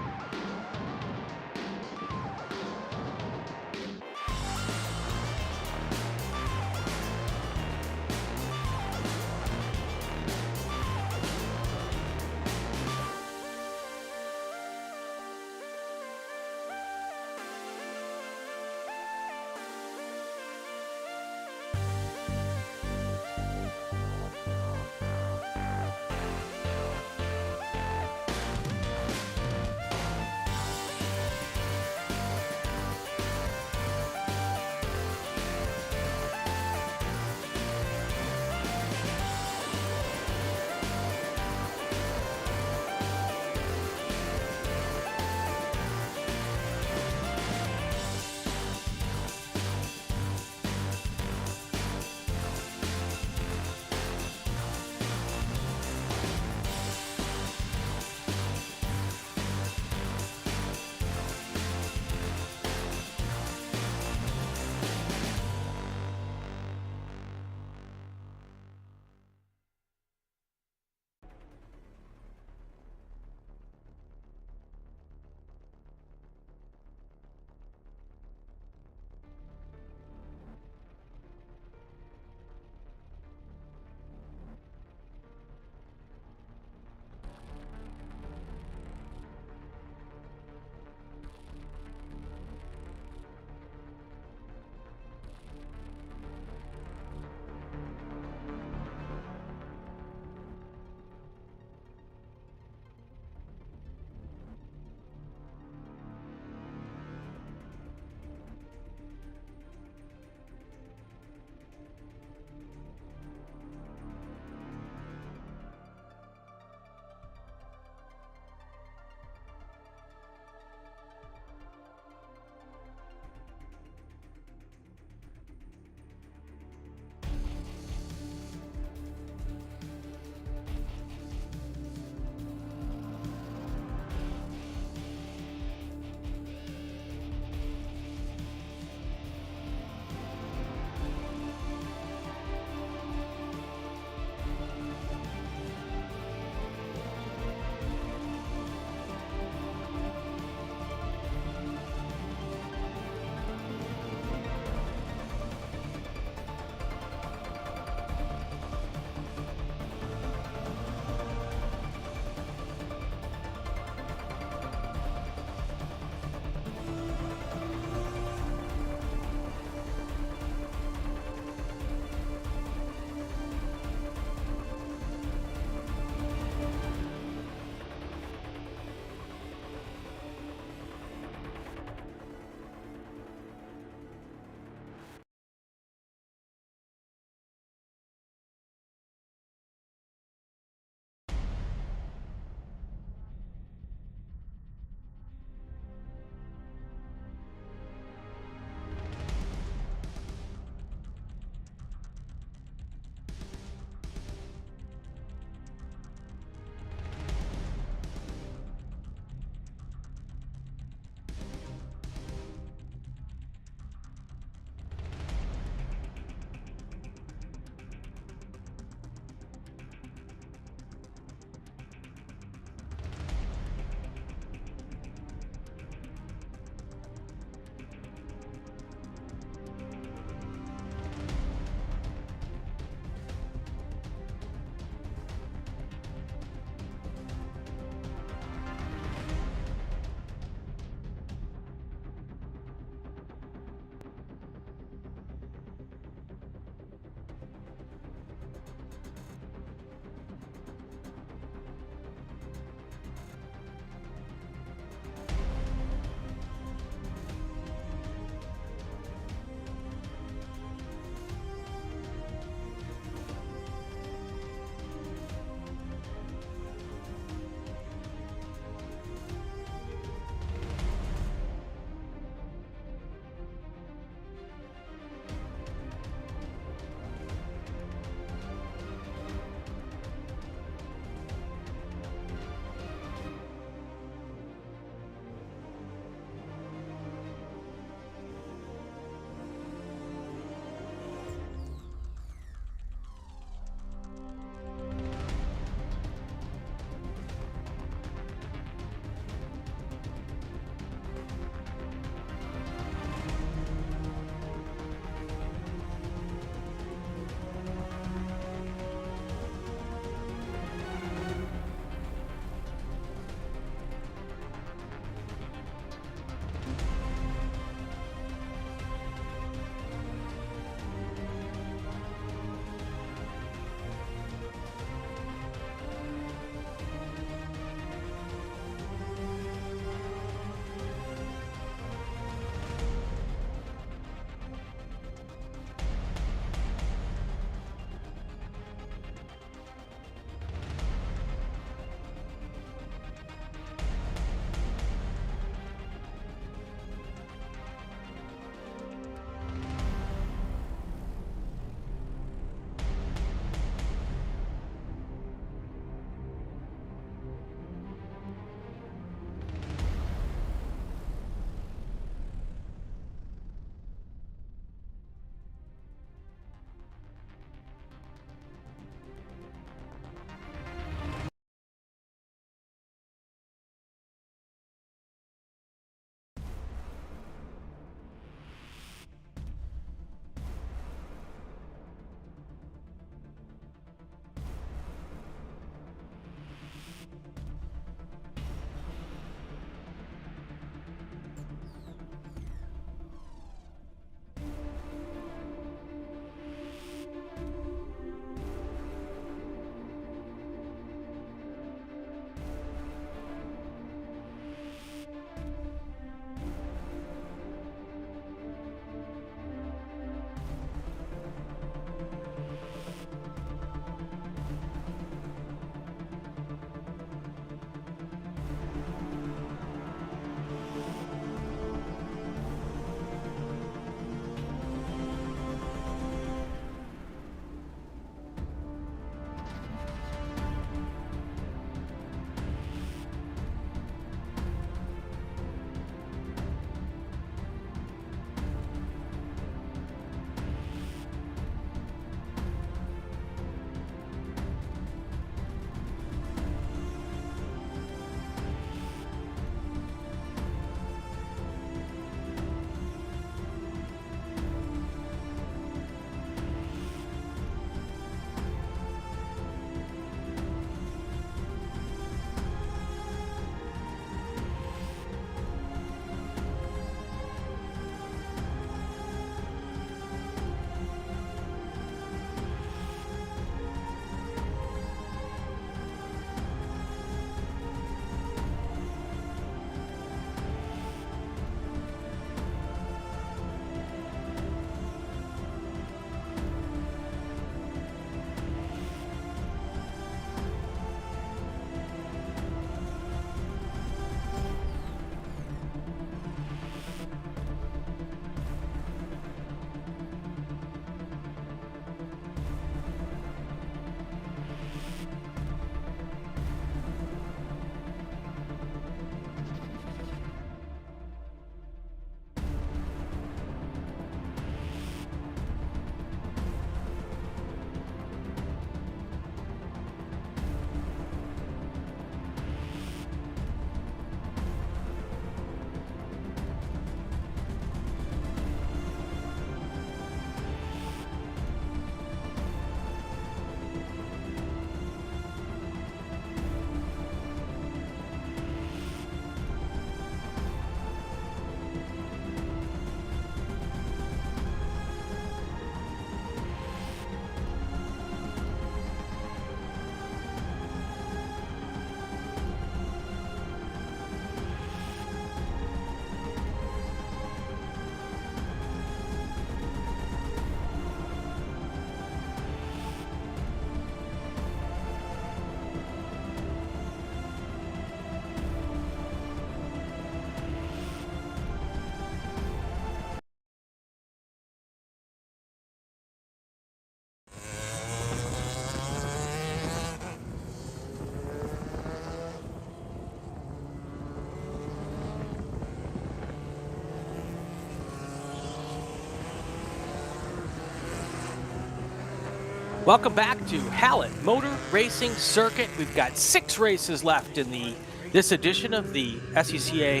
Welcome back to Hallett Motor Racing Circuit. We've got 6 races left in this edition of the SCCA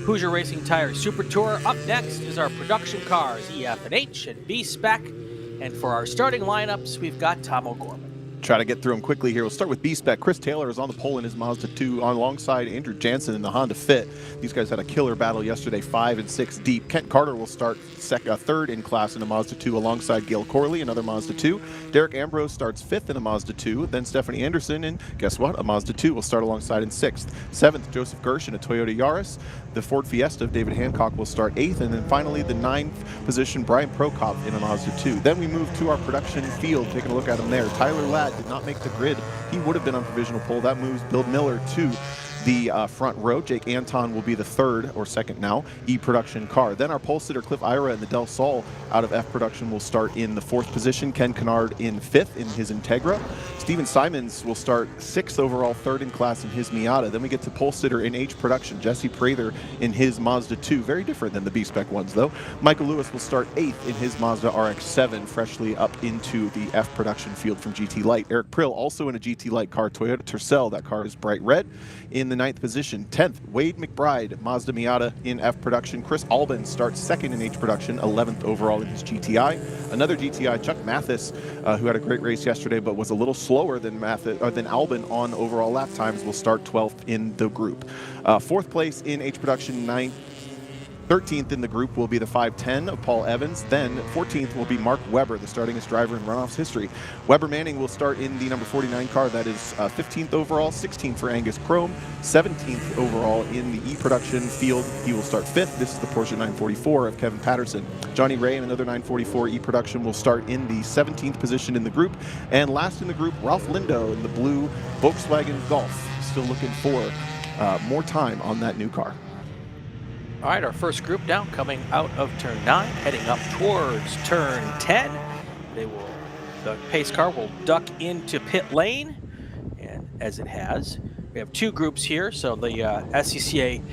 Hoosier Racing Tire Super Tour. Up next is our production cars, EF and H and B-Spec. And for our starting lineups, we've got Tom O'Gorman. Try to get through them quickly here. We'll start with B-Spec. Chris Taylor is on the pole in his Mazda 2 alongside Andrew Jansen in the Honda Fit. These guys had a killer battle yesterday, 5 and 6 deep. Kent Carter will start third in class in a Mazda 2 alongside Gail Corley, another Mazda 2. Derek Ambrose starts 5th in a Mazda 2. Then Stephanie Anderson, and guess what? A Mazda 2 will start alongside in 6th. 7th, Joseph Gersh in a Toyota Yaris. The Ford Fiesta of David Hancock will start 8th. And then finally, the 9th position, Brian Prokop in a Mazda 2. Then we move to our production field, taking a look at him there. Tyler Ladd did not make the grid. He would have been on provisional pole. That moves Bill Miller to the front row. Jake Anton will be the 3rd or 2nd now E-production car. Then our pole sitter Cliff Ira and the Del Sol out of F production will start in the 4th position. Ken Kennard in 5th in his Integra. Steven Simons will start 6th overall, 3rd in class in his Miata. Then we get to pole sitter in H production, Jesse Prather in his Mazda 2. Very different than the B-Spec ones though. Michael Lewis will start 8th in his Mazda RX-7, freshly up into the F production field from GT Light. Eric Prill also in a GT Light car, Toyota Tercel. That car is bright red. In the 9th position, 10th, Wade McBride, Mazda Miata in F production. Chris Albin starts 2nd in H production, 11th overall in his GTI. Another GTI, Chuck Mathis, who had a great race yesterday but was a little slower than Albin on overall lap times, will start 12th in the group. 4th place in H production, 13th in the group will be the 510 of Paul Evans. Then 14th will be Mark Webber, the startingest driver in runoffs history. Weber Manning will start in the number 49 car. That is 15th overall, 16th for Angus Chrome, 17th overall in the E-production field. He will start 5th. This is the Porsche 944 of Kevin Patterson. Johnny Ray and another 944 E-production will start in the 17th position in the group. And last in the group, Ralph Lindo in the blue Volkswagen Golf. Still looking for more time on that new car. All right, our first group down, coming out of turn 9, heading up towards turn 10. The pace car will duck into pit lane, and as it has, we have 2 groups here. So the SCCA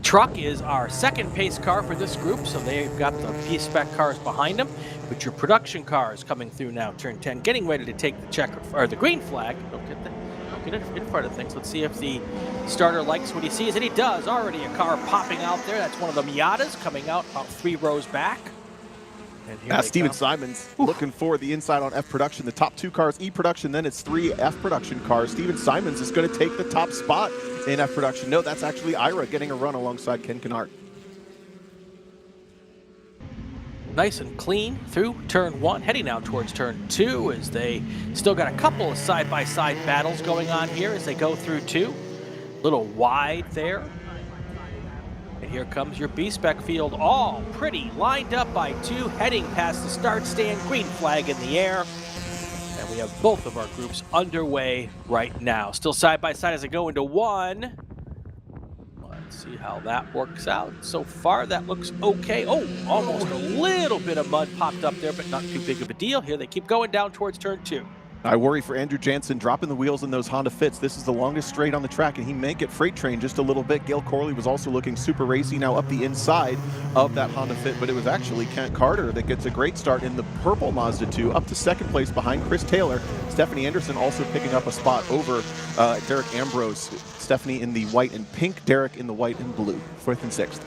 truck is our 2nd pace car for this group, so they've got the B-Spec cars behind them. But your production car is coming through now, turn 10, getting ready to take the checker or the green flag. Don't get in front of things. Let's see if the starter likes what he sees, and he does. Already a car popping out there. That's one of the Miatas coming out about 3 rows back. And Steven Simons looking for the inside on F production. The top 2 cars E production, then it's 3 F production cars. Steven Simons is going to take the top spot in F production. No, that's actually Ira getting a run alongside Ken Kennard. Nice and clean through turn 1, heading now towards turn 2 as they still got a couple of side-by-side battles going on here as they go through 2. A little wide there. And here comes your B-Spec field, all pretty lined up by 2, heading past the start stand, green flag in the air. And we have both of our groups underway right now. Still side-by-side as they go into 1. Let's see how that works out. So far, that looks okay. Oh, almost a little bit of mud popped up there, but not too big of a deal. Here they keep going down towards turn 2. I worry for Andrew Jansen dropping the wheels in those Honda Fits. This is the longest straight on the track, and he may get freight trained just a little bit. Gail Corley was also looking super racy now up the inside of that Honda Fit, but it was actually Kent Carter that gets a great start in the purple Mazda 2, up to 2nd place behind Chris Taylor. Stephanie Anderson also picking up a spot over Derek Ambrose. Stephanie in the white and pink, Derek in the white and blue, 4th and 6th.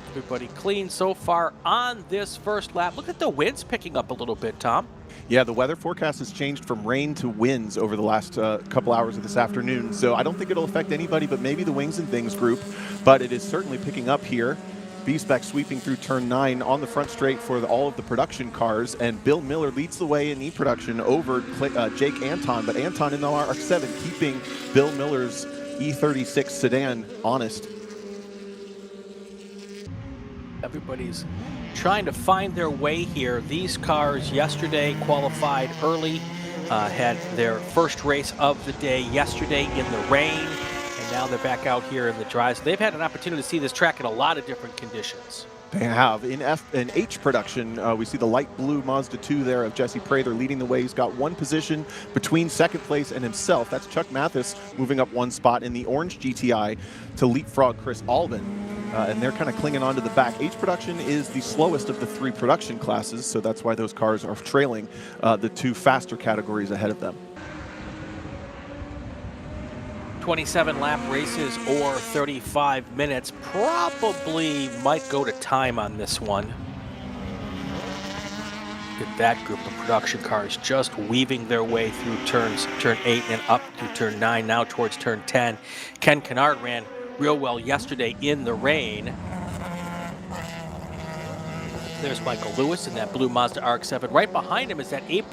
Everybody clean so far on this first lap. Look at the winds picking up a little bit, Tom. Yeah, the weather forecast has changed from rain to winds over the last couple hours of this afternoon, so I don't think it'll affect anybody but maybe the Wings and Things group, but it is certainly picking up here. B-Spec sweeping through turn 9 on the front straight for all of the production cars, and Bill Miller leads the way in E-production over Jake Anton, but Anton in the RX-7 keeping Bill Miller's E36 sedan honest. Everybody's trying to find their way here. These cars yesterday qualified early, had their first race of the day yesterday in the rain, and now they're back out here in the dry. So they've had an opportunity to see this track in a lot of different conditions. They have. In H production, we see the light blue Mazda 2 there of Jesse Prather leading the way. He's got 1 position between 2nd place and himself. That's Chuck Mathis moving up 1 spot in the orange GTI to leapfrog Chris Albin. and they're kind of clinging onto the back. H production is the slowest of the 3 production classes, so that's why those cars are trailing the 2 faster categories ahead of them. 27 lap races or 35 minutes. Probably might go to time on this one. Look at that group of production cars just weaving their way through turn 8 and up to turn 9, now towards turn 10. Ken Kennard ran real well yesterday in the rain. There's Michael Lewis in that blue Mazda RX-7. Right behind him is that H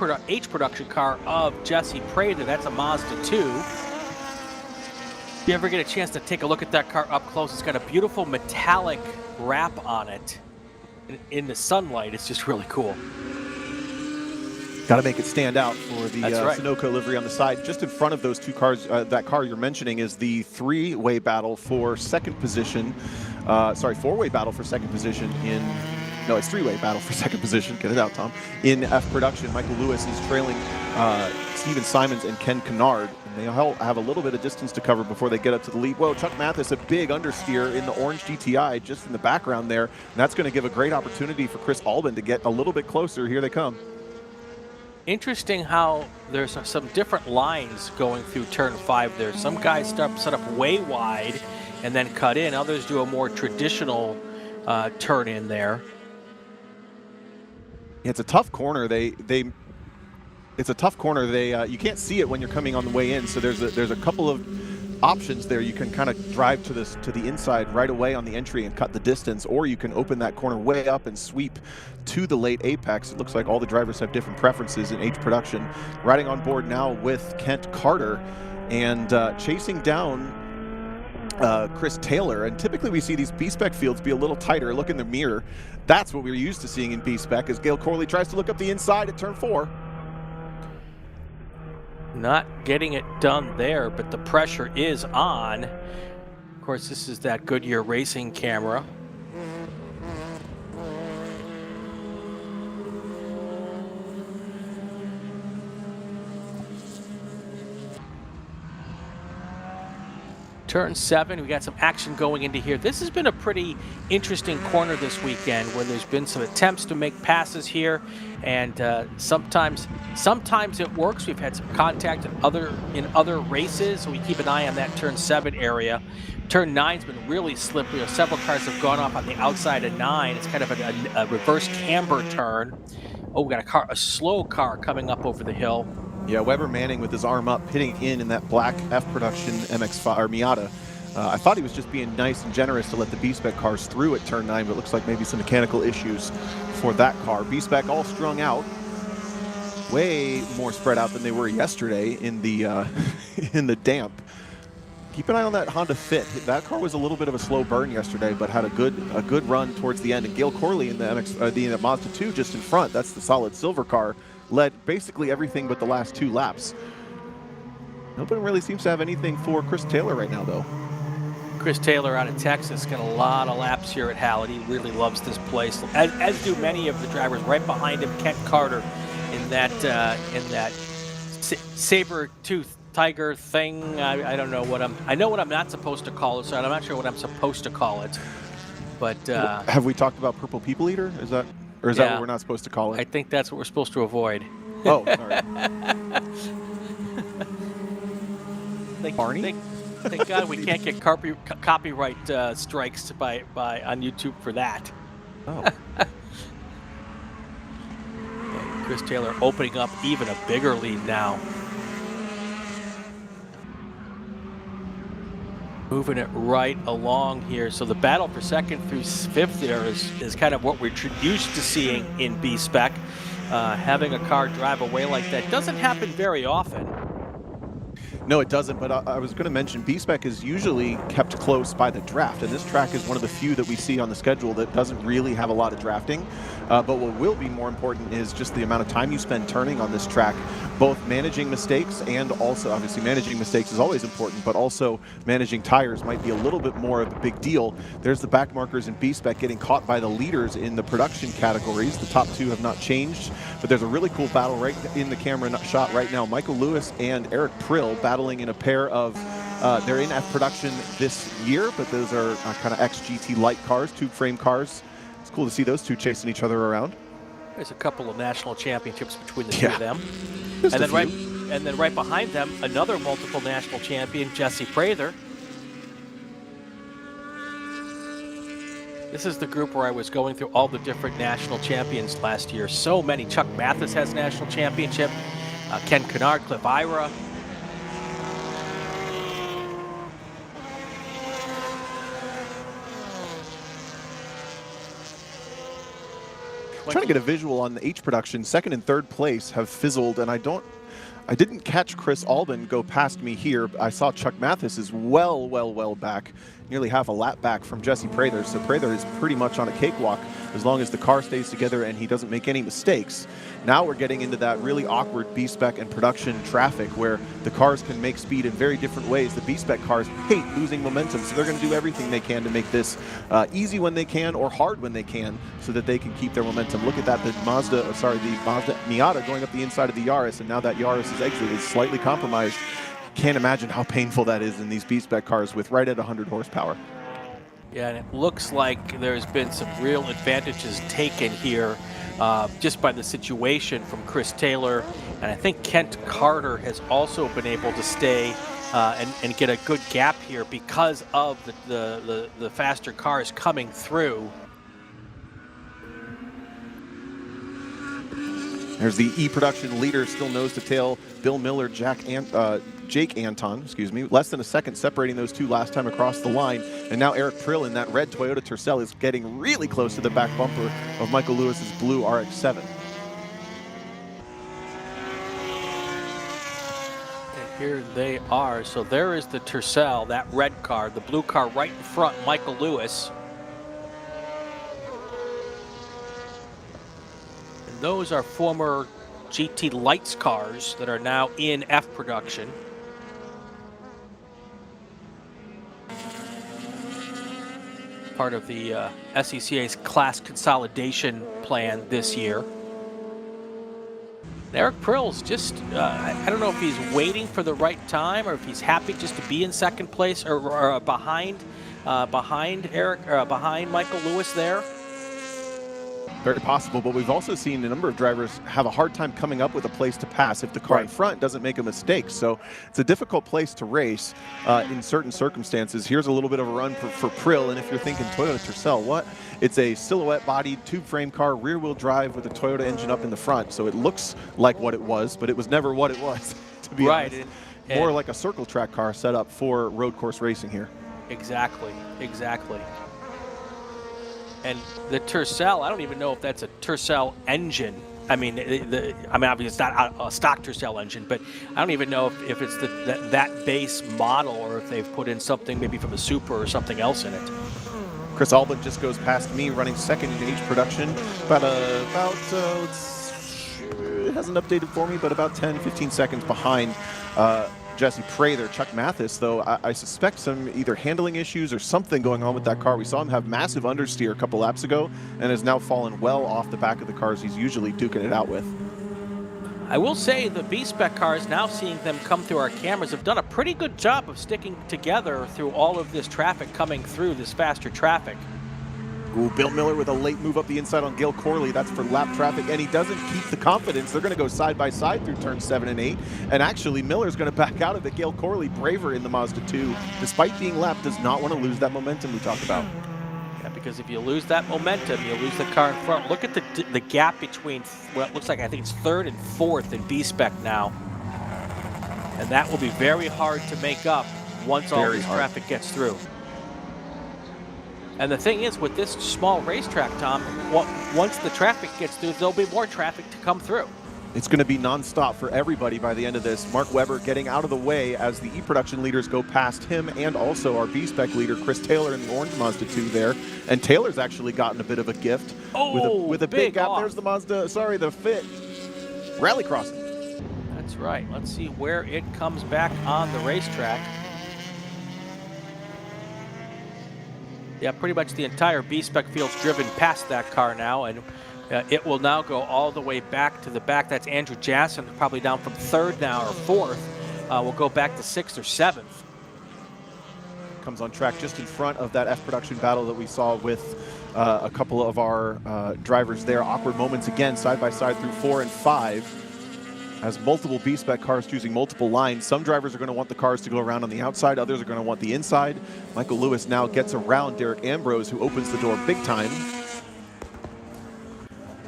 production car of Jesse Prater. That's a Mazda 2. If you ever get a chance to take a look at that car up close, it's got a beautiful metallic wrap on it. In the sunlight, it's just really cool. Got to make it stand out for the right. Sunoco livery on the side. Just in front of those 2 cars, that car you're mentioning is the 3-way battle for second position. Sorry, 4-way battle for second position in... No, it's 3-way battle for second position. Get it out, Tom. In F production, Michael Lewis is trailing Steven Simons and Ken Kennard. And they all have a little bit of distance to cover before they get up to the lead. Whoa, Chuck Mathis, a big understeer in the orange GTI just in the background there. And that's going to give a great opportunity for Chris Albin to get a little bit closer. Here they come. Interesting how there's some different lines going through turn 5 there. Some guys set up way wide and then cut in. Others do a more traditional turn in there. It's a tough corner. It's a tough corner. You can't see it when you're coming on the way in. So there's a couple of options there. You can kind of drive to the inside right away on the entry and cut the distance, or you can open that corner way up and sweep to the late apex. It looks like all the drivers have different preferences in H production. Riding on board now with Kent Carter and chasing down Chris Taylor. And typically we see these B-Spec fields be a little tighter. Look in the mirror. That's what we're used to seeing in B-Spec as Gail Corley tries to look up the inside at turn 4. Not getting it done there, but the pressure is on. Of course, this is that Goodyear racing camera. Turn 7, we got some action going into here. This has been a pretty interesting corner this weekend where there's been some attempts to make passes here, and sometimes it works. We've had some contact in other races, so we keep an eye on that turn 7 area. Turn 9's been really slippery. Several cars have gone off on the outside of 9. It's kind of a reverse camber turn. Oh, we got a slow car coming up over the hill. Yeah, Weber Manning with his arm up, hitting in that black F production MX-5 or Miata. I thought he was just being nice and generous to let the B-Spec cars through at turn 9, but it looks like maybe some mechanical issues for that car. B-Spec all strung out, way more spread out than they were yesterday in the in the damp. Keep an eye on that Honda Fit. That car was a little bit of a slow burn yesterday, but had a good run towards the end. And Gail Corley in the Mazda 2 just in front. That's the solid silver car. Led basically everything but the last 2 laps. Nobody really seems to have anything for Chris Taylor right now, though. Chris Taylor out of Texas got a lot of laps here at Hallett. He really loves this place, as do many of the drivers. Right behind him, Kent Carter in that saber-tooth tiger thing. I don't know what I know what I'm not supposed to call it, so I'm not sure what I'm supposed to call it. But have we talked about Purple People Eater? Is that what we're not supposed to call it? I think that's what we're supposed to avoid. Oh, sorry. Barney? Thank God we can't get copyright strikes on YouTube for that. Oh. Chris Taylor opening up even a bigger lead now. Moving it right along here. So the battle for second through 5th there is kind of what we're used to seeing in B-Spec. Having a car drive away like that doesn't happen very often. No, it doesn't, but I was going to mention B-Spec is usually kept close by the draft, and this track is one of the few that we see on the schedule that doesn't really have a lot of drafting. But what will be more important is just the amount of time you spend turning on this track, both managing mistakes and also, obviously, managing mistakes is always important, but also managing tires might be a little bit more of a big deal. There's the back markers in B-Spec getting caught by the leaders in the production categories. The top 2 have not changed, but there's a really cool battle right in the camera shot right now. Michael Lewis and Eric Prill battling in a pair of They're in F production this year, but those are kind of XGT light cars, tube frame cars. It's cool to see those two chasing each other around. There's a couple of national championships between the two of them. Just And a then, few. right behind them, another multiple national champion, Jesse Prather. This is the group where I was going through all the different national champions last year. So many. Chuck Mathis has national championship. Ken Kennard, Cliff Ira. Trying to get a visual on the H production. Second and third place have fizzled, and I didn't catch Chris Albin go past me here. I saw Chuck Mathis is well back, nearly half a lap back from Jesse Prather. So Prather is pretty much on a cakewalk as long as the car stays together and he doesn't make any mistakes. Now we're getting into that really awkward B-Spec and production traffic where the cars can make speed in very different ways. The B-Spec cars hate losing momentum, so they're going to do everything they can to make this easy when they can or hard when they can so that they can keep their momentum. Look at that, the Mazda Miata going up the inside of the Yaris, and now that Yaris is slightly compromised. Can't imagine how painful that is in these B-Spec cars with right at 100 horsepower. Yeah, and it looks like there's been some real advantages taken here just by the situation from Chris Taylor. And I think Kent Carter has also been able to stay and get a good gap here because of the faster cars coming through. There's the E-production leader, still nose to tail, Bill Miller, Jake Anton, less than a second separating those two last time across the line. And now Eric Prill in that red Toyota Tercel is getting really close to the back bumper of Michael Lewis's blue RX-7. And here they are. So there is the Tercel, that red car, the blue car right in front, Michael Lewis. And those are former GT Lights cars that are now in F production. Part of the SCCA's class consolidation plan this year. Eric Prill's just, I don't know if he's waiting for the right time or if he's happy just to be in second place or behind Michael Lewis there. Very possible, but we've also seen a number of drivers have a hard time coming up with a place to pass if the car in front doesn't make a mistake. So it's a difficult place to race in certain circumstances. Here's a little bit of a run for Prill, and if you're thinking Toyota Tercel, what? It's a silhouette-bodied tube frame car, rear-wheel drive with a Toyota engine up in the front. So it looks like what it was, but it was never what it was, to be honest. More like a circle track car set up for road course racing here. Exactly. And the Tercel, I don't even know if that's a Tercel engine. I mean, obviously it's not a stock Tercel engine, but I don't even know if it's that base model or if they've put in something maybe from a Super or something else in it. Chris Albin just goes past me, running second in H production. It hasn't updated for me, but about 10, 15 seconds behind Jesse Prather. Chuck Mathis, though, I suspect some either handling issues or something going on with that car. We saw him have massive understeer a couple laps ago and has now fallen well off the back of the cars he's usually duking it out with. I will say the B-Spec cars, now seeing them come through our cameras, have done a pretty good job of sticking together through all of this traffic coming through, this faster traffic. Ooh, Bill Miller with a late move up the inside on Gil Corley. That's for lap traffic, and he doesn't keep the confidence. They're going to go side by side through turns 7 and 8, and actually Miller's going to back out of it. Gil Corley, braver in the Mazda 2, despite being lapped, does not want to lose that momentum we talked about. Yeah, because if you lose that momentum, you lose the car in front. Look at the gap between what looks like, I think it's 3rd and 4th in B-Spec now, and that will be very hard to make up once all this traffic gets through. And the thing is, with this small racetrack, Tom, once the traffic gets through, there'll be more traffic to come through. It's going to be nonstop for everybody by the end of this. Mark Webber getting out of the way as the E-production leaders go past him, and also our B-Spec leader, Chris Taylor, in the orange Mazda 2 there. And Taylor's actually gotten a bit of a gift with a big gap. There's the the Fit rally crossing. That's right. Let's see where it comes back on the racetrack. Yeah, pretty much the entire B-Spec field's driven past that car now, and it will now go all the way back to the back. That's Andrew Jasson, probably down from 3rd now or 4th. We'll go back to 6th or 7th. comes on track just in front of that F production battle that we saw with a couple of our drivers there. Awkward moments again, side by side through 4 and 5. As multiple B-Spec cars choosing multiple lines. Some drivers are going to want the cars to go around on the outside. Others are going to want the inside. Michael Lewis now gets around Derek Ambrose, who opens the door big time.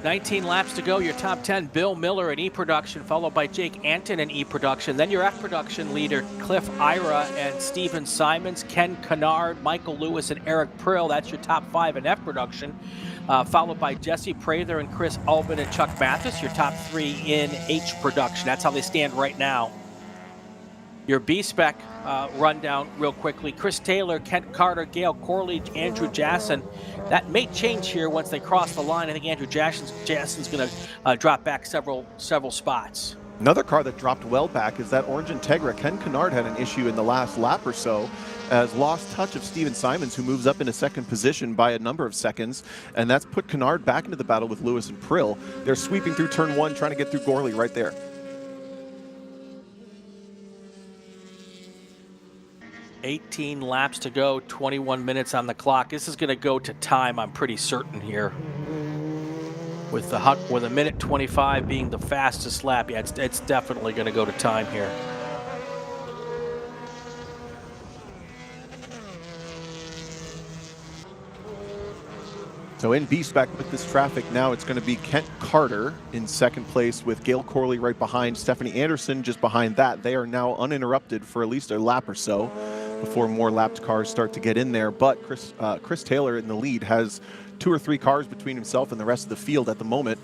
19 laps to go. Your top 10, Bill Miller in E-Production, followed by Jake Anton in E-Production. Then your F-Production leader, Cliff Ira and Steven Simons, Ken Kennard, Michael Lewis, and Eric Prill. That's your top 5 in F-Production. Followed by Jesse Prather and Chris Albin and Chuck Mathis, your top 3 in H-Production. That's how they stand right now. Your B-Spec rundown real quickly. Chris Taylor, Kent Carter, Gail Corley, Andrew Jasson. That may change here once they cross the line. I think Andrew Jasson's going to drop back several spots. Another car that dropped well back is that Orange Integra. Ken Kennard had an issue in the last lap or so, as lost touch of Steven Simons, who moves up into second position by a number of seconds, and that's put Kennard back into the battle with Lewis and Prill. They're sweeping through turn 1, trying to get through Gorley right there. $18 laps to go, 21 minutes on the clock. This is going to go to time, I'm pretty certain here. With a minute 25 being the fastest lap, yeah, it's definitely going to go to time here. So in B-Spec with this traffic now, it's going to be Kent Carter in second place with Gail Corley right behind, Stephanie Anderson just behind that. They are now uninterrupted for at least a lap or so before more lapped cars start to get in there. But Chris Taylor in the lead has 2 or 3 cars between himself and the rest of the field at the moment.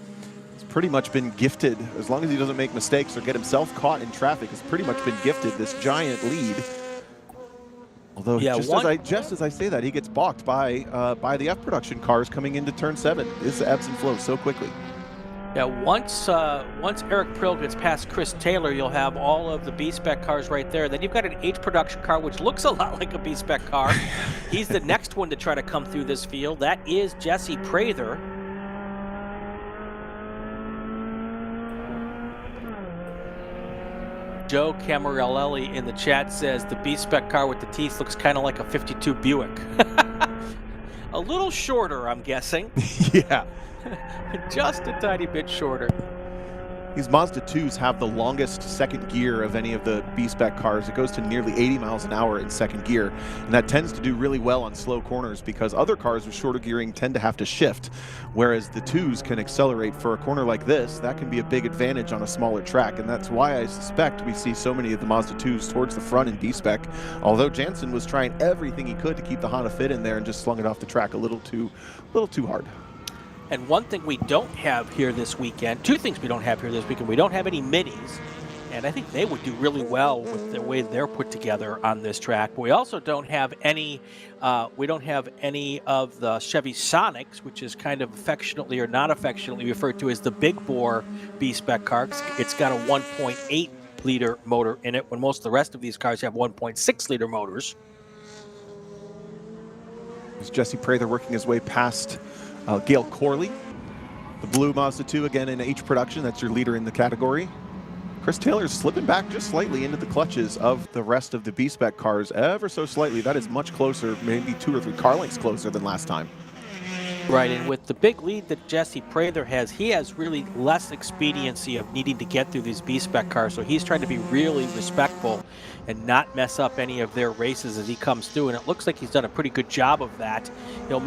He's pretty much been gifted, as long as he doesn't make mistakes or get himself caught in traffic, has pretty much been gifted this giant lead. Although yeah, just as I say that, he gets balked by the F-Production cars coming into turn 7. This ebbs and flows so quickly. Yeah, once Eric Prill gets past Chris Taylor, you'll have all of the B-Spec cars right there. Then you've got an H-Production car, which looks a lot like a B-Spec car. He's the next one to try to come through this field. That is Jesse Prather. Joe Camarelli in the chat says the B-Spec car with the teeth looks kind of like a 52 Buick. A little shorter, I'm guessing. Yeah. Just a tiny bit shorter. These Mazda 2s have the longest second gear of any of the B-Spec cars. It goes to nearly 80 miles an hour in second gear, and that tends to do really well on slow corners because other cars with shorter gearing tend to have to shift, whereas the 2s can accelerate. For a corner like this, that can be a big advantage on a smaller track, and that's why I suspect we see so many of the Mazda 2s towards the front in B-Spec, although Jansen was trying everything he could to keep the Honda Fit in there and just slung it off the track a little too hard. And one thing we don't have here this weekend, 2 things we don't have here this weekend. We don't have any minis, and I think they would do really well with the way they're put together on this track. But we also don't have any. We don't have any of the Chevy Sonics, which is kind of affectionately or not affectionately referred to as the big bore B-Spec car. It's got a 1.8 liter motor in it, when most of the rest of these cars have 1.6 liter motors. There's Jesse Prather working his way past Gail Corley, the blue Mazda 2 again in H production. That's your leader in the category. Chris Taylor's slipping back just slightly into the clutches of the rest of the B-Spec cars, ever so slightly. That is much closer, maybe 2 or 3 car lengths closer than last time. Right, and with the big lead that Jesse Prather has, he has really less expediency of needing to get through these B-Spec cars, so he's trying to be really respectful and not mess up any of their races as he comes through, and it looks like he's done a pretty good job of that. He'll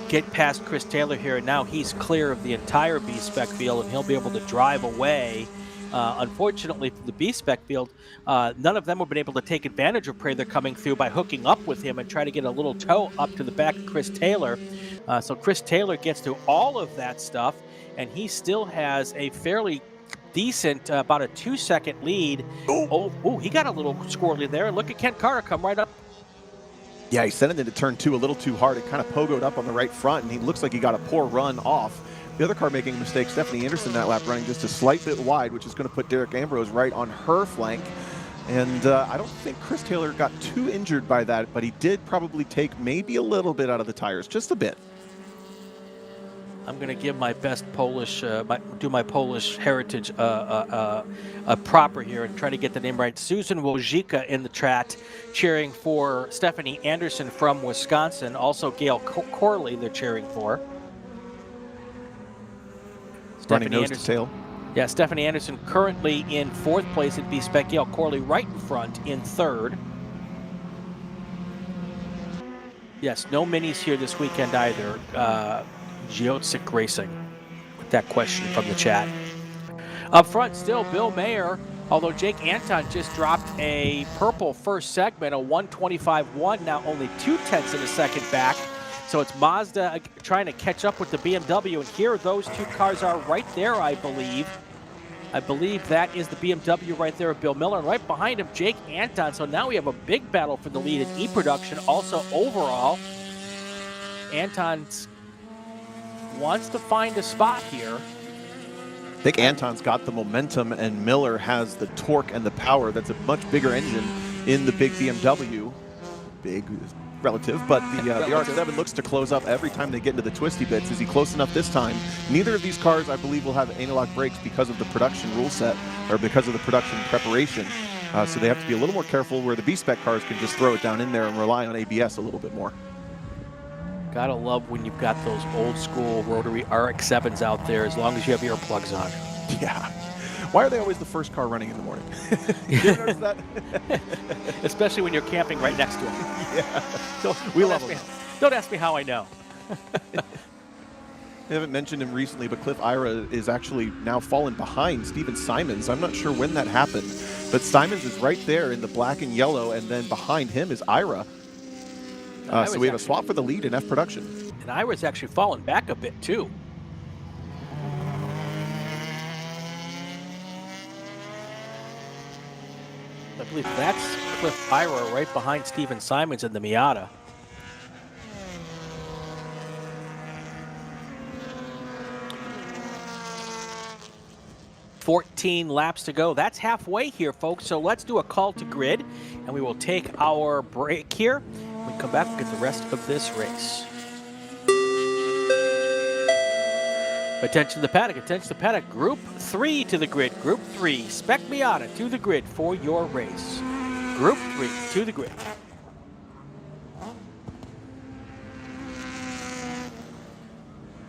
get past Chris Taylor here, and now he's clear of the entire B-Spec field, and he'll be able to drive away. Unfortunately, for the B-Spec field, none of them have been able to take advantage of Prather coming through by hooking up with him and try to get a little toe up to the back of Chris Taylor. So Chris Taylor gets through all of that stuff, and he still has a fairly decent, about a 2-second lead. Oh, he got a little squirrely there. Look at Kent Carter come right up. Yeah, he sent it into turn 2 a little too hard. It kind of pogoed up on the right front, and he looks like he got a poor run off. The other car making a mistake, Stephanie Anderson, that lap running just a slight bit wide, which is going to put Derek Ambrose right on her flank. And I don't think Chris Taylor got too injured by that, but he did probably take maybe a little bit out of the tires, just a bit. I'm going to give my best Polish, do my Polish heritage proper here and try to get the name right. Susan Wojcicka in the chat, cheering for Stephanie Anderson from Wisconsin. Also, Gail Corley, they're cheering for. Running nose to tail. Yeah, Stephanie Anderson currently in 4th place at B-Spec. Gail Corley right in front in 3rd. Yes, no minis here this weekend either. Geotzik Racing, with that question from the chat. Up front still, Bill Mayer, although Jake Anton just dropped a purple first segment, a 1:25.1, now only 0.2 of a second back. So it's Mazda trying to catch up with the BMW, and here those two cars are right there, I believe. I believe that is the BMW right there of Bill Miller, and right behind him, Jake Anton. So now we have a big battle for the lead in E-Production. Also overall, Anton wants to find a spot here. I think Anton's got the momentum, and Miller has the torque and the power. That's a much bigger engine in the big BMW. Big relative, but the RX-7 looks to close up every time they get into the twisty bits. Is he close enough this time? Neither of these cars, I believe, will have anti-lock brakes because of the production rule set, or because of the production preparation. So they have to be a little more careful, where the B-Spec cars can just throw it down in there and rely on ABS a little bit more. Gotta love when you've got those old school rotary RX-7s out there, as long as you have earplugs on. Yeah. Why are they always the first car running in the morning? Did you notice that? Especially when you're camping right next to them. Yeah. So we love them. Don't ask me how I know. I haven't mentioned him recently, but Cliff Ira is actually now fallen behind Steven Simons. I'm not sure when that happened, but Simons is right there in the black and yellow, and then behind him is Ira. So we have a swap for the lead in F production. And Ira's actually fallen back a bit too. I believe that's Cliff Ira right behind Steven Simons in the Miata. $14 laps to go. That's halfway here, folks. So let's do a call to grid, and we will take our break here. When we come back, we'll get the rest of this race. Attention to the paddock, attention to the paddock. Group 3 to the grid. Group 3, Spec Miata to the grid for your race. Group 3 to the grid.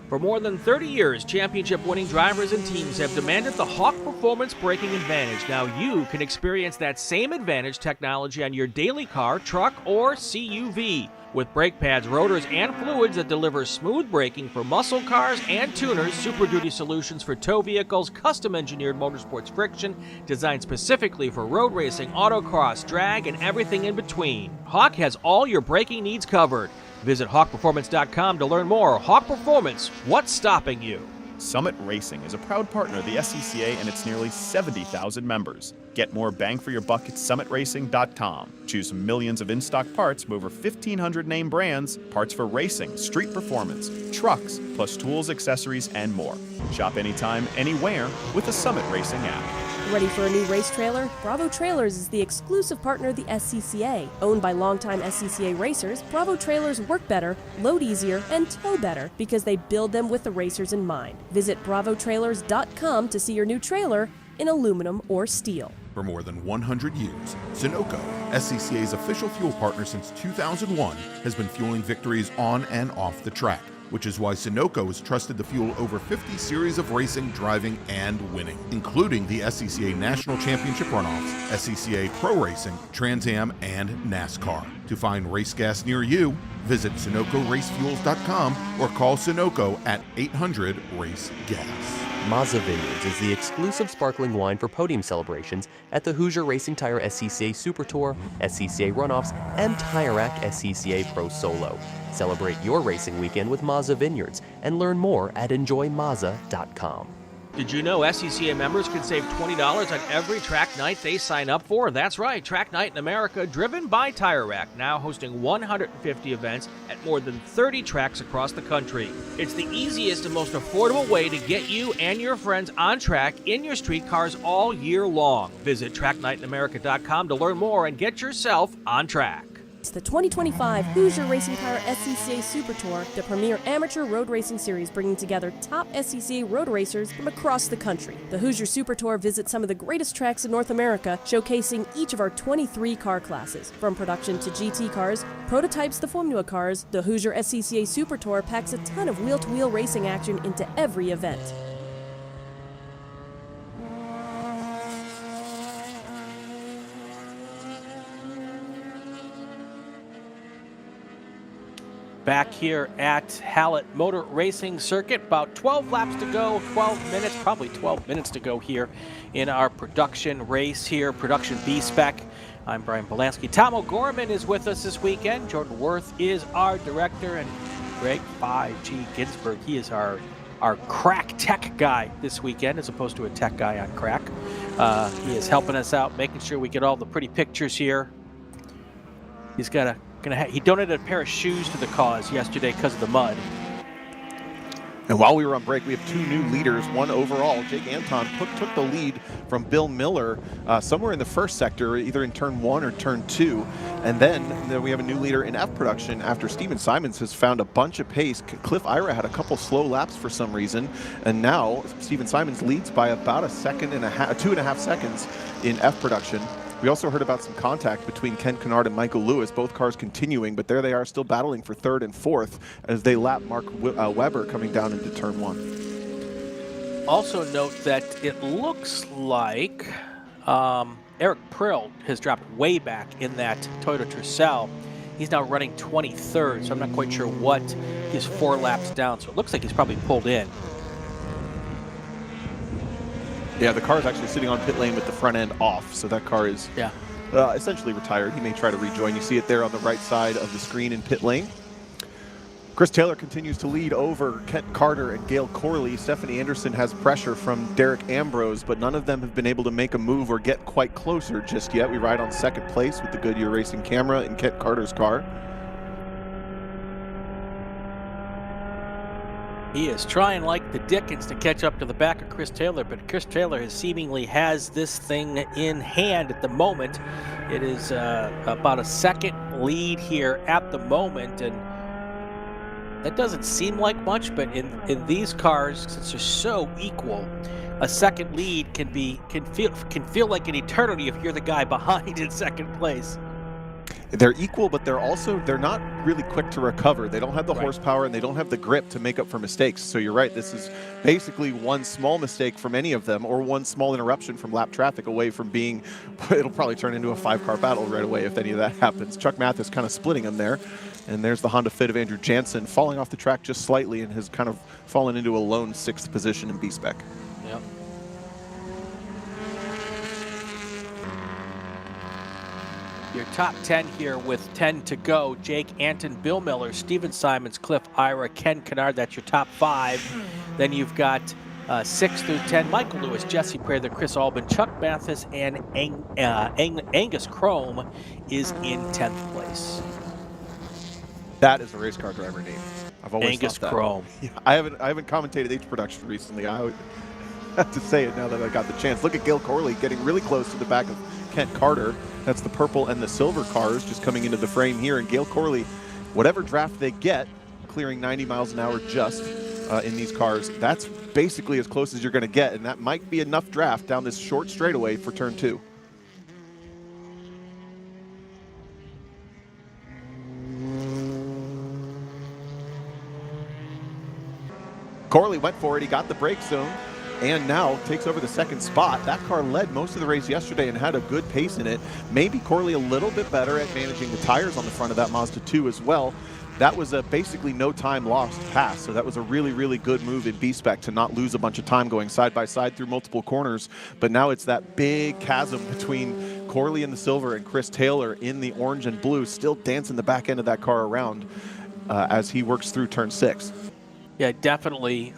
For more than 30 years, championship-winning drivers and teams have demanded the Hawk Performance braking advantage. Now you can experience that same advantage technology on your daily car, truck, or CUV. With brake pads, rotors, and fluids that deliver smooth braking for muscle cars and tuners, Super Duty solutions for tow vehicles, custom-engineered motorsports friction, designed specifically for road racing, autocross, drag, and everything in between. Hawk has all your braking needs covered. Visit hawkperformance.com to learn more. Hawk Performance, what's stopping you? Summit Racing is a proud partner of the SCCA and its nearly 70,000 members. Get more bang for your buck at summitracing.com. Choose millions of in-stock parts from over 1,500 name brands, parts for racing, street performance, trucks, plus tools, accessories, and more. Shop anytime, anywhere with the Summit Racing app. Ready for a new race trailer? Bravo Trailers is the exclusive partner of the SCCA. Owned by longtime SCCA racers, Bravo Trailers work better, load easier, and tow better because they build them with the racers in mind. Visit bravotrailers.com to see your new trailer in aluminum or steel. For more than 100 years, Sunoco, SCCA's official fuel partner since 2001, has been fueling victories on and off the track, which is why Sunoco has trusted the fuel over 50 series of racing, driving, and winning, including the SCCA National Championship runoffs, SCCA Pro Racing, Trans Am, and NASCAR. To find race gas near you, visit SunocoRaceFuels.com or call Sunoco at 800-RACE-GAS. Mazda Vineyards is the exclusive sparkling wine for podium celebrations at the Hoosier Racing Tire SCCA Super Tour, SCCA Runoffs, and Tire Rack SCCA Pro Solo. Celebrate your racing weekend with Mazda Vineyards and learn more at enjoymazda.com. Did you know SCCA members can save $20 on every track night they sign up for? That's right, Track Night in America, driven by Tire Rack, now hosting 150 events at more than 30 tracks across the country. It's the easiest and most affordable way to get you and your friends on track in your street cars all year long. Visit tracknightinamerica.com to learn more and get yourself on track. It's the 2025 Hoosier Racing Tire SCCA Super Tour, the premier amateur road racing series bringing together top SCCA road racers from across the country. The Hoosier Super Tour visits some of the greatest tracks in North America, showcasing each of our 23 car classes. From production to GT cars, prototypes to Formula cars, the Hoosier SCCA Super Tour packs a ton of wheel-to-wheel racing action into every event. Back here at Hallett Motor Racing Circuit, about 12 laps to go, 12 minutes, probably 12 minutes to go here in our production race here, production B-Spec. I'm Brian Bielanski. Tom O'Gorman is with us this weekend. Jordan Worth is our director, and Gregg Ginsberg, he is our crack tech guy this weekend, as opposed to a tech guy on crack. He is helping us out, making sure we get all the pretty pictures here. He's got he donated a pair of shoes to the cause yesterday because of the mud. And while we were on break, we have two new leaders, one overall. Jake Anton took the lead from Bill Miller somewhere in the first sector, either in turn 1 or turn 2. And then we have a new leader in F production after Steven Simons has found a bunch of pace. Cliff Ira had a couple slow laps for some reason. And now Steven Simons leads by about 2.5 seconds in F production. We also heard about some contact between Ken Kennard and Michael Lewis, both cars continuing, but there they are still battling for 3rd and 4th as they lap Mark Webber coming down into turn 1. Also note that it looks like Eric Prill has dropped way back in that Toyota Tercel. He's now running 23rd, so I'm not quite sure what he's 4 laps down, so it looks like he's probably pulled in. Yeah, the car is actually sitting on pit lane with the front end off, so that car is essentially retired. He may try to rejoin. You see it there on the right side of the screen in pit lane. Chris Taylor continues to lead over Kent Carter and Gail Corley. Stephanie Anderson has pressure from Derek Ambrose, but none of them have been able to make a move or get quite closer just yet. We ride on 2nd place with the Goodyear Racing camera in Kent Carter's car. He is trying like the dickens to catch up to the back of Chris Taylor, but Chris Taylor seemingly has this thing in hand at the moment. It is about a 2nd lead here at the moment, and that doesn't seem like much, but in these cars, since they're so equal, a 2nd lead can feel like an eternity if you're the guy behind in 2nd place. They're equal, but they're not really quick to recover. They don't have the horsepower and they don't have the grip to make up for mistakes. So you're right, this is basically one small mistake from any of them, or one small interruption from lap traffic away from being, it'll probably turn into a 5-car battle right away if any of that happens. Chuck Mathis kind of splitting them there. And there's the Honda Fit of Andrew Jansen falling off the track just slightly and has kind of fallen into a lone 6th position in B-Spec. Yep. Your top 10 here with 10 to go. Jake Anton, Bill Miller, Steven Simons, Cliff Ira, Ken Kennard. That's your top 5. Then you've got 6 through 10. Michael Lewis, Jesse Prather, Chris Albin, Chuck Mathis, and Angus Chrome is in 10th place. That is a race car driver name. I've always Angus thought that. Chrome. Yeah, I haven't commentated H production recently. I would have to say it now that I got the chance. Look at Gail Corley getting really close to the back of Kent Carter. That's the purple and the silver cars just coming into the frame here. And Gail Corley, whatever draft they get, clearing 90 miles an hour just in these cars, that's basically as close as you're going to get. And that might be enough draft down this short straightaway for turn 2. Corley went for it. He got the brake zone and now takes over the 2nd spot. That car led most of the race yesterday and had a good pace in it. Maybe Corley a little bit better at managing the tires on the front of that Mazda 2 as well. That was a basically no time lost pass. So that was a really, really good move in B-Spec to not lose a bunch of time going side by side through multiple corners. But now it's that big chasm between Corley in the silver and Chris Taylor in the orange and blue, still dancing the back end of that car around as he works through turn 6. Yeah, definitely.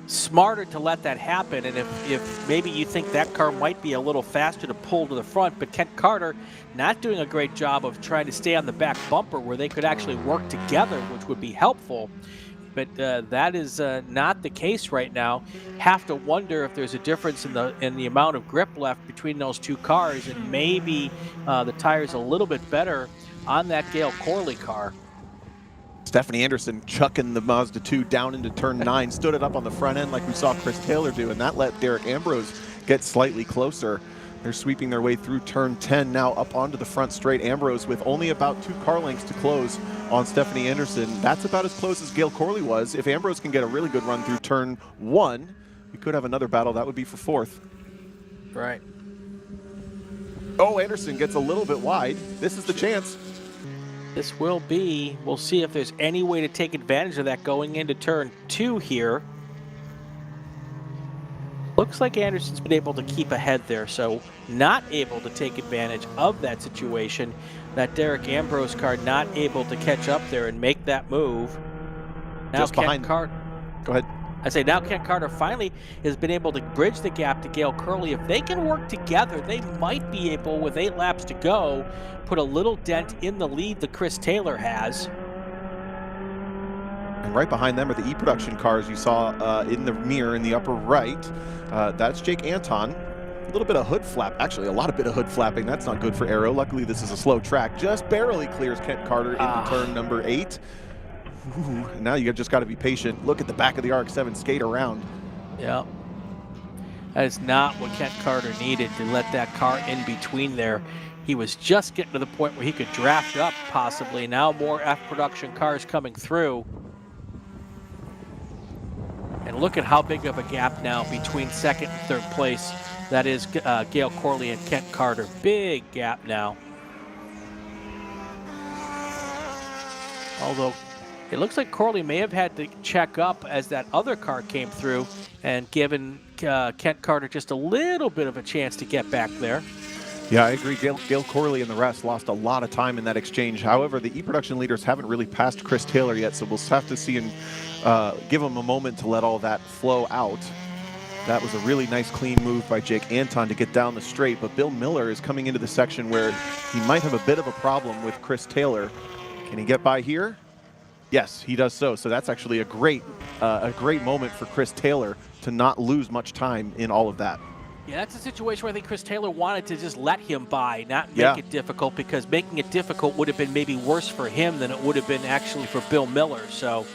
Smarter to let that happen, and if maybe you think that car might be a little faster to pull to the front, but Kent Carter not doing a great job of trying to stay on the back bumper where they could actually work together, which would be helpful. But that is not the case right now. Have to wonder if there's a difference in the amount of grip left between those two cars, and maybe the tire's a little bit better on that Gail Corley car. Stephanie Anderson chucking the Mazda 2 down into turn 9, stood it up on the front end like we saw Chris Taylor do, and that let Derek Ambrose get slightly closer. They're sweeping their way through turn 10 now up onto the front straight. Ambrose with only about 2 car lengths to close on Stephanie Anderson. That's about as close as Gail Corley was. If Ambrose can get a really good run through turn 1, we could have another battle. That would be for 4th. Right. Oh, Anderson gets a little bit wide. This is the chance. This will be, we'll see if there's any way to take advantage of that going into turn 2 here. Looks like Anderson's been able to keep ahead there, so not able to take advantage of that situation. That Derek Ambrose car not able to catch up there and make that move. Now Just behind. Go ahead. I say now Kent Carter finally has been able to bridge the gap to Gail Curley. If they can work together, they might be able, with 8 laps to go, put a little dent in the lead that Chris Taylor has. And right behind them are the E-Production cars you saw in the mirror in the upper right. That's Jake Anton. A little bit of hood flap, actually a lot of bit of hood flapping. That's not good for aero. Luckily this is a slow track. Just barely clears Kent Carter into turn number 8. Ooh, now you just got to be patient. Look at the back of the RX-7 skate around. Yeah. That is not what Kent Carter needed to let that car in between there. He was just getting to the point where he could draft up possibly. Now more F-Production cars coming through. And look at how big of a gap now between 2nd and 3rd place. That is Gail Corley and Kent Carter. Big gap now. Although it looks like Corley may have had to check up as that other car came through and given Kent Carter just a little bit of a chance to get back there. Yeah, I agree. Gail Corley and the rest lost a lot of time in that exchange. However, the E-Production leaders haven't really passed Chris Taylor yet, so we'll have to see and give him a moment to let all that flow out. That was a really nice, clean move by Jake Anton to get down the straight, but Bill Miller is coming into the section where he might have a bit of a problem with Chris Taylor. Can he get by here? Yes, he does so. So that's actually a great moment for Chris Taylor to not lose much time in all of that. Yeah, that's a situation where I think Chris Taylor wanted to just let him by, not make it difficult, because making it difficult would have been maybe worse for him than it would have been actually for Bill Miller. So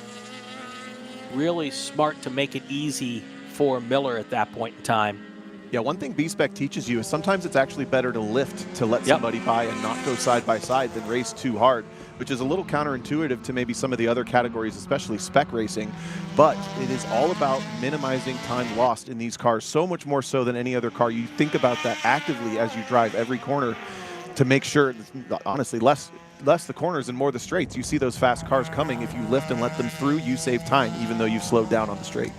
really smart to make it easy for Miller at that point in time. Yeah, one thing B-Spec teaches you is sometimes it's actually better to lift to let somebody by and not go side by side than race too hard, which is a little counterintuitive to maybe some of the other categories, especially spec racing. But it is all about minimizing time lost in these cars, so much more so than any other car. You think about that actively as you drive every corner to make sure, honestly, less the corners and more the straights. You see those fast cars coming. If you lift and let them through, you save time, even though you've slowed down on the straight.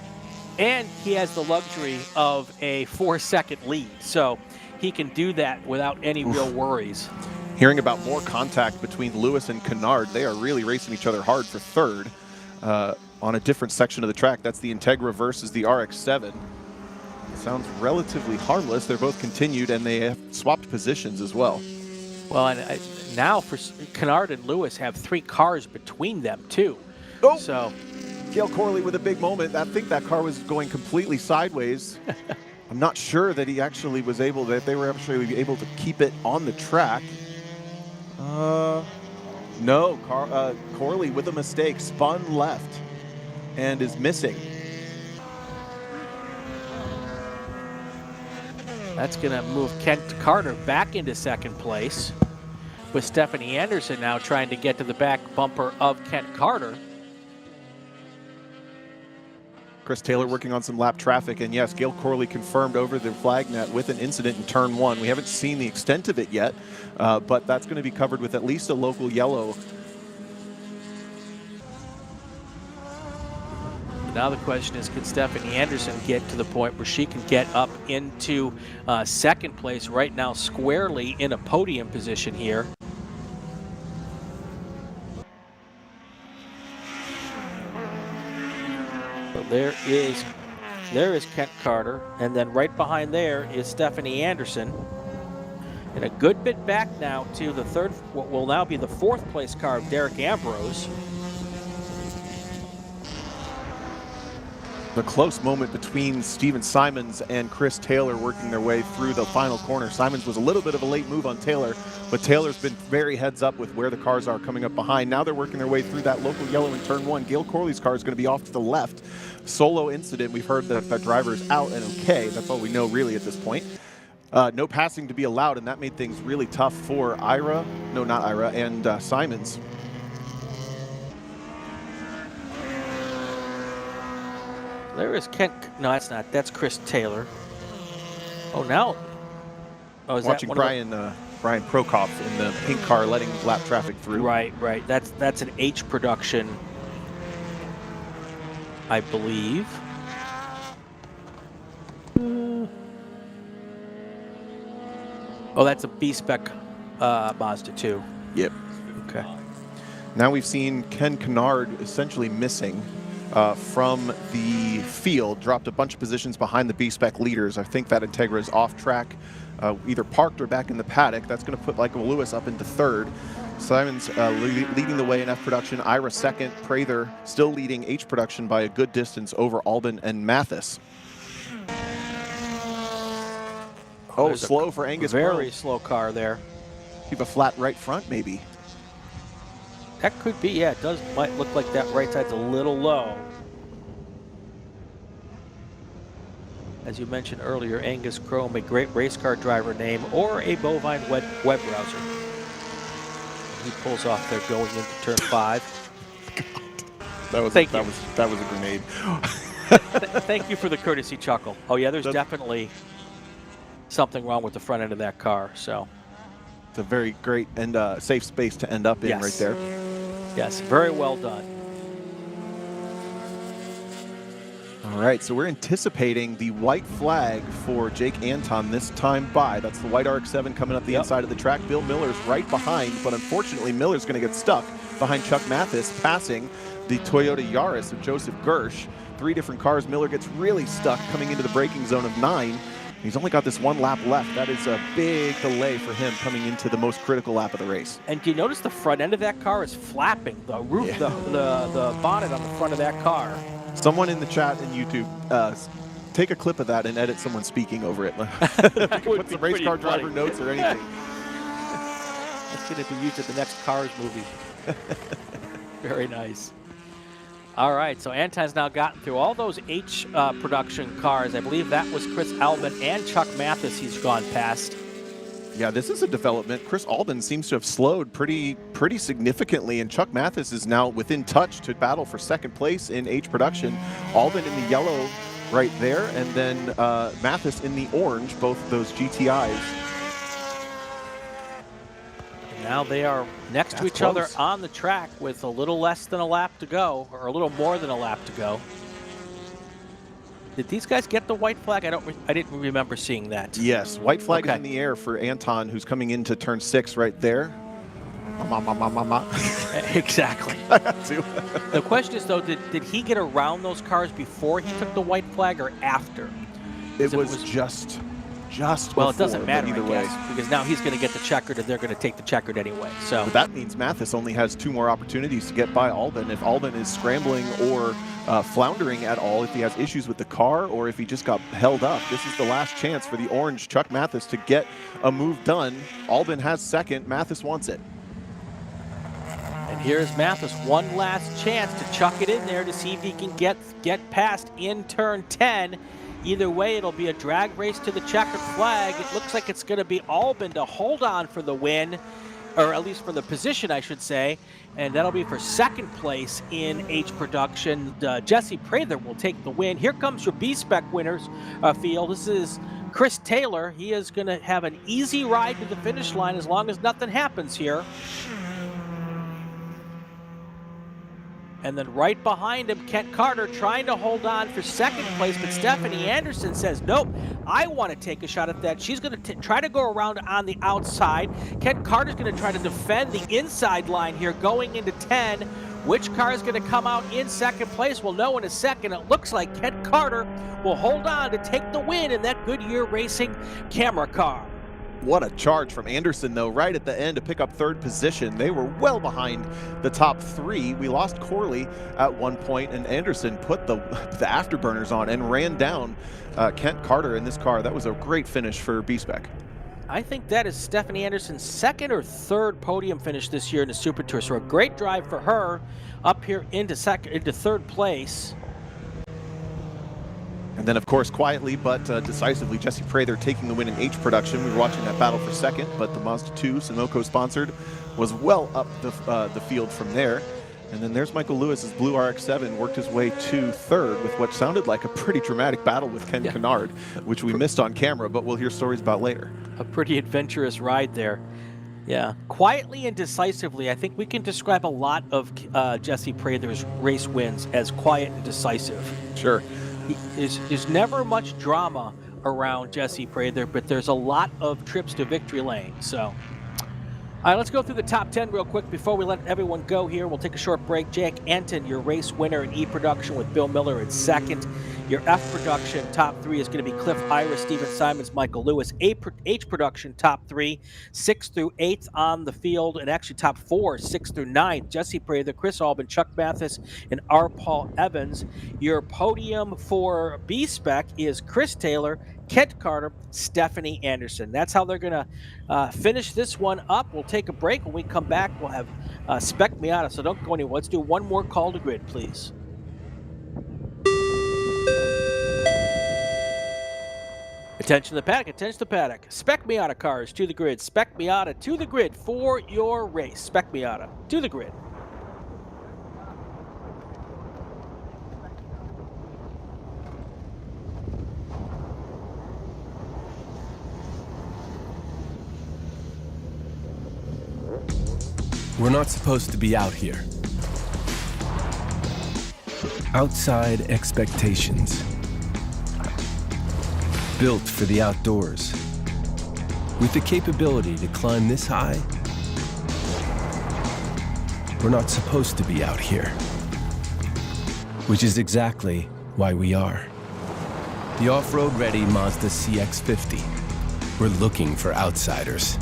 And he has the luxury of a 4-second lead, so he can do that without any real worries. Hearing about more contact between Lewis and Kennard, they are really racing each other hard for 3rd on a different section of the track. That's the Integra versus the RX-7. It sounds relatively harmless. They're both continued, and they have swapped positions as well. Well, and now for Kennard and Lewis have 3 cars between them too. Oh. So Gail Corley with a big moment. I think that car was going completely sideways. I'm not sure that he actually was able, that they were actually able to keep it on the track. No, Corley with a mistake, spun left and is missing. That's going to move Kent Carter back into 2nd place, with Stephanie Anderson now trying to get to the back bumper of Kent Carter. Chris Taylor working on some lap traffic, and yes, Gail Corley confirmed over the flag net with an incident in turn 1. We haven't seen the extent of it yet, but that's going to be covered with at least a local yellow. Now the question is, can Stephanie Anderson get to the point where she can get up into 2nd place right now, squarely in a podium position here? There is Kent Carter, and then right behind there is Stephanie Anderson. And a good bit back now to the 3rd, what will now be the 4th place car of Derek Ambrose. The close moment between Steven Simons and Chris Taylor working their way through the final corner. Simons was a little bit of a late move on Taylor, but Taylor's been very heads up with where the cars are coming up behind. Now they're working their way through that local yellow in turn 1. Gail Corley's car is going to be off to the left. Solo incident. We've heard that the driver's out and okay. That's all we know really at this point. No passing to be allowed, and that made things really tough for and Simons. There is Kent. No, that's not. That's Chris Taylor. Oh, now. Oh, is watching that one Brian Prokop in the pink car letting lap traffic through. Right. That's an H production, I believe. Oh, that's a B-Spec Mazda 2. Yep. Okay. Now we've seen Ken Kennard essentially missing from the field, dropped a bunch of positions behind the B-Spec leaders. I think that Integra is off track, either parked or back in the paddock. That's going to put Michael Lewis up into third. Simons leading the way in F production. Ira second. Prather still leading H production by a good distance over Albin and Mathis. Oh, slow for Angus. Very slow car there. Keep a flat right front, maybe. That could be, yeah. It might look like that right side's a little low. As you mentioned earlier, Angus Chrome, a great race car driver name, or a bovine web browser. He pulls off there going into turn 5. That was a grenade. Thank you for the courtesy chuckle. Oh yeah, there's definitely something wrong with the front end of that car. So it's a very great and safe space to end up in right there. Yes, very well done. All right, so we're anticipating the white flag for Jake Anton this time by. That's the white RX-7 coming up the inside of the track. Bill Miller's right behind, but unfortunately Miller's going to get stuck behind Chuck Mathis, passing the Toyota Yaris of Joseph Gersh. 3 different cars. Miller gets really stuck coming into the braking zone of 9. He's only got this 1 lap left. That is a big delay for him coming into the most critical lap of the race. And do you notice the front end of that car is flapping? The roof, the bonnet on the front of that car. Someone in the chat and YouTube, take a clip of that and edit someone speaking over it. Put some race car driver notes or anything. That's going to be used in the next Cars movie. Very nice. All right, so Anton's now gotten through all those H production cars. I believe that was Chris Albin and Chuck Mathis he's gone past. Yeah, this is a development. Chris Albin seems to have slowed pretty significantly, and Chuck Mathis is now within touch to battle for second place in H production. Albin in the yellow right there, and then Mathis in the orange, both of those GTIs. Now they are next to each other on the track with a little less than a lap to go, or a little more than a lap to go. Did these guys get the white flag? I didn't remember seeing that. Yes, white flag is in the air for Anton, who's coming into turn 6 right there. Exactly. I have to. The question is, though, did he get around those cars before he took the white flag or after? It was just well, before, it doesn't matter either way, way, because now he's going to get the checkered, and they're going to take the checkered anyway. So but that means Mathis only has 2 more opportunities to get by Albin. If Albin is scrambling or floundering at all, if he has issues with the car, or if he just got held up, this is the last chance for the orange Chuck Mathis to get a move done. Albin has second. Mathis wants it. And here's Mathis, one last chance to chuck it in there to see if he can get past in turn 10. Either way, it'll be a drag race to the checkered flag. It looks like it's going to be Albin to hold on for the win, or at least for the position, I should say. And that'll be for second place in H production. Jesse Prather will take the win. Here comes your B-Spec winners field. This is Chris Taylor. He is going to have an easy ride to the finish line as long as nothing happens here. And then right behind him, Kent Carter trying to hold on for second place, but Stephanie Anderson says, nope, I want to take a shot at that. She's going to try to go around on the outside. Kent Carter's going to try to defend the inside line here going into 10. Which car is going to come out in second place? We'll know in a second. It looks like Kent Carter will hold on to take the win in that Goodyear Racing camera car. What a charge from Anderson, though, right at the end to pick up third position. They were well behind the top three. We lost Corley at one point, and Anderson put the afterburners on and ran down Kent Carter in this car. That was a great finish for B-Spec. I think that is Stephanie Anderson's second or third podium finish this year in the Super Tour. So a great drive for her up here into third place. And then, of course, quietly but decisively, Jesse Prather taking the win in H production. We were watching that battle for second, but the Mazda 2, Sunoco sponsored, was well up the field from there. And then there's Michael Lewis's blue RX-7, worked his way to third with what sounded like a pretty dramatic battle with Ken Kennard, which we missed on camera, but we'll hear stories about later. A pretty adventurous ride there. Yeah, quietly and decisively. I think we can describe a lot of Jesse Prather's race wins as quiet and decisive. Sure. There's never much drama around Jesse Prather, but there's a lot of trips to victory lane. So, all right, let's go through the top 10 real quick before we let everyone go here. We'll take a short break. Jack Anton, your race winner in E production with Bill Miller in second. Your F production top three is going to be Cliff Iris, Steven Simons, Michael Lewis. H production top three, 6th through 8th on the field, and actually top four, 6th through 9th. Jesse Prather, Chris Albin, Chuck Mathis, and R. Paul Evans. Your podium for B-Spec is Chris Taylor, Kent Carter, Stephanie Anderson. That's how they're going to finish this one up. We'll take a break. When we come back, we'll have Spec Miata, so don't go anywhere. Let's do one more call to grid, please. Attention to the paddock, attention to the paddock. Spec Miata cars to the grid. Spec Miata to the grid for your race. Spec Miata to the grid. We're not supposed to be out here. Outside expectations. Built for the outdoors. With the capability to climb this high, we're not supposed to be out here. Which is exactly why we are. The off-road ready Mazda CX-50. We're looking for outsiders.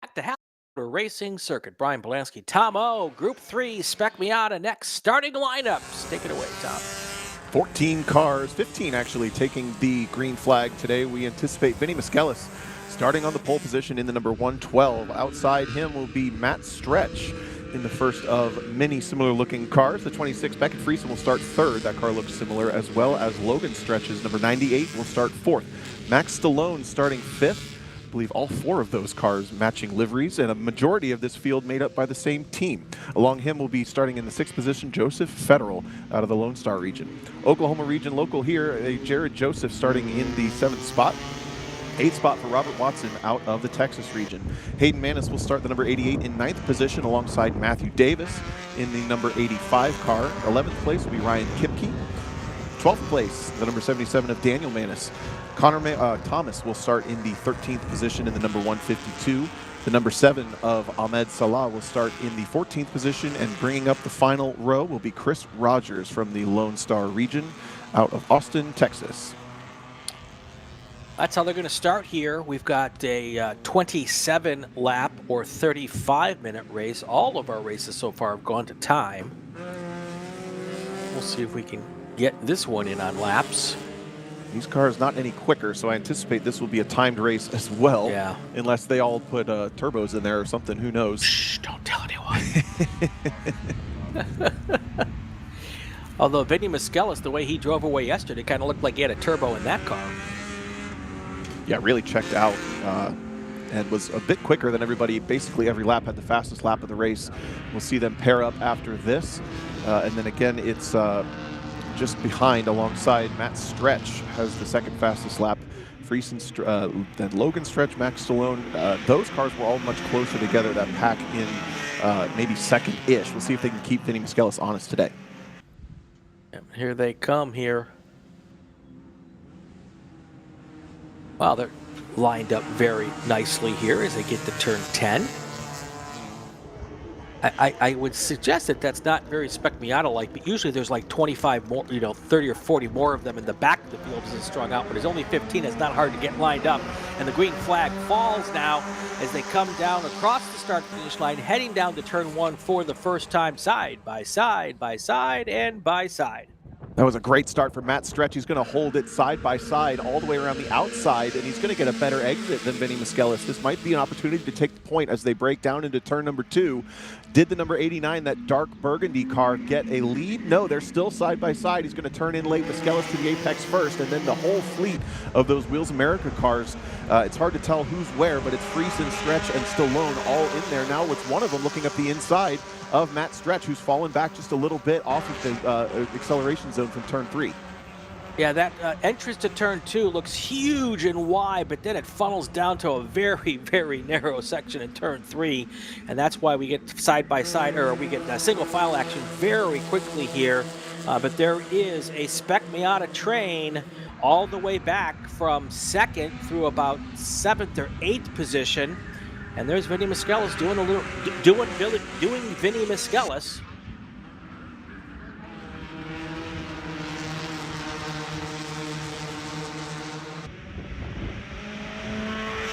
Back to Hallett Motor Racing Circuit. Brian Bielanski, Tom O, Group 3, Spec Miata next. Starting lineups. Take it away, Tom. 14 cars, 15 actually, taking the green flag today. We anticipate Vinny Miskellis starting on the pole position in the number 112. Outside him will be Matt Stretch in the first of many similar-looking cars. The 26 Beckett Friesen will start third. That car looks similar, as well as Logan Stretch's number 98 will start fourth. Max Stallone starting fifth. I believe all four of those cars matching liveries, and a majority of this field made up by the same team. Along him will be starting in the sixth position Joseph Federal out of the Lone Star region. Oklahoma region local here, Jared Joseph starting in the seventh spot. Eighth spot for Robert Watson out of the Texas region. Hayden Manis will start the number 88 in ninth position alongside Matthew Davis in the number 85 car. 11th place will be Ryan Kipke. 12th place, the number 77 of Daniel Manis. Connor Thomas will start in the 13th position in the number 152. The number 7 of Ahmed Salah will start in the 14th position, and bringing up the final row will be Chris Rogers from the Lone Star region out of Austin, Texas. That's how they're going to start here. We've got a 27 lap or 35-minute race. All of our races so far have gone to time. We'll see if we can get this one in on laps. These cars not any quicker, so I anticipate this will be a timed race as well. Yeah. Unless they all put turbos in there or something, who knows? Shh, don't tell anyone. Although Vinny Miskellis, the way he drove away yesterday, kind of looked like he had a turbo in that car. Yeah, really checked out and was a bit quicker than everybody. Basically every lap had the fastest lap of the race. We'll see them pair up after this. And then again, it's just behind alongside Matt Stretch has the second fastest lap. Friesen, then Logan Stretch, Max Stallone. Those cars were all much closer together, that pack in maybe second-ish. We'll see if they can keep Vinny Miskellis honest today. Yep, here they come here. Wow, they're lined up very nicely here as they get to turn 10. I would suggest that that's not very Spec Miata-like, but usually there's like 25 more, 30 or 40 more of them in the back of the field as it's strung out, but there's only 15. It's not hard to get lined up. And the green flag falls now as they come down across the start-finish line, heading down to turn 1 for the first time, side by side, by side, and by side. That was a great start for Matt Stretch. He's going to hold it side by side all the way around the outside, and he's going to get a better exit than Vinny Miskellis. This might be an opportunity to take the point as they break down into turn number 2. Did the number 89, that dark burgundy car, get a lead? No, they're still side by side. He's going to turn in late. Miskellis to the apex first, and then the whole fleet of those Wheels America cars. It's hard to tell who's where, but it's Friesen, Stretch, and Stallone all in there now, with one of them looking up the inside of Matt Stretch, who's fallen back just a little bit off of the acceleration zone from turn 3. Yeah, that entrance to turn 2 looks huge and wide, but then it funnels down to a very, very narrow section in turn 3, and that's why we get side by side, or we get single file action very quickly here. But there is a Spec Miata train all the way back from 2nd through about 7th or 8th position, and there's Vinny Miskellis doing Vinny Miskellis.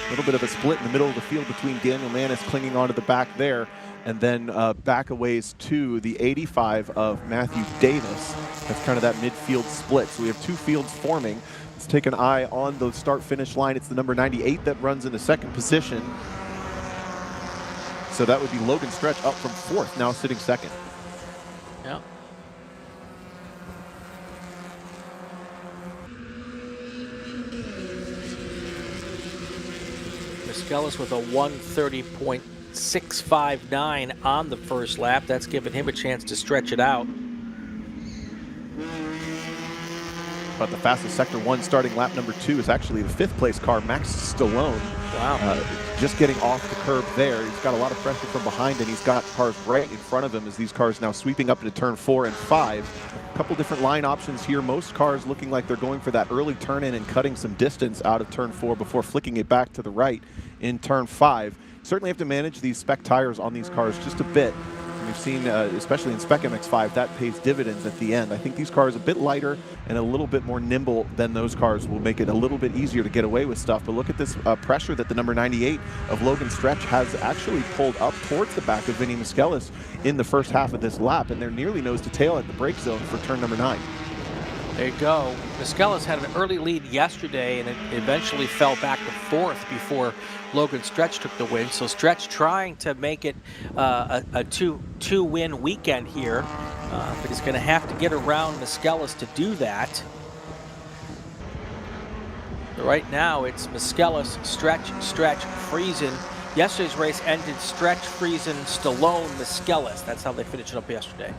A little bit of a split in the middle of the field between Daniel Manis clinging onto the back there, and then back a ways to the 85 of Matthew Davis. That's kind of that midfield split. So we have two fields forming. Let's take an eye on the start-finish line. It's the number 98 that runs in the second position. So that would be Logan Stretch up from 4th, now sitting 2nd. Yeah. Miskellis with a 1:30.659 on the first lap. That's given him a chance to stretch it out. But the fastest Sector 1 starting lap number 2 is actually the 5th place car, Max Stallone. Wow. Just getting off the curb there. He's got a lot of pressure from behind, and he's got cars right in front of him as these cars now sweeping up into turn 4 and 5. A couple different line options here. Most cars looking like they're going for that early turn in and cutting some distance out of turn 4 before flicking it back to the right in turn 5. Certainly have to manage these spec tires on these cars just a bit. We've seen, especially in Spec MX-5, that pays dividends at the end. I think these cars a bit lighter and a little bit more nimble than those cars will make it a little bit easier to get away with stuff. But look at this pressure that the number 98 of Logan Stretch has actually pulled up towards the back of Vinny Miskellis in the first half of this lap, and they're nearly nose to tail at the brake zone for turn number 9. There you go. Miskellis had an early lead yesterday, and it eventually fell back to 4th before Logan Stretch took the win. So Stretch trying to make it a two-win weekend here, but he's going to have to get around Miskellis to do that. But right now, it's Miskellis, Stretch, Friesen. Yesterday's race ended Stretch, Friesen, Stallone, Miskellis. That's how they finished it up yesterday.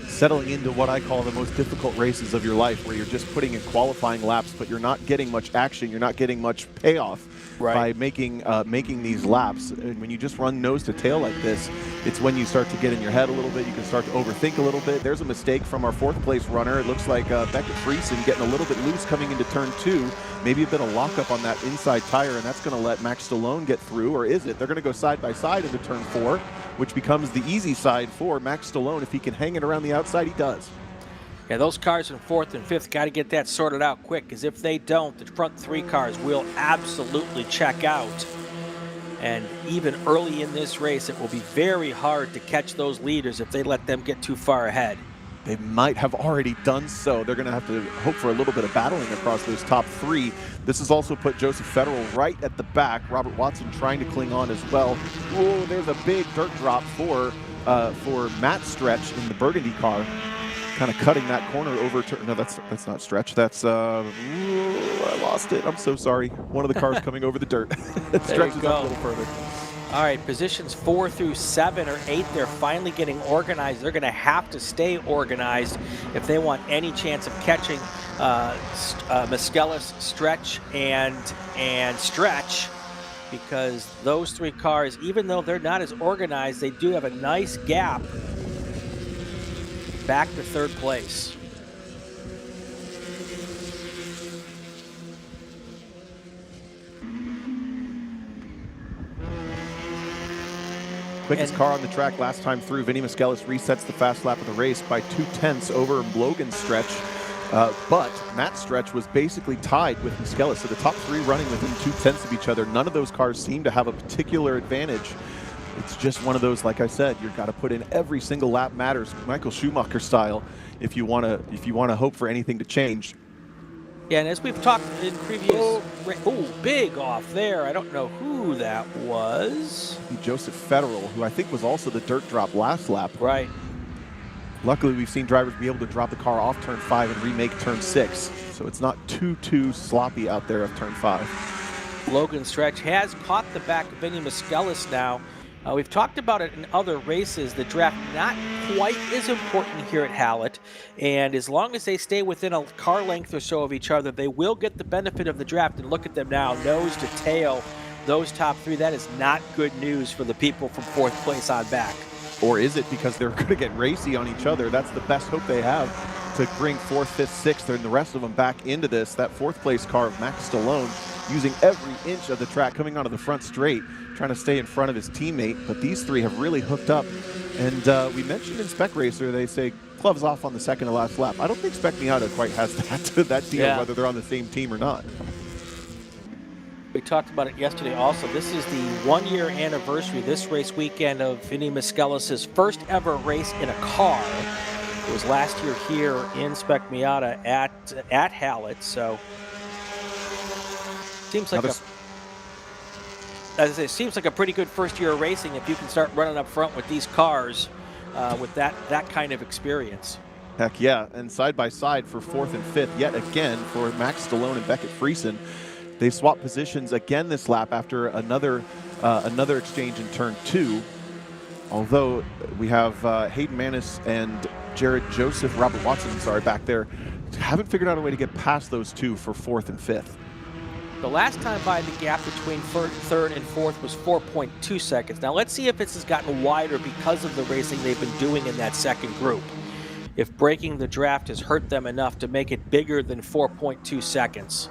Settling into what I call the most difficult races of your life, where you're just putting in qualifying laps, but you're not getting much action, you're not getting much payoff by making these laps. And when you just run nose to tail like this, it's when you start to get in your head a little bit. You can start to overthink a little bit. There's a mistake from our 4th place runner. It looks like Beckett Friesen getting a little bit loose coming into turn 2. Maybe a bit of lockup on that inside tire, and that's going to let Max Stallone get through, or is it? They're going to go side by side into turn 4, which becomes the easy side for Max Stallone. If he can hang it around the outside, he does. Yeah, those cars in 4th and 5th got to get that sorted out quick, because if they don't, the front 3 cars will absolutely check out. And even early in this race, it will be very hard to catch those leaders if they let them get too far ahead. They might have already done so. They're going to have to hope for a little bit of battling across those top 3. This has also put Joseph Federal right at the back. Robert Watson trying to cling on as well. Oh, there's a big dirt drop for Matt Stretch in the Burgundy car. Kind of cutting that corner over to, no, that's not Stretch. That's, I lost it. I'm so sorry. One of the cars coming over the dirt. Stretch is up a little further. All right, positions 4 through 7 or 8, they're finally getting organized. They're going to have to stay organized if they want any chance of catching Miskellis, Stretch, and Stretch, because those 3 cars, even though they're not as organized, they do have a nice gap back to 3rd place. Quickest car on the track last time through. Vinny Miskellis resets the fast lap of the race by 0.2 over Logan Stretch. But Matt Stretch was basically tied with Miskellis. So the top 3 running within 0.2 of each other. None of those cars seem to have a particular advantage. It's just one of those, like I said, you've got to put in every single lap matters, Michael Schumacher style, if you want to hope for anything to change. Yeah, and as we've talked in previous, big off there. I don't know who that was. Joseph Federal, who I think was also the dirt drop last lap. Right. Luckily, we've seen drivers be able to drop the car off turn 5 and remake turn 6, so it's not too sloppy out there of turn 5. Logan Stretch has caught the back of Vinny Miskellis now. We've talked about it in other races. The draft not quite as important here at Hallett, and as long as they stay within a car length or so of each other, they will get the benefit of the draft. And look at them now, nose to tail, those top 3. That is not good news for the people from 4th place on back. Or is it because they're going to get racy on each other? That's the best hope they have to bring 4th, 5th, 6th, and the rest of them back into this. That 4th place car of Max Stallone using every inch of the track, coming onto the front straight, trying to stay in front of his teammate. But these 3 have really hooked up. And we mentioned in Spec Racer, they say gloves off on the second to last lap. I don't think Spec Miata quite has that deal, whether they're on the same team or not. We talked about it yesterday also. This is the 1-year anniversary this race weekend of Vinny Miskellis' first ever race in a car. It was last year here in Spec Miata at Hallett. So seems like seems like a pretty good first year of racing if you can start running up front with these cars with that kind of experience. Heck yeah, and side by side for 4th and 5th yet again for Max Stallone and Beckett Friesen. They've swapped positions again this lap after another exchange in turn 2. Although we have Hayden Manis and Robert Watson, back there, haven't figured out a way to get past those 2 for 4th and 5th. The last time by, the gap between 3rd and 4th was 4.2 seconds. Now let's see if this has gotten wider because of the racing they've been doing in that second group. If breaking the draft has hurt them enough to make it bigger than 4.2 seconds.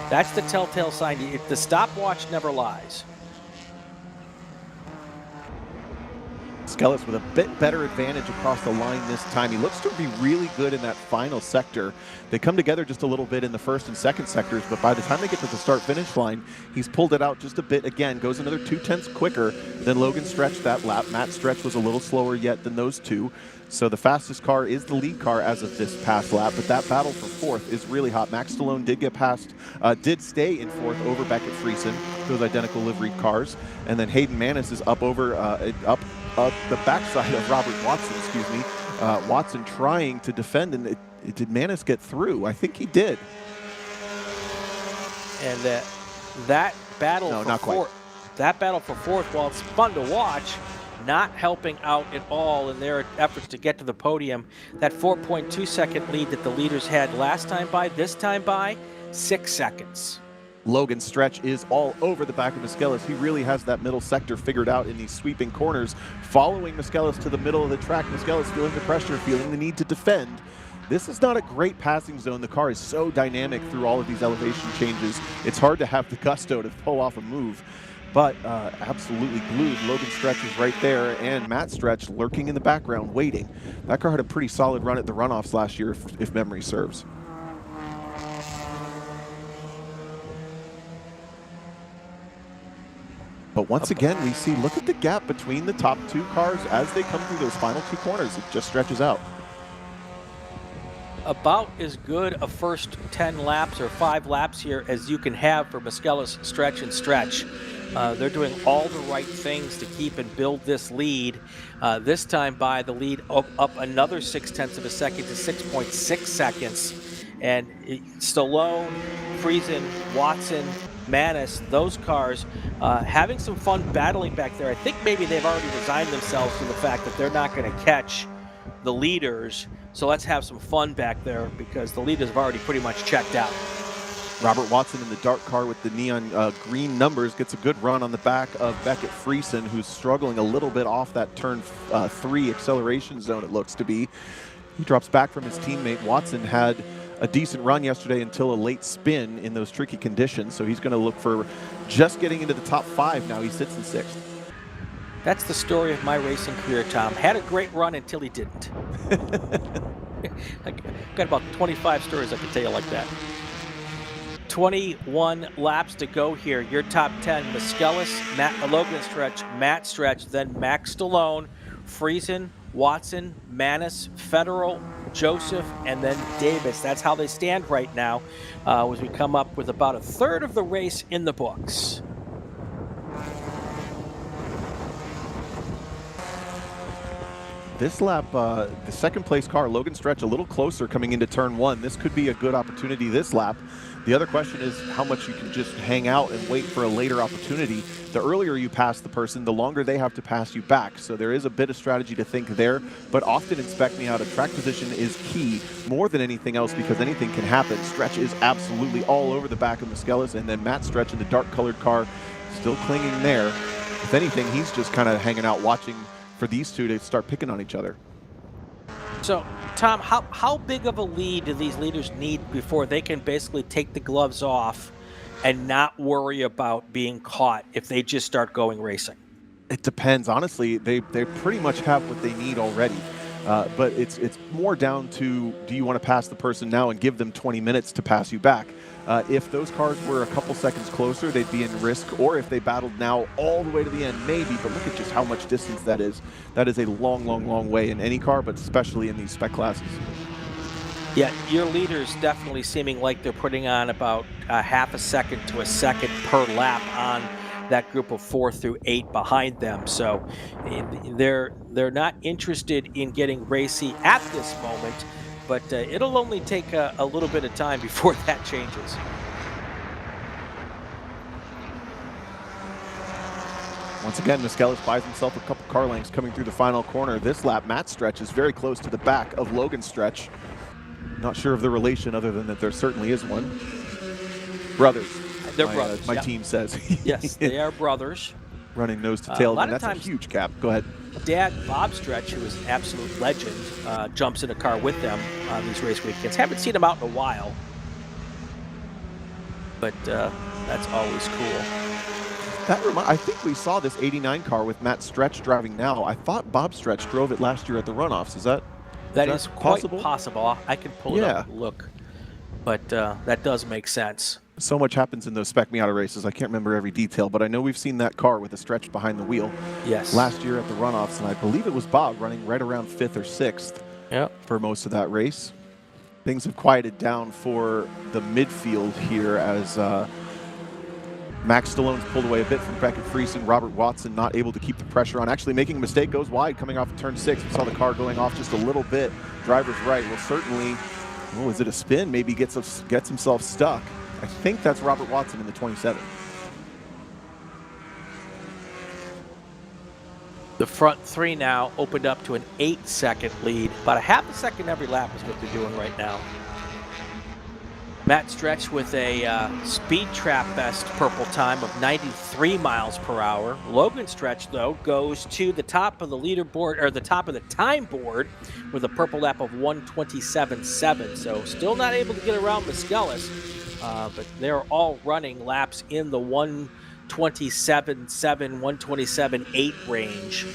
That's the telltale sign. The stopwatch never lies. Miskellis with a bit better advantage across the line this time. He looks to be really good in that final sector. They come together just a little bit in the first and second sectors, but by the time they get to the start-finish line, he's pulled it out just a bit again, goes another 0.2 quicker than Logan Stretch that lap. Matt Stretch was a little slower yet than those two. So the fastest car is the lead car as of this past lap, but that battle for fourth is really hot. Max Stallone did get past, did stay in fourth over Beckett Friesen, those identical liveried cars, and then Hayden Manis is up over, up the backside of Robert Watson, excuse me. Watson trying to defend, and did Manis get through? I think he did. And that battle for fourth, that battle for fourth, while it's fun to watch, not helping out at all in their efforts to get to the podium. That 4.2 second lead that the leaders had last time by, this time by 6 seconds. Logan Stretch is all over the back of Miskellis. He really has that middle sector figured out in these sweeping corners, following Miskellis to the middle of the track. Miskellis feeling the pressure, feeling the need to defend. This is not a great passing zone. The car is so dynamic through all of these elevation changes. It's hard to have the gusto to pull off a move. But absolutely glued. Logan Stretch is right there, and Matt Stretch lurking in the background, waiting. That car had a pretty solid run at the runoffs last year, if memory serves. But once again, we see, look at the gap between the top two cars as they come through those final two corners. It just stretches out. About as good a first 10 laps or 5 laps here as you can have for Miskellis, Stretch, and Stretch. They're doing all the right things to keep and build this lead. This time by the lead up another 0.6 of a second to 6.6 seconds. And Stallone, Friesen, Watson, Manis, those cars having some fun battling back there. I think maybe they've already resigned themselves to the fact that they're not going to catch the leaders. So let's have some fun back there because the leaders have already pretty much checked out. Robert Watson in the dark car with the neon green numbers gets a good run on the back of Beckett Friesen, who's struggling a little bit off that turn 3 acceleration zone, it looks to be. He drops back from his teammate. Watson had a decent run yesterday until a late spin in those tricky conditions, so he's going to look for just getting into the top 5 now. He sits in 6th. That's the story of my racing career, Tom. Had a great run until he didn't. I got about 25 stories I could tell you like that. 21 laps to go here. Your top 10, Miskellis, Logan Stretch, Matt Stretch, then Max Stallone, Friesen, Watson, Manis, Federal, Joseph, and then Davis. That's how they stand right now as we come up with about a third of the race in the books. This lap, the second place car, Logan Stretch, a little closer coming into turn 1. This could be a good opportunity this lap. The other question is how much you can just hang out and wait for a later opportunity. The earlier you pass the person, the longer they have to pass you back. So there is a bit of strategy to think there, but often in Spec Miata, track position is key more than anything else because anything can happen. Stretch is absolutely all over the back of Miskellis, and then Matt Stretch in the dark colored car still clinging there. If anything, he's just kind of hanging out watching for these two to start picking on each other. So, Tom, how big of a lead do these leaders need before they can basically take the gloves off and not worry about being caught if they just start going racing? It depends. Honestly, they pretty much have what they need already. But it's more down to, do you want to pass the person now and give them 20 minutes to pass you back? If those cars were a couple seconds closer, they'd be in risk, or if they battled now all the way to the end, maybe, but look at just how much distance that is. That is a long, long, long way in any car, but especially in these spec classes. Yeah, your leaders definitely seeming like they're putting on about half a second to a second per lap on that group of 4 through 8 behind them. So they're not interested in getting racy at this moment, but it'll only take a little bit of time before that changes. Once again, Miskellis buys himself a couple car lengths coming through the final corner. This lap, Matt Stretch is very close to the back of Logan Stretch. Not sure of the relation other than that there certainly is one. Brothers. They're brothers. My team says. Yes, they are brothers. Running nose to tail, and that's a huge gap. Go ahead. Dad, Bob Stretch, who is an absolute legend, jumps in a car with them on these race weekends. Haven't seen him out in a while, but that's always cool. I think we saw this 89 car with Matt Stretch driving now. I thought Bob Stretch drove it last year at the runoffs. Is that quite possible. I can pull it up and look. But that does make sense. So much happens in those Spec Miata races. I can't remember every detail, but I know we've seen that car with a Stretch behind the wheel. Yes. Last year at the runoffs, and I believe it was Bob running right around 5th or 6th for most of that race. Things have quieted down for the midfield here as Max Stallone's pulled away a bit from Beckett Friesen. Robert Watson not able to keep the pressure on. Actually making a mistake, goes wide coming off of turn 6. We saw the car going off just a little bit. Driver's right will certainly, is it a spin? Maybe gets himself stuck. I think that's Robert Watson in the 27. The front 3 now opened up to an 8-second lead. About a half a second every lap is what they're doing right now. Matt Stretch with a speed trap best purple time of 93 miles per hour. Logan Stretch, though, goes to the top of the leaderboard, or the top of the time board, with a purple lap of 127.7. So still not able to get around Miskellis, but they're all running laps in the 127.7, 127.8 range.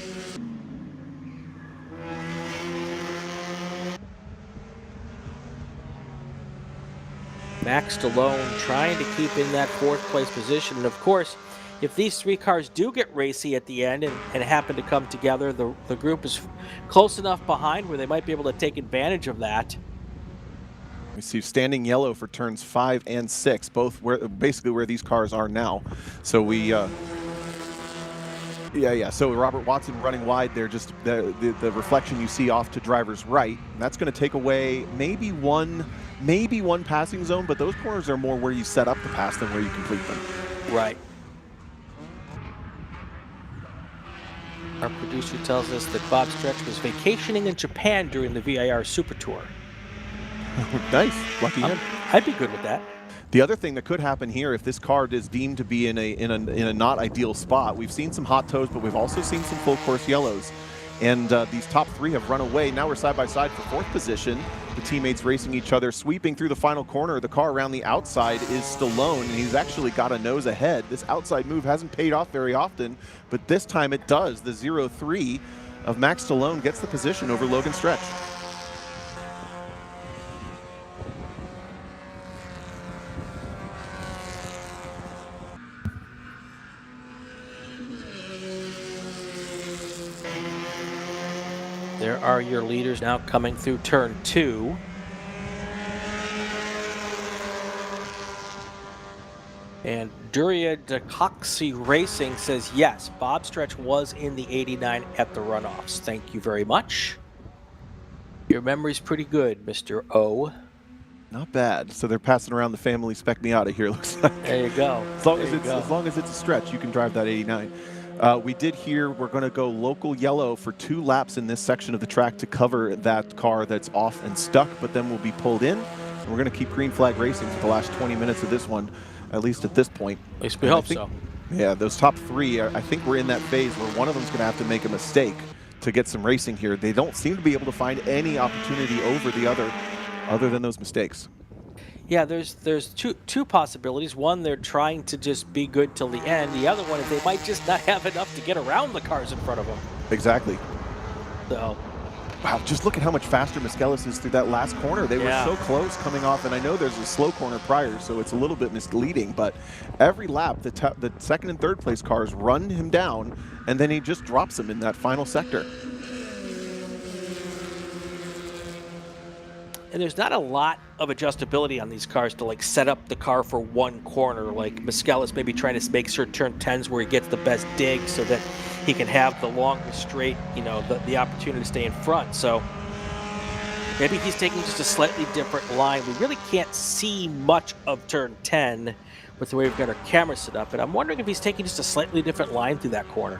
Max Stallone trying to keep in that 4th place position. And of course, if these 3 cars do get racy at the end and happen to come together, the group is close enough behind where they might be able to take advantage of that. We see standing yellow for turns 5 and 6, both basically where these cars are now. So we, so Robert Watson running wide there, just the reflection you see off to driver's right. And that's going to take away maybe one passing zone, but those corners are more where you set up the pass than where you complete them. Right. Our producer tells us that Bob Stretch was vacationing in Japan during the VIR Super Tour. Nice. Lucky him. I'd be good with that. The other thing that could happen here, if this car is deemed to be in a not ideal spot, we've seen some hot toes, but we've also seen some full course yellows. And these top 3 have run away. Now we're side by side for 4th position. The teammates racing each other, sweeping through the final corner. The car around the outside is Stallone, and he's actually got a nose ahead. This outside move hasn't paid off very often, but this time it does. The 0-3 of Max Stallone gets the position over Logan Stretch. There are your leaders now coming through turn 2. And Duria DeCoxy Racing says, yes, Bob Stretch was in the 89 at the runoffs. Thank you very much. Your memory's pretty good, Mr. O. Not bad. So they're passing around the family Spec Miata here, looks like. There you go. As long as it's a Stretch, you can drive that 89. We did hear we're going to go local yellow for 2 laps in this section of the track to cover that car that's off and stuck, but then we'll be pulled in. And we're going to keep green flag racing for the last 20 minutes of this one, at least at this point. At least we hope so. Yeah, those top 3, I think we're in that phase where one of them's going to have to make a mistake to get some racing here. They don't seem to be able to find any opportunity over the other than those mistakes. Yeah, there's two possibilities. One, they're trying to just be good till the end. The other one is they might just not have enough to get around the cars in front of them. Exactly. So, wow, just look at how much faster Miskellis is through that last corner. They were so close coming off, and I know there's a slow corner prior, so it's a little bit misleading, but every lap, the 2nd and 3rd place cars run him down, and then he just drops him in that final sector. And there's not a lot of adjustability on these cars to like set up the car for one corner. Like Miskellis maybe trying to make sure turn 10's where he gets the best dig so that he can have the longest straight, the opportunity to stay in front. So maybe he's taking just a slightly different line. We really can't see much of turn 10 with the way we've got our camera set up, and I'm wondering if he's taking just a slightly different line through that corner.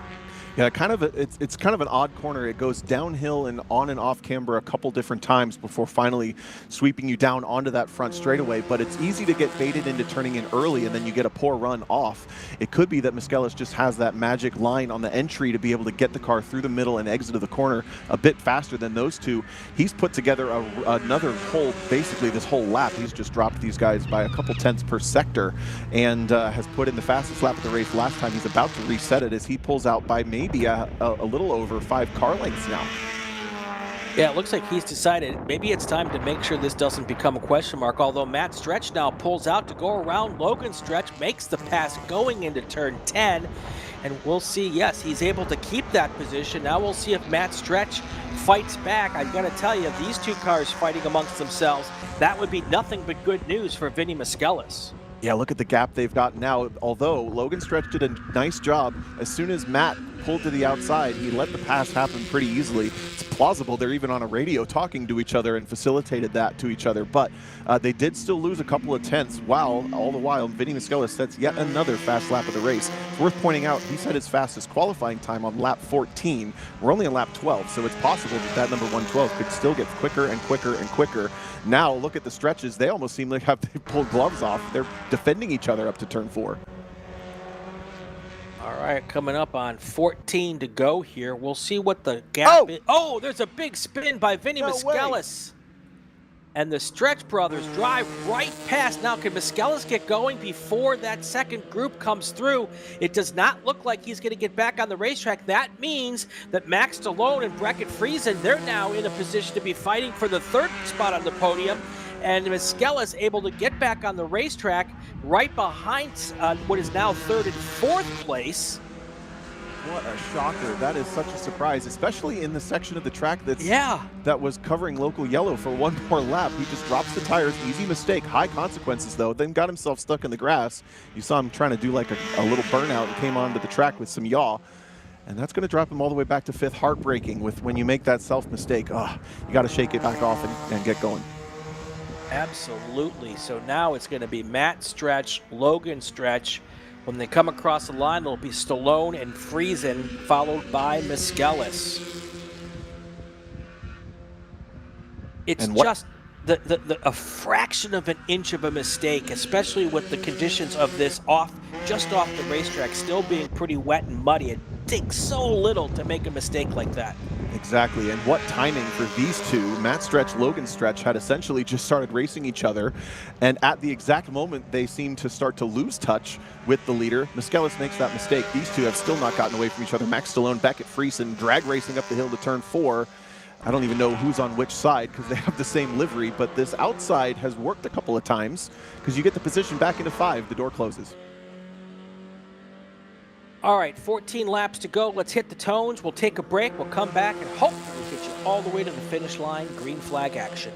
Yeah, it's kind of an odd corner. It goes downhill and off camber a couple different times before finally sweeping you down onto that front straightaway. But it's easy to get baited into turning in early, and then you get a poor run off. It could be that Miskellis just has that magic line on the entry to be able to get the car through the middle and exit of the corner a bit faster than those two. He's put together another whole, basically this whole lap. He's just dropped these guys by a couple tenths per sector, and has put in the fastest lap of the race last time. He's about to reset it as he pulls out by maybe a little over 5 car lengths now. Yeah, it looks like he's decided maybe it's time to make sure this doesn't become a question mark, although Matt Stretch now pulls out to go around Logan Stretch, makes the pass going into turn 10, and we'll see, yes, he's able to keep that position. Now we'll see if Matt Stretch fights back. I've got to tell you, these two cars fighting amongst themselves, that would be nothing but good news for Vinny Miskellis. Yeah, look at the gap they've got now. Although Logan Stretch did a nice job, as soon as Matt pulled to the outside, he let the pass happen pretty easily. It's plausible they're even on a radio talking to each other and facilitated that to each other, but they did still lose a couple of tenths, while all the while Vinny Miskellis sets yet another fast lap of the race. It's worth pointing out, he set his fastest qualifying time on lap 14. We're only on lap 12, so it's possible that number 112 could still get quicker and quicker and quicker. Now look at the stretches. They almost seem like they pulled gloves off. They're defending each other up to turn 4. All right, coming up on 14 to go here. We'll see what the gap is. Oh, there's a big spin by Vinny Miskellis. And the Stretch brothers drive right past. Now, can Miskellis get going before that second group comes through? It does not look like he's going to get back on the racetrack. That means that Max Stallone and Breckett Friesen, they're now in a position to be fighting for the third spot on the podium. And Miskellis able to get back on the racetrack right behind what is now third and fourth place. What a shocker. That is such a surprise, especially in the section of the track that was covering local yellow for one more lap. He just drops the tires. Easy mistake. High consequences, though. Then got himself stuck in the grass. You saw him trying to do like a little burnout and came onto the track with some yaw. And that's going to drop him all the way back to 5th. Heartbreaking with when you make that self-mistake. You got to shake it back off and get going. Absolutely. So now it's going to be Matt Stretch, Logan Stretch. When they come across the line, it'll be Stallone and Friesen, followed by Miskellis. It's just a fraction of an inch of a mistake, especially with the conditions of this just off the racetrack, still being pretty wet and muddy. It takes so little to make a mistake like that. Exactly, and what timing for these two. Matt Stretch, Logan Stretch had essentially just started racing each other, and at the exact moment they seem to start to lose touch with the leader, Miskellis makes that mistake. These two have still not gotten away from each other. Max Stallone, Breckett Friesen, drag racing up the hill to turn 4. I don't even know who's on which side because they have the same livery, but this outside has worked a couple of times because you get the position back into 5, the door closes. All right, 14 laps to go. Let's hit the tones. We'll take a break. We'll come back and hopefully get you all the way to the finish line. Green flag action.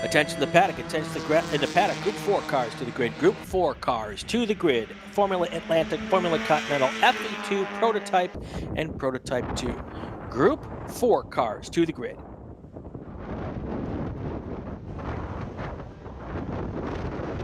Attention the paddock. Attention in the paddock. Group 4 cars to the grid. Group 4 cars to the grid. Formula Atlantic, Formula Continental, FE2, Prototype, and Prototype 2. Group 4 cars to the grid.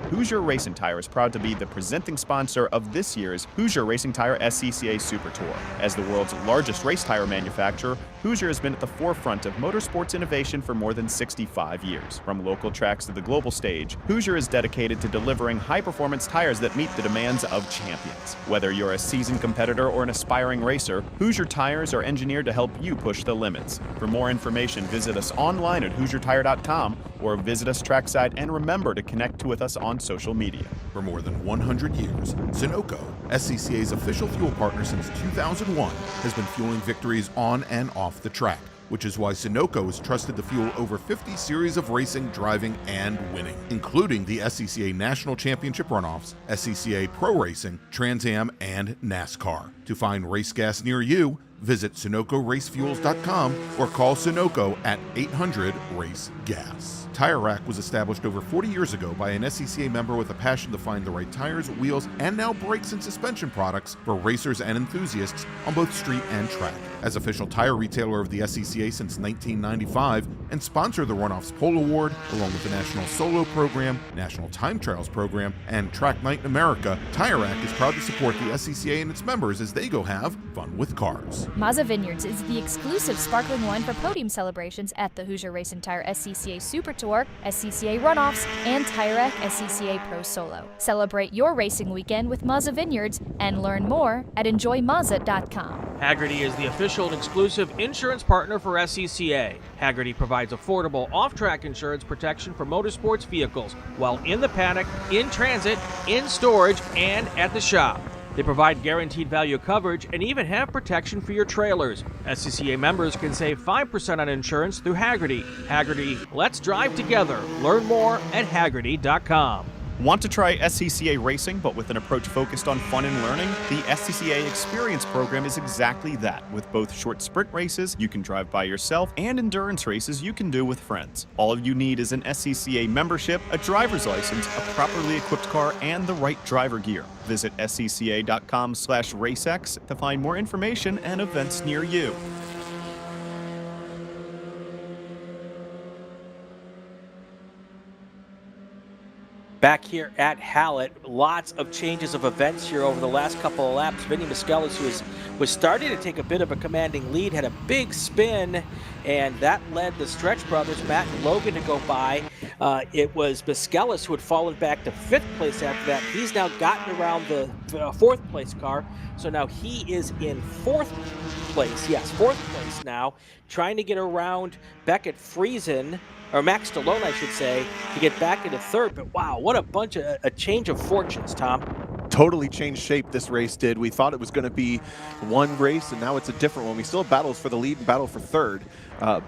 Hoosier Racing Tire is proud to be the presenting sponsor of this year's Hoosier Racing Tire SCCA Super Tour. As the world's largest race tire manufacturer, Hoosier has been at the forefront of motorsports innovation for more than 65 years. From local tracks to the global stage, Hoosier is dedicated to delivering high-performance tires that meet the demands of champions. Whether you're a seasoned competitor or an aspiring racer, Hoosier tires are engineered to help you push the limits. For more information, visit us online at HoosierTire.com or visit us trackside, and remember to connect with us on social media. For more than 100 years, Sunoco, SCCA's official fuel partner since 2001, has been fueling victories on and off the track, which is why Sunoco has trusted to fuel over 50 series of racing, driving, and winning, including the SCCA National Championship runoffs, SCCA Pro Racing, Trans Am, and NASCAR. To find race gas near you, visit SunocoRaceFuels.com or call Sunoco at 800-RACE-GAS. Tire Rack was established over 40 years ago by an SCCA member with a passion to find the right tires, wheels, and now brakes and suspension products for racers and enthusiasts on both street and track. As official tire retailer of the SCCA since 1995 and sponsor of the Runoffs Pole Award, along with the National Solo Program, National Time Trials Program, and Track Night in America, Tire Rack is proud to support the SCCA and its members as they go have fun with cars. Mazza Vineyards is the exclusive sparkling wine for podium celebrations at the Hoosier Racing Tire SCCA Super Tour, SCCA Runoffs, and Tire Rack SCCA Pro Solo. Celebrate your racing weekend with Mazza Vineyards and learn more at enjoymazza.com. Hagerty is the official and exclusive insurance partner for SCCA. Hagerty provides affordable off-track insurance protection for motorsports vehicles while in the paddock, in transit, in storage, and at the shop. They provide guaranteed value coverage and even have protection for your trailers. SCCA members can save 5% on insurance through Hagerty. Hagerty, let's drive together. Learn more at Hagerty.com. Want to try SCCA racing, but with an approach focused on fun and learning? The SCCA Experience Program is exactly that. With both short sprint races you can drive by yourself and endurance races you can do with friends. All you need is an SCCA membership, a driver's license, a properly equipped car, and the right driver gear. Visit scca.com/racex to find more information and events near you. Back here at Hallett, lots of changes of events here over the last couple of laps. Vinny Miskellis, who was starting to take a bit of a commanding lead, had a big spin, and that led the Stretch brothers, Matt and Logan, to go by. It was Miskellis who had fallen back to 5th place after that. He's now gotten around the 4th place car, so now he is in 4th place. Yes, 4th place now, trying to get around Beckett Friesen, or Max Stallone, I should say, to get back into 3rd. But wow, what a change of fortunes, Tom. Totally changed shape this race did. We thought it was going to be one race, and now it's a different one. We still have battles for the lead and battle for 3rd,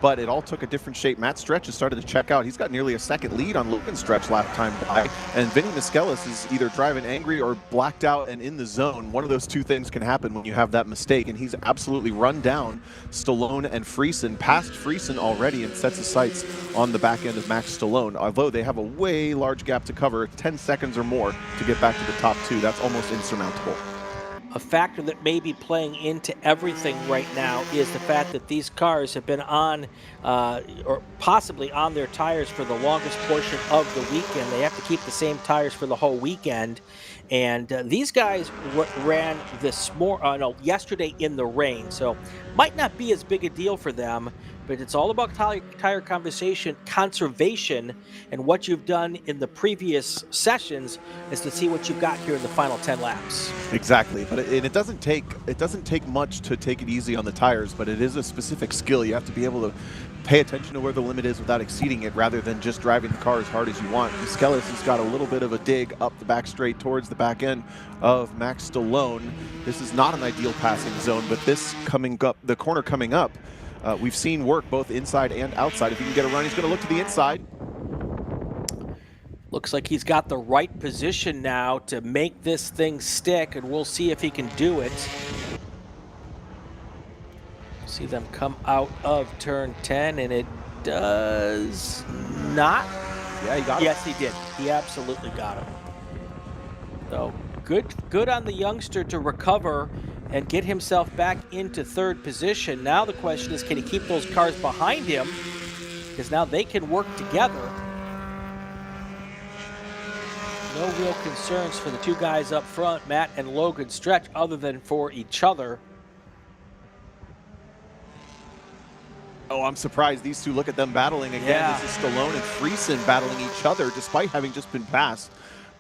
but it all took a different shape. Matt Stretch has started to check out. He's got nearly a second lead on Logan Stretch last time by, and Vinny Miskellis is either driving angry or blacked out and in the zone. One of those two things can happen when you have that mistake, and he's absolutely run down Stallone and Friesen, past Friesen already, and sets his sights on the back end of Max Stallone, although they have a way large gap to cover, 10 seconds or more to get back to the top 2. That's almost insurmountable. A factor that may be playing into everything right now is the fact that these cars have been on or possibly on their tires for the longest portion of the weekend. They have to keep the same tires for the whole weekend. And these guys ran yesterday in the rain, so might not be as big a deal for them, but it's all about tire conservation, and what you've done in the previous sessions is to see what you've got here in the final 10 laps. Exactly, but it doesn't take much to take it easy on the tires, but it is a specific skill. You have to be able to pay attention to where the limit is without exceeding it, rather than just driving the car as hard as you want. Miskellis has got a little bit of a dig up the back straight towards the back end of Max Stallone. This is not an ideal passing zone, but this coming up, the corner coming up, we've seen work both inside and outside. If he can get a run, he's going to look to the inside. Looks like he's got the right position now to make this thing stick, and we'll see if he can do it. See them come out of turn 10, and it does not. Yeah, he got him. Yes, he did. He absolutely got him. So good on the youngster to recover and get himself back into 3rd position. Now the question is, can he keep those cars behind him? Because now they can work together. No real concerns for the two guys up front, Matt and Logan Stretch, other than for each other. Oh, I'm surprised these two. Look at them battling again. Yeah. This is Stallone and Friesen battling each other, despite having just been passed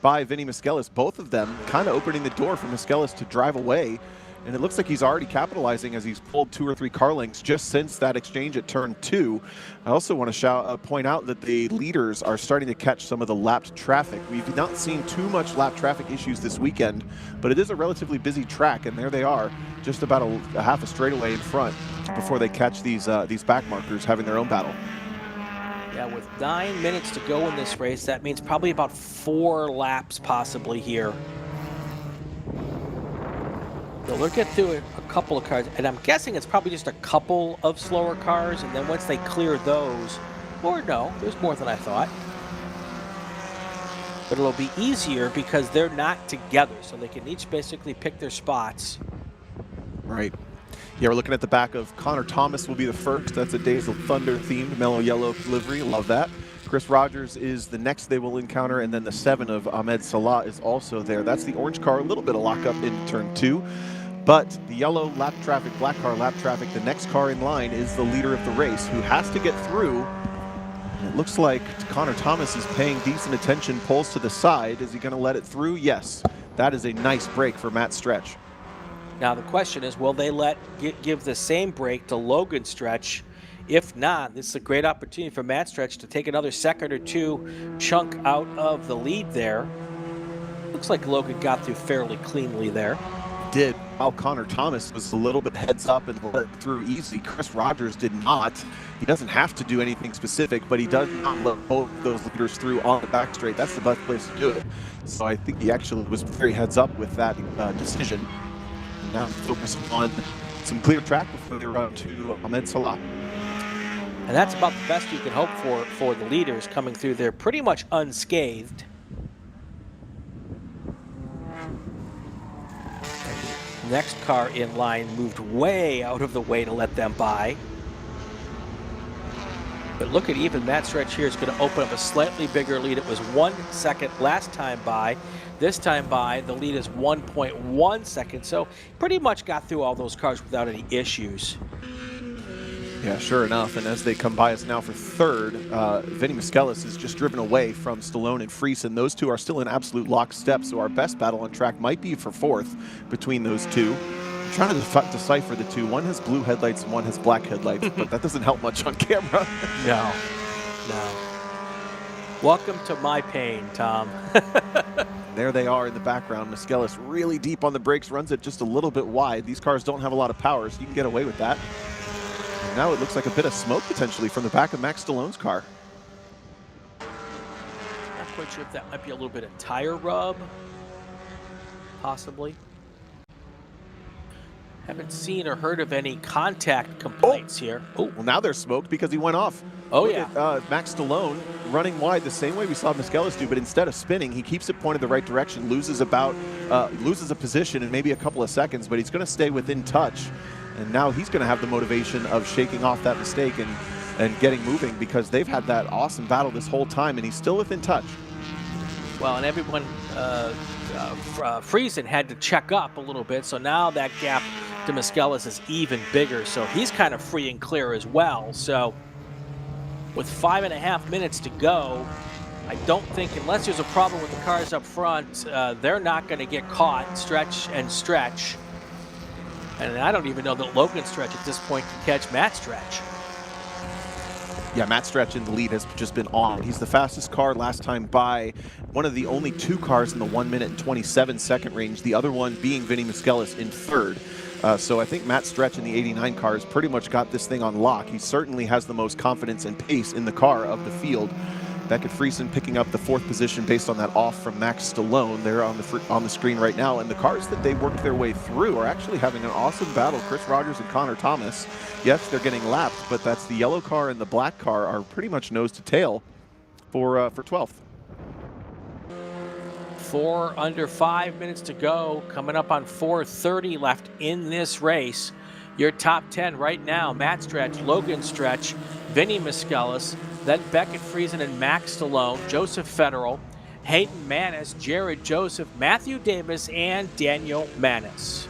by Vinny Miskellis. Both of them kind of opening the door for Miskellis to drive away. And it looks like he's already capitalizing as he's pulled 2 or 3 car lengths just since that exchange at turn 2. I also want to point out that the leaders are starting to catch some of the lapped traffic. We've not seen too much lap traffic issues this weekend, but it is a relatively busy track, and there they are, just about a half a straightaway in front before they catch these back markers having their own battle. Yeah, with 9 minutes to go in this race, that means probably about 4 laps possibly here. They'll get through a couple of cars, and I'm guessing it's probably just a couple of slower cars, and then once they clear those, or no, there's more than I thought. But it'll be easier because they're not together, so they can each basically pick their spots. Right. Yeah, we're looking at the back of Connor Thomas will be the first. That's a Days of Thunder themed mellow yellow livery. Love that. Chris Rogers is the next they will encounter, and then the 7 of Ahmed Salah is also there. That's the orange car, a little bit of lockup in turn 2. But the yellow lap traffic, black car lap traffic, the next car in line is the leader of the race who has to get through. And it looks like Connor Thomas is paying decent attention, pulls to the side. Is he going to let it through? Yes. That is a nice break for Matt Stretch. Now the question is, will they give the same break to Logan Stretch? If not, this is a great opportunity for Matt Stretch to take another second or two chunk out of the lead there. Looks like Logan got through fairly cleanly there. Did, while Connor Thomas was a little bit heads up and let it through easy. Chris Rogers did not. He doesn't have to do anything specific, but he does not let both of those leaders through on the back straight. That's the best place to do it. So I think he actually was very heads up with that decision. And now focus on some clear track before they run to Ahmed Salah. And that's about the best you can hope for the leaders coming through there pretty much unscathed. Next car in line moved way out of the way to let them by. But look at even Matt Stretch here is going to open up a slightly bigger lead. It was 1 second last time by. This time by, the lead is 1.1 seconds. So pretty much got through all those cars without any issues. Yeah, sure enough. And as they come by us now for third, Vinny Miskelis is just driven away from Stallone and Friesen. Those two are still in absolute lockstep, so our best battle on track might be for fourth between those two. I'm trying to decipher the two. One has blue headlights and one has black headlights, but that doesn't help much on camera. No. Welcome to my pain, Tom. There they are in the background. Miskelis really deep on the brakes, runs it just a little bit wide. These cars don't have a lot of power, so you can get away with that. Now it looks like a bit of smoke potentially from the back of Max Stallone's car. Not quite sure if that might be a little bit of tire rub, possibly. Haven't seen or heard of any contact complaints here. Oh, well now there's smoke because he went off. Oh, Look yeah. At, Max Stallone running wide the same way we saw Miskelis do, but instead of spinning, he keeps it pointed the right direction, loses a position in maybe a couple of seconds, but he's going to stay within touch. And now he's going to have the motivation of shaking off that mistake and getting moving because they've had that awesome battle this whole time, and he's still within touch. Well, and everyone, Friesen had to check up a little bit, so now that gap to Miskelis is even bigger, so he's kind of free and clear as well. So with 5.5 minutes to go, I don't think, unless there's a problem with the cars up front, they're not going to get caught, Stretch. And I don't even know that Logan Stretch at this point can catch Matt Stretch. Yeah, Matt Stretch in the lead has just been on. He's the fastest car last time by, one of the only two cars in the 1 minute and 27 second range, the other one being Vinny Miskelis in third. So I think Matt Stretch in the 89 car has pretty much got this thing on lock. He certainly has the most confidence and pace in the car of the field. Beckett Friesen picking up the fourth position based on that off from Max Stallone. They're on the screen right now, and the cars that they worked their way through are actually having an awesome battle. Chris Rogers and Connor Thomas, yes, they're getting lapped, but that's the yellow car and the black car are pretty much nose to tail for 12th. Under 5 minutes to go, coming up on 4:30 left in this race. Your top 10 right now: Matt Stretch, Logan Stretch, Vinny Miskelis, then Beckett Friesen and Max Stallone, Joseph Federal, Hayden Manis, Jared Joseph, Matthew Davis, and Daniel Manis.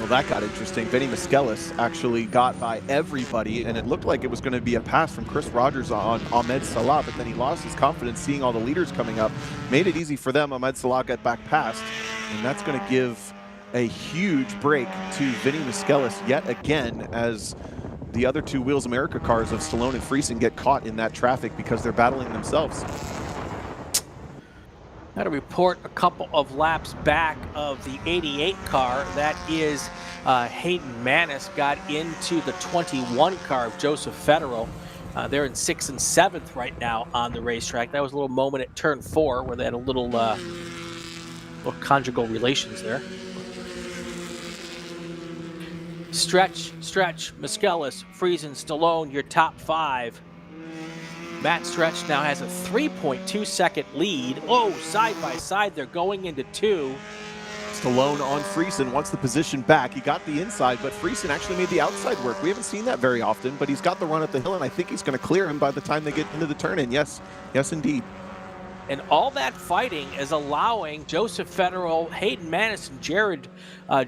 Well, that got interesting. Vinny Miskelis actually got by everybody, and it looked like it was going to be a pass from Chris Rogers on Ahmed Salah, but then he lost his confidence seeing all the leaders coming up. Made it easy for them. Ahmed Salah got back past, and that's going to give a huge break to Vinny Miskelis yet again as the other two Wheels America cars of Stallone and Friesen get caught in that traffic because they're battling themselves. Got to report a couple of laps back of the 88 car. That is Hayden Manis got into the 21 car of Joseph Federal. They're in 6th and 7th right now on the racetrack. That was a little moment at turn 4 where they had a little conjugal relations there. Stretch, Miskellis, Friesen, Stallone, your top 5. Matt Stretch now has a 3.2 second lead. Oh, side by side, they're going into 2. Stallone on Friesen wants the position back. He got the inside, but Friesen actually made the outside work. We haven't seen that very often, but he's got the run up the hill, and I think he's going to clear him by the time they get into the turn-in. Yes, indeed. And all that fighting is allowing Joseph Federal, Hayden Manis, and Jared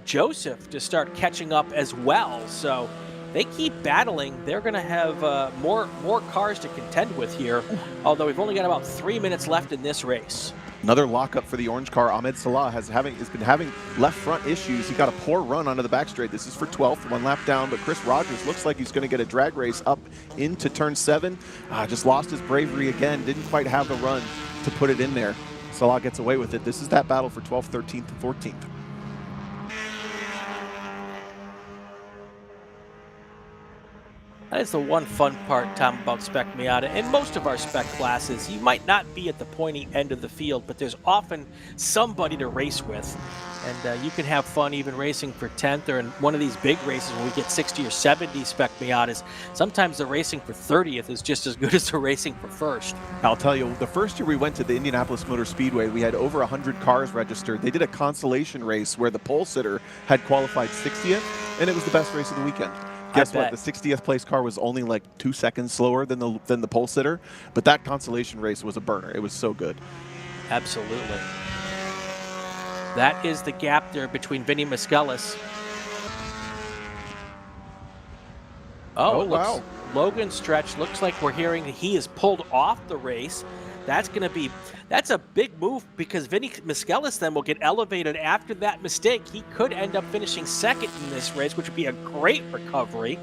Joseph to start catching up as well. So they keep battling. They're going to have more cars to contend with here, although we've only got about 3 minutes left in this race. Another lockup for the orange car. Ahmed Salah has been having left front issues. He got a poor run onto the back straight. This is for 12th, 1 lap down, but Chris Rogers looks like he's going to get a drag race up into turn 7. Just lost his bravery again. Didn't quite have the run to put it in there. Salah gets away with it. This is that battle for 12th, 13th, and 14th. That is the one fun part, Tom, about Spec Miata. In most of our Spec classes, you might not be at the pointy end of the field, but there's often somebody to race with. And you can have fun even racing for 10th, or in one of these big races when we get 60 or 70 Spec Miatas. Sometimes the racing for 30th is just as good as the racing for 1st. I'll tell you, the first year we went to the Indianapolis Motor Speedway, we had over 100 cars registered. They did a consolation race where the pole sitter had qualified 60th, and it was the best race of the weekend. Guess what? The 60th place car was only like 2 seconds slower than the pole sitter, but that consolation race was a burner. It was so good. Absolutely. That is the gap there between Vinny Miskellis. Oh, wow. Logan Stretch looks like we're hearing that he is pulled off the race. That's a big move, because Vinny Miskellis then will get elevated after that mistake. He could end up finishing 2nd in this race, which would be a great recovery.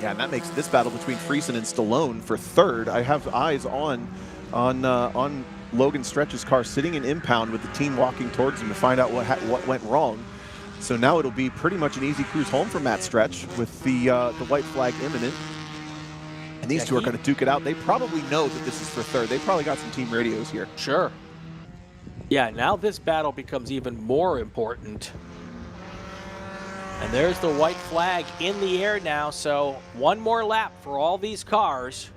Yeah, and that makes this battle between Friesen and Stallone for 3rd. I have eyes on Logan Stretch's car sitting in impound with the team walking towards him to find out what went wrong. So now it'll be pretty much an easy cruise home for Matt Stretch with the white flag imminent. And these two are going to duke it out. They probably know that this is for 3rd. They probably got some team radios here. Sure. Yeah, now this battle becomes even more important. And there's the white flag in the air now, so one more lap for all these cars.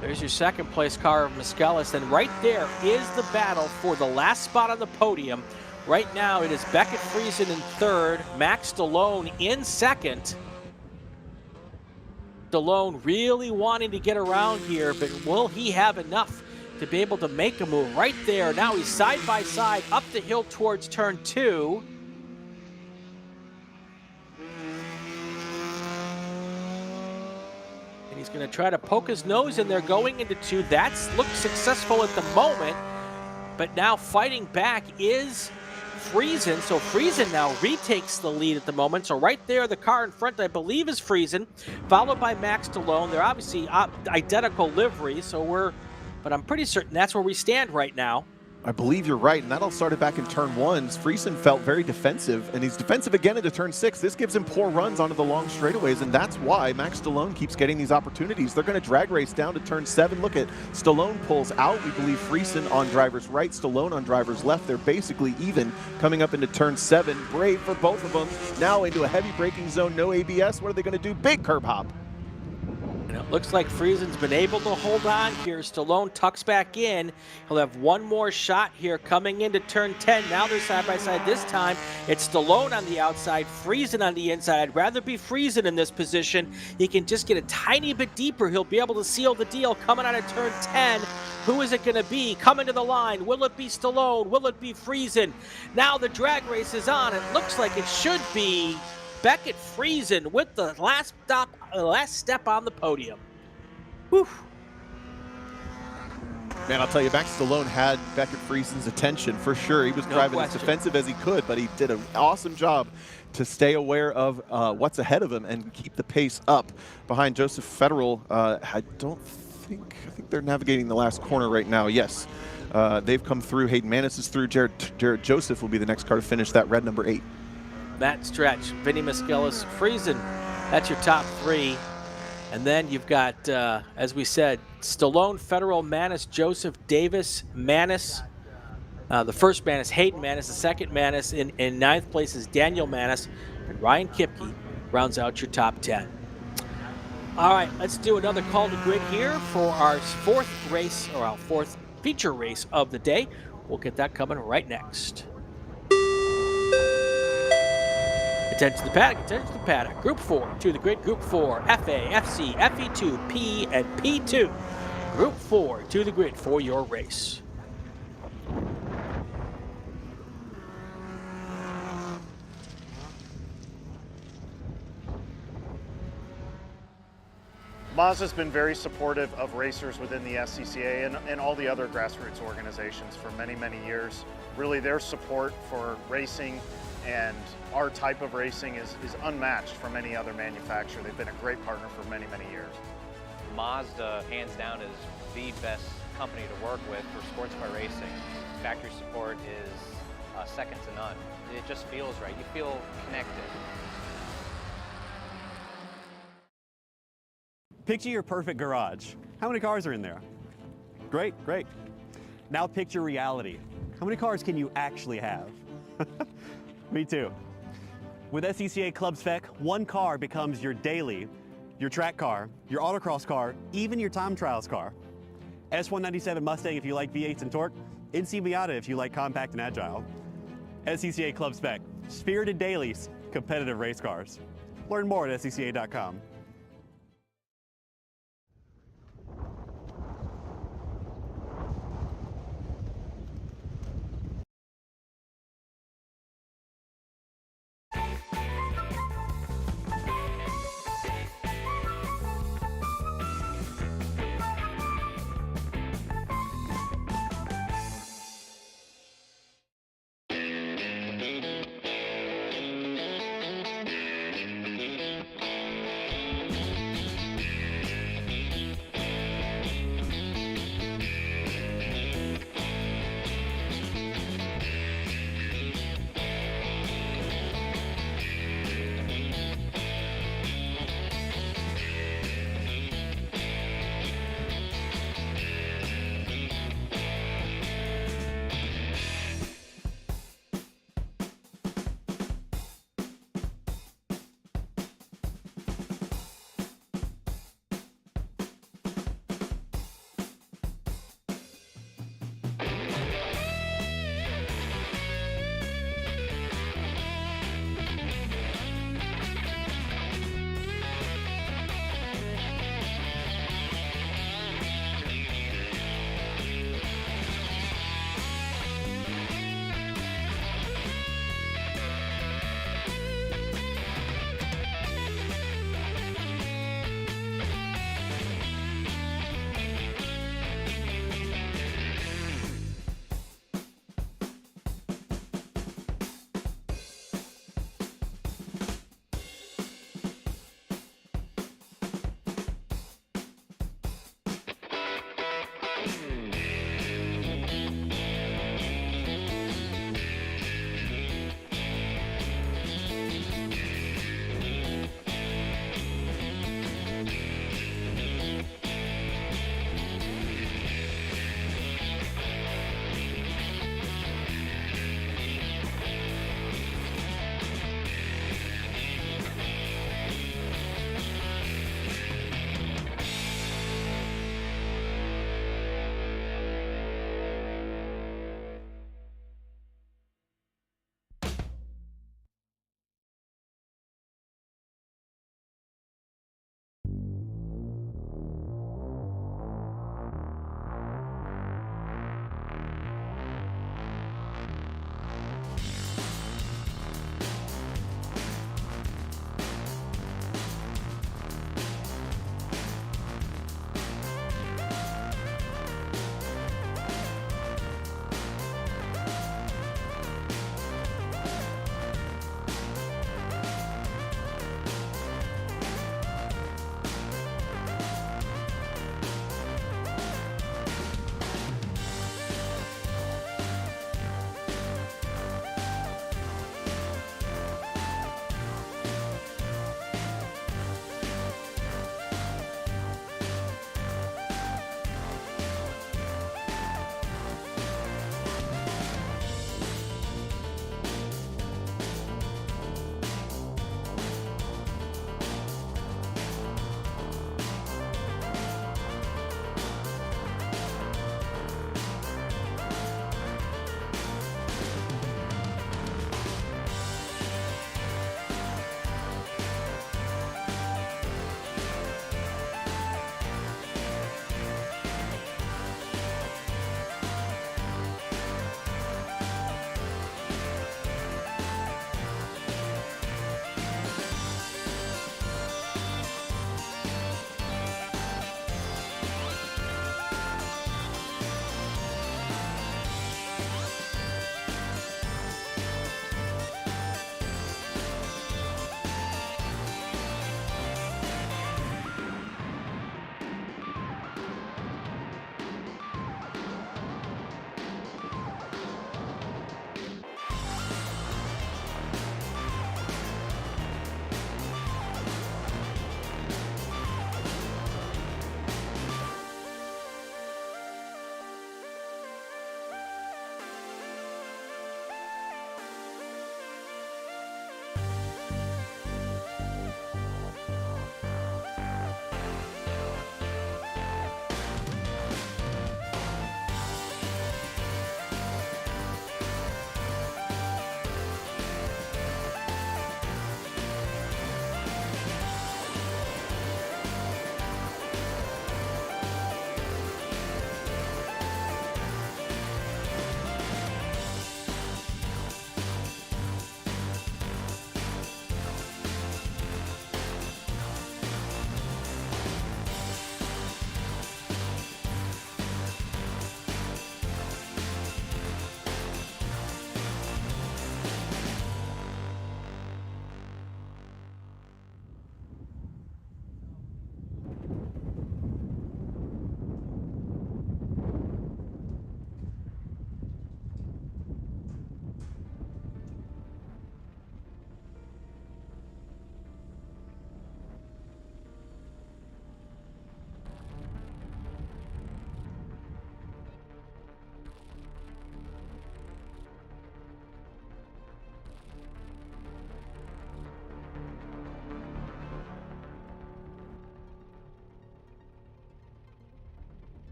There's your 2nd place car of Miskellis, and right there is the battle for the last spot on the podium. Right now it is Beckett Friesen in 3rd, Max Stallone in 2nd. Stallone really wanting to get around here, but will he have enough to be able to make a move? Right there, now he's side by side up the hill towards turn 2. And he's going to try to poke his nose in there going into 2. That's looked successful at the moment, but now fighting back is Friesen. So Friesen now retakes the lead at the moment. So right there, the car in front, I believe, is Friesen, followed by Max Stallone. They're obviously identical liveries, but I'm pretty certain that's where we stand right now. I believe you're right, and that all started back in turn 1. Friesen felt very defensive, and he's defensive again into turn 6. This gives him poor runs onto the long straightaways, and that's why Max Stallone keeps getting these opportunities. They're going to drag race down to turn 7. Look at Stallone pulls out. We believe Friesen on driver's right, Stallone on driver's left. They're basically even coming up into turn 7. Brave for both of them. Now into a heavy braking zone, no ABS. What are they going to do? Big curb hop. And it looks like Friesen's been able to hold on here. Stallone tucks back in. He'll have one more shot here coming into turn 10. Now they're side by side. This time it's Stallone on the outside, Friesen on the inside. I'd rather be Friesen in this position. He can just get a tiny bit deeper. He'll be able to seal the deal coming out of turn 10. Who is it going to be coming to the line? Will it be Stallone? Will it be Friesen? Now the drag race is on. It looks like it should be Beckett Friesen with the last step on the podium. Whew. Man, I'll tell you, Max Stallone had Beckett Friesen's attention for sure. He was driving as defensive as he could, but he did an awesome job to stay aware of what's ahead of him and keep the pace up behind Joseph Federal. I think they're navigating the last corner right now. Yes, they've come through. Hayden Manis is through. Jared Joseph will be the next car to finish that red number 8. Matt Stretch, Vinny Miskellis, Friesen. That's your top 3. And then you've got, as we said, Stallone, Federal, Manis, Joseph, Davis, Manis. The first Manis, Hayden Manis. The second Manis in 9th place is Daniel Manis. and Ryan Kipke rounds out your top 10. All right, let's do another call to grid here for our fourth race, or our fourth feature race of the day. We'll get that coming right next. Attention to the paddock, attention to the paddock. Group 4 to the grid. Group 4, FA, FC, FE2, P, and P2. Group 4 to the grid for your race. Mazda's been very supportive of racers within the SCCA and all the other grassroots organizations for many, many years. Really, their support for racing and our type of racing is unmatched from any other manufacturer. They've been a great partner for many, many years. Mazda, hands down, is the best company to work with for sports car racing. Factory support is second to none. It just feels right. You feel connected. Picture your perfect garage. How many cars are in there? Great, great. Now picture reality. How many cars can you actually have? Me too. With SCCA Club Spec, one car becomes your daily, your track car, your autocross car, even your time trials car. S197 Mustang if you like V8s and torque, NC Miata if you like compact and agile. SCCA Club Spec, spirited dailies, competitive race cars. Learn more at scca.com.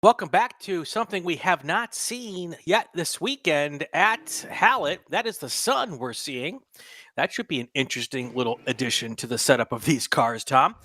Welcome back to something we have not seen yet this weekend at Hallett. That is the sun we're seeing. That should be an interesting little addition to the setup of these cars, Tom.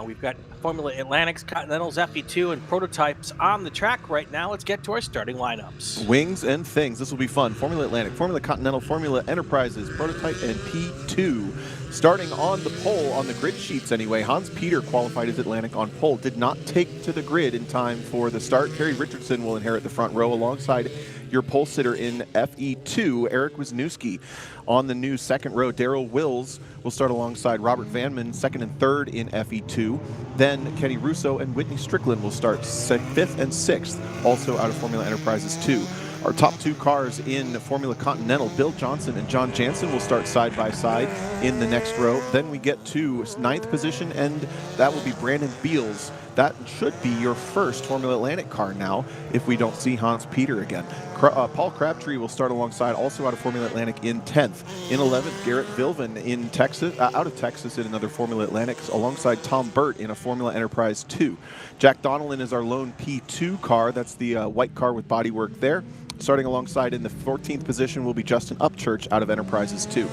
We've got Formula Atlantics, Continentals, FE2, and prototypes on the track right now. Let's get to our starting lineups. Wings and things. This will be fun. Formula Atlantic, Formula Continental, Formula Enterprises, Prototype, and P2. Starting on the pole, on the grid sheets anyway, Hans Peter qualified as Atlantic on pole. Did not take to the grid in time for the start. Perry Richardson will inherit the front row alongside your pole sitter in FE2, Eric Wisniewski. On the new second row, Darrell Wills will start alongside Robert Vanman, second and third in FE2. Then Kenny Russo and Whitney Strickland will start fifth and sixth, also out of Formula Enterprises 2. Our top two cars in Formula Continental, Bill Johnson and John Jansen, will start side by side in the next row. Then we get to ninth position, and that will be Brandon Beals. That should be your first Formula Atlantic car now, if we don't see Hans Peter again. Paul Crabtree will start alongside, also out of Formula Atlantic, in 10th. In 11th, Garrett Vilvan in Texas, out of Texas in another Formula Atlantic, alongside Tom Burt in a Formula Enterprise 2. Jack Donnellan is our lone P2 car. That's the white car with bodywork there. Starting alongside in the 14th position will be Justin Upchurch out of Enterprises 2.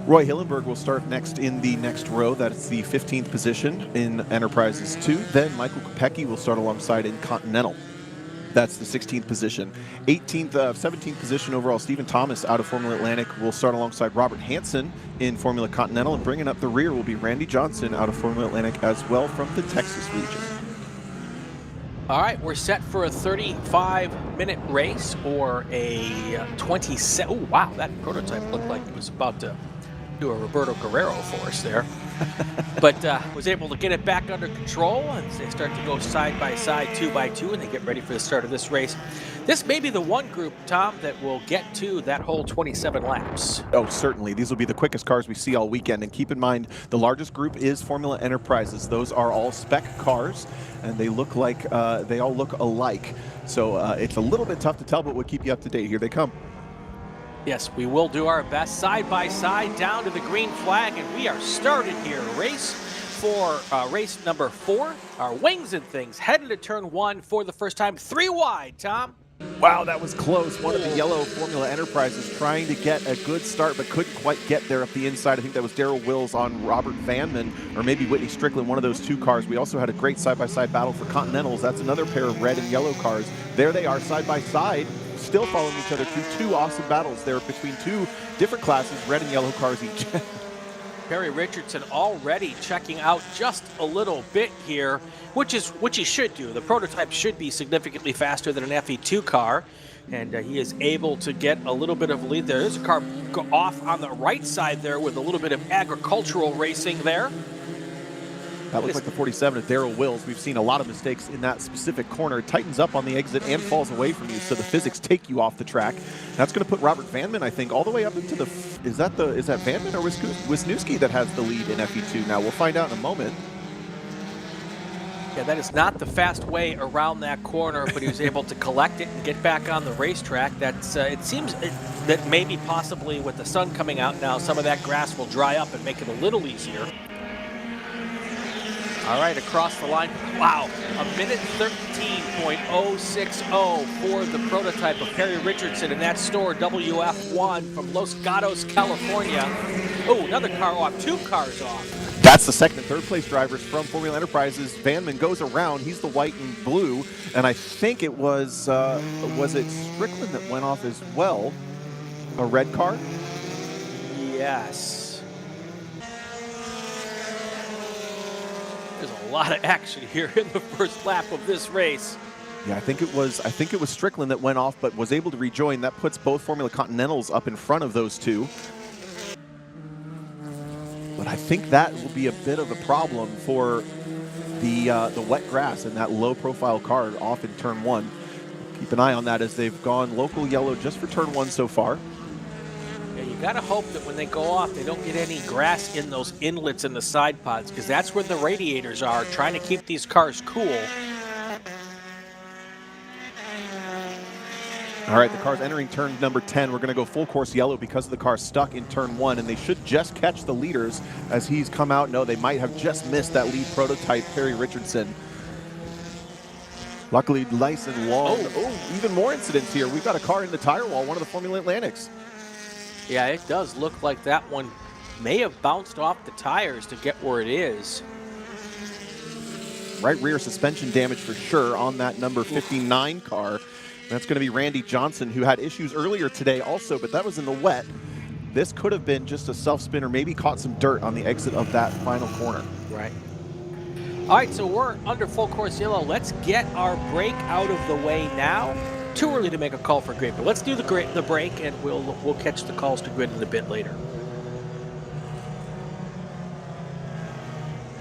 Roy Hillenberg will start next in the next row. That's the 15th position in Enterprises 2. Then Michael Kopecki will start alongside in Continental. That's the 16th position. 17th position overall, Stephen Thomas out of Formula Atlantic will start alongside Robert Hansen in Formula Continental. And bringing up the rear will be Randy Johnson out of Formula Atlantic as well from the Texas region. All right, we're set for a 35-minute race or a 27. Oh, wow, that prototype looked like it was about to do a Roberto Guerrero for us there. But was able to get it back under control, and they start to go side by side, 2 by 2, and they get ready for the start of this race. This may be the one group, Tom, that will get to that whole 27 laps. Oh, certainly. These will be the quickest cars we see all weekend. And keep in mind, the largest group is Formula Enterprises. Those are all spec cars, and they look like they all look alike. So it's a little bit tough to tell, but we'll keep you up to date. Here they come. Yes, we will do our best side by side down to the green flag, and we are started here. Race for race number 4. Our wings and things headed to turn 1 for the first time. 3 wide, Tom. Wow, that was close. One of the yellow Formula Enterprises trying to get a good start, but couldn't quite get there up the inside. I think that was Darrell Wills on Robert Vanman, or maybe Whitney Strickland, one of those two cars. We also had a great side-by-side battle for Continentals. That's another pair of red and yellow cars. There they are, side-by-side, still following each other through 2 awesome battles there between 2 different classes, red and yellow cars each. Perry Richardson already checking out just a little bit here, which he should do. The prototype should be significantly faster than an FE2 car, and he is able to get a little bit of a lead there. There's a car off on the right side there with a little bit of agricultural racing there. That looks like the 47 of Darrell Wills. We've seen a lot of mistakes in that specific corner. It tightens up on the exit and falls away from you, so the physics take you off the track. That's going to put Robert Vanman, I think, all the way up into the... Is that Vanman or Wisniewski that has the lead in FE2 now? We'll find out in a moment. Yeah, that is not the fast way around that corner, but he was able to collect it and get back on the racetrack. That's it seems that maybe possibly with the sun coming out now, some of that grass will dry up and make it a little easier. All right, across the line. Wow, a minute 13.060 for the prototype of Perry Richardson in that store WF1 from Los Gatos, California. Oh, another car off, 2 cars off. That's the second and third place drivers from Formula Enterprises. Vanman goes around. He's the white and blue, and I think it was it Strickland that went off as well? A red car? Yes. There's a lot of action here in the first lap of this race. Yeah, I think it was Strickland that went off, but was able to rejoin. That puts both Formula Continentals up in front of those 2. But I think that will be a bit of a problem for the wet grass and that low-profile car off in turn 1. Keep an eye on that as they've gone local yellow just for turn 1 so far. Yeah, you got to hope that when they go off, they don't get any grass in those inlets in the side pods, because that's where the radiators are, trying to keep these cars cool. All right, the car's entering turn number 10. We're going to go full course yellow because of the car stuck in turn 1, and they should just catch the leaders as he's come out. No, they might have just missed that lead prototype, Perry Richardson. Luckily, nice and long. Oh, even more incidents here. We've got a car in the tire wall, one of the Formula Atlantics. Yeah, it does look like that one may have bounced off the tires to get where it is. Right rear suspension damage for sure on that number 59 car. That's going to be Randy Johnson, who had issues earlier today also, but that was in the wet. This could have been just a self-spin or maybe caught some dirt on the exit of that final corner. Right. All right, so we're under full course yellow. Let's get our break out of the way now. Too early to make a call for grid, but let's do the break, and we'll catch the calls to grid in a bit later.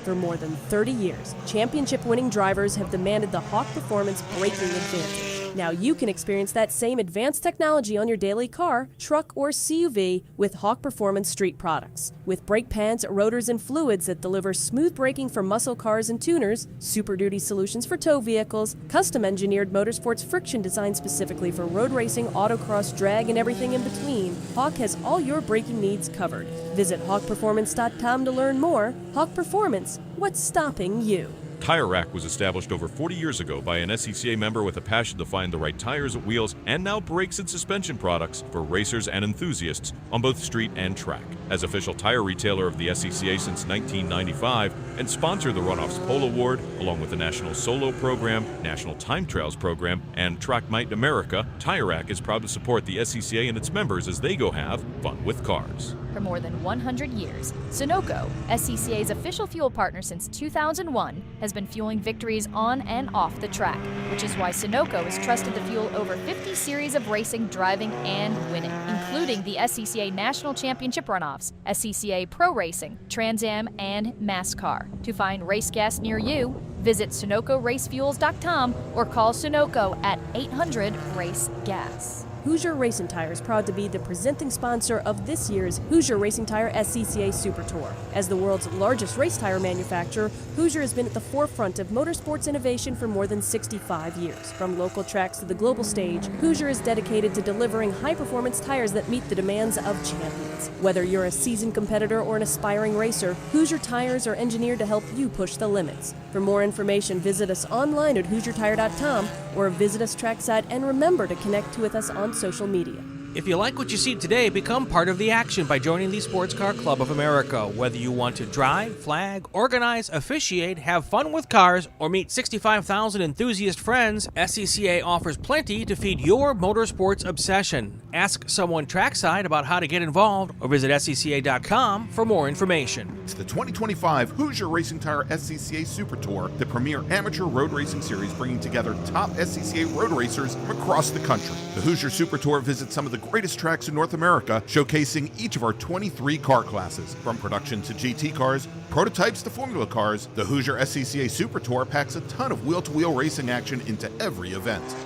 For more than 30 years, championship-winning drivers have demanded the Hawk Performance braking advantage. Now you can experience that same advanced technology on your daily car, truck, or CUV with Hawk Performance street products. With brake pads, rotors, and fluids that deliver smooth braking for muscle cars and tuners, Super Duty solutions for tow vehicles, custom-engineered motorsports friction designed specifically for road racing, autocross, drag, and everything in between, Hawk has all your braking needs covered. Visit hawkperformance.com to learn more. Hawk Performance, what's stopping you? Tire Rack was established over 40 years ago by an SCCA member with a passion to find the right tires, wheels, and now brakes and suspension products for racers and enthusiasts on both street and track. As official tire retailer of the SCCA since 1995 and sponsor the Runoffs Pole Award, along with the National Solo Program, National Time Trials Program, and Track Night in America, Tire Rack is proud to support the SCCA and its members as they go have fun with cars. For more than 100 years, Sunoco, SCCA's official fuel partner since 2001, has been fueling victories on and off the track, which is why Sunoco has trusted to fuel over 50 series of racing, driving, and winning, including the SCCA National Championship runoffs, SCCA Pro Racing, Trans Am, and NASCAR. To find race gas near you, visit SunocoRaceFuels.com or call Sunoco at 800-RACE-GAS. Hoosier Racing Tire is proud to be the presenting sponsor of this year's Hoosier Racing Tire SCCA Super Tour. As the world's largest race tire manufacturer, Hoosier has been at the forefront of motorsports innovation for more than 65 years. From local tracks to the global stage, Hoosier is dedicated to delivering high-performance tires that meet the demands of champions. Whether you're a seasoned competitor or an aspiring racer, Hoosier tires are engineered to help you push the limits. For more information, visit us online at HoosierTire.com or visit us trackside, and remember to connect with us on social media. If you like what you see today, become part of the action by joining the Sports Car Club of America. Whether you want to drive, flag, organize, officiate, have fun with cars, or meet 65,000 enthusiast friends, SCCA offers plenty to feed your motorsports obsession. Ask someone trackside about how to get involved or visit SCCA.com for more information. It's the 2025 Hoosier Racing Tire SCCA Super Tour, the premier amateur road racing series bringing together top SCCA road racers from across the country. The Hoosier Super Tour visits some of the greatest tracks in North America, showcasing each of our 23 car classes. From production to GT cars, prototypes to Formula cars, the Hoosier SCCA Super Tour packs a ton of wheel-to-wheel racing action into every event.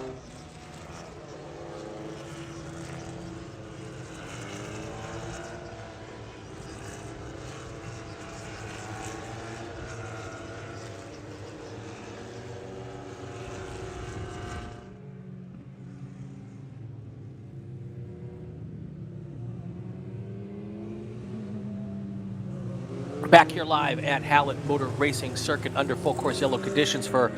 Back here live at Hallett Motor Racing Circuit under full course yellow conditions for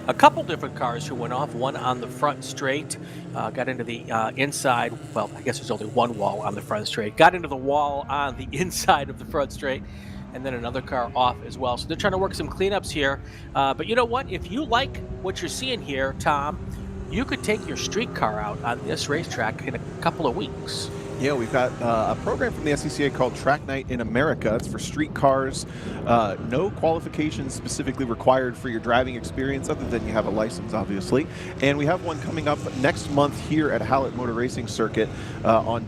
a couple different cars who went off. One on the front straight, got into the inside. Well, I guess there's only one wall on the front straight. Got into the wall on the inside of the front straight, and then another car off as well. So they're trying to work some cleanups here. But you know what? If you like what you're seeing here, Tom, you could take your street car out on this racetrack in a couple of weeks. Yeah, we've got a program from the SCCA called Track Night in America. It's for street cars. No qualifications specifically required for your driving experience other than you have a license, obviously. And we have one coming up next month here at Hallett Motor Racing Circuit on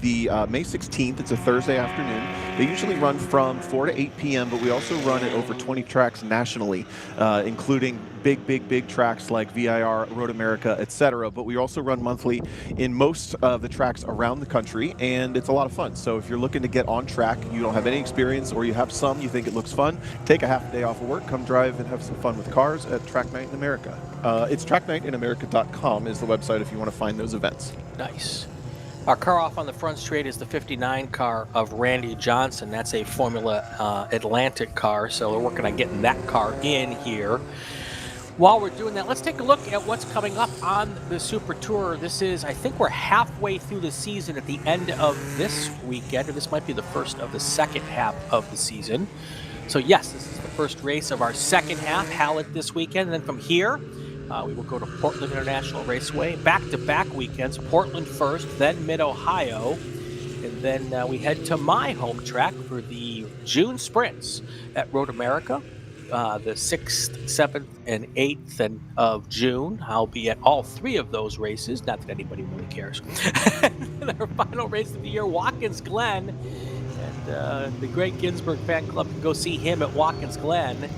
the May 16th. It's a Thursday afternoon. They usually run from 4 to 8 p.m., but we also run it over 20 tracks nationally, including big tracks like VIR, Road America, etc. But we also run monthly in most of the tracks around the country, and it's a lot of fun. So if you're looking to get on track, you don't have any experience, or you have some, you think it looks fun, take a half day off of work, come drive and have some fun with cars at Track Night in America. It's tracknightinamerica.com is the website if you want to find those events. Nice. Our car off on the front straight is the 59 car of Randy Johnson. That's a Formula Atlantic car, so we're working on getting that car in here. While we're doing that, let's take a look at what's coming up on the Super Tour. This is, I think we're halfway through the season at the end of this weekend, or this might be the first of the second half of the season. So yes, this is the first race of our second half, Hallett this weekend. And then from here, we will go to Portland International Raceway. Back-to-back weekends, Portland first, then Mid-Ohio. And then we head to my home track for the June sprints at Road America. The 6th, 7th, and 8th of June. I'll be at all three of those races. Not that anybody really cares. And our final race of the year, Watkins Glen. And the Gregg Ginsberg fan club can go see him at Watkins Glen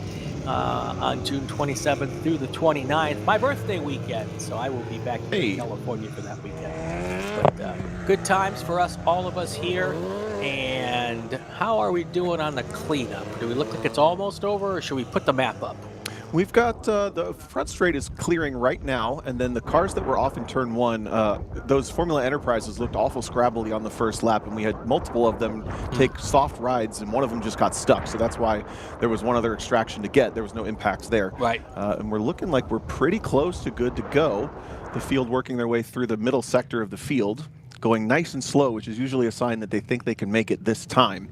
on June 27th through the 29th. My birthday weekend, so I will be back in California for that weekend. But good times for us, all of us here. And how are we doing on the cleanup? Do we look like it's almost over, or should we put the map up? We've got the front straight is clearing right now, and then the cars that were off in turn one, those Formula Enterprises looked awful scrabbly on the first lap, and we had multiple of them take soft rides, and one of them just got stuck. So that's why there was one other extraction to get. There was no impacts there. Right. And we're looking like we're pretty close to good to go. The field working their way through the middle sector of the field, going nice and slow, which is usually a sign that they think they can make it this time.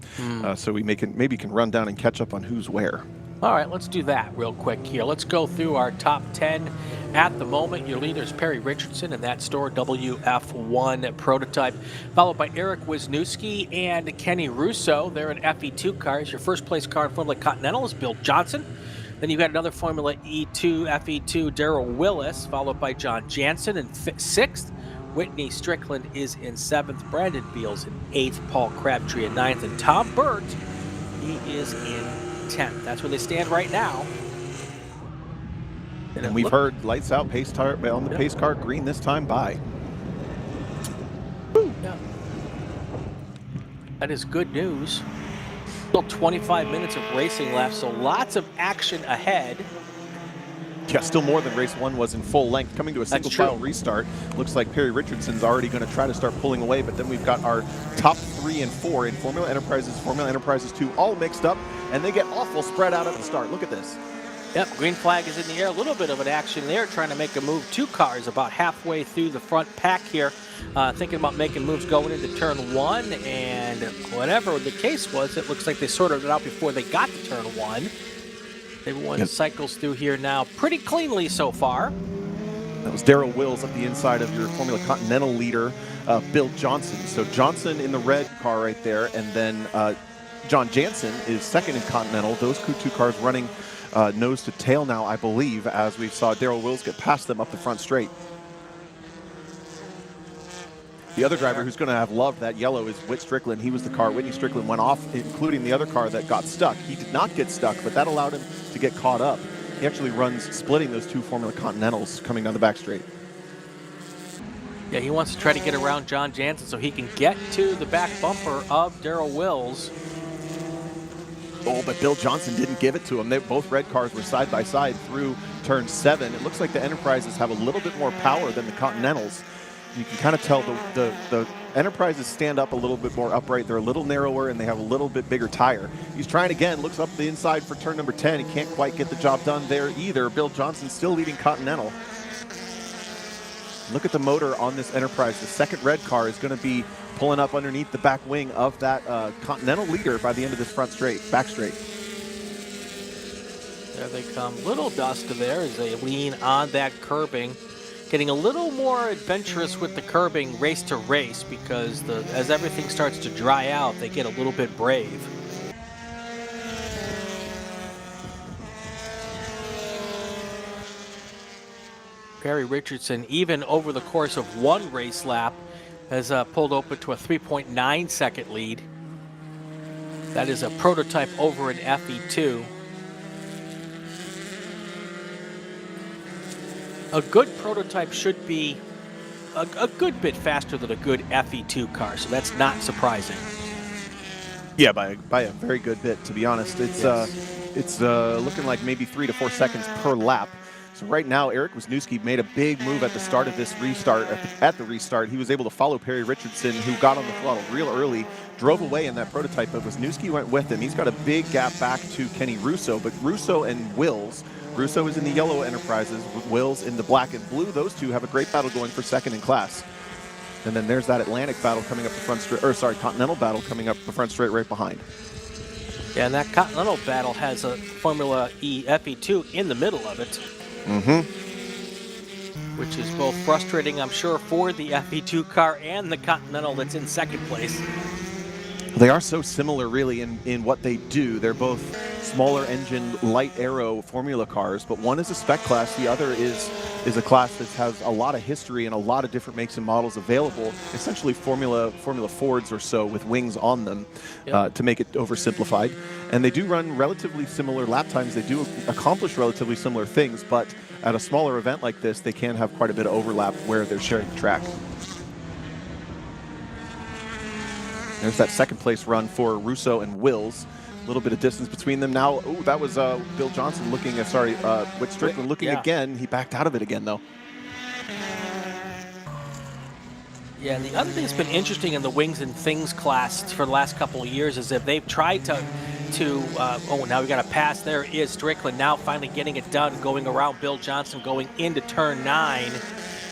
So we maybe can run down and catch up on who's where. All right, let's do that real quick here. Let's go through our top 10 at the moment. Your leader is Perry Richardson in that store WF1 prototype, followed by Eric Wisniewski and Kenny Russo. They're in FE2 cars. Your first place car in Formula Continental is Bill Johnson. Then you've got another Formula E2 FE2 Darrell Willis, followed by John Jansen in 6th. Whitney Strickland is in 7th. Brandon Beals in 8th. Paul Crabtree in 9th. And Tom Burt, he is in 10th. That's where they stand right now. And we've heard lights out, pace car on the pace car, green this time by. Yeah. That is good news. Still 25 minutes of racing left, so lots of action ahead. Yeah, still more than race one was in full length. Coming to a single file restart. Looks like Perry Richardson's already going to try to start pulling away, but then we've got our top 3 and 4 in Formula Enterprises 2 all mixed up, and they get awful spread out at the start. Look at this. Yep, green flag is in the air. A little bit of an action there, trying to make a move. 2 cars about halfway through the front pack here, thinking about making moves going into turn 1, and whatever the case was, it looks like they sorted it out before they got to turn 1. Everyone cycles through here now pretty cleanly so far. That was Darrell Wills up the inside of your Formula Continental leader, Bill Johnson. So Johnson in the red car right there, and then John Jansen is second in Continental. Those two cars running nose to tail now, I believe, as we saw Darrell Wills get past them up the front straight. The other driver who's going to have loved that yellow is Whit Strickland. He was the car. Whitney Strickland went off, including the other car that got stuck. He did not get stuck, but that allowed him to get caught up. He actually runs splitting those 2 Formula Continentals coming down the back straight. Yeah, he wants to try to get around John Jansen so he can get to the back bumper of Darrell Wills. Oh, but Bill Johnson didn't give it to him. Both red cars were side by side through turn 7. It looks like the Enterprises have a little bit more power than the Continentals. You can kind of tell the Enterprises stand up a little bit more upright. They're a little narrower, and they have a little bit bigger tire. He's trying again, looks up the inside for turn number 10. He can't quite get the job done there either. Bill Johnson still leading Continental. Look at the motor on this Enterprise. The second red car is going to be pulling up underneath the back wing of that Continental leader by the end of this back straight. There they come. Little dust there as they lean on that curbing. Getting a little more adventurous with the curbing race to race because as everything starts to dry out, they get a little bit brave. Perry Richardson, even over the course of 1 race lap, has pulled open to a 3.9 second lead. That is a prototype over an FE2. A good prototype should be a good bit faster than a good FE2 car, so that's not surprising. Yeah, by a very good bit, to be honest. It's looking like maybe 3 to 4 seconds per lap. So right now, Eric Wisniewski made a big move at the start of this restart. At the restart, he was able to follow Perry Richardson, who got on the throttle real early, drove away in that prototype, but Wisniewski went with him. He's got a big gap back to Kenny Russo, but Russo and Wills Russo is in the yellow Enterprises, Wills in the black and blue. Those two have a great battle going for second in class. And then there's that Atlantic battle coming up the front straight, or sorry, Continental battle coming up the front straight right behind. Yeah, and that Continental battle has a Formula E FE2 in the middle of it. Which is both frustrating, I'm sure, for the FE2 car and the Continental that's in second place. They are so similar, really, in what they do. They're both smaller engine, light aero Formula cars, but one is a spec class, the other is a class that has a lot of history and a lot of different makes and models available, essentially Formula Fords or so with wings on them, to make it oversimplified. And they do run relatively similar lap times. They do accomplish relatively similar things, but at a smaller event like this, they can have quite a bit of overlap where they're sharing the track. There's that second place run for Russo and Wills. A little bit of distance between them now. Oh, that was Bill Johnson looking at, Whit Strickland looking again. He backed out of it again, though. Yeah, and the other thing that's been interesting in the Wings and Things class for the last couple of years is that they've tried to oh, now we got a pass. There is Strickland now finally getting it done, going around Bill Johnson, going into turn 9.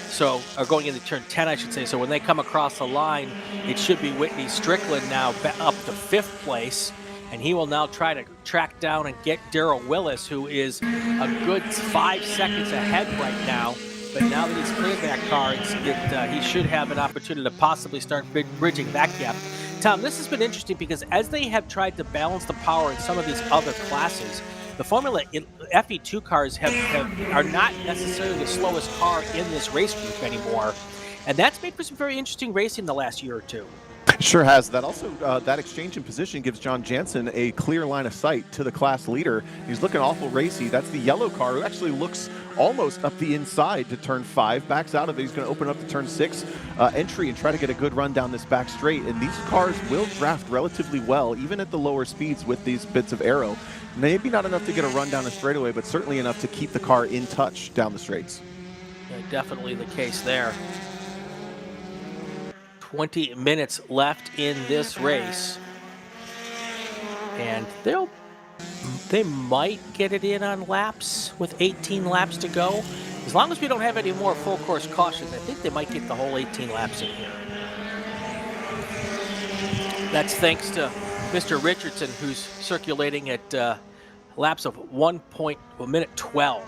So, or going into turn 10, I should say. So when they come across the line, it should be Whitney Strickland now up to 5th place. And he will now try to track down and get Darrell Willis, who is a good 5 seconds ahead right now. But now that he's cleared that car, he should have an opportunity to possibly start bridging that gap. Tom, this has been interesting because as they have tried to balance the power in some of these other classes, the Formula FE2 cars are not necessarily the slowest car in this race group anymore. And that's made for some very interesting racing the last year or two. Sure has. That also, that exchange in position gives John Jansen a clear line of sight to the class leader. He's looking awful racy. That's the yellow car who actually looks almost up the inside to turn 5, backs out of it. He's going to open up the turn 6 entry and try to get a good run down this back straight. And these cars will draft relatively well, even at the lower speeds with these bits of aero. Maybe not enough to get a run down the straightaway, but certainly enough to keep the car in touch down the straights. Yeah, definitely the case there. 20 minutes left in this race, and they might get it in on laps with 18 laps to go. As long as we don't have any more full course cautions, I think they might get the whole 18 laps in here. That's thanks to Mr. Richardson, who's circulating at laps of 1 minute 12.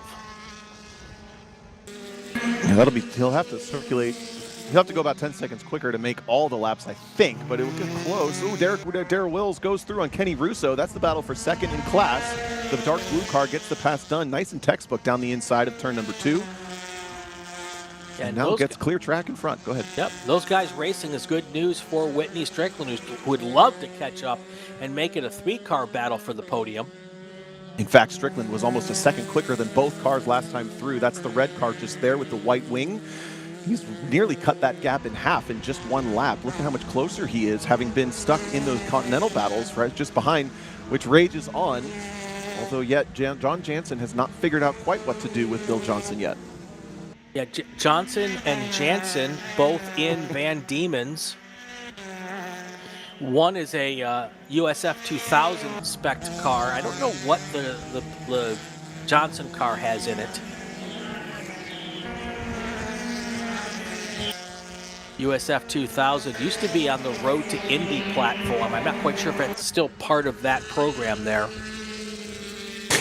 Yeah, he'll have to circulate. He'll have to go about 10 seconds quicker to make all the laps, I think, but it will get close. Oh, Darrell Wills goes through on Kenny Russo. That's the battle for second in class. The dark blue car gets the pass done. Nice and textbook down the inside of turn number 2. Yeah, and now gets clear track in front. Go ahead. Yep, those guys racing is good news for Whitney Strickland, who would love to catch up and make it a 3-car battle for the podium. In fact, Strickland was almost a second quicker than both cars last time through. That's the red car just there with the white wing. He's nearly cut that gap in half in just 1 lap. Look at how much closer he is, having been stuck in those Continental battles right just behind, which rages on. Although yet, John Jansen has not figured out quite what to do with Bill Johnson yet. Yeah, Johnson and Jansen both in Van Diemen's. One is a USF 2000 spec car. I don't know what the Johnson car has in it. USF 2000 used to be on the Road to Indy platform. I'm not quite sure if it's still part of that program there.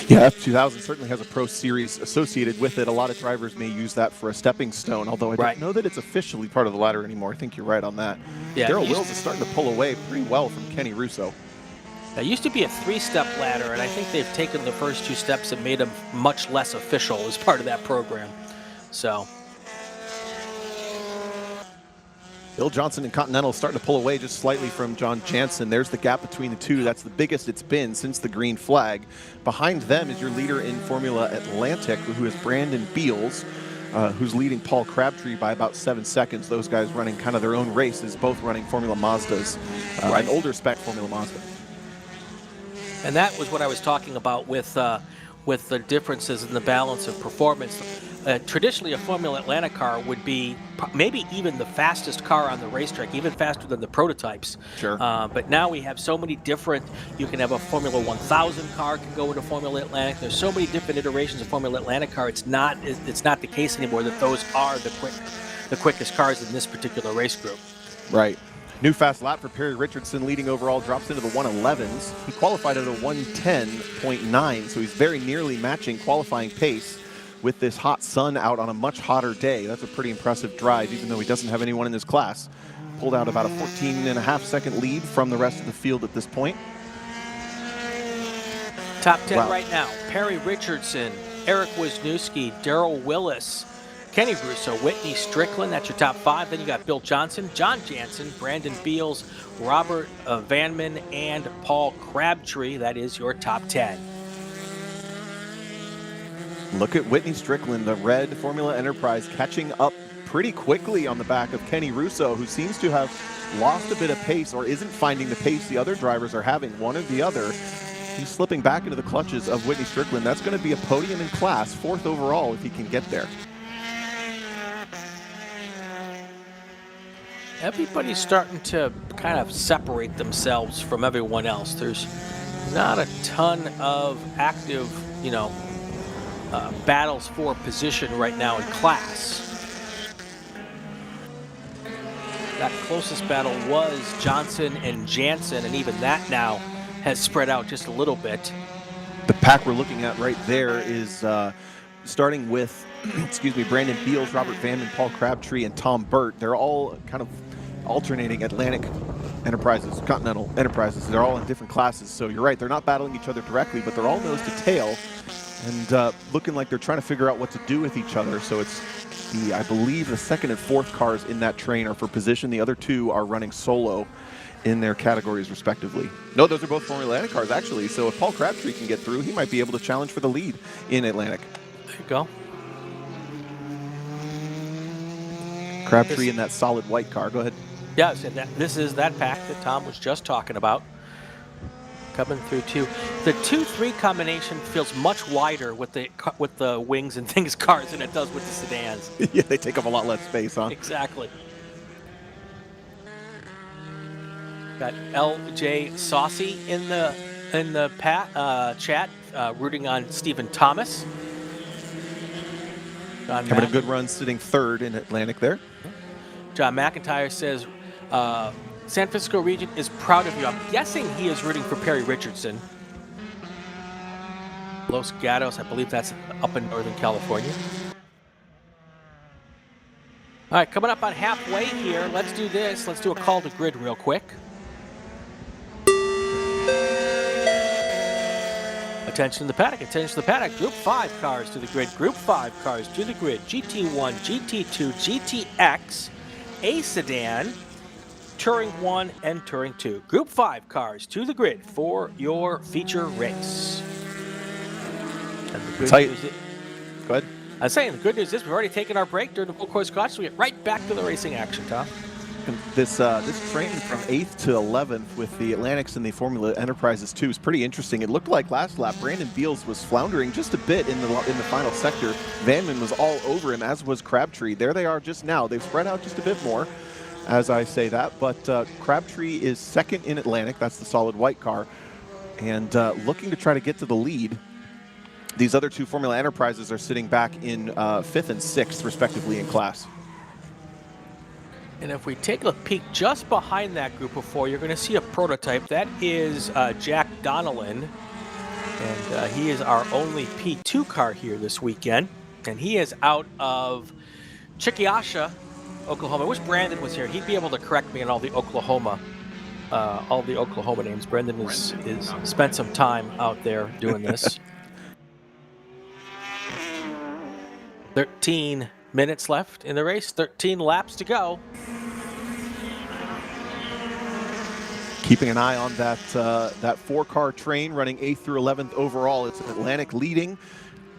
Yeah, F2000 certainly has a Pro Series associated with it. A lot of drivers may use that for a stepping stone, although I don't know that it's officially part of the ladder anymore. I think you're right on that. Yeah, Darrell Wills is starting to pull away pretty well from Kenny Russo. That used to be a 3-step ladder, and I think they've taken the first 2 steps and made them much less official as part of that program. So Bill Johnson and Continental starting to pull away just slightly from John Jansen. There's the gap between the two. That's the biggest it's been since the green flag. Behind them is your leader in Formula Atlantic, who is Brandon Beals, who's leading Paul Crabtree by about 7 seconds. Those guys running kind of their own races, both running Formula Mazdas, an older spec Formula Mazda. And that was what I was talking about with the differences in the balance of performance. traditionally a Formula Atlanta car would be maybe even the fastest car on the racetrack, even faster than the prototypes. Sure. But now we have so many different, you can have a Formula 1000 car can go into Formula Atlantic. There's so many different iterations of Formula Atlantic car. It's not the case anymore that those are the quickest cars in this particular race group. Right. New fast lap for Perry Richardson, leading overall, drops into the 111s. He qualified at a 110.9, so he's very nearly matching qualifying pace with this hot sun out on a much hotter day. That's a pretty impressive drive, even though he doesn't have anyone in his class. Pulled out about a 14.5-second lead from the rest of the field at this point. Top 10 right now. Perry Richardson, Eric Wisniewski, Darrell Willis, Kenny Russo, Whitney Strickland, that's your top 5. Then you got Bill Johnson, John Jansen, Brandon Beals, Robert Vanman, and Paul Crabtree. That is your top 10. Look at Whitney Strickland, the red Formula Enterprise, catching up pretty quickly on the back of Kenny Russo, who seems to have lost a bit of pace or isn't finding the pace the other drivers are having, one or the other. He's slipping back into the clutches of Whitney Strickland. That's going to be a podium in class, 4th overall if he can get there. Everybody's starting to kind of separate themselves from everyone else. There's not a ton of active, battles for position right now in class. That closest battle was Johnson and Jansen, and even that now has spread out just a little bit. The pack we're looking at right there is starting with, Brandon Beals, Robert Vanman, Paul Crabtree, and Tom Burt. They're all kind of alternating Atlantic Enterprises, Continental Enterprises. They're all in different classes, so you're right, they're not battling each other directly, but they're all nose to tail and looking like they're trying to figure out what to do with each other. So it's I believe the 2nd and 4th cars in that train are for position. The other 2 are running solo in their categories respectively. No, those are both Formula Atlantic cars actually, so if Paul Crabtree can get through, he might be able to challenge for the lead in Atlantic. There you go. Crabtree in that solid white car. Go ahead. Yeah, so this is that pack that Tom was just talking about. Coming through too. The 2-3 combination feels much wider with the wings and things cars than it does with the sedans. Yeah, they take up a lot less space, huh? Exactly. Got LJ Saucy in the chat, rooting on Stephen Thomas. Having a good run, sitting 3rd in Atlantic there. John McIntyre says, San Francisco region is proud of you. I'm guessing he is rooting for Perry Richardson. Los Gatos, I believe that's up in Northern California. All right, coming up on halfway here, let's do this. Let's do a call to grid real quick. Attention to the paddock, attention to the paddock. Group 5 cars to the grid, Group 5 cars to the grid. GT1, GT2, GTX, A sedan, Touring 1 and Touring 2. Group 5 cars to the grid for your feature race. And the good news is, go ahead. I was saying, the good news is we've already taken our break during the full course caution, so we get right back to the racing action, Tom. This train from 8th to 11th with the Atlantics and the Formula Enterprises 2 is pretty interesting. It looked like last lap Brandon Beals was floundering just a bit in the final sector. Vanman was all over him, as was Crabtree. There they are just now. They've spread out just a bit more, as I say that. But Crabtree is 2nd in Atlantic. That's the solid white car. And looking to try to get to the lead. These other 2 Formula Enterprises are sitting back in 5th and 6th, respectively, in class. And if we take a peek just behind that group of 4, you're going to see a prototype. That is Jack Donnellan, and he is our only P2 car here this weekend. And he is out of Chickasha, Oklahoma. I wish Brandon was here. He'd be able to correct me on all the Oklahoma names. Brandon is spent some time out there doing this. 13 minutes left in the race, 13 laps to go. Keeping an eye on that 4-car train running 8th through 11th overall. It's Atlantic leading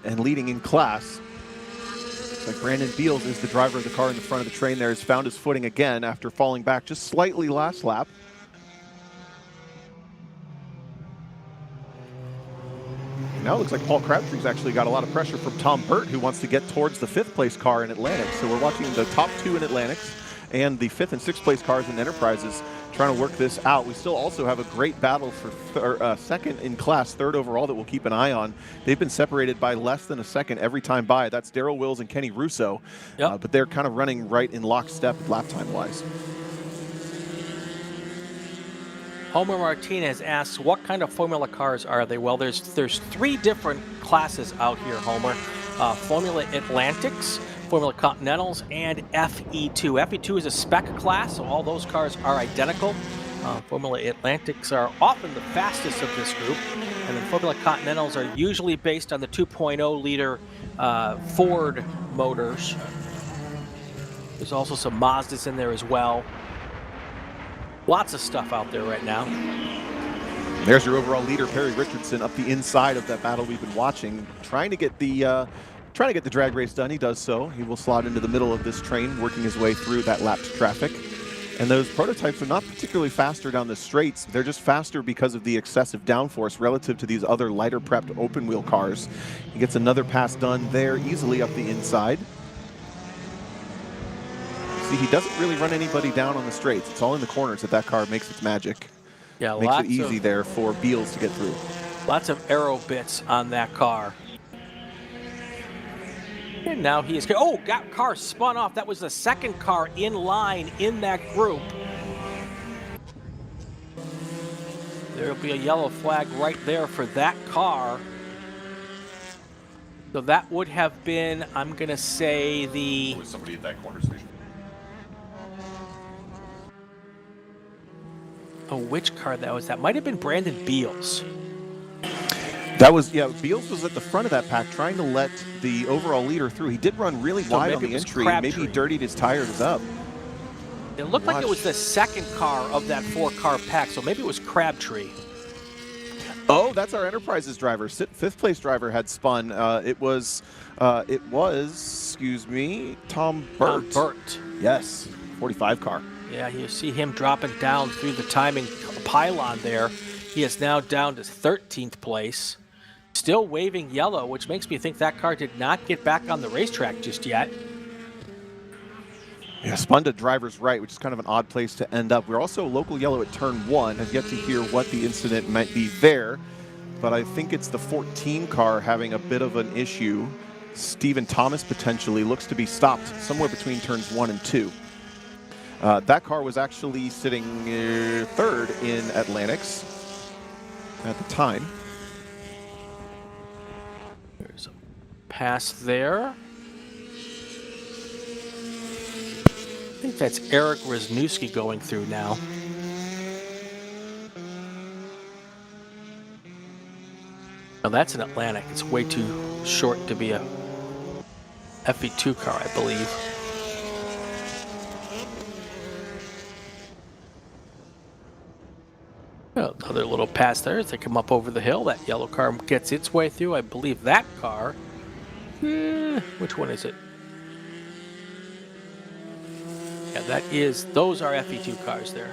in class. Looks like Brandon Beals is the driver of the car in the front of the train there. Has found his footing again after falling back just slightly last lap. Now it looks like Paul Crabtree's actually got a lot of pressure from Tom Burt, who wants to get towards the 5th place car in Atlantic. So we're watching the top 2 in Atlantics and the 5th and 6th place cars in Enterprises trying to work this out. We still also have a great battle for 2nd in class, 3rd overall that we'll keep an eye on. They've been separated by less than a second every time by. That's Darrell Wills and Kenny Russo, but they're kind of running right in lockstep lap time-wise. Homer Martinez asks, what kind of Formula cars are they? Well, there's 3 different classes out here, Homer. Formula Atlantics, Formula Continentals, and FE2. FE2 is a spec class, so all those cars are identical. Formula Atlantics are often the fastest of this group, and then Formula Continentals are usually based on the 2.0 liter Ford motors. There's also some Mazdas in there as well. Lots of stuff out there right now. There's your overall leader, Perry Richardson, up the inside of that battle we've been watching, trying to get the drag race done. He does so. He will slot into the middle of this train, working his way through that lapped traffic. And those prototypes are not particularly faster down the straights. They're just faster because of the excessive downforce relative to these other lighter prepped open wheel cars. He gets another pass done there easily up the inside. See, he doesn't really run anybody down on the straights. It's all in the corners that car makes its magic. Yeah, makes it easy there for Beals to get through. Lots of aero bits on that car. And now he is, oh, got car spun off. That was the 2nd car in line in that group. There'll be a yellow flag right there for that car. So that would have been, I'm going to say the... Was somebody at that corner station? Oh, which car that was? That might have been Brandon Beals. That was, yeah, Beals was at the front of that pack trying to let the overall leader through. He did run really wide on the entry. Maybe he dirtied his tires up. It looked like it was the 2nd car of that 4-car pack, so maybe it was Crabtree. Oh, that's our Enterprises driver. 5th place driver had spun. It was, excuse me, Tom Burt. Tom Burt. Yes, 45 car. Yeah, you see him dropping down through the timing pylon there. He is now down to 13th place. Still waving yellow, which makes me think that car did not get back on the racetrack just yet. Yeah, spun to driver's right, which is kind of an odd place to end up. We're also local yellow at turn 1. Have yet to hear what the incident might be there, but I think it's the 14 car having a bit of an issue. Stephen Thomas potentially looks to be stopped somewhere between turns 1 and 2. That car was actually sitting 3rd in Atlantics at the time. There's a pass there. I think that's Eric Wisniewski going through now. Now that's an Atlantic. It's way too short to be a FE2 car, I believe. Another little pass there as they come up over the hill. That yellow car gets its way through. I believe that car. Which one is it? Yeah, those are FE2 cars there.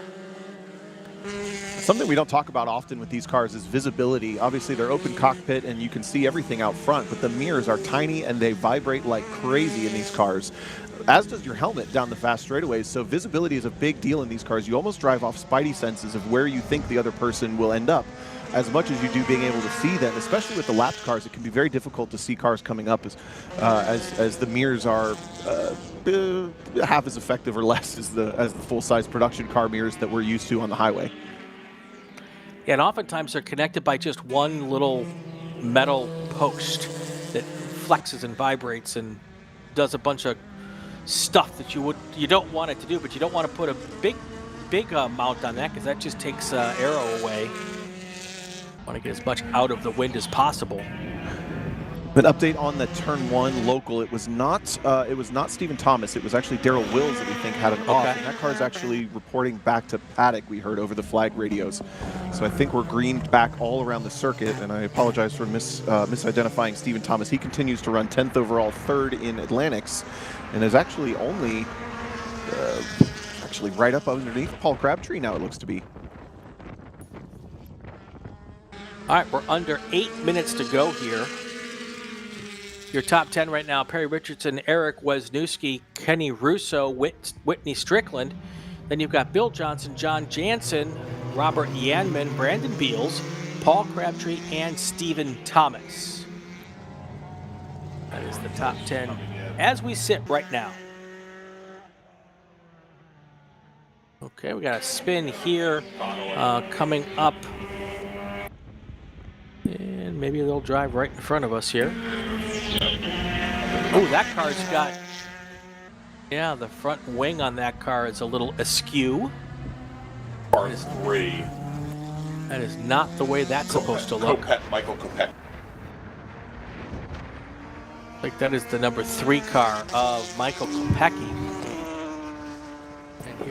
Something we don't talk about often with these cars is visibility. Obviously, they're open cockpit and you can see everything out front, but the mirrors are tiny and they vibrate like crazy in these cars, as does your helmet down the fast straightaways. So visibility is a big deal in these cars. You almost drive off spidey senses of where you think the other person will end up, as much as you do being able to see them. Especially with the lapped cars, it can be very difficult to see cars coming up as the mirrors are half as effective or less as the full-size production car mirrors that we're used to on the highway. Yeah, and oftentimes they're connected by just one little metal post that flexes and vibrates and does a bunch of stuff that you don't want it to do, but you don't want to put a big mount on that because that just takes aero away. Want to get as much out of the wind as possible. An update on the turn 1 local. It was not Stephen Thomas. It was actually Darrell Wills that we think had an off, and that car is actually reporting back to paddock. We heard over the flag radios, so I think we're greened back all around the circuit. And I apologize for misidentifying Stephen Thomas. He continues to run 10th overall, 3rd in Atlantics, and is actually only actually right up underneath Paul Crabtree now. It looks to be. All right, we're under 8 minutes to go here. Your top 10 right now: Perry Richardson, Eric Wisniewski, Kenny Russo, Whitney Strickland. Then you've got Bill Johnson, John Jansen, Robert Yanman, Brandon Beals, Paul Crabtree, and Stephen Thomas. That is the top 10 as we sit right now. Okay, we got a spin here coming up. And maybe they'll drive right in front of us here. Oh, that car's got... Yeah, the front wing on that car is a little askew. Car 3. That is not the way that's supposed to look. Michael Kopech. Like that is the number 3 car of Michael Kopecki.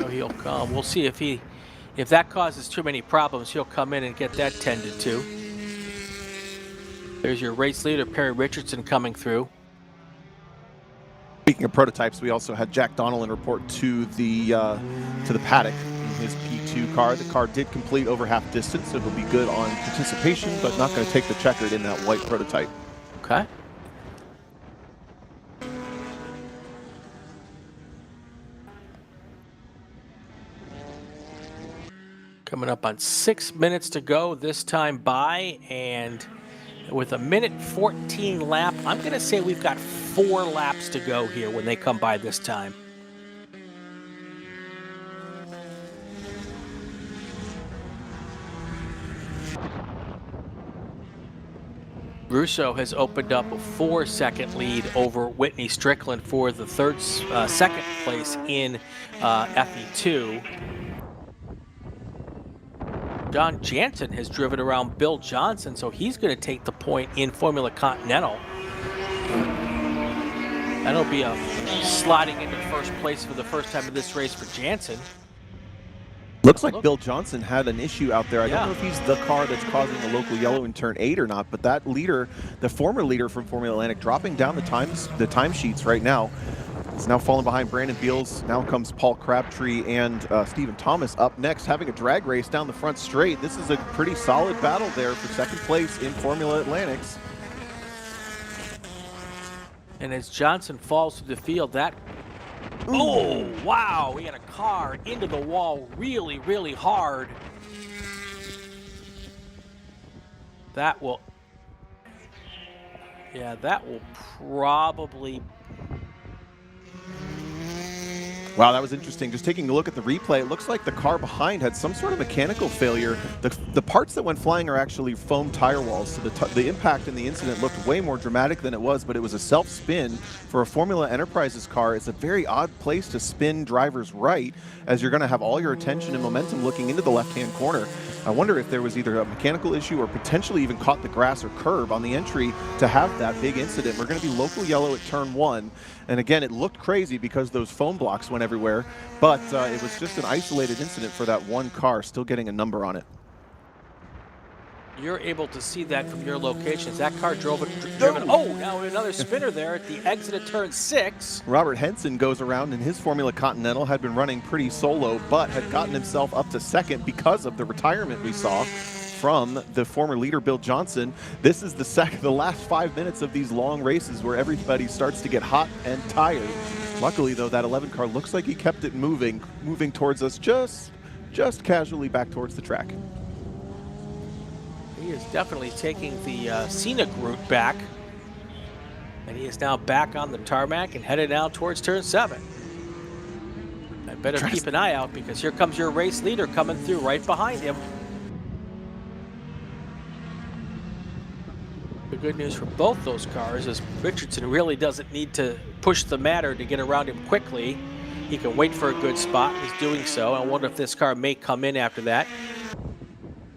And he'll come. We'll see if that causes too many problems, he'll come in and get that tended to. There's your race leader, Perry Richardson, coming through. Speaking of prototypes, we also had Jack Donnellan report to the paddock in his P2 car. The car did complete over half distance, so he'll be good on participation, but not going to take the checkered in that white prototype. Okay. Coming up on 6 minutes to go this time by, and with a minute 14 lap, I'm going to say we've got 4 laps to go here when they come by this time. Russo has opened up a 4-second lead over Whitney Strickland for the second place in FE2. John Jansen has driven around Bill Johnson, so he's going to take the point in Formula Continental. That'll be a sliding into first place for the first time in this race for Jansen. Looks like Bill Johnson had an issue out there. I don't know if he's the car that's causing the local yellow in turn 8 or not, but that leader, the former leader from Formula Atlantic, dropping down the timesheets right now. It's now falling behind Brandon Beals. Now comes Paul Crabtree and Stephen Thomas up next, having a drag race down the front straight. This is a pretty solid battle there for second place in Formula Atlantics. And as Johnson falls through the field, that... Oh, wow! We had a car into the wall really, really hard. That will... Yeah, that will probably... Wow, that was interesting. Just taking a look at the replay, it looks like the car behind had some sort of mechanical failure. The parts that went flying are actually foam tire walls, so the impact in the incident looked way more dramatic than it was, but it was a self-spin. For a Formula Enterprises car, it's a very odd place to spin drivers right, as you're going to have all your attention and momentum looking into the left-hand corner. I wonder if there was either a mechanical issue or potentially even caught the grass or curb on the entry to have that big incident. We're going to be local yellow at turn 1. And again, it looked crazy because those foam blocks went everywhere, but it was just an isolated incident for that one car, still getting a number on it. You're able to see that from your locations. That car driven. Oh, now another spinner there at the exit of turn 6. Robert Henson goes around in his Formula Continental, had been running pretty solo, but had gotten himself up to second because of the retirement we saw from the former leader, Bill Johnson. This is the last 5 minutes of these long races where everybody starts to get hot and tired. Luckily, though, that 11 car looks like he kept it moving towards us just casually back towards the track. He is definitely taking the scenic route back. And he is now back on the tarmac and headed out towards turn 7. I better keep an eye out because here comes your race leader coming through right behind him. The good news for both those cars is Richardson really doesn't need to push the matter to get around him quickly. He can wait for a good spot. He's doing so. I wonder if this car may come in after that.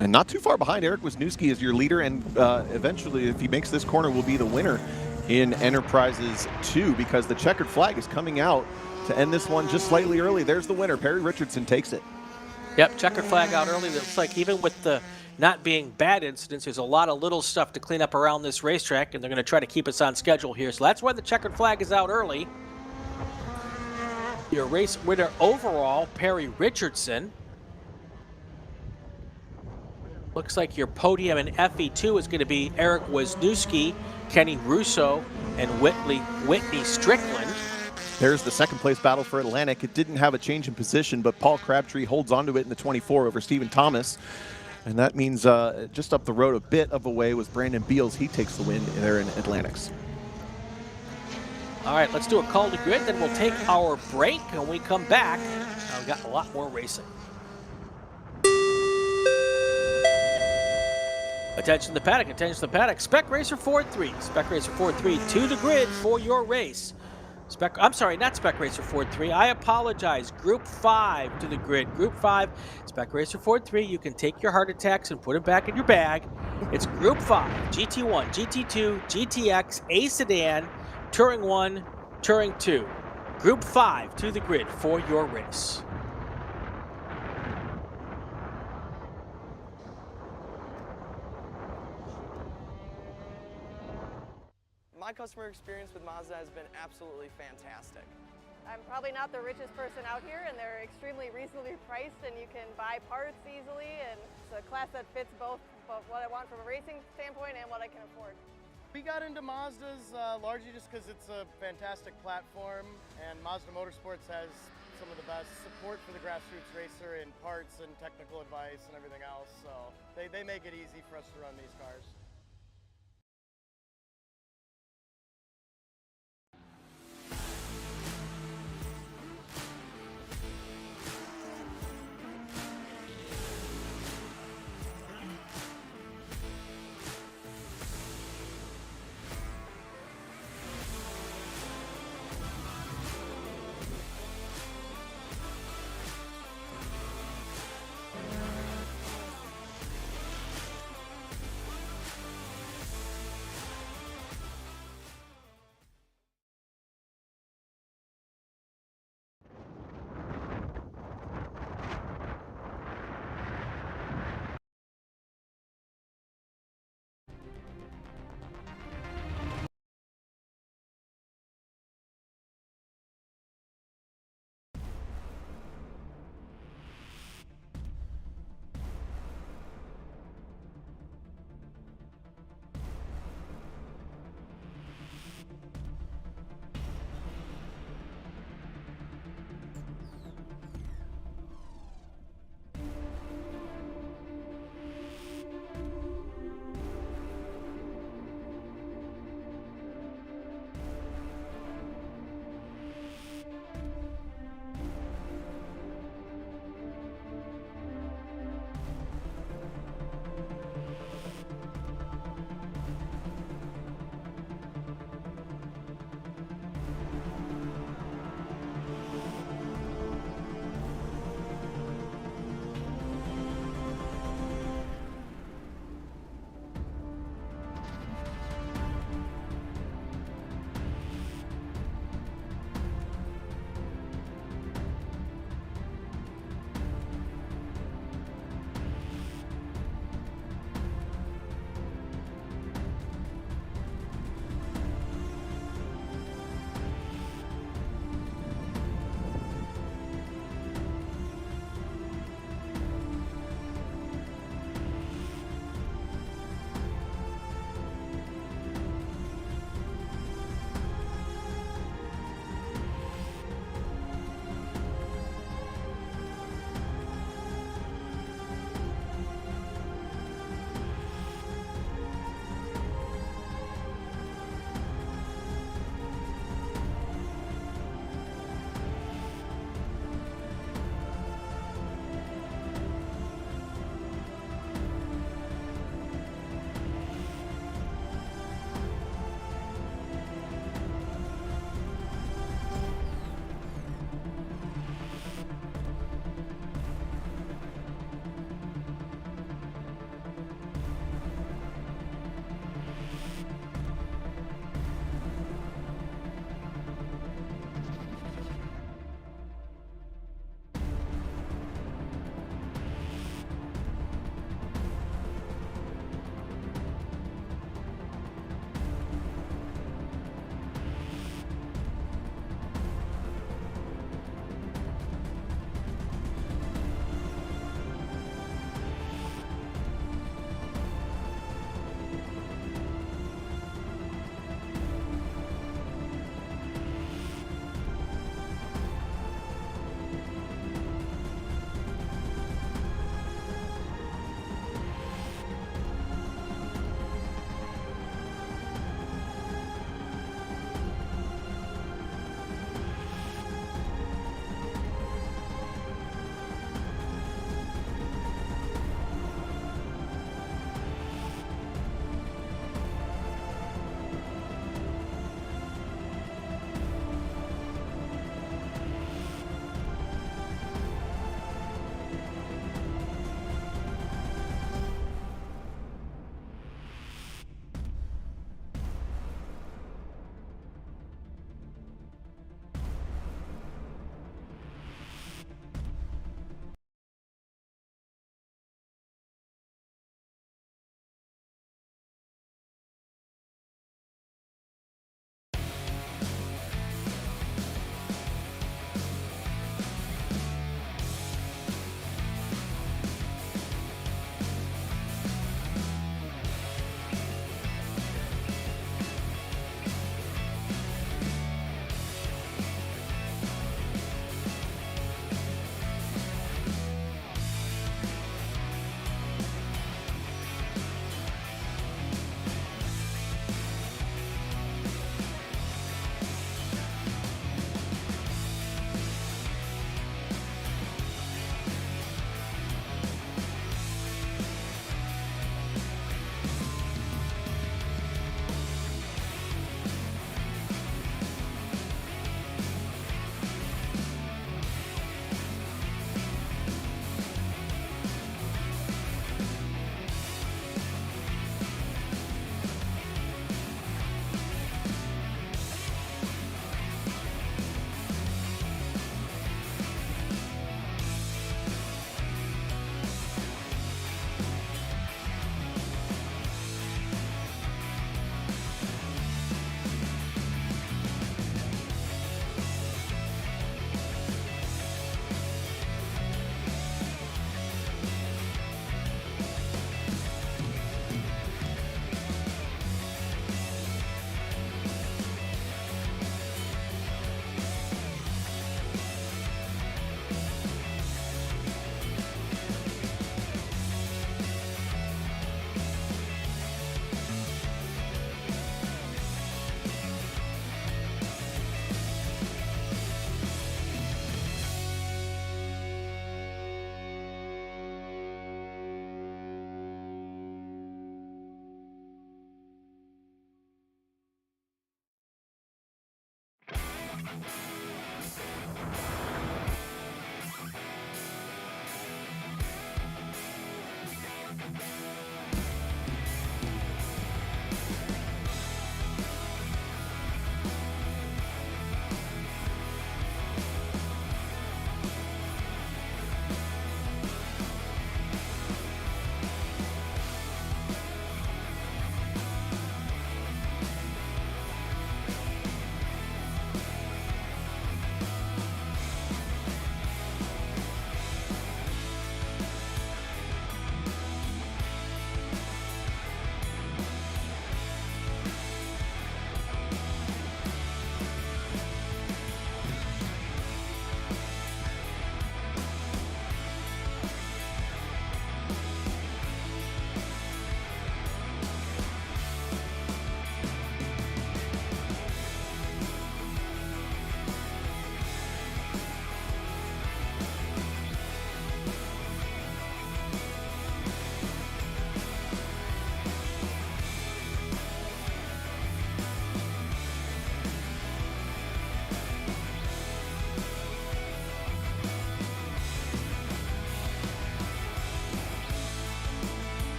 And not too far behind, Eric Wisniewski is your leader, and eventually, if he makes this corner, will be the winner in Enterprises 2 because the checkered flag is coming out to end this one just slightly early. There's the winner. Perry Richardson takes it. Yep, checkered flag out early. It looks like even with the not being bad incidents, there's a lot of little stuff to clean up around this racetrack, and they're going to try to keep us on schedule here. So that's why the checkered flag is out early. Your race winner overall, Perry Richardson. Looks like your podium in FE2 is going to be Eric Wisniewski, Kenny Russo, and Whitney Strickland. There's the second place battle for Atlantic. It didn't have a change in position, but Paul Crabtree holds onto it in the 24 over Stephen Thomas. And that means just up the road a bit of a way was Brandon Beals. He takes the win there in Atlantics. All right, let's do a call to grid, then we'll take our break. And when we come back, we've got a lot more racing. Attention to the paddock, attention to the paddock. Spec Racer Ford 3. Spec Racer Ford 3 to the grid for your race. I'm sorry, not Spec Racer Ford 3. I apologize. Group 5 to the grid. Group 5, Spec Racer Ford 3. You can take your heart attacks and put them back in your bag. It's Group 5, GT1, GT2, GTX, A Sedan, Touring 1, Touring 2. Group 5 to the grid for your race. My customer experience with Mazda has been absolutely fantastic. I'm probably not the richest person out here, and they're extremely reasonably priced, and you can buy parts easily, and it's a class that fits both what I want from a racing standpoint and what I can afford. We got into Mazdas largely just because it's a fantastic platform, and Mazda Motorsports has some of the best support for the grassroots racer in parts and technical advice and everything else, so they make it easy for us to run these cars.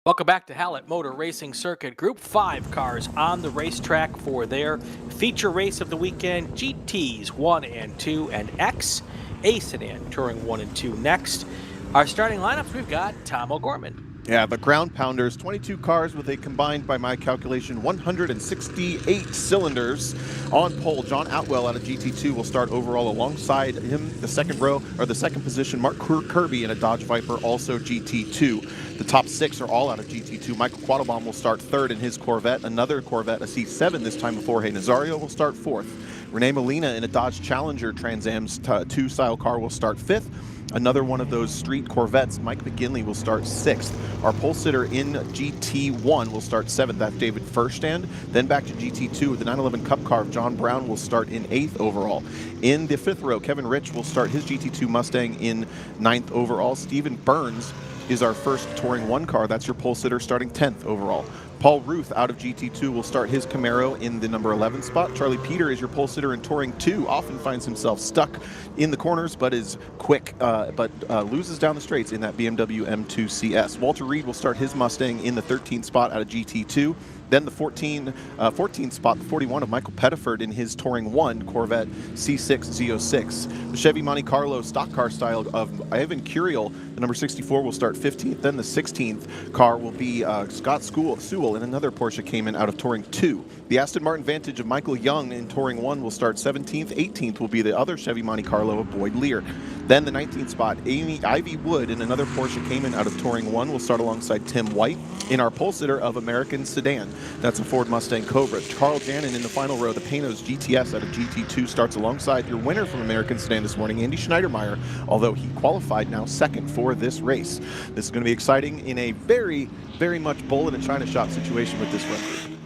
Welcome back to Hallett Motor Racing Circuit. Group 5 cars on the racetrack for their feature race of the weekend. GTs 1 and 2 and X. A Sedan Touring 1 and 2 next. Our starting lineups, we've got Tom O'Gorman. Yeah, the ground pounders, 22 cars with a combined, by my calculation, 168 cylinders. On pole, John Atwell out of GT2 will start overall. Alongside him, the second position, Mark Kirby in a Dodge Viper, also GT2. The top 6 are all out of GT2. Michael Quattlebaum will start third in his Corvette. Another Corvette, a C7 this time before. Jorge Nazario will start fourth. Renee Molina in a Dodge Challenger Trans Am's 2 style car will start fifth. Another one of those street Corvettes, Mike McGinley, will start 6th. Our pole sitter in GT1 will start 7th. That's David Furstand. Then back to GT2 with the 911 Cup car of John Brown will start in 8th overall. In the 5th row, Kevin Rich will start his GT2 Mustang in 9th overall. Stephen Burns is our first Touring 1 car. That's your pole sitter, starting 10th overall. Paul Ruth out of GT2 will start his Camaro in the number 11 spot. Charlie Peter is your pole sitter in Touring 2. Often finds himself stuck in the corners, but is quick, but loses down the straights in that BMW M2 CS. Walter Reed will start his Mustang in the 13th spot out of GT2. Then the 14th spot, the 41 of Michael Pettiford in his Touring 1 Corvette C6 Z06. The Chevy Monte Carlo stock car style of Ivan Curiel, the number 64, will start 15th. Then the 16th car will be Scott Sewell in another Porsche Cayman out of Touring 2. The Aston Martin Vantage of Michael Young in Touring 1 will start 17th. 18th will be the other Chevy Monte Carlo of Boyd Lear. Then the 19th spot, Ivy Wood in another Porsche Cayman out of Touring 1 will start alongside Tim White in our pole sitter of American Sedan. That's a Ford Mustang Cobra. Carl Jannon in the final row, the Panos GTS out of GT2 starts alongside your winner from American Sedan this morning, Andy Schneidermeyer, although he qualified now 2nd for this race. This is going to be exciting in a very, very much bull in a china shop situation with this run group.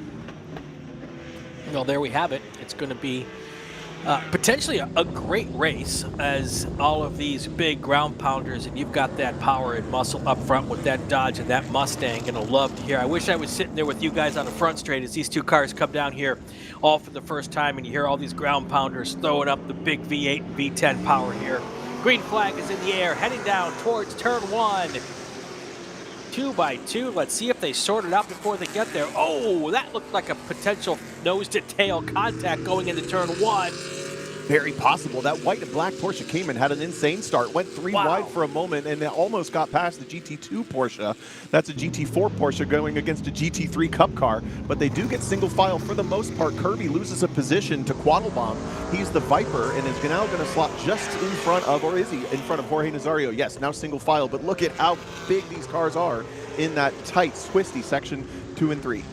Well, there we have it. It's going to be potentially a great race, as all of these big ground pounders, and you've got that power and muscle up front with that Dodge and that Mustang. Gonna love to hear. I wish I was sitting there with you guys on the front straight as these two cars come down here all for the first time, and you hear all these ground pounders throwing up the big V8 and V10 power here. Green flag is in the air, heading down towards turn 1. 2 by 2. Let's see if they sort it out before they get there. Oh, that looked like a potential nose-to-tail contact going into turn 1. Very possible. That white and black Porsche Cayman had an insane start. Went 3 wide for a moment and almost got past the GT2 Porsche. That's a GT4 Porsche going against a GT3 Cup car. But they do get single file for the most part. Kirby loses a position to Quattlebaum. He's the Viper and is now going to slot just in front of, or is he in front of Jorge Nazario? Yes, now single file. But look at how big these cars are in that tight, twisty section 2 and 3.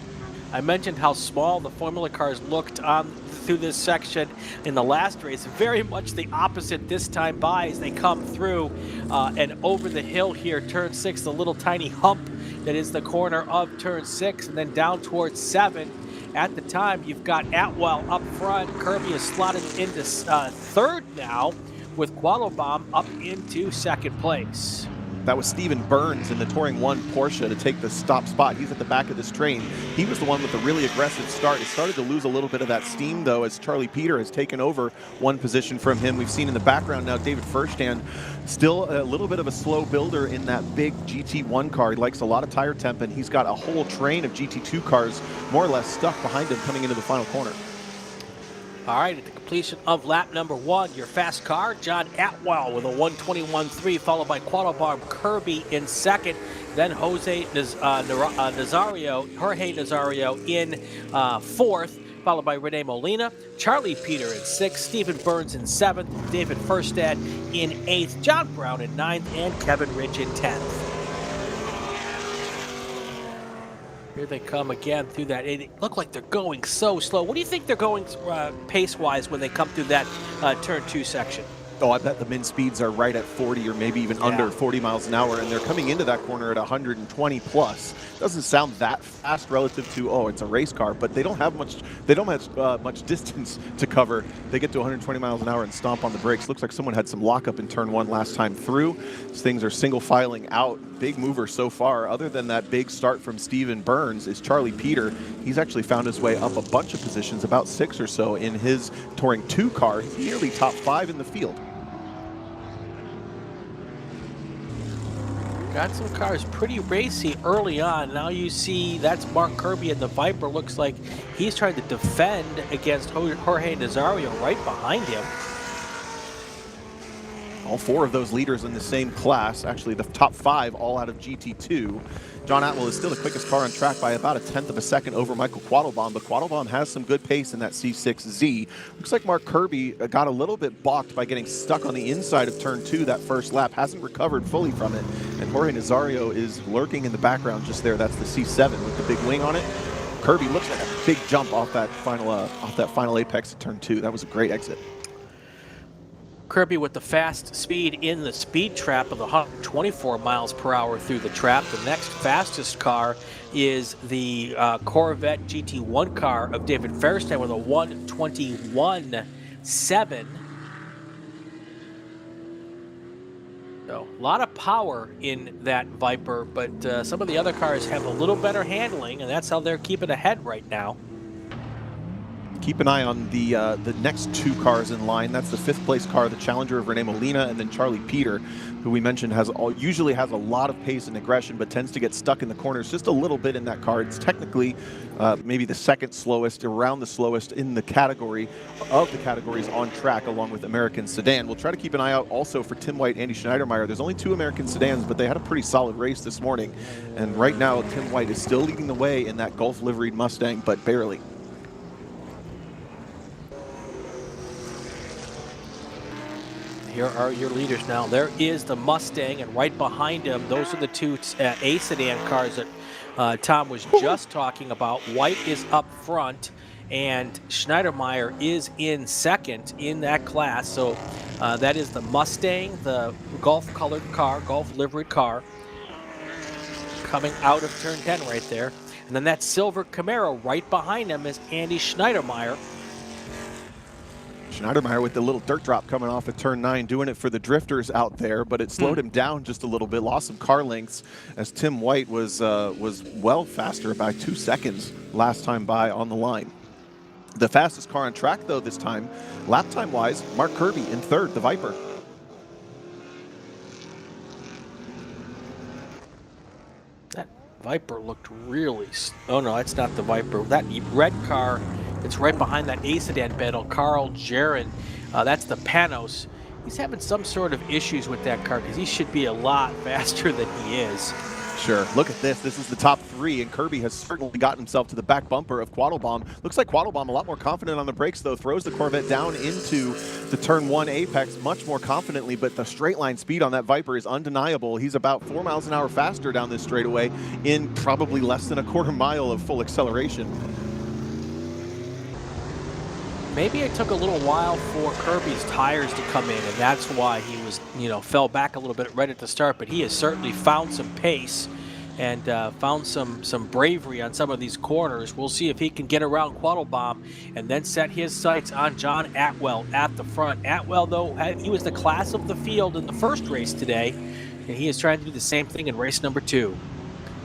I mentioned how small the Formula cars looked on through this section in the last race. Very much the opposite this time by as they come through and over the hill here, turn 6, the little tiny hump that is the corner of turn 6, and then down towards 7. At the time, you've got Atwell up front. Kirby is slotted into 3rd now, with Quattlebaum up into 2nd place. That was Stephen Burns in the Touring 1 Porsche to take the stop spot. He's at the back of this train. He was the one with the really aggressive start. It started to lose a little bit of that steam, though, as Charlie Peter has taken over 1 position from him. We've seen in the background now David Furstand, still a little bit of a slow builder in that big GT1 car. He likes a lot of tire temp, and he's got a whole train of GT2 cars more or less stuck behind him coming into the final corner. All right, at the completion of lap number 1, your fast car, John Atwell with a 1:21.3, followed by Quattlebaum Kirby in 2nd, then Jorge Nazario in 4th, followed by Renee Molina, Charlie Peter in 6th, Stephen Burns in 7th, David Furstad in 8th, John Brown in 9th, and Kevin Rich in 10th. Here they come again through that. It looked like they're going so slow. What do you think they're going pace-wise when they come through that turn 2 section? Oh, I bet the min speeds are right at 40 or maybe even under 40 miles an hour, and they're coming into that corner at 120 plus. Doesn't sound that fast relative to, oh, it's a race car, but they don't have much. They don't have much distance to cover. They get to 120 miles an hour and stomp on the brakes. Looks like someone had some lockup in turn 1 last time through. These things are single filing out. Big mover so far. Other than that big start from Stephen Burns is Charlie Peter. He's actually found his way up a bunch of positions, about 6 or so in his Touring 2 car. He's nearly top 5 in the field. got some cars pretty racy early on. Now you see that's Mark Kirby in the Viper. Looks like he's trying to defend against Jorge Nazario right behind him. All 4 of those leaders in the same class, actually the top 5 all out of GT2. John Atwell is still the quickest car on track by about 1/10 of a second over Michael Quattlebaum, but Quattlebaum has some good pace in that C6Z. Looks like Mark Kirby got a little bit balked by getting stuck on the inside of turn 2 that first lap, hasn't recovered fully from it, and Jorge Nazario is lurking in the background just there. That's the C7 with the big wing on it. Kirby looks like a big jump off that final apex of turn 2. That was a great exit. Kirby with the fast speed in the speed trap of the 124 miles per hour through the trap. The next fastest car is the Corvette GT1 car of David Fairstein with a 1:21.7. So a lot of power in that Viper, but some of the other cars have a little better handling, and that's how they're keeping ahead right now. Keep an eye on the next 2 cars in line. That's the 5th place car, the Challenger of Rene Molina, and then Charlie Peter, who we mentioned usually has a lot of pace and aggression, but tends to get stuck in the corners just a little bit in that car. It's technically maybe the 2nd slowest, around the slowest in the category of the categories on track, along with American Sedan. We'll try to keep an eye out also for Tim White, Andy Schneidermeyer. There's only 2 American Sedans, but they had a pretty solid race this morning. And right now, Tim White is still leading the way in that Gulf liveried Mustang, but barely. Here are your leaders now. There is the Mustang, and right behind him, those are the 2 A sedan cars that Tom was just talking about. White is up front, and Schneidermeyer is in 2nd in that class. So that is the Mustang, the Gulf-colored car, Gulf-liveried car, coming out of turn 10 right there. And then that silver Camaro right behind him is Andy Schneidermeyer. Schneidermeyer with the little dirt drop coming off of turn 9, doing it for the drifters out there, but it slowed him down just a little bit, lost some car lengths, as Tim White was well faster, about 2 seconds last time by on the line. The fastest car on track, though, this time, lap time-wise, Mark Kirby in 3rd, the Viper. That Viper looked really... Oh, no, it's not the Viper. That red car... It's right behind that A sedan pedal, Carl Jarin. That's the Panos. He's having some sort of issues with that car because he should be a lot faster than he is. Sure. Look at this. This is the top 3, and Kirby has certainly gotten himself to the back bumper of Quattlebaum. Looks like Quattlebaum a lot more confident on the brakes, though. Throws the Corvette down into the turn 1 apex much more confidently, but the straight line speed on that Viper is undeniable. He's about 4 miles an hour faster down this straightaway in probably less than a quarter mile of full acceleration. Maybe it took a little while for Kirby's tires to come in, and that's why he was, fell back a little bit right at the start. But he has certainly found some pace and found some bravery on some of these corners. We'll see if he can get around Quattlebaum and then set his sights on John Atwell at the front. Atwell, though, he was the class of the field in the first race today, and he is trying to do the same thing in race number 2.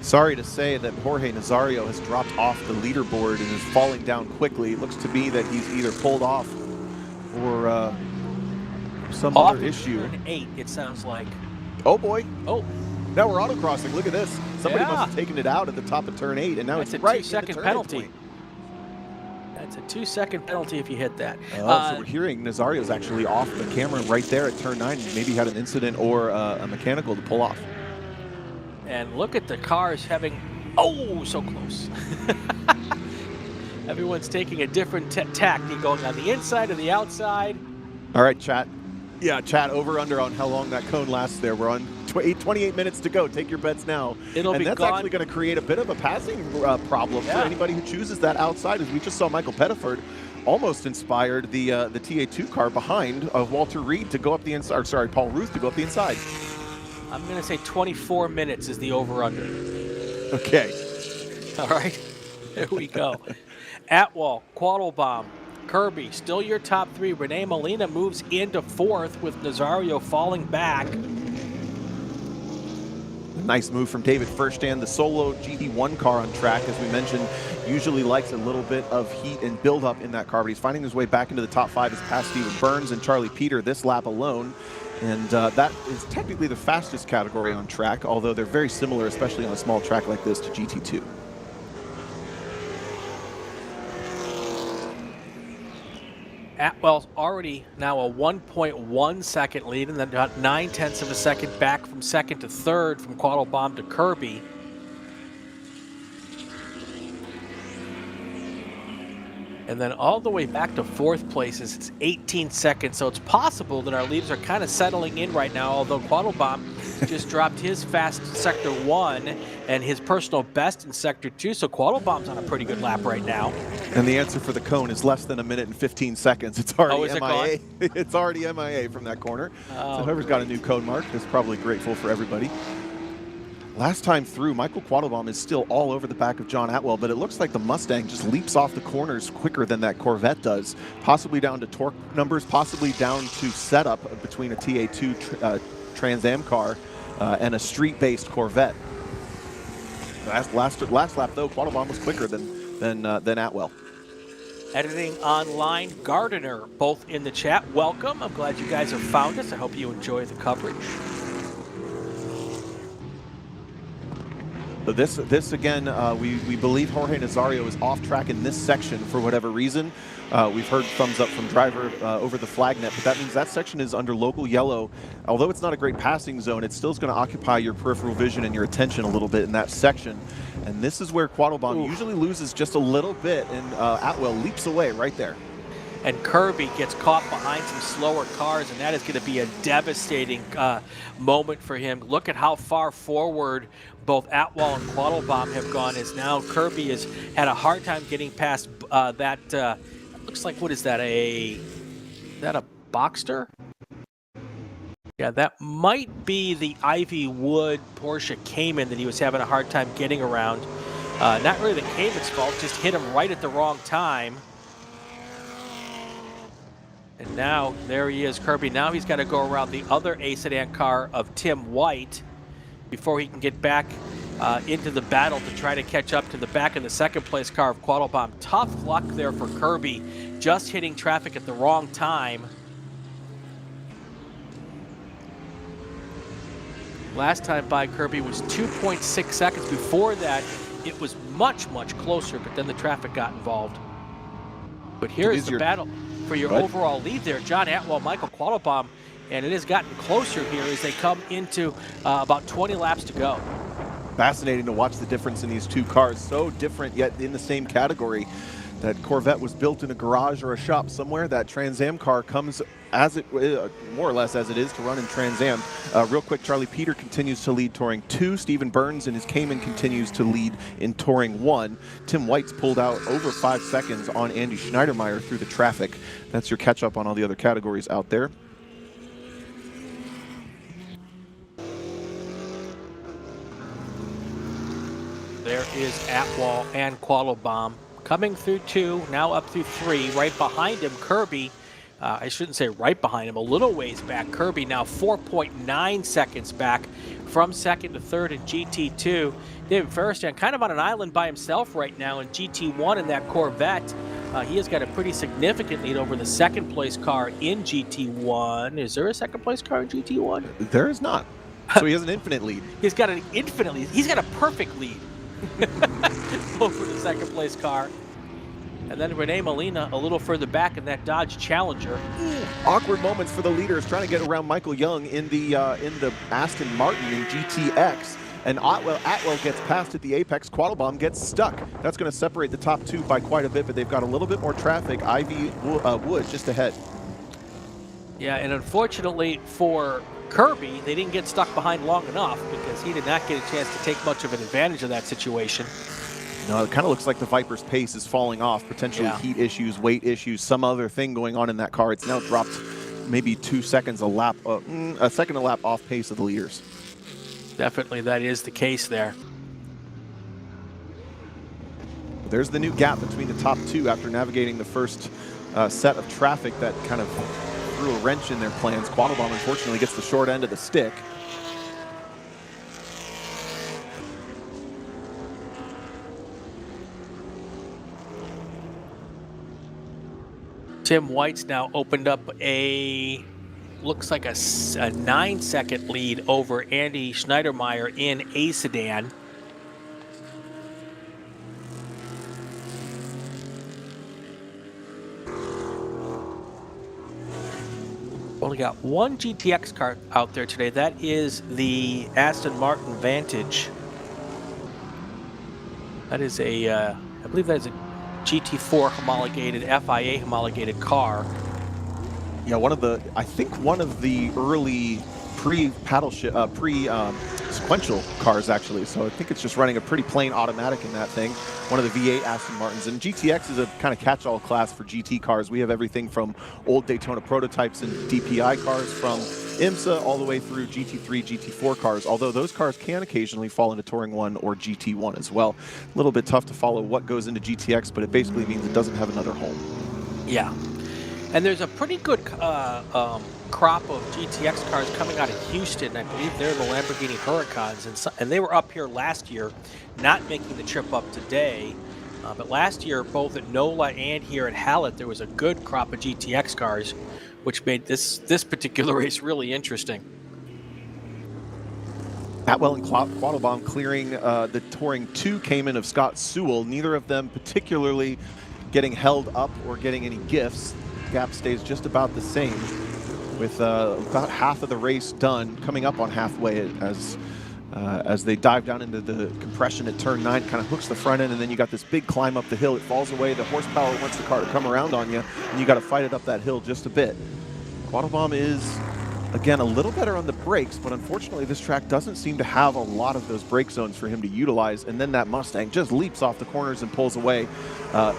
Sorry to say that Jorge Nazario has dropped off the leaderboard and is falling down quickly. It looks to me that he's either pulled off or some other issue. Turn 8, it sounds like. Oh boy. Oh. Now we're autocrossing. Look at this. Somebody must have taken it out at the top of turn 8, and now it's right in the turn 8 penalty. point. That's a 2-second penalty if you hit that. So we're hearing Nazario's actually off the camera right there at turn 9. Maybe had an incident or a mechanical to pull off. And look at the cars having, so close. Everyone's taking a different tactic, going on the inside or the outside. All right, chat. Yeah, chat, over under on how long that cone lasts there. We're on 28 minutes to go. Take your bets now. And that's actually going to create a bit of a passing problem for anybody who chooses that outside, as we just saw Michael Pettiford almost inspired the TA2 car behind Walter Reed to go up the inside, or sorry, Paul Ruth to go up the inside. I'm going to say 24 minutes is the over-under. Okay. All right. There we go. Atwell, Quattlebaum, Kirby, still your top 3. Rene Molina moves into 4th with Nazario falling back. Nice move from David Furstand. The solo GT1 car on track, as we mentioned, usually likes a little bit of heat and build-up in that car, but he's finding his way back into the top 5 as past Steven Burns and Charlie Peter this lap alone. And that is technically the fastest category on track, although they're very similar, especially on a small track like this, to GT2. Atwell's already now a 1.1 second lead, and then got 9/10 of a second back from second to third from Quattlebaum to Kirby. And then all the way back to fourth place is it's 18 seconds. So it's possible that our leads are kind of settling in right now, although Quattlebaum just dropped his fast Sector 1 and his personal best in Sector 2. So Quattlebaum's on a pretty good lap right now. And the answer for the cone is less than a minute and 15 seconds. It's already is it MIA. gone? It's already MIA from that corner. Oh, so whoever's got a new cone mark is probably grateful for everybody. Last time through, Michael Quattlebaum is still all over the back of John Atwell, but it looks like the Mustang just leaps off the corners quicker than that Corvette does, possibly down to torque numbers, possibly down to setup between a TA2 Trans Am car and a street-based Corvette. Last lap, though, Quattlebaum was quicker than Atwell. Editing online, Gardiner, both in the chat. Welcome. I'm glad you guys have found us. I hope you enjoy the coverage. So this again, we believe Jorge Nazario is off track in this section for whatever reason. We've heard thumbs up from driver over the flag net, but that means that section is under local yellow. Although it's not a great passing zone, it still is going to occupy your peripheral vision and your attention a little bit in that section. And this is where Quattlebaum usually loses just a little bit, and Atwell leaps away right there. And Kirby gets caught behind some slower cars, and that is going to be a devastating moment for him. Look at how far forward both Atwell and Quattlebaum have gone, as now Kirby has had a hard time getting past that, looks like, what is that, is that a Boxster? Yeah, that might be the Ivy Wood Porsche Cayman that he was having a hard time getting around. Not really the Cayman's fault, just hit him right at the wrong time. And now, there he is, Kirby. Now he's got to go around the other A sedan car of Tim White before he can get back into the battle to try to catch up to the back of the second place car of Quattlebaum. Tough luck there for Kirby, just hitting traffic at the wrong time. Last time by Kirby was 2.6 seconds. Before that, it was much, much closer, but then the traffic got involved. But here's the battle for your overall lead there. John Atwell, Michael Quattlebaum, and it has gotten closer here as they come into about 20 laps to go. Fascinating to watch the difference in these two cars. So different, yet in the same category. That Corvette was built in a garage or a shop somewhere. That Trans Am car comes as it, more or less as it is to run in Trans Am. Real quick, Charlie Peter continues to lead Touring 2. Stephen Burns and his Cayman continues to lead in Touring 1. Tim White's pulled out over 5 seconds on Andy Schneidermeyer through the traffic. That's your catch up on all the other categories out there. There is Atwell and Quattlebaum coming through 2, now up through 3. Right behind him, Kirby. I shouldn't say right behind him, a little ways back. Kirby now 4.9 seconds back from second to third in GT2. David Ferristan kind of on an island by himself right now in GT1 in that Corvette. He has got a pretty significant lead over the second place car in GT1. Is there a second place car in GT1? There is not. So he has an infinite lead. He's got an infinite lead. He's got a perfect lead over the second place car. And then Renee Molina a little further back in that Dodge Challenger. Awkward moments for the leaders trying to get around Michael Young in the Aston Martin in GTX. And Atwell gets past at the apex. Quattlebaum gets stuck. That's going to separate the top 2 by quite a bit, but they've got a little bit more traffic. Ivy Wood just ahead. Yeah, and unfortunately for Kirby, they didn't get stuck behind long enough because he did not get a chance to take much of an advantage of that situation. No, it kind of looks like the Viper's pace is falling off, potentially heat issues, weight issues, some other thing going on in that car. It's now dropped maybe 2 seconds a lap, a second a lap off pace of the leaders. Definitely that is the case there. There's the new gap between the top 2 after navigating the first set of traffic that kind of threw a wrench in their plans. Quattlebaum unfortunately gets the short end of the stick. Tim White's now opened up a looks like a 9-second lead over Andy Schneidermeyer in A sedan. Only got one GTX car out there today. That is the Aston Martin Vantage. That is I believe that is a GT4 homologated, FIA homologated car. Yeah, I think one of the early sequential cars actually. So I think it's just running a pretty plain automatic in that thing. One of the V8 Aston Martins. And GTX is a kind of catch-all class for GT cars. We have everything from old Daytona prototypes and DPI cars from IMSA all the way through GT3, GT4 cars, although those cars can occasionally fall into Touring 1 or GT1 as well. A little bit tough to follow what goes into GTX, but it basically means it doesn't have another home. Yeah. And there's a pretty good crop of GTX cars coming out of Houston. I believe they're the Lamborghini Huracans, and they were up here last year, not making the trip up today. But last year, both at NOLA and here at Hallett, there was a good crop of GTX cars, which made this particular race really interesting. Atwell and Quattlebaum clearing the Touring 2 Cayman of Scott Sewell, neither of them particularly getting held up or getting any gifts. Gap stays just about the same, with about half of the race done, coming up on halfway as they dive down into the compression at turn 9, kind of hooks the front end, and then you got this big climb up the hill. It falls away. The horsepower wants the car to come around on you, and you got to fight it up that hill just a bit. Quattlebaum is, again, a little better on the brakes, but unfortunately this track doesn't seem to have a lot of those brake zones for him to utilize, and then that Mustang just leaps off the corners and pulls away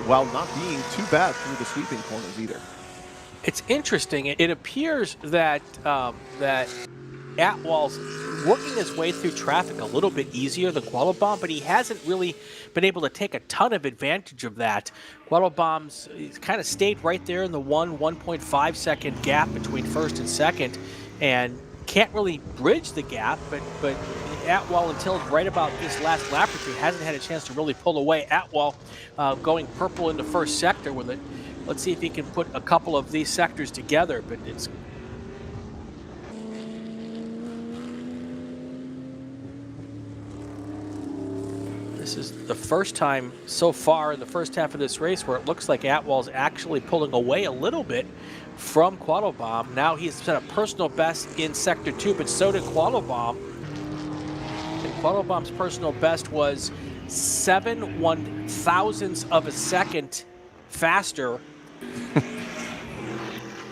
while not being too bad through the sweeping corners either. It's interesting. It appears that that Atwell's working his way through traffic a little bit easier than Quattlebaum, but he hasn't really been able to take a ton of advantage of that. Quattlebaum's kind of stayed right there in the 1.5 second gap between first and second, and can't really bridge the gap. But Atwell, until right about this last lap or two, hasn't had a chance to really pull away. Atwell going purple in the first sector with it. Let's see if he can put a couple of these sectors together, but it's... This is the first time so far in the first half of this race where it looks like Atwell's actually pulling away a little bit from Quattlebaum. Now he's set a personal best in Sector 2, but so did Quattlebaum. And Quattlebaum's personal best was 7 1/1000ths of a second faster.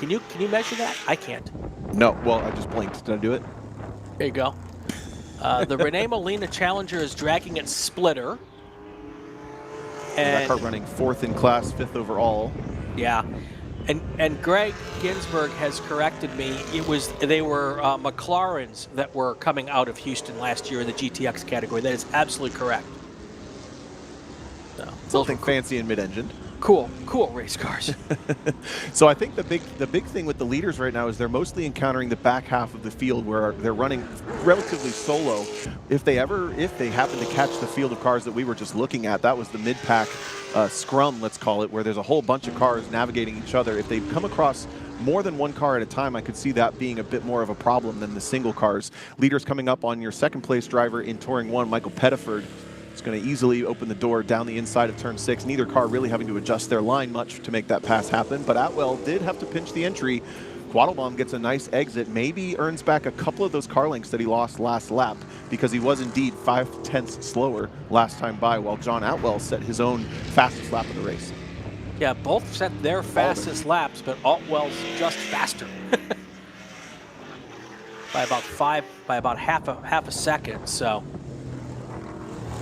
Can you measure that? I can't. No, well, I just blinked. Did I do it? There you go. The Renee Molina Challenger is dragging its splitter. And that car running 4th in class, 5th overall. Yeah. And Gregg Ginsberg has corrected me. They were McLarens that were coming out of Houston last year in the GTX category. That is absolutely correct. So, something fancy and mid-engine. Cool race cars. So I think the big thing with the leaders right now is they're mostly encountering the back half of the field where they're running relatively solo. If they happen to catch the field of cars that we were just looking at, that was the mid-pack scrum, let's call it, where there's a whole bunch of cars navigating each other. If they come across more than one car at a time, I could see that being a bit more of a problem than the single cars. Leaders coming up on your second place driver in Touring 1, Michael Pettiford. It's going to easily open the door down the inside of turn 6. Neither car really having to adjust their line much to make that pass happen, but Atwell did have to pinch the entry. Quattlebaum gets a nice exit, maybe earns back a couple of those car lengths that he lost last lap, because he was indeed 5/10 slower last time by, while John Atwell set his own fastest lap of the race. Yeah, both set their fastest laps, but Atwell's just faster. by about half a second, so.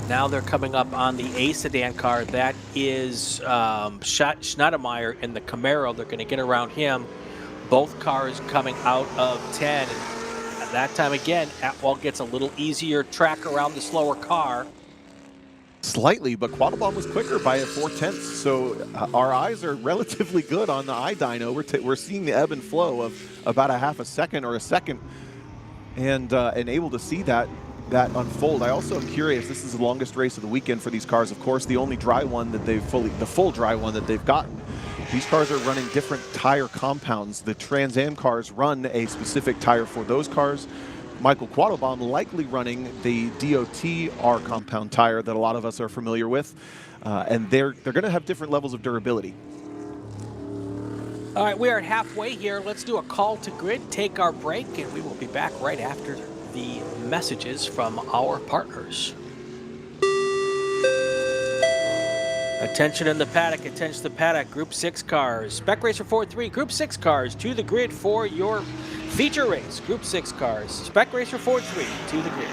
Now they're coming up on the A sedan car. That is Schneidermeyer in the Camaro. They're going to get around him. Both cars coming out of 10. And at that time again, Atwell gets a little easier track around the slower car. Slightly, but Quattlebaum was quicker by 4/10. So our eyes are relatively good on the iDyno. We're seeing the ebb and flow of about a half a second or a second, and able to see that unfold. I also am curious, this is the longest race of the weekend for these cars, of course, the only dry one that the full dry one that they've gotten. These cars are running different tire compounds. The Trans Am cars run a specific tire for those cars. Michael Quattlebaum likely running the DOT R compound tire that a lot of us are familiar with. And they're going to have different levels of durability. All right, we are halfway here. Let's do a call to grid, take our break, and we will be back right after the messages from our partners. Attention in the paddock, attention the paddock, Group 6 cars. Spec Racer 4-3, Group 6 cars to the grid for your feature race. Group 6 cars, Spec Racer 4-3 to the grid.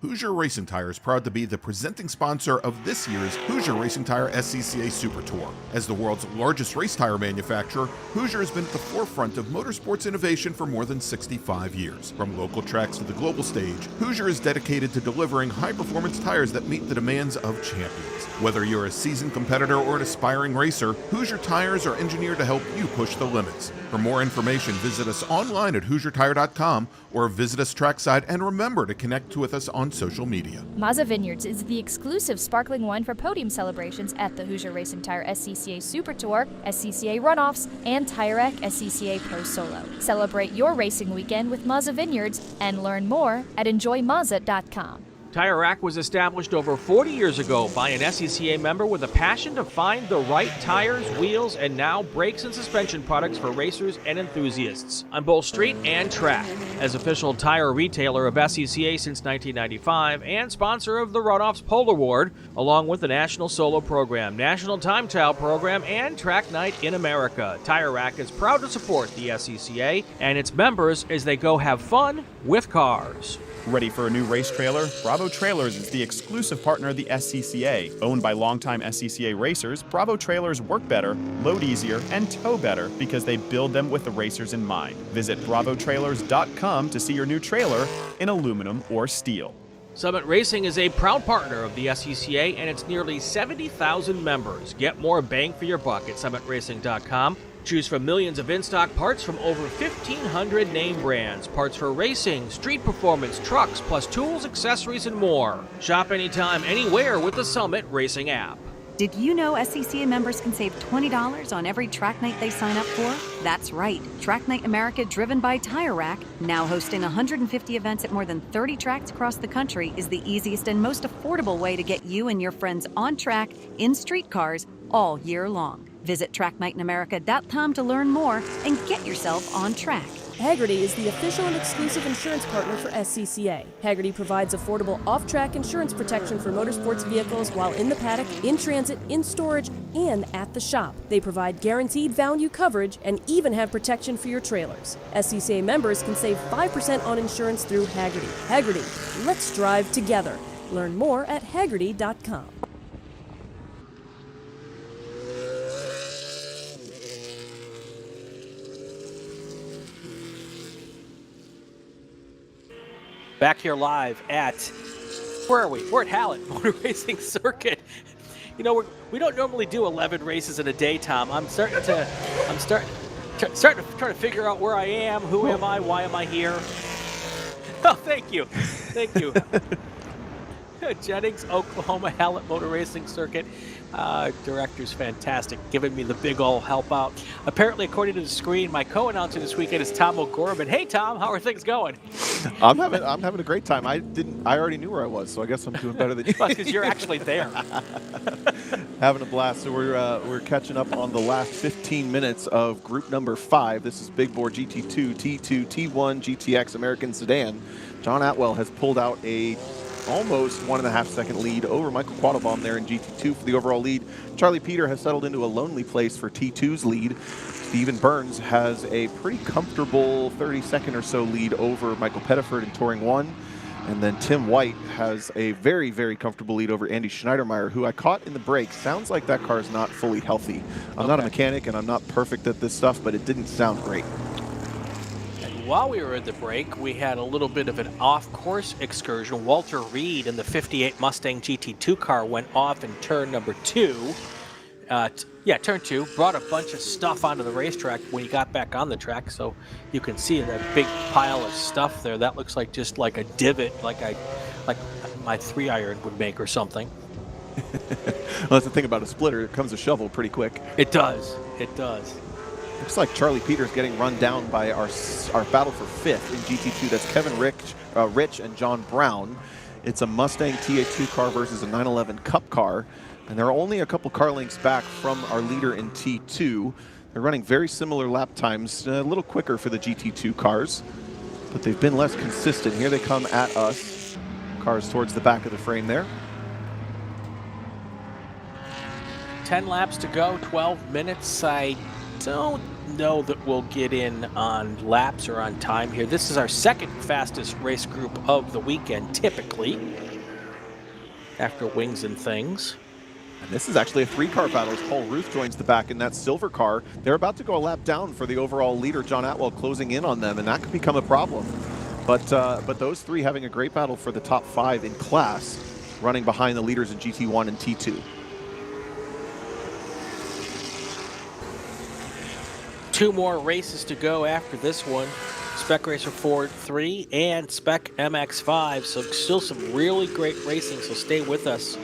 Hoosier Racing Tire is proud to be the presenting sponsor of this year's Hoosier Racing Tire SCCA Super Tour. As the world's largest race tire manufacturer, Hoosier has been at the forefront of motorsports innovation for more than 65 years. From local tracks to the global stage, Hoosier is dedicated to delivering high-performance tires that meet the demands of champions. Whether you're a seasoned competitor or an aspiring racer, Hoosier tires are engineered to help you push the limits. For more information, visit us online at HoosierTire.com or visit us trackside, and remember to connect with us on social media. Mazza Vineyards is the exclusive sparkling wine for podium celebrations at the Hoosier Racing Tire SCCA Super Tour, SCCA Runoffs, and Tire Rack SCCA Pro Solo. Celebrate your racing weekend with Mazza Vineyards and learn more at enjoymazza.com. Tire Rack was established over 40 years ago by an SCCA member with a passion to find the right tires, wheels, and now brakes and suspension products for racers and enthusiasts on both street and track. As official tire retailer of SCCA since 1995 and sponsor of the Runoffs Pole Award, along with the National Solo Program, National Time Trial Program, and Track Night in America, Tire Rack is proud to support the SCCA and its members as they go have fun with cars. Ready for a new race trailer? Bravo Trailers is the exclusive partner of the SCCA. Owned by longtime SCCA racers, Bravo Trailers work better, load easier, and tow better because they build them with the racers in mind. Visit bravotrailers.com to see your new trailer in aluminum or steel. Summit Racing is a proud partner of the SCCA and its nearly 70,000 members. Get more bang for your buck at summitracing.com. Choose from millions of in-stock parts from over 1,500 name brands. Parts for racing, street performance, trucks, plus tools, accessories, and more. Shop anytime, anywhere with the Summit Racing app. Did you know SCCA members can save $20 on every track night they sign up for? That's right. Track Night America, driven by Tire Rack, now hosting 150 events at more than 30 tracks across the country, is the easiest and most affordable way to get you and your friends on track in street cars all year long. Visit tracknightinamerica.com to learn more and get yourself on track. Hagerty is the official and exclusive insurance partner for SCCA. Hagerty provides affordable off-track insurance protection for motorsports vehicles while in the paddock, in transit, in storage, and at the shop. They provide guaranteed value coverage and even have protection for your trailers. SCCA members can save 5% on insurance through Hagerty. Hagerty, let's drive together. Learn more at Hagerty.com. Back here live at, where are we? We're at Hallett Motor Racing Circuit. You know, we don't normally do 11 races in a day, Tom. I'm starting to try to figure out where I am, who am I, why am I here? Oh, thank you. Thank you. Jennings, Oklahoma, Hallett Motor Racing Circuit. Director's fantastic, giving me the big ol' help out. Apparently, according to the screen, my co-announcer this weekend is Tom O'Gorman. Hey, Tom, how are things going? I'm having a great time. I already knew where I was, so I guess I'm doing better than you. Because you're actually there. Having a blast. So we're catching up on the last 15 minutes of group number 5. This is Big Bore GT2, T2, T1, GTX American Sedan. John Atwell has pulled out a almost 1.5 second lead over Michael Quattlebaum there in GT2 for the overall lead. Charlie Peter has settled into a lonely place for T2's lead. Steven Burns has a pretty comfortable 32nd or so lead over Michael Pettiford in Touring 1. And then Tim White has a very, very comfortable lead over Andy Schneidermeyer, who I caught in the break. Sounds like that car is not fully healthy. I'm not a mechanic and I'm not perfect at this stuff, but it didn't sound great. While we were at the break, we had a little bit of an off-course excursion. Walter Reed in the 58 Mustang GT2 car went off in turn number 2. Turn 2. Brought a bunch of stuff onto the racetrack when he got back on the track, so you can see that big pile of stuff there. That looks like just like a divot, like my 3-iron would make or something. Well, that's the thing about a splitter. It comes a shovel pretty quick. It does. It does. Looks like Charlie Peters getting run down by our battle for 5th in GT2. That's Kevin Rich and John Brown. It's a Mustang TA2 car versus a 911 Cup car. And they're only a couple car lengths back from our leader in T2. They're running very similar lap times, a little quicker for the GT2 cars, but they've been less consistent. Here they come at us. Cars towards the back of the frame there. 10 laps to go, 12 minutes. I don't know that we'll get in on laps or on time here. This is our second fastest race group of the weekend, typically, after Wings and Things. And this is actually a 3-car battle as Paul Ruth joins the back in that silver car. They're about to go a lap down for the overall leader, John Atwell, closing in on them, and that could become a problem. But those 3 having a great battle for the top 5 in class, running behind the leaders in GT1 and T2. 2 more races to go after this one. Spec Racer Ford 3 and Spec MX5, so still some really great racing, so stay with us.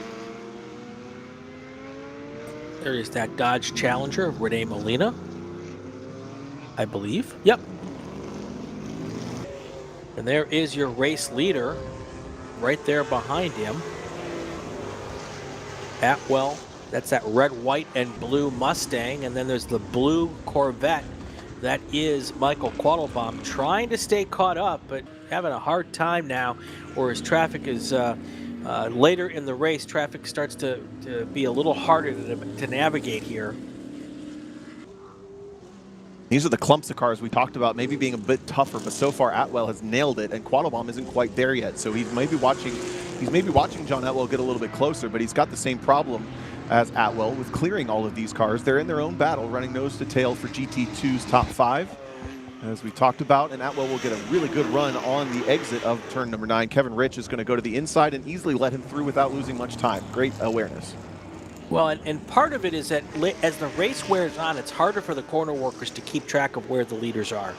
There is that Dodge Challenger of Renee Molina, I believe. Yep. And there is your race leader right there behind him. Atwell, that's that red, white, and blue Mustang. And then there's the blue Corvette. That is Michael Quattlebaum trying to stay caught up, but having a hard time now, whereas traffic is later in the race, traffic starts to be a little harder to navigate here. These are the clumps of cars we talked about maybe being a bit tougher, but so far Atwell has nailed it, and Quattlebaum isn't quite there yet. So he's maybe watching John Atwell get a little bit closer, but he's got the same problem as Atwell with clearing all of these cars. They're in their own battle, running nose to tail for GT2's top 5. As we talked about, and Atwell will get a really good run on the exit of turn number 9. Kevin Rich is going to go to the inside and easily let him through without losing much time. Great awareness. Well, and part of it is that as the race wears on, it's harder for the corner workers to keep track of where the leaders are.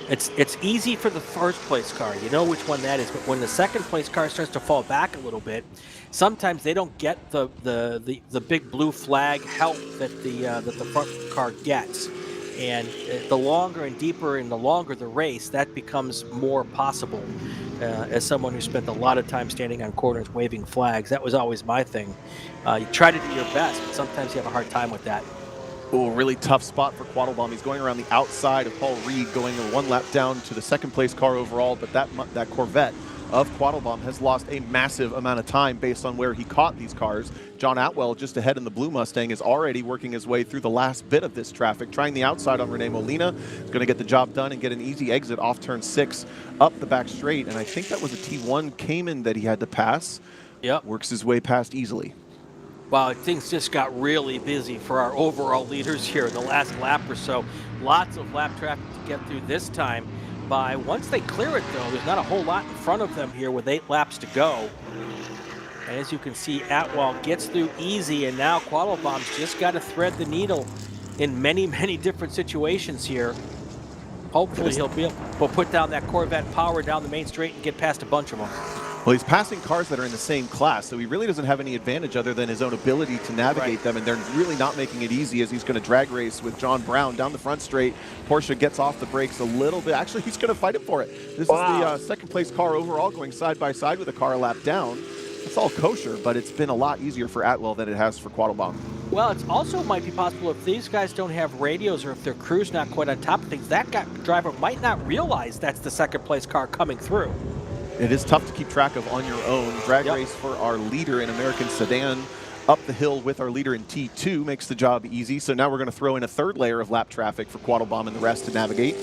It's easy for the first place car, you know which one that is, but when the second place car starts to fall back a little bit, sometimes they don't get the big blue flag help that the front car gets. And the longer and deeper and the longer the race, that becomes more possible. As someone who spent a lot of time standing on corners waving flags, that was always my thing. You try to do your best, but sometimes you have a hard time with that. Oh, really tough spot for Quattlebaum. He's going around the outside of Paul Reed, going 1 lap down to the second place car overall, but that Corvette of Quattlebaum has lost a massive amount of time based on where he caught these cars. John Atwell, just ahead in the blue Mustang, is already working his way through the last bit of this traffic, trying the outside on Renee Molina. He's going to get the job done and get an easy exit off turn 6 up the back straight, and I think that was a T1 Cayman that he had to pass. Yep. Works his way past easily. Wow, things just got really busy for our overall leaders here in the last lap or so. Lots of lap traffic to get through this time. Once they clear it, though, there's not a whole lot in front of them here with 8 laps to go. And as you can see, Atwell gets through easy, and now Quattlebaum's just got to thread the needle in many, many different situations here. Hopefully he'll be able to put down that Corvette power down the main straight and get past a bunch of them. Well, he's passing cars that are in the same class, so he really doesn't have any advantage other than his own ability to navigate them, and they're really not making it easy as he's going to drag race with John Brown down the front straight. Porsche gets off the brakes a little bit. Actually, he's going to fight him for it. This is the second place car overall, going side by side with a car a lap down. It's all kosher, but it's been a lot easier for Atwell than it has for Quattlebaum. Well, it also might be possible if these guys don't have radios or if their crew's not quite on top of things, that driver might not realize that's the second place car coming through. It is tough to keep track of on your own. Drag race for our leader in American Sedan up the hill with our leader in T2 makes the job easy. So now we're going to throw in a third layer of lap traffic for Quattlebaum and the rest to navigate.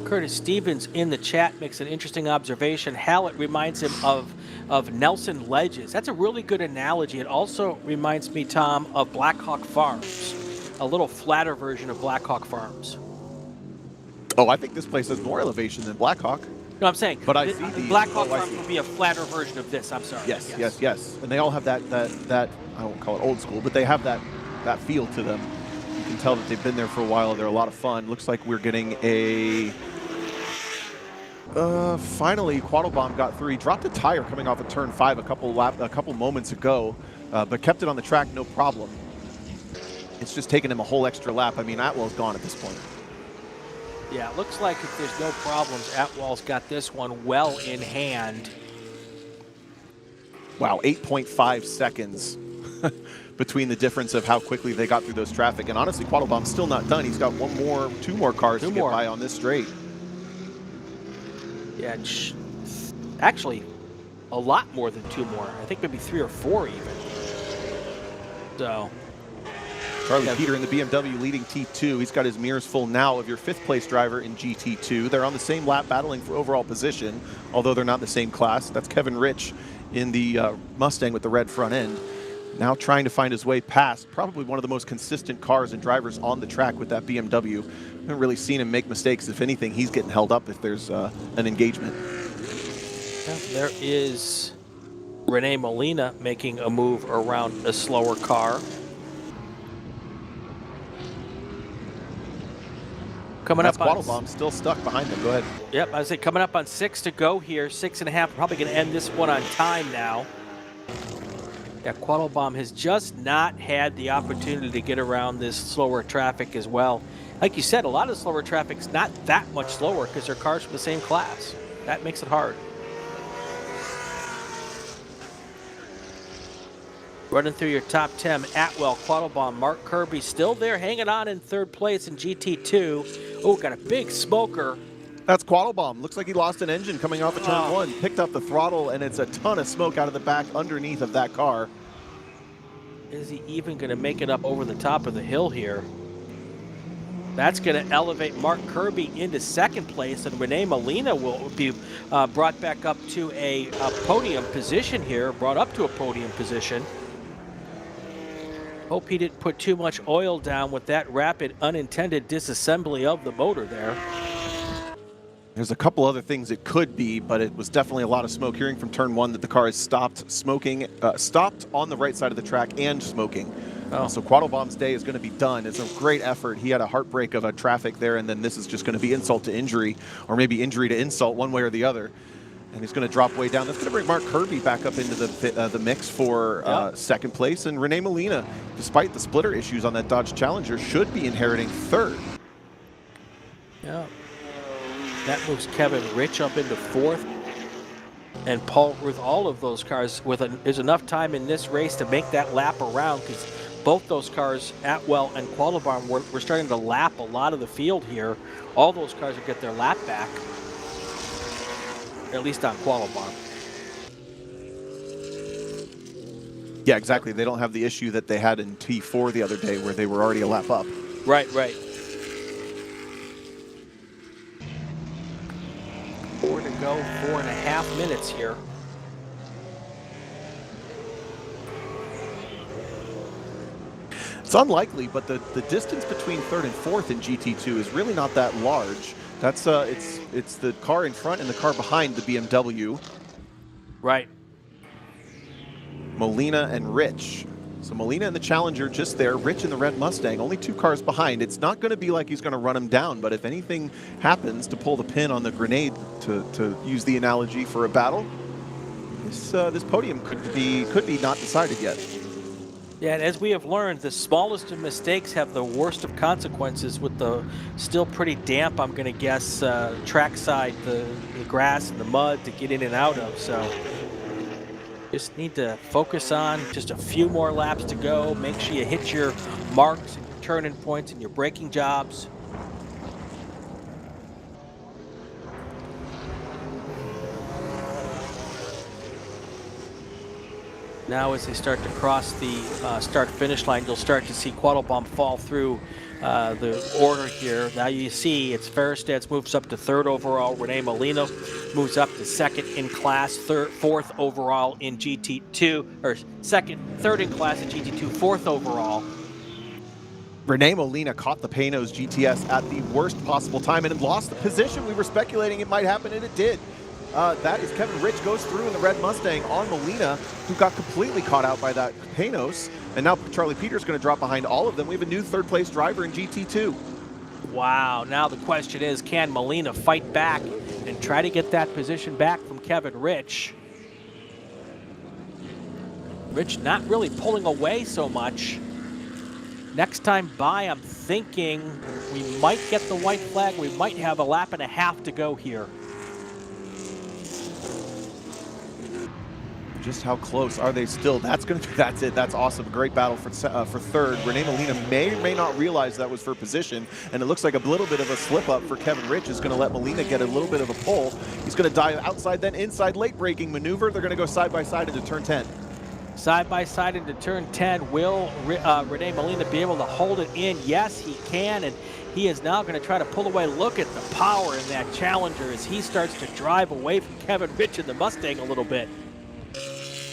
Curtis Stevens in the chat makes an interesting observation. Hallett reminds him of Nelson Ledges. That's a really good analogy. It also reminds me, Tom, of Blackhawk Farms, a little flatter version of Blackhawk Farms. Oh, I think this place has more elevation than Blackhawk. No, I'm saying, but I see the Blackhawk Farms would be a flatter version of this. I'm sorry. Yes. And they all have that I won't call it old school, but they have that feel to them. You can tell that they've been there for a while. They're a lot of fun. Looks like we're getting a Finally, Quattlebaum got through. He dropped a tire coming off of turn 5 a couple moments ago, but kept it on the track no problem. It's just taken him a whole extra lap. I mean, Atwell's gone at this point. Yeah, it looks like if there's no problems, Atwell's got this one well in hand. Wow, 8.5 seconds between the difference of how quickly they got through those traffic. And honestly, Quattlebaum's still not done. He's got two more cars to get by on this straight. Yeah, actually, a lot more than 2 more. I think maybe 3 or 4 even. So, Charlie Peter in the BMW leading T2. He's got his mirrors full now of your 5th place driver in GT2. They're on the same lap battling for overall position, although they're not in the same class. That's Kevin Rich in the Mustang with the red front end. Now trying to find his way past probably one of the most consistent cars and drivers on the track with that BMW. Haven't really seen him make mistakes. If anything, he's getting held up if there's an engagement. Yeah, there is Rene Molina making a move around a slower car. Coming That's up on Quattlebaum still stuck behind them. Go ahead. Yep, I was say coming up on 6 to go here. 6.5. Probably going to end this one on time now. Yeah, Quattlebaum has just not had the opportunity to get around this slower traffic as well. Like you said, a lot of the slower traffic's not that much slower because they're cars from the same class. That makes it hard. Running through your top 10, Atwell, Quattlebaum, Mark Kirby still there hanging on in 3rd place in GT2. Oh, got a big smoker. That's Quattlebaum. Looks like he lost an engine coming off of turn 1. Picked up the throttle, and it's a ton of smoke out of the back underneath of that car. Is he even going to make it up over the top of the hill here? That's going to elevate Mark Kirby into 2nd place, and Rene Molina will be brought back up to a podium position here, brought up to a podium position. Hope he didn't put too much oil down with that rapid unintended disassembly of the motor there. There's a couple other things it could be, but it was definitely a lot of smoke. Hearing from turn 1 that the car has stopped smoking, stopped on the right side of the track and smoking. So Quattlebaum's day is going to be done. It's a great effort. He had a heartbreak of a traffic there, and then this is just going to be insult to injury, or maybe injury to insult, one way or the other. And he's going to drop way down. That's going to bring Mark Kirby back up into the mix for 2nd place. And Rene Molina, despite the splitter issues on that Dodge Challenger, should be inheriting 3rd. Yeah. That moves Kevin Rich up into 4th. And Paul Ruth, all of those cars, there's enough time in this race to make that lap around, because both those cars, Atwell and Quattlebaum, were starting to lap a lot of the field here. All those cars will get their lap back, at least on Quattlebaum. Yeah, exactly. They don't have the issue that they had in T4 the other day where they were already a lap up. Right, right. 4 to go, 4.5 minutes here. It's unlikely, but the distance between 3rd and 4th in GT2 is really not that large. That's it's the car in front and the car behind the BMW. Right. Molina and Rich. So Molina in the Challenger just there, Rich in the red Mustang, only 2 cars behind. It's not going to be like he's going to run him down, but if anything happens to pull the pin on the grenade, to use the analogy for a battle, this podium could be not decided yet. Yeah, and as we have learned, the smallest of mistakes have the worst of consequences with the still pretty damp, I'm going to guess, trackside, the grass and the mud to get in and out of. So just need to focus on just a few more laps to go. Make sure you hit your marks and your turning points and your braking jobs. Now as they start to cross the start-finish line, you'll start to see Quattlebaum fall through the order here. Now you see it's Ferrasteds moves up to 3rd overall. Rene Molina moves up to 2nd in class, 4th overall in GT2, or 3rd in class in GT2, 4th overall. Rene Molina caught the Panos GTS at the worst possible time and lost the position. We were speculating it might happen, and it did. That is Kevin Rich goes through in the red Mustang on Molina, who got completely caught out by that Panos. And now Charlie Peter's going to drop behind all of them. We have a new 3rd place driver in GT2. Wow, now the question is, can Molina fight back and try to get that position back from Kevin Rich. Rich not really pulling away so much. Next time by, I'm thinking we might get the white flag. We might have a lap and a half to go here. Just how close are they still? That's it. That's awesome. Great battle for third. Renee Molina may or may not realize that was for position, and it looks like a little bit of a slip up for Kevin Rich is going to let Molina get a little bit of a pull. He's going to dive outside, then inside, late braking maneuver. They're going to go side by side into turn 10. Side by side into turn 10. Will Renee Molina be able to hold it in? Yes, he can, and he is now going to try to pull away. Look at the power in that Challenger as he starts to drive away from Kevin Rich in the Mustang a little bit.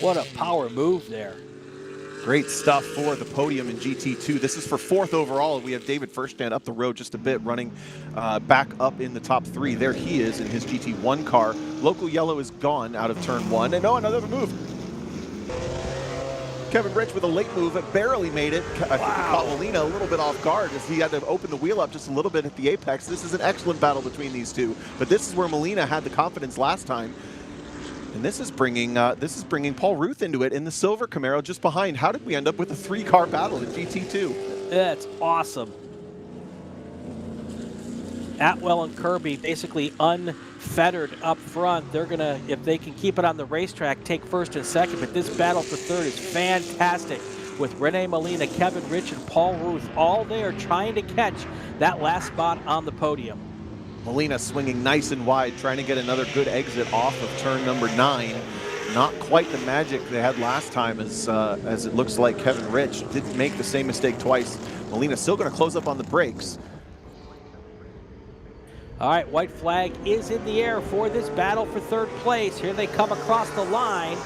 What a power move there. Great stuff for the podium in GT2. This is for fourth overall. We have David Furstand up the road just a bit, running back up in the top 3. There he is in his GT1 car. Local yellow is gone out of turn 1. And oh, another move. Kevin Rich with a late move that barely made it. I think he caught Molina a little bit off guard as he had to open the wheel up just a little bit at the apex. This is an excellent battle between these two. But this is where Molina had the confidence last time. And this is bringing Paul Ruth into it in the silver Camaro just behind. How did we end up with a 3-car battle in GT2? That's awesome. Atwell and Kirby basically unfettered up front. They're gonna, if they can keep it on the racetrack, take first and second. But this battle for third is fantastic with Renee Molina, Kevin Rich, and Paul Ruth all there trying to catch that last spot on the podium. Molina swinging nice and wide, trying to get another good exit off of turn number 9. Not quite the magic they had last time as it looks like Kevin Rich didn't make the same mistake twice. Molina still going to close up on the brakes. All right, white flag is in the air for this battle for third place. Here they come across the line.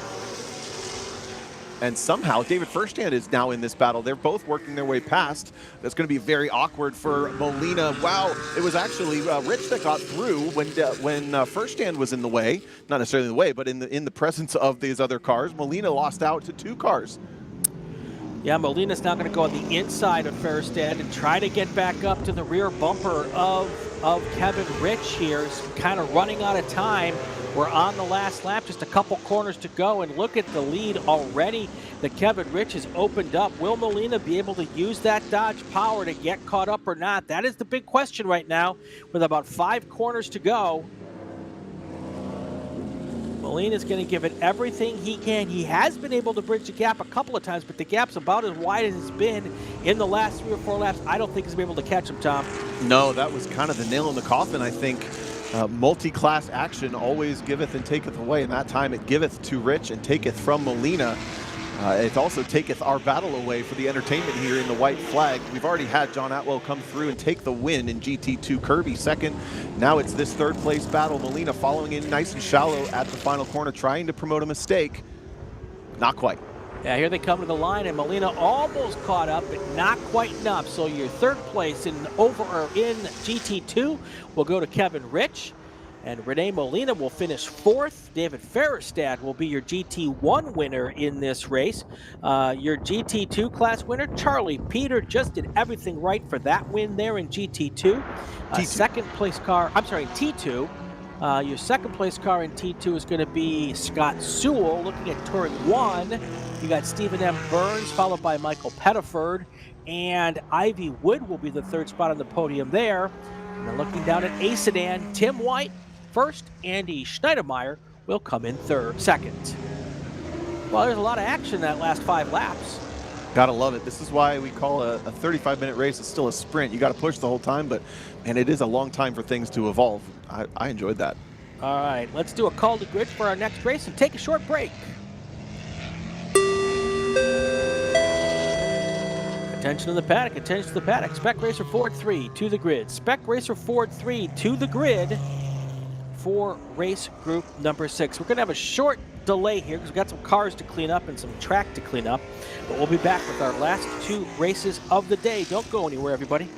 And somehow David Furstand is now in this battle. They're both working their way past. That's going to be very awkward for Molina. Wow, it was actually Rich that got through when Furstand was in the way. Not necessarily in the way, but in the presence of these other cars. Molina lost out to 2 cars. Yeah, Molina's now going to go on the inside of Furstand and try to get back up to the rear bumper of Kevin Rich here. He's kind of running out of time. We're on the last lap, just a couple corners to go, and look at the lead already that Kevin Rich has opened up. Will Molina be able to use that Dodge power to get caught up or not? That is the big question right now with about 5 corners to go. Molina's going to give it everything he can. He has been able to bridge the gap a couple of times, but the gap's about as wide as it's been in the last 3 or 4 laps. I don't think he's been able to catch him, Tom. No, that was kind of the nail in the coffin, I think. Multi-class action always giveth and taketh away, and that time it giveth to Rich and taketh from Molina. It also taketh our battle away for the entertainment here in the white flag. We've already had John Atwell come through and take the win in GT2. Kirby second. Now it's this third place battle. Molina following in nice and shallow at the final corner, trying to promote a mistake. Not quite. Yeah, here they come to the line, and Molina almost caught up, but not quite enough. So your third place in GT2 will go to Kevin Rich, and Renee Molina will finish 4th. David Ferristad will be your GT1 winner in this race. Your GT2 class winner, Charlie Peter, just did everything right for that win there in GT2. Second place car, I'm sorry, T2. Your second place car in T2 is going to be Scott Sewell. Looking at turn 1, you got Stephen M. Burns, followed by Michael Pettiford, and Ivy Wood will be the 3rd spot on the podium there. And then looking down at A Sedan, Tim White first, Andy Schneidermeyer will come in second. Well, there's a lot of action that last 5 laps. Gotta love it. This is why we call a 35-minute race. It's still a sprint. You got to push the whole time, and it is a long time for things to evolve. I enjoyed that. All right, let's do a call to grid for our next race and take a short break. Attention to the paddock, attention to the paddock. Spec Racer Ford 3 to the grid. Spec Racer Ford 3 to the grid for race group number 6. We're going to have a short delay here because we've got some cars to clean up and some track to clean up. But we'll be back with our last 2 races of the day. Don't go anywhere, everybody.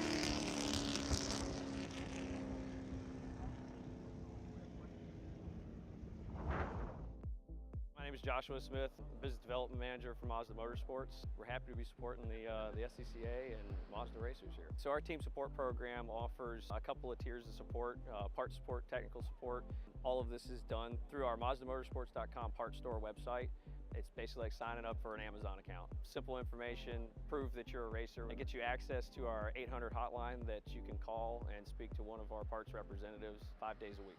My name is Joshua Smith, Business Development Manager for Mazda Motorsports. We're happy to be supporting the SCCA and Mazda racers here. So our team support program offers a couple of tiers of support, part support, technical support. All of this is done through our MazdaMotorsports.com part store website. It's basically like signing up for an Amazon account. Simple information, prove that you're a racer. It gets you access to our 800 hotline that you can call and speak to one of our parts representatives 5 days a week.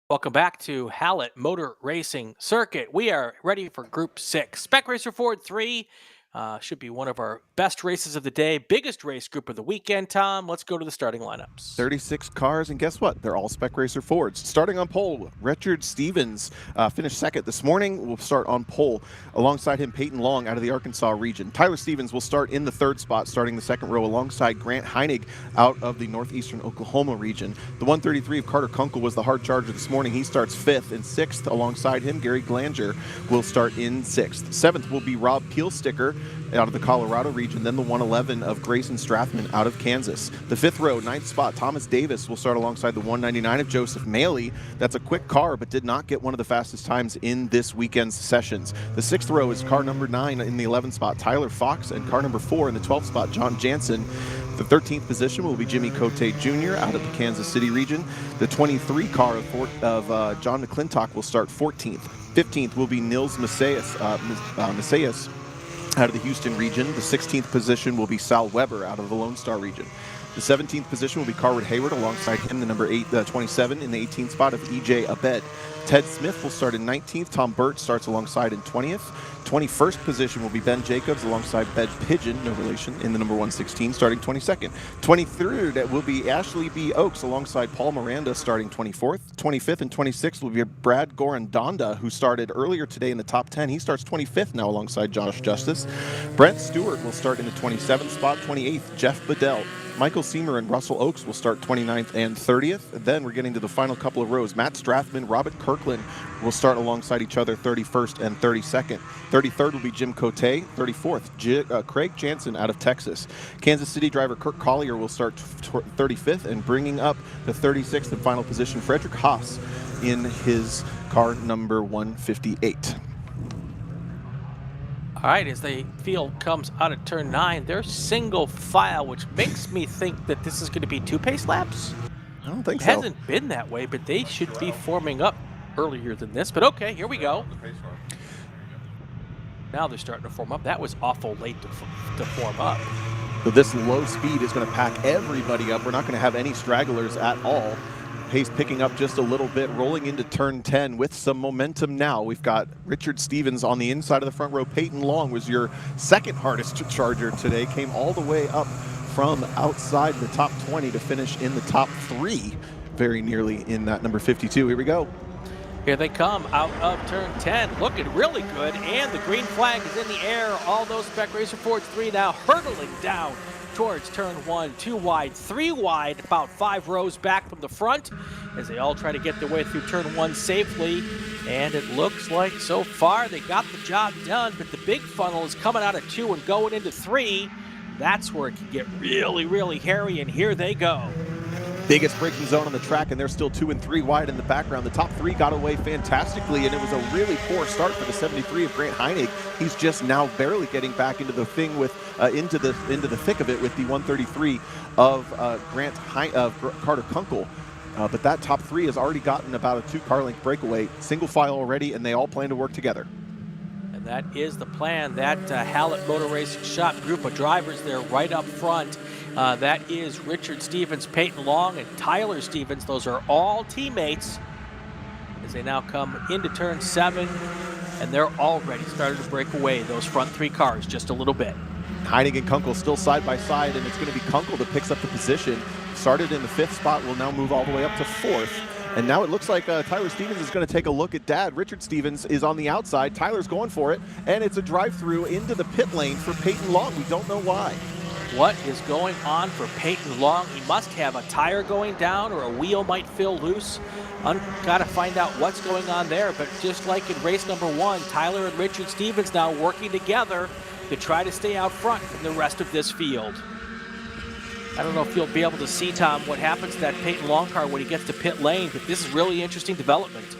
Welcome back to Hallett Motor Racing Circuit. We are ready for Group 6. Spec Racer Ford 3 should be one of our best races of the day. Biggest race group of the weekend, Tom. Let's go to the starting lineups. 36 cars, and guess what? They're all Spec Racer Fords. Starting on pole, Richard Stevens finished second this morning. Will start on pole. Alongside him, Peyton Long out of the Arkansas region. Tyler Stevens will start in the third spot, starting the second row alongside Grant Heinig out of the northeastern Oklahoma region. The 133 of Carter Kunkel was the hard charger this morning. He starts fifth, and sixth alongside him, Gary Glanger will start in sixth. Seventh will be Rob Peelsticker out of the Colorado region, then the 111 of Grayson Strathman out of Kansas. The fifth row, ninth spot, Thomas Davis will start alongside the 199 of Joseph Maley. That's a quick car, but did not get one of the fastest times in this weekend's sessions. The sixth row is car number 9 in the 11th spot, Tyler Fox, and car number 4 in the 12th spot, John Jansen. The 13th position will be Jimmy Cote Jr. out of the Kansas City region. The 23 car of John McClintock will start 14th. 15th will be Nils Macias out of the Houston region. The 16th position will be Sal Weber out of the Lone Star region. The 17th position will be Carwood Hayward alongside him, the number 27 in the 18th spot of EJ Abed. Ted Smith will start in 19th. Tom Burt starts alongside in 20th. 21st position will be Ben Jacobs alongside Ben Pigeon, no relation, in the number 116, starting 22nd. 23rd will be Ashley B. Oakes alongside Paul Miranda, starting 24th. 25th and 26th will be Brad Gorandonda, who started earlier today in the top 10. He starts 25th now alongside Josh Justice. Brent Stewart will start in the 27th spot. 28th, Jeff Bedell. Michael Seamer and Russell Oakes will start 29th and 30th. Then we're getting to the final couple of rows. Matt Strathman, Robert Kirkland will start alongside each other 31st and 32nd. 33rd will be Jim Cote. 34th, Craig Jansen out of Texas. Kansas City driver Kirk Collier will start 35th, and bringing up the 36th and final position, Frederick Haas in his car number 158. All right, as the field comes out of turn 9, they're single file, which makes me think that this is going to be 2 pace laps. I don't think it so. It hasn't been that way, but they should be forming up earlier than this. But okay, here we go. Now they're starting to form up. That was awful late to form up. So this low speed is going to pack everybody up. We're not going to have any stragglers at all. Pace picking up just a little bit, rolling into turn 10 with some momentum now. We've got Richard Stevens on the inside of the front row. Peyton Long was your second hardest charger today, came all the way up from outside the top 20 to finish in the top 3, very nearly in that number 52. Here we go. Here they come out of turn 10, looking really good, and the green flag is in the air. All those Spec Racer Fords 3 now hurtling down towards turn 1, 2 wide, 3 wide, about 5 rows back from the front as they all try to get their way through turn 1 safely. And it looks like so far they got the job done, but the big funnel is coming out of 2 and going into 3. That's where it can get really, really hairy, and here they go. Biggest braking zone on the track, and they're still 2 and 3 wide in the background. The top 3 got away fantastically, and it was a really poor start for the 73 of Grant Heinig. He's just now barely getting back into the thing with into the thick of it with the 133 of Carter Kunkel. But that top 3 has already gotten about a 2-car length breakaway, single file already, and they all plan to work together. And that is the plan. That Hallett Motor Racing Shop group of drivers there right up front. That is Richard Stevens, Peyton Long, and Tyler Stevens. Those are all teammates as they now come into turn 7, and they're already starting to break away those front 3 cars just a little bit. Heinig and Kunkel still side by side, and it's going to be Kunkel that picks up the position. Started in the 5th spot, will now move all the way up to 4th. And now it looks like Tyler Stevens is going to take a look at Dad. Richard Stevens is on the outside. Tyler's going for it, and it's a drive-through into the pit lane for Peyton Long. We don't know why. What is going on for Peyton Long? He must have a tire going down, or a wheel might feel loose. Got to find out what's going on there. But just like in race number 1, Tyler and Richard Stevens now working together to try to stay out front from the rest of this field. I don't know if you'll be able to see, Tom, what happens to that Peyton Long car when he gets to pit lane, but this is really interesting development.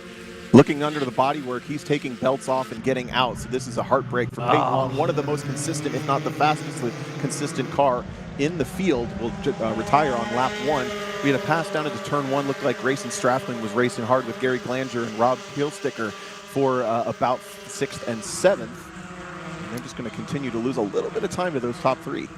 Looking under the bodywork, he's taking belts off and getting out, so this is a heartbreak for Peyton Long. One of the most consistent, if not the fastest consistent car in the field, will retire on lap 1. We had a pass down into turn 1. Looked like Grayson Strathman was racing hard with Gary Glanger and Rob Peelsticker for about 6th and 7th. And they're just going to continue to lose a little bit of time to those top 3.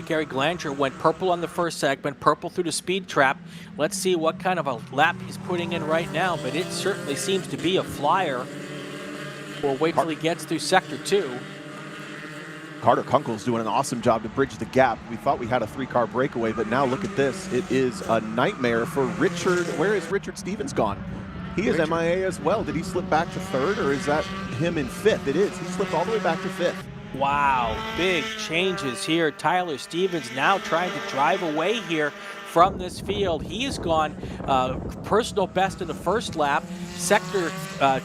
Gary Glanger went purple on the first segment, purple through the speed trap. Let's see what kind of a lap he's putting in right now, but it certainly seems to be a flyer. We'll wait till he gets through sector 2. Carter Kunkel's doing an awesome job to bridge the gap. We thought we had a 3-car breakaway, but now look at this. It is a nightmare for Richard. Where is Richard Stevens gone? He is MIA as well. Did he slip back to 3rd, or is that him in 5th? It is. He slipped all the way back to 5th. Wow, big changes here. Tyler Stevens now trying to drive away here from this field. He has gone personal best in the first lap. Sector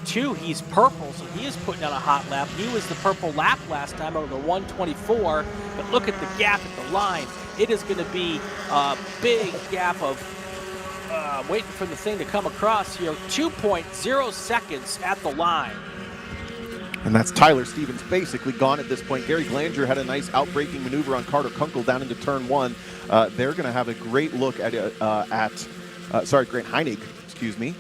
2, he's purple, so he is putting on a hot lap. He was the purple lap last time over the 124, but look at the gap at the line. It is going to be a big gap of waiting for the thing to come across here. 2.0 seconds at the line. And that's Tyler Stevens basically gone at this point. Gary Glanger had a nice outbraking maneuver on Carter Kunkel down into turn 1. They're going to have a great look at Grant Heinig, excuse me,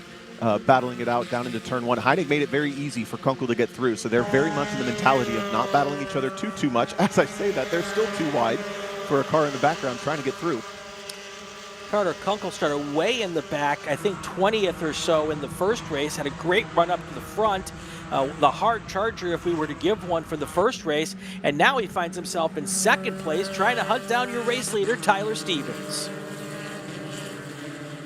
battling it out down into turn 1. Heinig made it very easy for Kunkel to get through, so they're very much in the mentality of not battling each other too much. As I say that, they're still too wide for a car in the background trying to get through. Carter Kunkel started way in the back, I think 20th or so in the first race, had a great run up to the front. The hard charger, if we were to give one for the first race, and now he finds himself in 2nd place trying to hunt down your race leader, Tyler Stevens.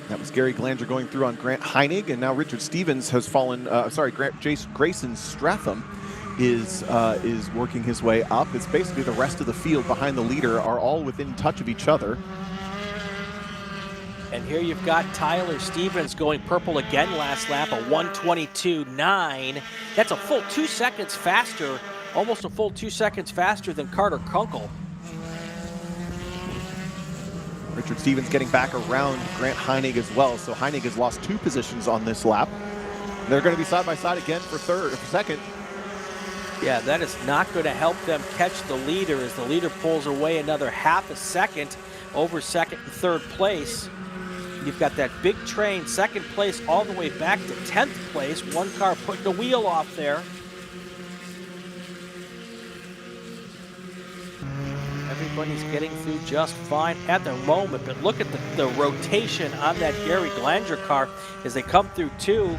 That was Gary Glanger going through on Grant Heinig, and now Richard Stevens has fallen, Grayson Stratham is working his way up. It's basically the rest of the field behind the leader are all within touch of each other. And here you've got Tyler Stevens going purple again last lap, a 1:22.9. That's a full 2 seconds faster, almost a full 2 seconds faster than Carter Kunkel. Richard Stevens getting back around Grant Heinig as well. So Heinig has lost 2 positions on this lap. They're going to be side by side again for 2nd. Yeah, that is not going to help them catch the leader as the leader pulls away another half a second over 2nd and 3rd place. You've got that big train, 2nd place all the way back to 10th place. One car putting the wheel off there. Everybody's getting through just fine at the moment, but look at the rotation on that Gary Glanger car as they come through 2.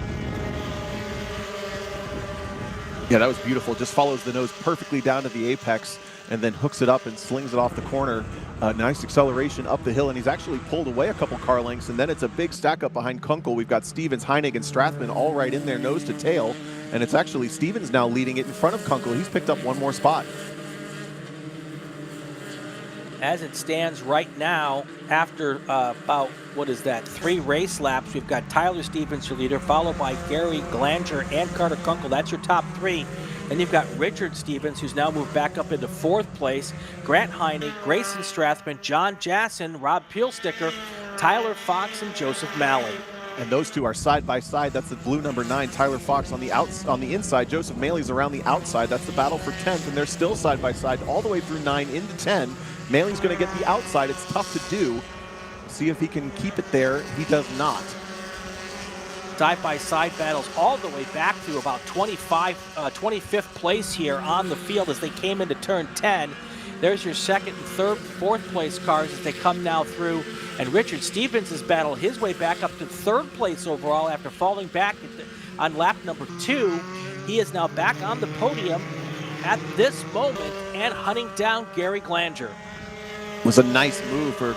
Yeah, that was beautiful. Just follows the nose perfectly down to the apex and then hooks it up and slings it off the corner. Nice acceleration up the hill, and he's actually pulled away a couple car lengths, and then it's a big stack up behind Kunkel. We've got Stevens, Heinig, and Strathman all right in there nose to tail, and it's actually Stevens now leading it in front of Kunkel. He's picked up 1 more spot. As it stands right now, after about, 3 race laps, we've got Tyler Stevens, your leader, followed by Gary Glanger and Carter Kunkel. That's your top 3. Then you've got Richard Stevens, who's now moved back up into 4th place. Grant Heinig, Grayson Strathman, John Jasson, Rob Peelsticker, Tyler Fox, and Joseph Malley. And those 2 are side by side. That's the blue number 9, Tyler Fox on the inside. Joseph Maley's around the outside. That's the battle for 10th, and they're still side by side all the way through 9 into 10. Maley's going to get the outside. It's tough to do. See if he can keep it there. He does not. Side-by-side battles all the way back to about 25th place here on the field as they came into turn 10. There's your 2nd and 3rd, 4th place cars as they come now through. And Richard Stevens has battled his way back up to 3rd place overall after falling back on lap number 2. He is now back on the podium at this moment and hunting down Gary Glanger. It was a nice move for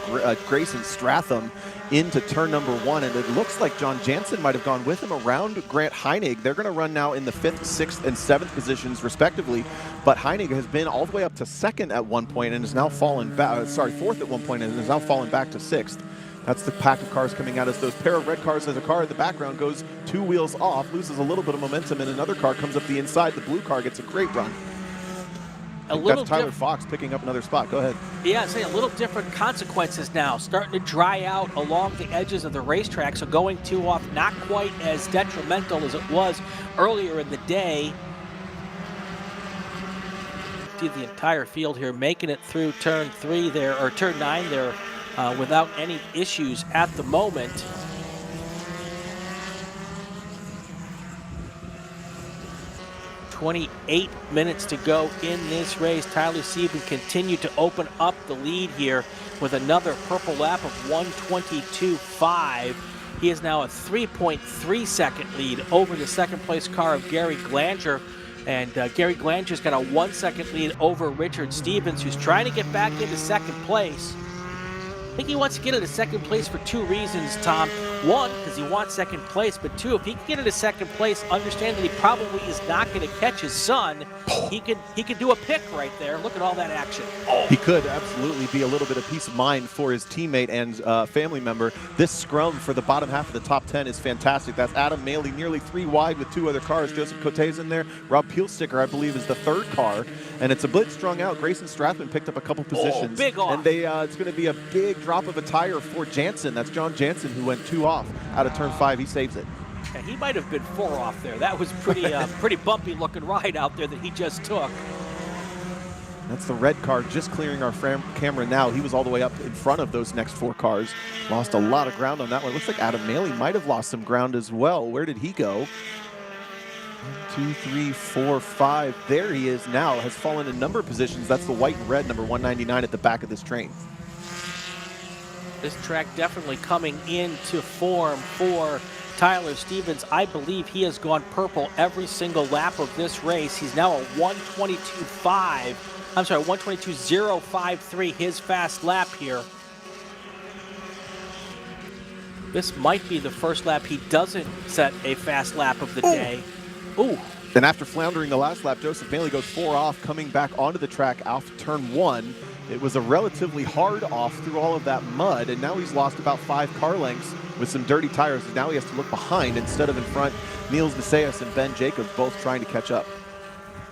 Grayson Stratham into turn number 1, and it looks like John Jansen might have gone with him around Grant Heinig. They're going to run now in the 5th, 6th, and 7th positions respectively, but Heinig has been all the way up to 2nd at one point and is now fallen back, 4th at one point and is now fallen back to 6th. That's the pack of cars coming out as those pair of red cars as a car in the background goes 2 wheels off, loses a little bit of momentum, and another car comes up the inside. The blue car gets a great run. That's Tyler Fox picking up another spot. Go ahead. Yeah, a little different consequences now. Starting to dry out along the edges of the racetrack, so going 2 off not quite as detrimental as it was earlier in the day. See the entire field here making it through turn 3 there, or turn 9 there, without any issues at the moment. 28 minutes to go in this race. Tyler Sieben continued to open up the lead here with another purple lap of 1:22.5. He is now a 3.3 second lead over the second place car of Gary Glanger. And Gary Glanger's got a 1 second lead over Richard Stevens, who's trying to get back into second place. I think he wants to get into second place for two reasons, Tom. One, because he wants second place, but two, if he can get into second place, understand that he probably is not going to catch his son. He could do a pick right there. Look at all that action. He could absolutely be a little bit of peace of mind for his teammate and family member. This scrum for the bottom half of the top 10 is fantastic. That's Adam Maley nearly 3 wide with 2 other cars. Joseph Cote's in there. Rob Peelsticker, I believe, is the 3rd car. And it's a blitz strung out. Grayson Strathman picked up a couple positions. Big off. And it's going to be a big drop of a tire for Jansen. That's John Jansen, who went 2 off out of turn 5. He saves it. Yeah, he might have been 4 off there. That was pretty bumpy looking ride out there that he just took. That's the red car just clearing our camera now. He was all the way up in front of those next 4 cars. Lost a lot of ground on that one. Looks like Adam Maley might have lost some ground as well. Where did he go? 1, 2, 3, 4, 5. There he is now. Has fallen in number positions. That's the white and red number 199 at the back of this train. This track definitely coming into form for Tyler Stevens. I believe he has gone purple every single lap of this race. He's now a 1:22.053, his fast lap here. This might be the first lap he doesn't set a fast lap of the day. Ooh. And after floundering the last lap, Joseph Maley goes 4 off, coming back onto the track off turn 1. It was a relatively hard off through all of that mud, and now he's lost about 5 car lengths with some dirty tires, and now he has to look behind instead of in front. Niels Macias and Ben Jacobs both trying to catch up.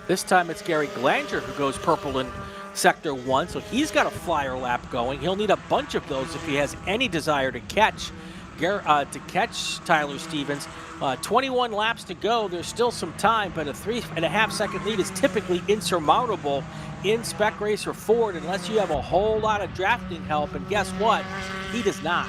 This time it's Gary Glanger who goes purple in Sector 1, so he's got a flyer lap going. He'll need a bunch of those if he has any desire to catch Tyler Stevens. 21 laps to go. There's still some time, but a 3.5 second lead is typically insurmountable in Spec Racer Ford unless you have a whole lot of drafting help, and guess what? He does not.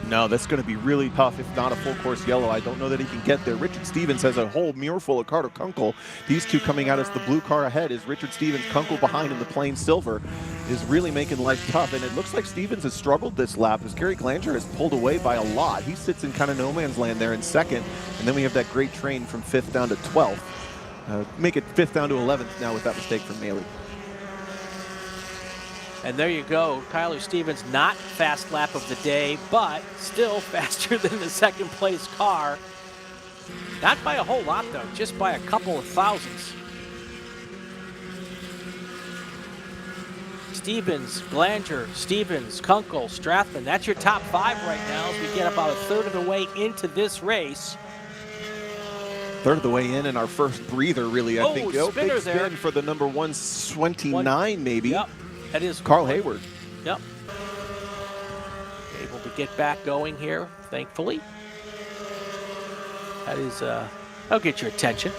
No, that's going to be really tough, if not a full course yellow. I don't know that he can get there. Richard Stevens has a whole mirror full of Carter Kunkel. These two coming out as the blue car ahead is Richard Stevens. Kunkel behind in the plain silver is really making life tough. And it looks like Stevens has struggled this lap as Gary Glanger has pulled away by a lot. He sits in kind of no man's land there in second. And then we have that great train from 5th down to 12th. Make it 5th down to 11th now with that mistake from Maley. And there you go. Tyler Stevens, not fast lap of the day, but still faster than the second place car. Not by a whole lot, though, just by a couple of thousandths. Stevens, Glanger, Stevens, Kunkel, Strathman. That's your top 5 right now as we get about a third of the way into this race. Third of the way in and our first breather, really, I think. Spinner big there. spin for the number 129, maybe. Yep. That is Carl Hayward. Yep. Able to get back going here, thankfully. That is, that'll get your attention.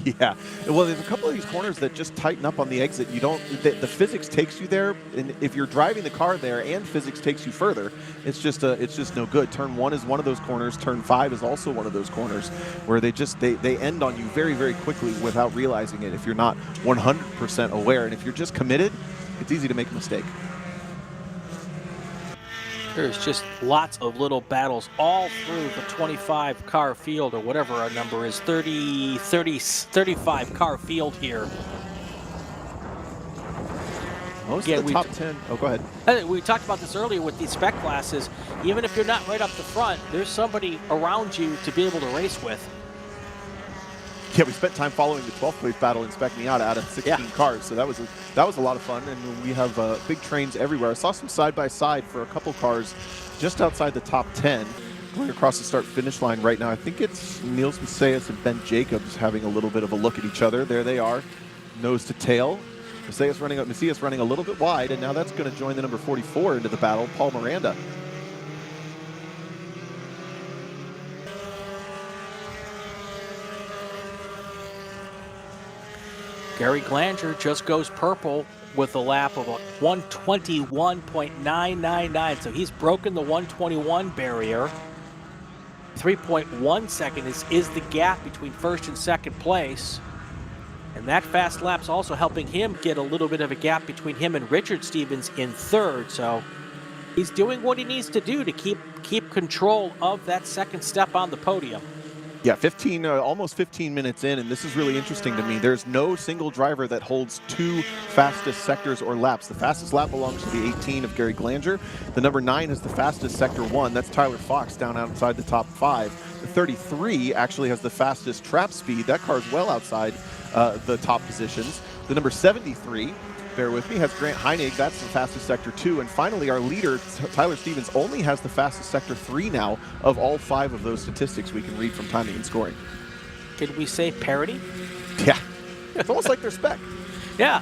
Yeah. Well, there's a couple of these corners that just tighten up on the exit. You don't, the physics takes you there, and if you're driving the car there and physics takes you further, it's just no good. Turn 1 is one of those corners. Turn 5 is also one of those corners where they end on you very, very quickly without realizing it if you're not 100% aware. And if you're just committed, it's easy to make a mistake. There's just lots of little battles all through the 25 car field, or whatever our number is, 35 car field here. Most of the top 10. Oh, go ahead. We talked about this earlier with these spec classes. Even if you're not right up the front, there's somebody around you to be able to race with. Yeah, we spent time following the 12th place battle in Spec Miata out of 16 cars, so that was a lot of fun, and we have big trains everywhere. I saw some side-by-side for a couple cars just outside the top 10. Going across the start-finish line right now, I think it's Niels Macias and Ben Jacobs having a little bit of a look at each other. There they are, nose to tail. Macias running a little bit wide, and now that's going to join the number 44 into the battle, Paul Miranda. Gary Glanger just goes purple with a lap of 1:21.999, so he's broken the 121 barrier. 3.1 seconds is the gap between first and second place. And that fast lap's also helping him get a little bit of a gap between him and Richard Stevens in third. So he's doing what he needs to do to keep control of that second step on the podium. Yeah, almost 15 minutes in, and this is really interesting to me. There's no single driver that holds 2 fastest sectors or laps. The fastest lap belongs to the 18 of Gary Glanger. The number 9 is the fastest sector 1. That's Tyler Fox down outside the top 5. The 33 actually has the fastest trap speed. That car is well outside the top positions. The number 73, bear with me, has Grant Heinig. That's the fastest sector 2. And finally, our leader, Tyler Stevens, only has the fastest sector 3 now of all 5 of those statistics we can read from timing and scoring. Could we say parity? Yeah. It's almost like they're spec. Yeah.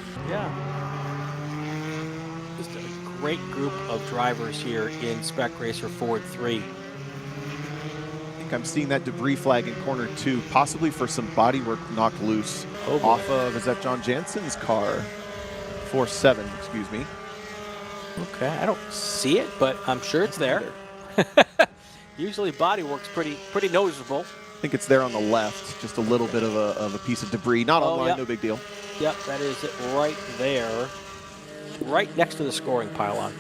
Just a great group of drivers here in Spec Racer Ford 3. I think I'm seeing that debris flag in corner 2, possibly for some bodywork knocked loose off of, is that John Jansen's car? 4-7, excuse me. Okay, I don't see it, but I'm sure it's there. Usually bodywork's pretty noticeable. I think it's there on the left, just a little bit of a piece of debris. Not on line, yep. No big deal. Yep, that is it right there, right next to the scoring pylon.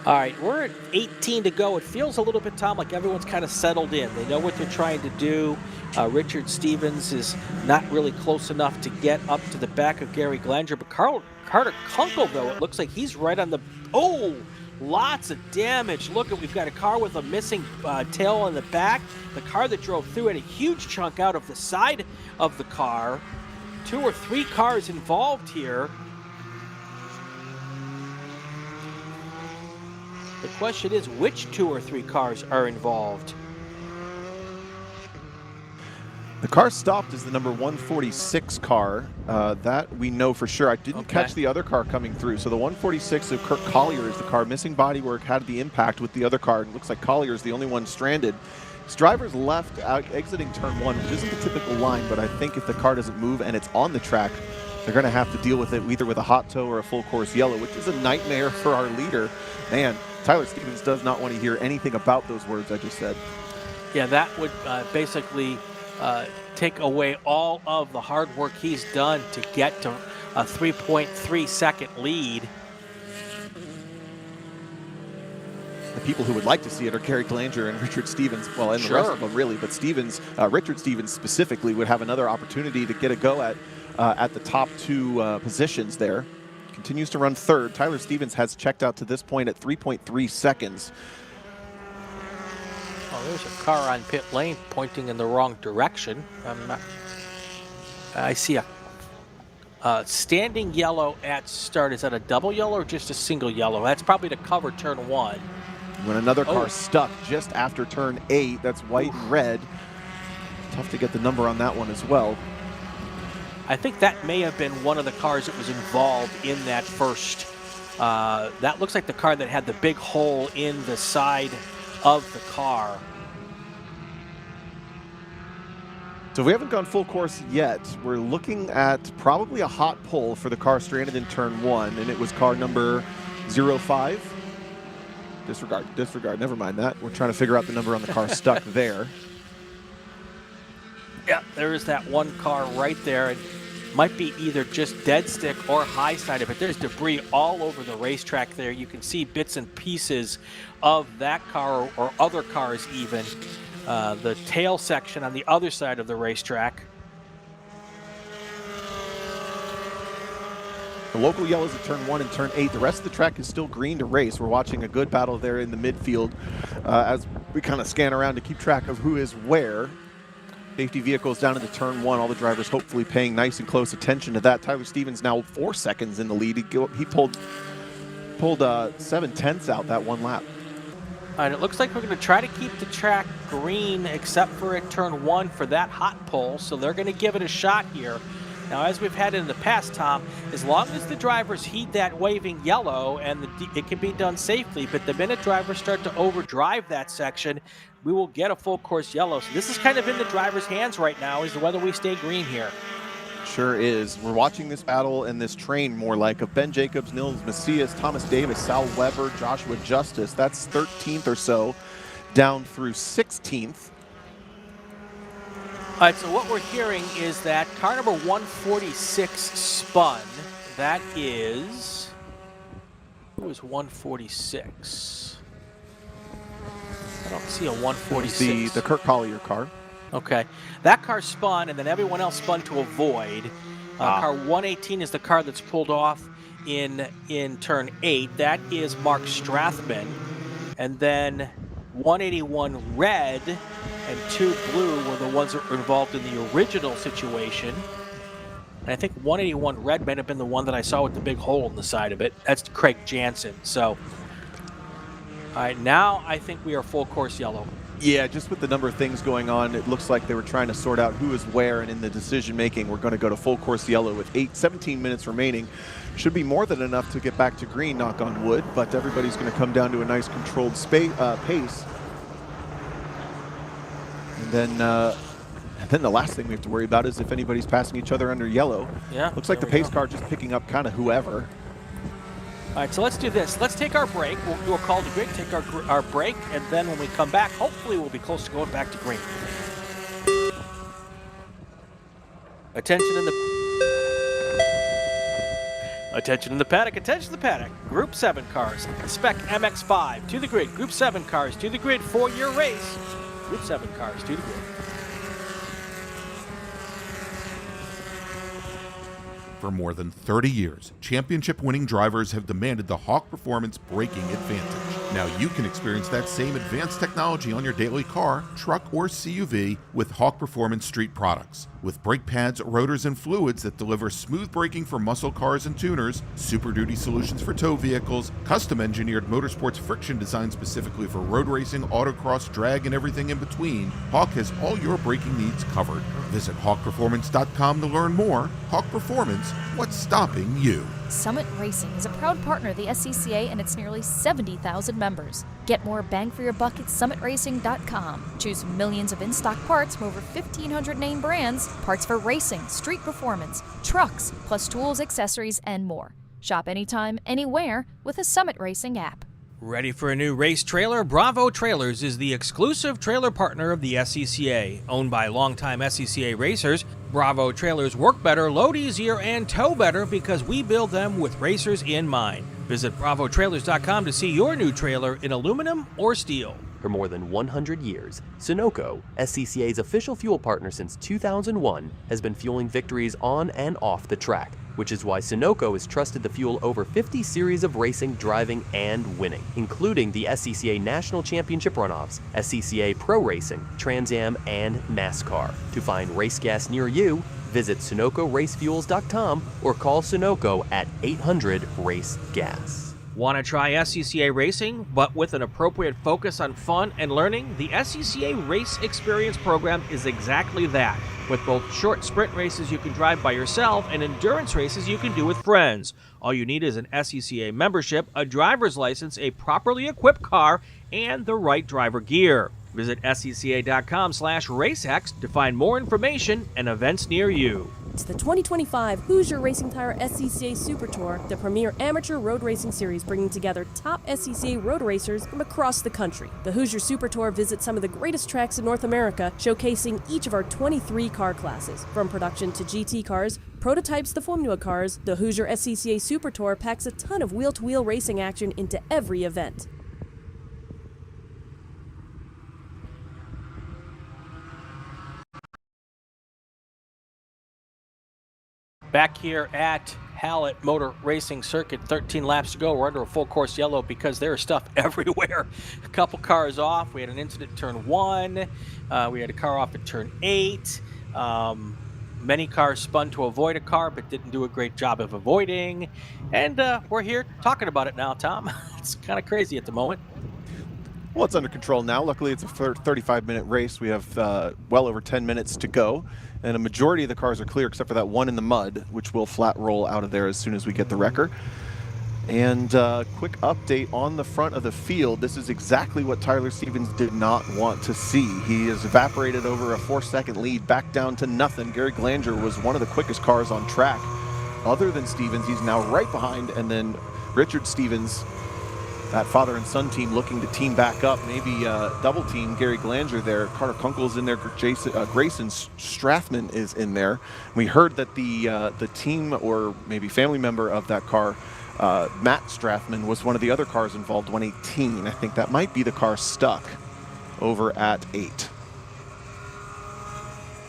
All right, we're at 18 to go. It feels a little bit, Tom, like everyone's kind of settled in. They know what they're trying to do. Richard Stevens is not really close enough to get up to the back of Gary Glanger, but Carter Kunkel, though, it looks like he's right on the... Oh, lots of damage. Look, we've got a car with a missing tail on the back. The car that drove through had a huge chunk out of the side of the car. 2 or 3 cars involved here. The question is, which 2 or 3 cars are involved? The car stopped is the number 146 car. That we know for sure. I didn't catch the other car coming through. So the 146 of Kirk Collier is the car. Missing bodywork had the impact with the other car. It looks like Collier is the only one stranded. His driver's left exiting turn 1, which isn't the typical line, but I think if the car doesn't move and it's on the track, they're going to have to deal with it either with a hot toe or a full course yellow, which is a nightmare for our leader. Man, Tyler Stevens does not want to hear anything about those words I just said. Yeah, that would basically take away all of the hard work he's done to get to a 3.3 second lead. The people who would like to see it are Gary Glanger and Richard Stevens, well, and the rest of them really, but Richard Stevens specifically would have another opportunity to get a go at the top 2 positions there. Continues to run third. Tyler Stevens has checked out to this point at 3.3 seconds. Oh, there's a car on pit lane pointing in the wrong direction. I see a standing yellow at start. Is that a double yellow or just a single yellow? That's probably to cover turn 1. When another car stuck just after turn 8, that's white and red. Tough to get the number on that one as well. I think that may have been one of the cars that was involved in that first. That looks like the car that had the big hole in the side of the car. So we haven't gone full course yet. We're looking at probably a hot pole for the car stranded in turn 1, and it was car number 05. Disregard, never mind that. We're trying to figure out the number on the car stuck there. Yeah, there is that one car right there. It might be either just dead stick or high side of it. There's debris all over the racetrack there. You can see bits and pieces of that car or other cars even. The tail section on the other side of the racetrack. The local yellows at turn 1 and turn 8. The rest of the track is still green to race. We're watching a good battle there in the midfield as we kind of scan around to keep track of who is where. Safety vehicles down into turn 1. All the drivers hopefully paying nice and close attention to that. Tyler Stevens now 4 seconds in the lead. He pulled 7/10 out that one lap. All right, it looks like we're going to try to keep the track green except for at turn 1 for that hot pole. So they're going to give it a shot here. Now, as we've had in the past, Tom, as long as the drivers heed that waving yellow, and it can be done safely, but the minute drivers start to overdrive that section, we will get a full course yellow. So this is kind of in the driver's hands right now as to whether we stay green here. Sure is. We're watching this battle and this train more like of Ben Jacobs, Nils Macias, Thomas Davis, Sal Weber, Joshua Justice. That's 13th or so, down through 16th. All right, so what we're hearing is that car number 146 spun. That is... Who is 146? I don't see a 146. The Kurt Collier car. Okay. That car spun, and then everyone else spun to avoid. Car 118 is the car that's pulled off in turn 8. That is Mark Strathman. And then 181 red and 2 blue were the ones that were involved in the original situation. And I think 181 red might have been the one that I saw with the big hole in the side of it. That's Craig Jansen. So, all right, now I think we are full course yellow. Yeah, just with the number of things going on, it looks like they were trying to sort out who is where, and in the decision-making, we're going to go to full course yellow with 17 minutes remaining. Should be more than enough to get back to green, knock on wood, but everybody's going to come down to a nice controlled pace. And then the last thing we have to worry about is if anybody's passing each other under yellow. Yeah. Looks like the pace car just picking up kind of whoever. All right, so let's do this. Let's take our break. We'll do a call to Greg, take our break, and then when we come back, hopefully we'll be close to going back to green. Attention in the paddock. Attention in the paddock. Group 7 cars. Spec MX-5 to the grid. Group 7 cars to the grid. 4-year race. Group 7 cars to the grid. For more than 30 years, championship-winning drivers have demanded the Hawk Performance braking advantage. Now you can experience that same advanced technology on your daily car, truck, or CUV with Hawk Performance Street products. With brake pads, rotors, and fluids that deliver smooth braking for muscle cars and tuners, Super Duty solutions for tow vehicles, custom-engineered motorsports friction designed specifically for road racing, autocross, drag, and everything in between, Hawk has all your braking needs covered. Visit hawkperformance.com to learn more. Hawk Performance, what's stopping you? Summit Racing is a proud partner of the SCCA and its nearly 70,000 members. Get more bang for your buck at summitracing.com. Choose millions of in-stock parts from over 1,500 name brands, parts for racing, street performance, trucks, plus tools, accessories, and more. Shop anytime, anywhere with a Summit Racing app. Ready for a new race trailer? Bravo Trailers is the exclusive trailer partner of the SCCA. Owned by longtime SCCA racers, Bravo Trailers work better, load easier, and tow better because we build them with racers in mind. Visit bravotrailers.com to see your new trailer in aluminum or steel. For more than 100 years, Sunoco, SCCA's official fuel partner since 2001, has been fueling victories on and off the track, which is why Sunoco has trusted the fuel over 50 series of racing, driving, and winning, including the SCCA National Championship runoffs, SCCA Pro Racing, Trans Am, and NASCAR. To find race gas near you, visit SunocoRacefuels.com or call Sunoco at 800-RACE-GAS. Want to try SCCA racing, but with an appropriate focus on fun and learning? The SCCA Race Experience program is exactly that. With both short sprint races you can drive by yourself and endurance races you can do with friends. All you need is an SCCA membership, a driver's license, a properly equipped car, and the right driver gear. Visit scca.com/racex to find more information and events near you. It's the 2025 Hoosier Racing Tire SCCA Super Tour, the premier amateur road racing series bringing together top SCCA road racers from across the country. The Hoosier Super Tour visits some of the greatest tracks in North America, showcasing each of our 23 car classes. From production to GT cars, prototypes to Formula cars, the Hoosier SCCA Super Tour packs a ton of wheel-to-wheel racing action into every event. Back here at Hallett Motor Racing Circuit, 13 laps to go. We're under a full course yellow because there is stuff everywhere. A couple cars off. We had an incident at turn 1. We had a car off at turn 8. Many cars spun to avoid a car but didn't do a great job of avoiding. And we're here talking about it now, Tom. It's kind of crazy at the moment. Well, it's under control now. Luckily, it's a 35-minute race. We have well over 10 minutes to go. And a majority of the cars are clear except for that one in the mud, which will flat roll out of there as soon as we get the wrecker. And quick update on the front of the field. This is exactly what Tyler Stevens did not want to see. He has evaporated over a 4-second lead back down to nothing. Gary Glanger was one of the quickest cars on track. Other than Stevens, he's now right behind. And then Richard Stevens that father and son team looking to team back up, maybe double team Gary Glanger there. Carter Kunkel's in there. Grayson Strathman is in there. We heard that the team, or maybe family member of that car, Matt Strathman, was one of the other cars involved, 118. I think that might be the car stuck over at 8.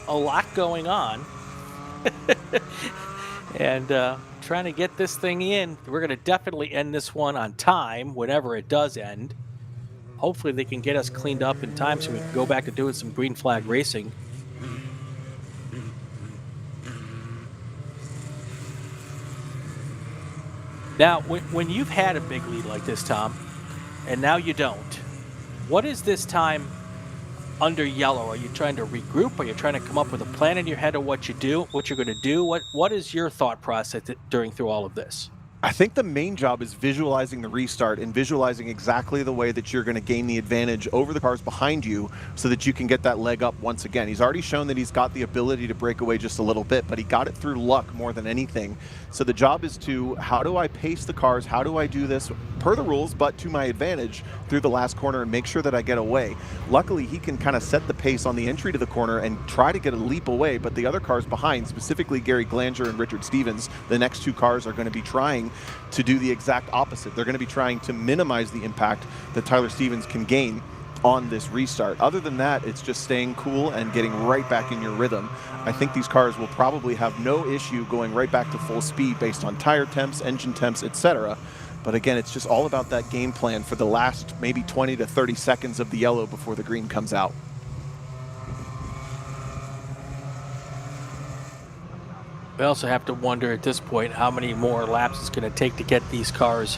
A lot going on. And trying to get this thing in. We're going to definitely end this one on time, whenever it does end. Hopefully they can get us cleaned up in time so we can go back to doing some green flag racing. Now, when you've had a big lead like this, Tom, and now you don't, what is this time under yellow? Are you trying to regroup? Are you trying to come up with a plan in your head of what you're going to do? What is your thought process through all of this? I think the main job is visualizing the restart and visualizing exactly the way that you're going to gain the advantage over the cars behind you so that you can get that leg up once again. He's already shown that he's got the ability to break away just a little bit, but he got it through luck more than anything. So the job is to, how do I pace the cars? How do I do this per the rules, but to my advantage through the last corner and make sure that I get away? Luckily, he can kind of set the pace on the entry to the corner and try to get a leap away, but the other cars behind, specifically Gary Glanger and Richard Stevens, the next two cars are going to be trying to do the exact opposite. They're going to be trying to minimize the impact that Tyler Stevens can gain on this restart. Other than that, it's just staying cool and getting right back in your rhythm. I think these cars will probably have no issue going right back to full speed based on tire temps, engine temps, etc. But again, it's just all about that game plan for the last maybe 20 to 30 seconds of the yellow before the green comes out. We also have to wonder at this point how many more laps it's going to take to get these cars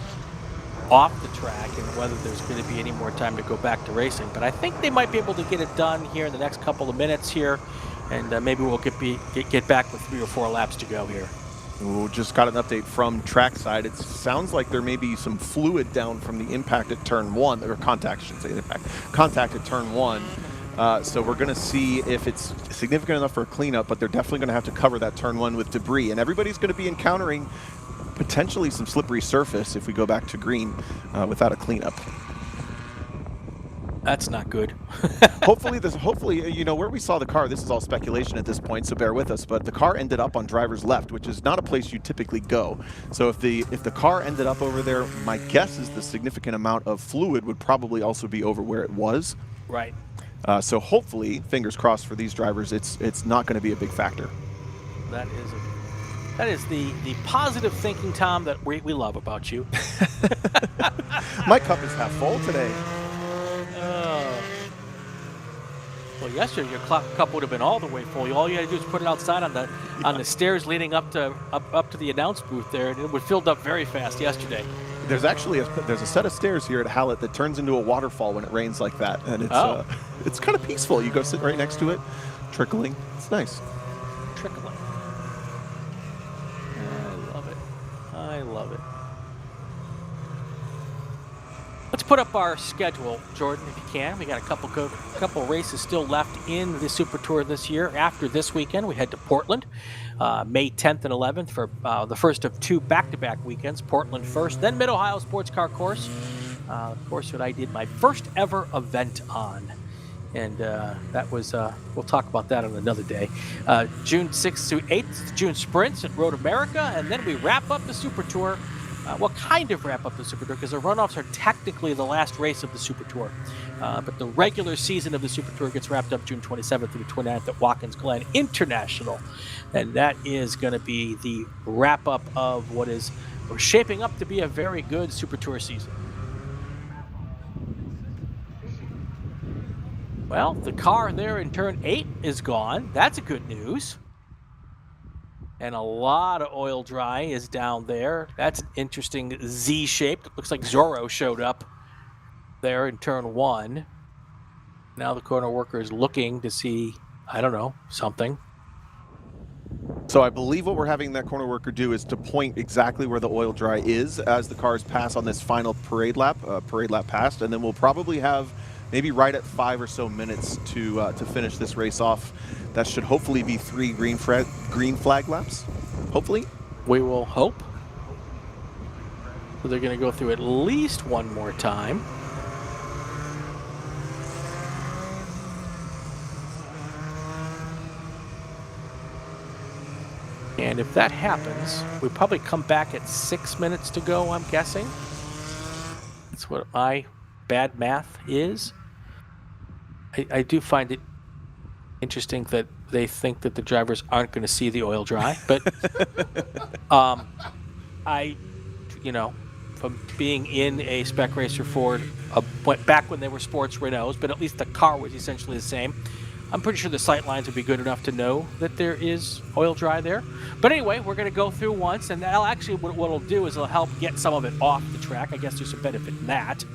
off the track and whether there's going to be any more time to go back to racing. But I think they might be able to get it done here in the next couple of minutes here, and maybe we'll get back with 3 or 4 laps to go here. We just got an update from trackside. It sounds like there may be some fluid down from the impact at turn 1, or contact, I shouldn't say impact, contact at turn 1. So we're going to see if it's significant enough for a cleanup, but they're definitely going to have to cover that turn 1 with debris. And everybody's going to be encountering potentially some slippery surface if we go back to green without a cleanup. That's not good. Hopefully, you know, where we saw the car, this is all speculation at this point, so bear with us, but the car ended up on driver's left, which is not a place you typically go. So if the car ended up over there, my guess is the significant amount of fluid would probably also be over where it was. Right. So hopefully, fingers crossed for these drivers, it's not going to be a big factor. That is the positive thinking, Tom, that we love about you. My cup is half full today. Well, yesterday your cup would have been all the way full. All you had to do is put it outside on the stairs leading up to the announce booth there, and it would filled up very fast yesterday. There's actually there's a set of stairs here at Hallett that turns into a waterfall when it rains like that, and it's kind of peaceful. You go sit right next to it, trickling. It's nice. Trickling. I love it. I love it. Let's put up our schedule, Jordan, if you can. We got a couple races still left in the Super Tour this year. After this weekend, we head to Portland, May 10th and 11th for the first of 2 back-to-back weekends. Portland first, then Mid-Ohio Sports Car Course, course that I did my first ever event on. And that was, we'll talk about that on another day. June 6th through 8th, June Sprints at Road America, and then we wrap up the Super Tour. Kind of wrap up the Super Tour, because the runoffs are technically the last race of the Super Tour. But the regular season of the Super Tour gets wrapped up June 27th through 29th at Watkins Glen International. And that is going to be the wrap-up of what is shaping up to be a very good Super Tour season. Well, the car there in turn 8 is gone. That's a good news. And a lot of oil dry is down there. That's an interesting Z shape. It looks like Zorro showed up there in turn 1. Now the corner worker is looking to see, I don't know, something. So I believe what we're having that corner worker do is to point exactly where the oil dry is as the cars pass on this final parade lap passed, and then we'll probably have maybe right at 5 or so minutes to finish this race off. That should hopefully be 3 green flag laps. Hopefully. We will hope. So they're going to go through at least one more time. And if that happens, we probably come back at 6 minutes to go, I'm guessing. That's what my bad math is. I do find it interesting that they think that the drivers aren't going to see the oil dry, but from being in a Spec Racer Ford back when they were sports Renaults, but at least the car was essentially the same. I'm pretty sure the sight lines would be good enough to know that there is oil dry there. But anyway, we're going to go through once, and that'll actually, what it'll do is it'll help get some of it off the track. I guess there's some benefit in that.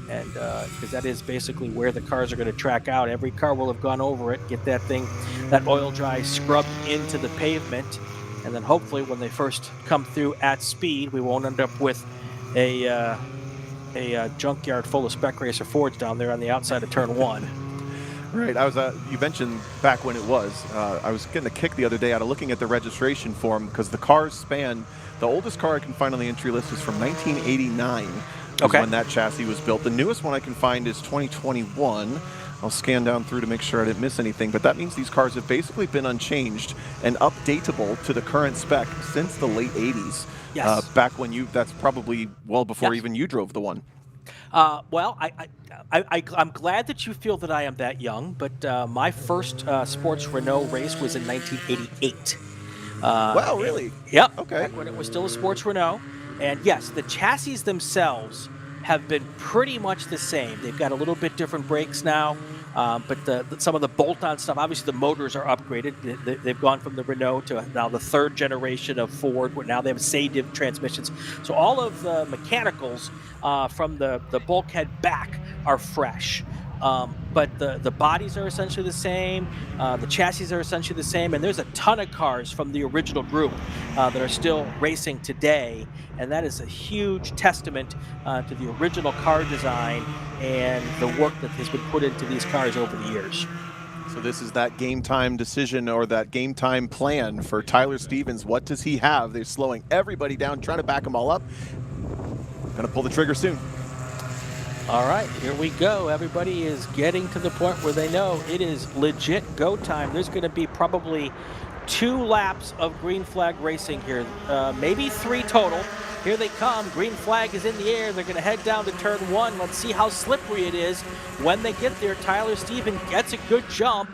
And because that is basically where the cars are going to track out. Every car will have gone over it, get that oil dry scrubbed into the pavement. And then hopefully when they first come through at speed, we won't end up with a junkyard full of Spec Racer Fords down there on the outside of turn 1. Right. You mentioned back when it was. I was getting a kick the other day out of looking at the registration form because the cars span. The oldest car I can find on the entry list is from 1989. Okay. When that chassis was built. The newest one I can find is 2021. I'll scan down through to make sure I didn't miss anything. But that means these cars have basically been unchanged and updatable to the current spec since the late 80s. Yes. Back when that's probably well before even you drove the one. Well, I'm glad that you feel that I am that young, but my first sports Renault race was in 1988. Wow, really? Yep. Okay. Back when it was still a sports Renault. And yes, the chassis themselves have been pretty much the same. They've got a little bit different brakes now, but some of the bolt-on stuff, obviously the motors are upgraded. They've gone from the Renault to now the third generation of Ford, where now they have SADIV transmissions. So all of the mechanicals from the bulkhead back are fresh. But the bodies are essentially the same, the chassis are essentially the same, and there's a ton of cars from the original group that are still racing today, and that is a huge testament to the original car design and the work that has been put into these cars over the years. So this is that game time decision or that game time plan for Tyler Stevens. What does he have? They're slowing everybody down, trying to back them all up. Gonna pull the trigger soon. All right, here we go. Everybody is getting to the point where they know it is legit go time. There's going to be probably 2 laps of green flag racing here, maybe 3 total. Here they come. Green flag is in the air. They're going to head down to turn 1. Let's see how slippery it is. When they get there, Tyler Stevens gets a good jump.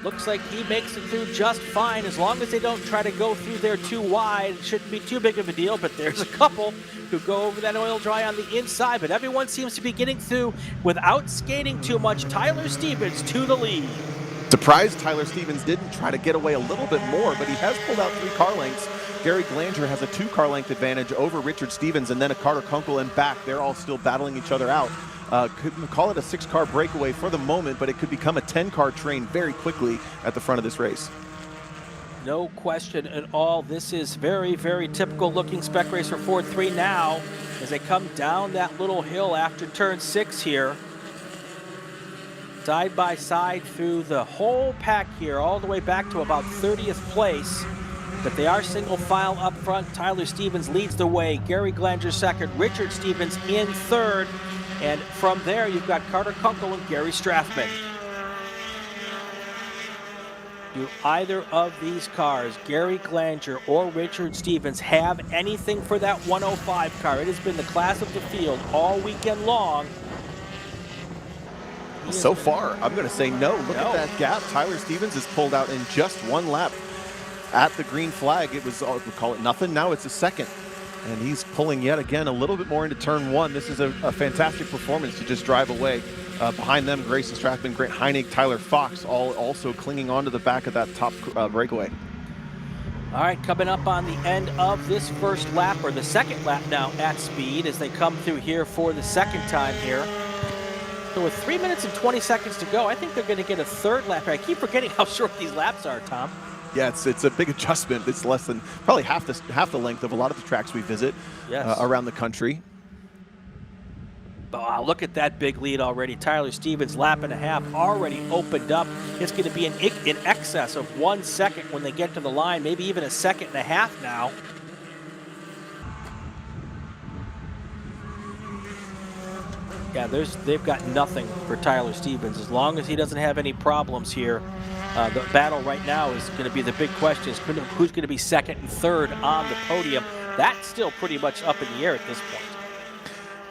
Looks like he makes it through just fine. As long as they don't try to go through there too wide, it shouldn't be too big of a deal, but there's a couple who go over that oil dry on the inside, but everyone seems to be getting through without skating too much. Tyler Stevens to the lead. Surprised Tyler Stevens didn't try to get away a little bit more, but he has pulled out 3 car lengths. Gary Glanger has a 2 car length advantage over Richard Stevens, and then a Carter Kunkel and back. They're all still battling each other out. Could call it a 6-car breakaway for the moment, but it could become a 10-car train very quickly at the front of this race. No question at all. This is very, very typical looking Spec Racer Ford 3 now as they come down that little hill after turn 6 here. Side by side through the whole pack here, all the way back to about 30th place. But they are single file up front. Tyler Stevens leads the way. Gary Glanger second. Richard Stevens in third. And from there, you've got Carter Kunkel and Gary Strathman. Do either of these cars, Gary Glanger or Richard Stevens, have anything for that 105 car? It has been the class of the field all weekend long. So far, I'm going to say no. Look at that gap. Tyler Stevens has pulled out in just 1 lap at the green flag. It was, we call it nothing. Now it's a second. And he's pulling yet again a little bit more into turn 1. This is a fantastic performance to just drive away. Behind them, Grayson Strathman, Grant Heinig, Tyler Fox, all also clinging onto the back of that top breakaway. All right, coming up on the end of this first lap, or the second lap now at speed, as they come through here for the second time here. So with 3 minutes and 20 seconds to go, I think they're going to get a third lap. I keep forgetting how short these laps are, Tom. Yeah, it's a big adjustment. It's less than probably half the length of a lot of the tracks we visit around the country. Wow, look at that big lead already. Tyler Stevens, lap and a half, already opened up. It's going to be in excess of 1 second when they get to the line, maybe even a second and a half now. Yeah, they've got nothing for Tyler Stevens. As long as he doesn't have any problems here, the battle right now is going to be the big question: is who's going to be second and third on the podium? That's still pretty much up in the air at this point.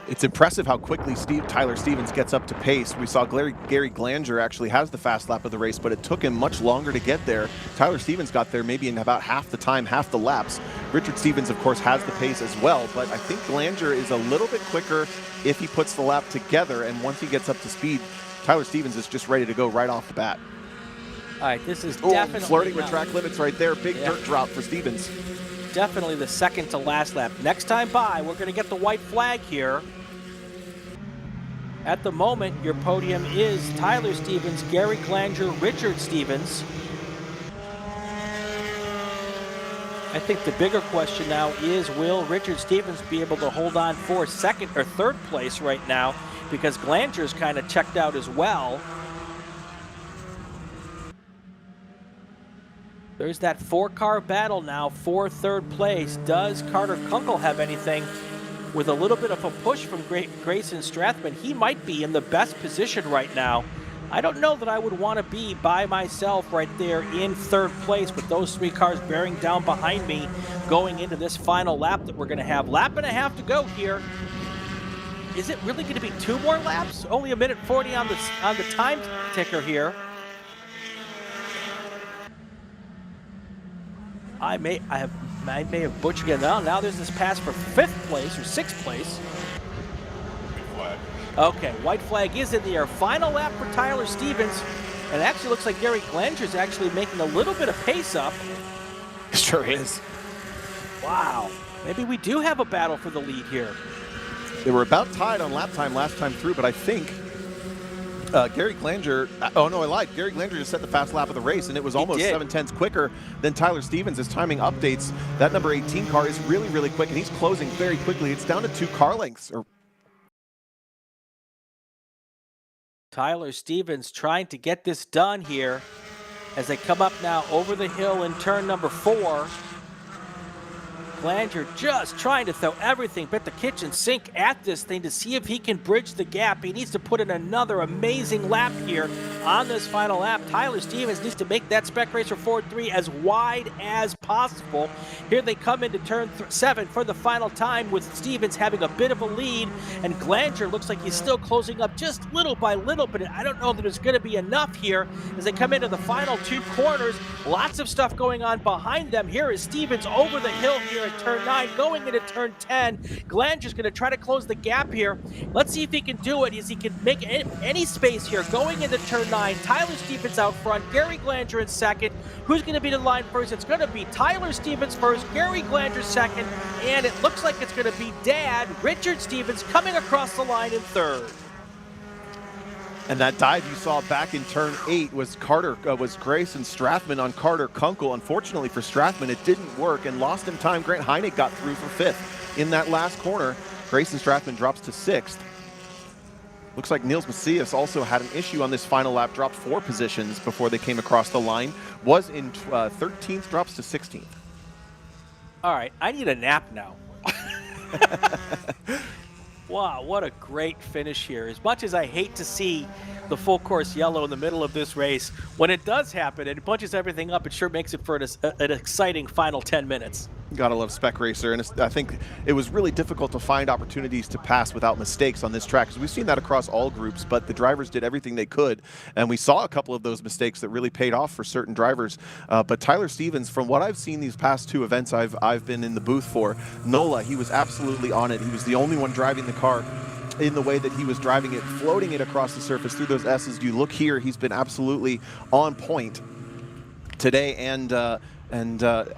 It's impressive how quickly Tyler Stevens gets up to pace. We saw Gary Glanger actually has the fast lap of the race, but it took him much longer to get there. Tyler Stevens got there maybe in about half the time, half the laps. Richard Stevens, of course, has the pace as well, but I think Glanger is a little bit quicker if he puts the lap together, and once he gets up to speed, Tyler Stevens is just ready to go right off the bat. All right, this is definitely flirting with track limits right there. Big dirt drop for Stevens. Definitely the second to last lap. Next time by, we're going to get the white flag here. At the moment, your podium is Tyler Stevens, Gary Glanger, Richard Stevens. I think the bigger question now is, will Richard Stevens be able to hold on for second or third place right now? Because Glanger's kind of checked out as well. There's that 4-car battle now for third place. Does Carter Kunkel have anything? With a little bit of a push from Grayson Strathman, he might be in the best position right now. I don't know that I would want to be by myself right there in third place with those 3 cars bearing down behind me going into this final lap that we're going to have. Lap and a half to go here. Is it really going to be 2 more laps? Only a minute 40 on the time ticker here. I may have butchered it. Now there's this pass for 5th place or 6th place. Okay, white flag is in the air. Final lap for Tyler Stevens. And it actually looks like Gary Glanger's actually making a little bit of pace up. Sure is. Wow. Maybe we do have a battle for the lead here. They were about tied on lap time last time through, but I think Gary Glanger, oh no, I lied. Gary Glanger just set the fast lap of the race, and it was almost 7/10 quicker than Tyler Stevens. As timing updates, that number 18 car is really, really quick, and he's closing very quickly. It's down to 2 car lengths. Tyler Stevens trying to get this done here as they come up now over the hill in turn number 4. Glanger just trying to throw everything but the kitchen sink at this thing to see if he can bridge the gap. He needs to put in another amazing lap here on this final lap. Tyler Stevens needs to make that Spec Racer Ford 3 as wide as possible. Here they come into turn 7 for the final time, with Stevens having a bit of a lead, and Glanger looks like he's still closing up just little by little, but I don't know that it's going to be enough here as they come into the final 2 corners. Lots of stuff going on behind them. Here is Stevens over the hill here at turn 9, going into turn 10. Glanger's going to try to close the gap here. Let's see if he can do it, as he can make any space here going into turn 9. Tyler Stevens out front, Gary Glanger in second. Who's going to be the line first? It's going to be Tyler Stevens first, Gary Glanger second, and it looks like it's going to be Dad, Richard Stevens, coming across the line in third. And that dive you saw back in turn 8 was Grayson Strathman on Carter Kunkel. Unfortunately for Strathman, it didn't work and lost him time. Grant Heineck got through for 5th in that last corner. Grayson Strathman drops to 6th. Looks like Niels Macias also had an issue on this final lap, dropped 4 positions before they came across the line. Was in 13th, drops to 16th. All right, I need a nap now. Wow, what a great finish here. As much as I hate to see the full course yellow in the middle of this race, when it does happen and it bunches everything up, it sure makes it for an exciting final 10 minutes. Gotta love Spec Racer, and I think it was really difficult to find opportunities to pass without mistakes on this track, because we've seen that across all groups, but the drivers did everything they could, and we saw a couple of those mistakes that really paid off for certain drivers. But Tyler Stevens, from what I've seen these past 2 events I've been in the booth for, NOLA, he was absolutely on it. He was the only one driving the car in the way that he was driving it, floating it across the surface through those S's. You look here, he's been absolutely on point today, and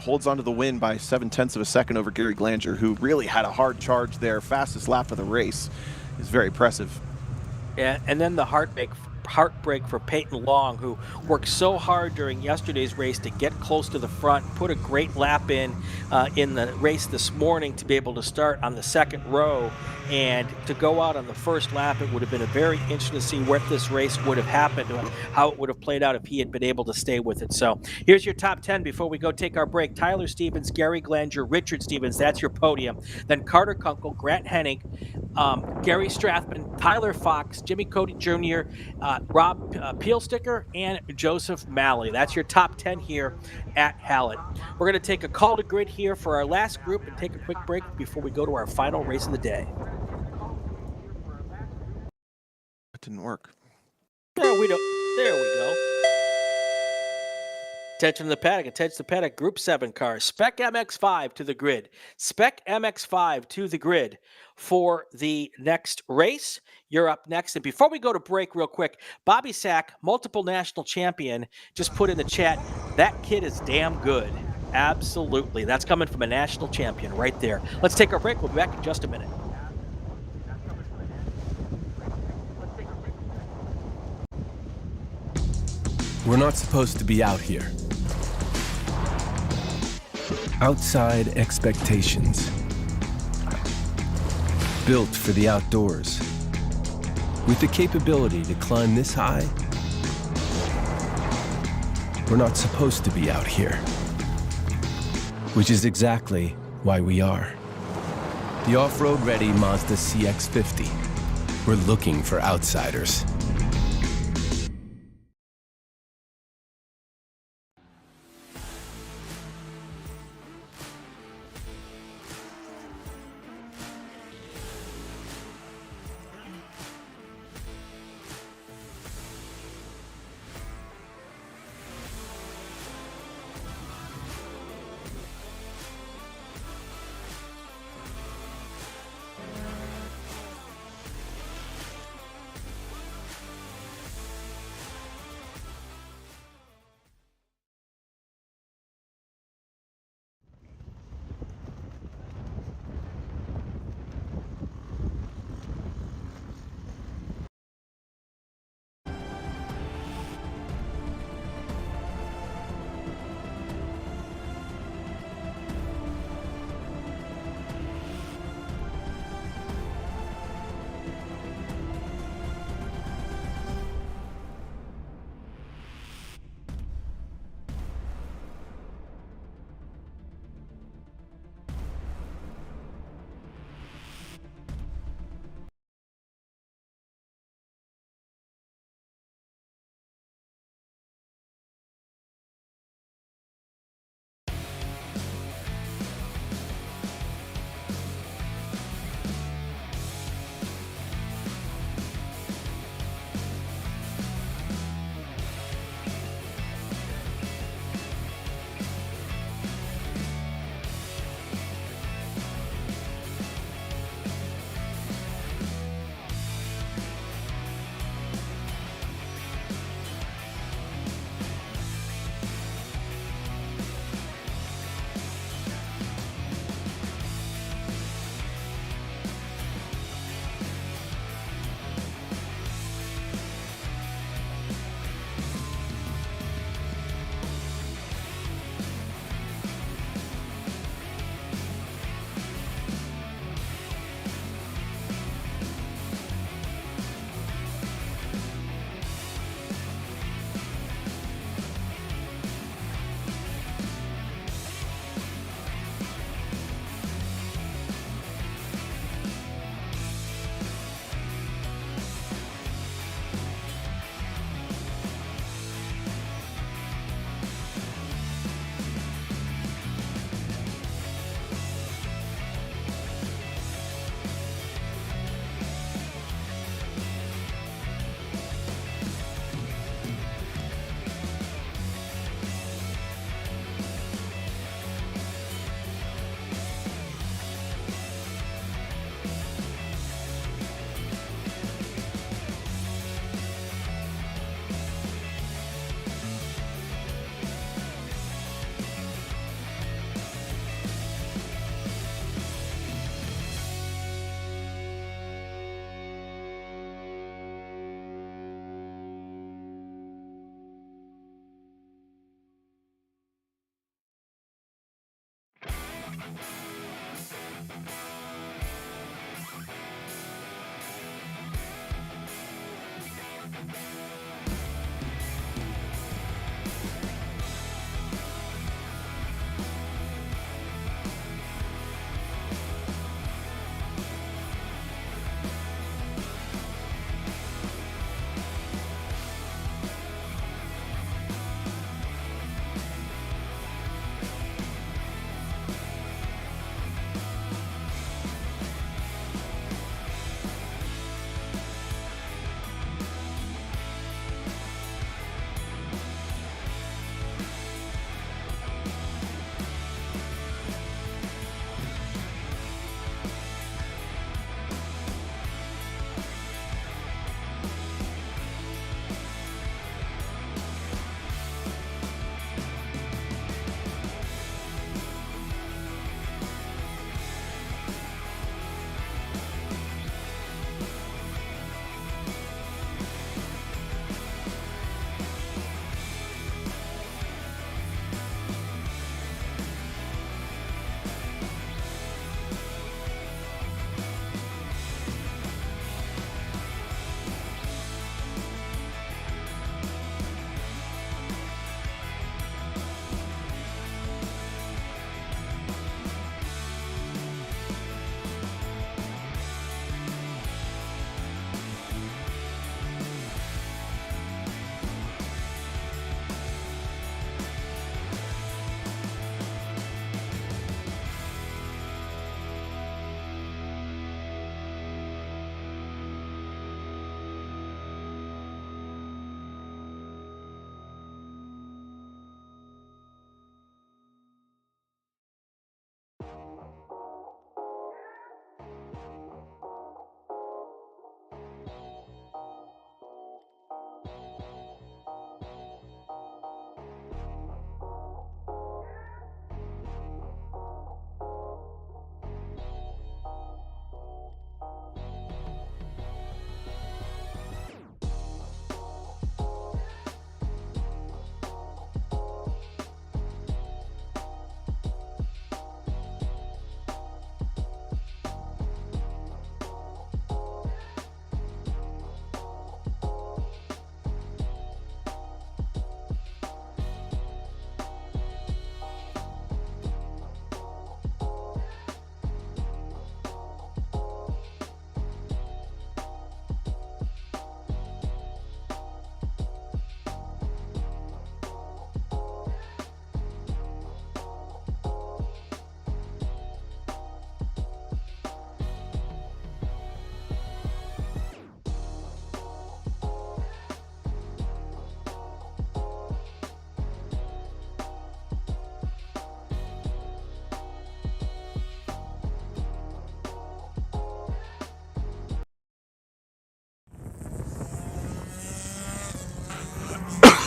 holds on to the win by 7/10 of a second over Gary Glanger, who really had a hard charge there. Fastest lap of the race is very impressive. Yeah, and then the heartbreak for Peyton Long, who worked so hard during yesterday's race to get close to the front, put a great lap in the race this morning to be able to start on the 2nd row, and to go out on the first lap. It would have been a very interesting to see what this race would have happened, how it would have played out if he had been able to stay with it. So here's your top 10 before we go take our break. Tyler Stevens, Gary Glanger, Richard Stevens, that's your podium. Then Carter Kunkel, Grant Hennig, Gary Strathman, Tyler Fox, Jimmy Cody Jr., Rob Peelsticker, and Joseph Malley. That's your top 10 here at Hallett. We're going to take a call to grid here for our last group and take a quick break before we go to our final race of the day. That didn't work. There we go. Attention to the paddock, Group 7 cars. Spec MX-5 to the grid. Spec MX-5 to the grid for the next race. You're up next. And before we go to break real quick, Bobby Sack, multiple national champion, just put in the chat, that kid is damn good. Absolutely. That's coming from a national champion right there. Let's take our break. We'll be back in just a minute. We're not supposed to be out here. Outside expectations. Built for the outdoors. With the capability to climb this high, we're not supposed to be out here. Which is exactly why we are. The off-road ready Mazda CX-50. We're looking for outsiders.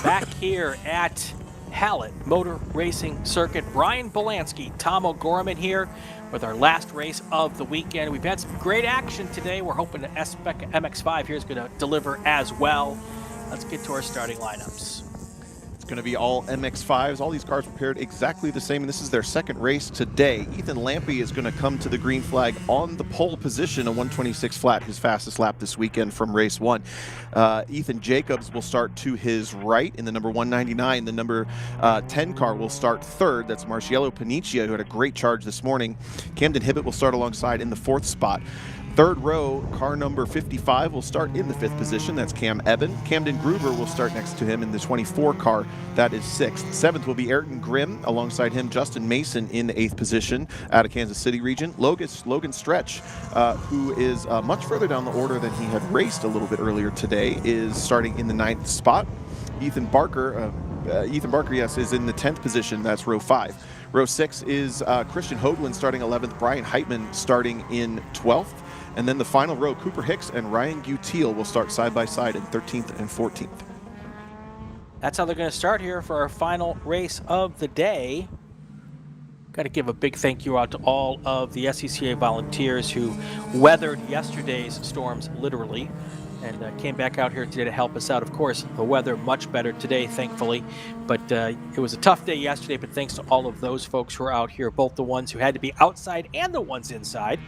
back here at Hallett Motor Racing Circuit. Brian Bielanski, Tom O'Gorman here with our last race of the weekend. We've had some great action today. We're hoping the S-Spec MX-5 here is going to deliver as well. Let's get to our starting lineups. Going to be all MX-5s. All these cars prepared exactly the same, and this is their second race today. Ethan Lampy is going to come to the green flag on the pole position, a 126 flat, his fastest lap this weekend from race 1. Ethan Jacobs will start to his right in the number 199. The number 10 car will start third. That's Marciello Paniccia, who had a great charge this morning. Camden Hibbett will start alongside in the 4th spot. Third row, car number 55 will start in the 5th position. That's Cam Eben. Camden Gruber will start next to him in the 24 car. That is 6th. 7th will be Ayrton Grimm. Alongside him, Justin Mason in the 8th position out of Kansas City region. Logan Stretch, who is much further down the order than he had raced a little bit earlier today, is starting in the 9th spot. Ethan Barker, yes, is in the 10th position. That's row 5. Row 6 is Christian Hoagland starting 11th. Brian Heitman starting in 12th. And then the final row, Cooper Hicks and Ryan Gutiel will start side by side in 13th and 14th. That's how they're going to start here for our final race of the day. Got to give a big thank you out to all of the SCCA volunteers who weathered yesterday's storms literally and came back out here today to help us out. Of course, the weather much better today, thankfully, but it was a tough day yesterday, but thanks to all of those folks who are out here, both the ones who had to be outside and the ones inside.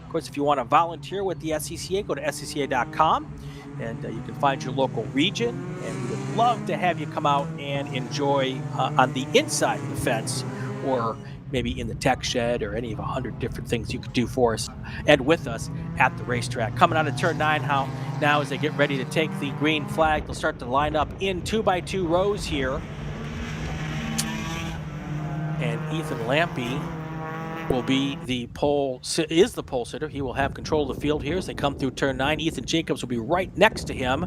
Of course, if you want to volunteer with the SCCA, go to scca.com and you can find your local region, and we would love to have you come out and enjoy on the inside of the fence, or maybe in the tech shed, or any of 100 different things you could do for us and with us at the racetrack. Coming out of turn 9 now as they get ready to take the green flag, they'll start to line up in 2x2 rows here. And Ethan Lampy will be the pole sitter. He will have control of the field here as they come through turn 9. Ethan Jacobs will be right next to him.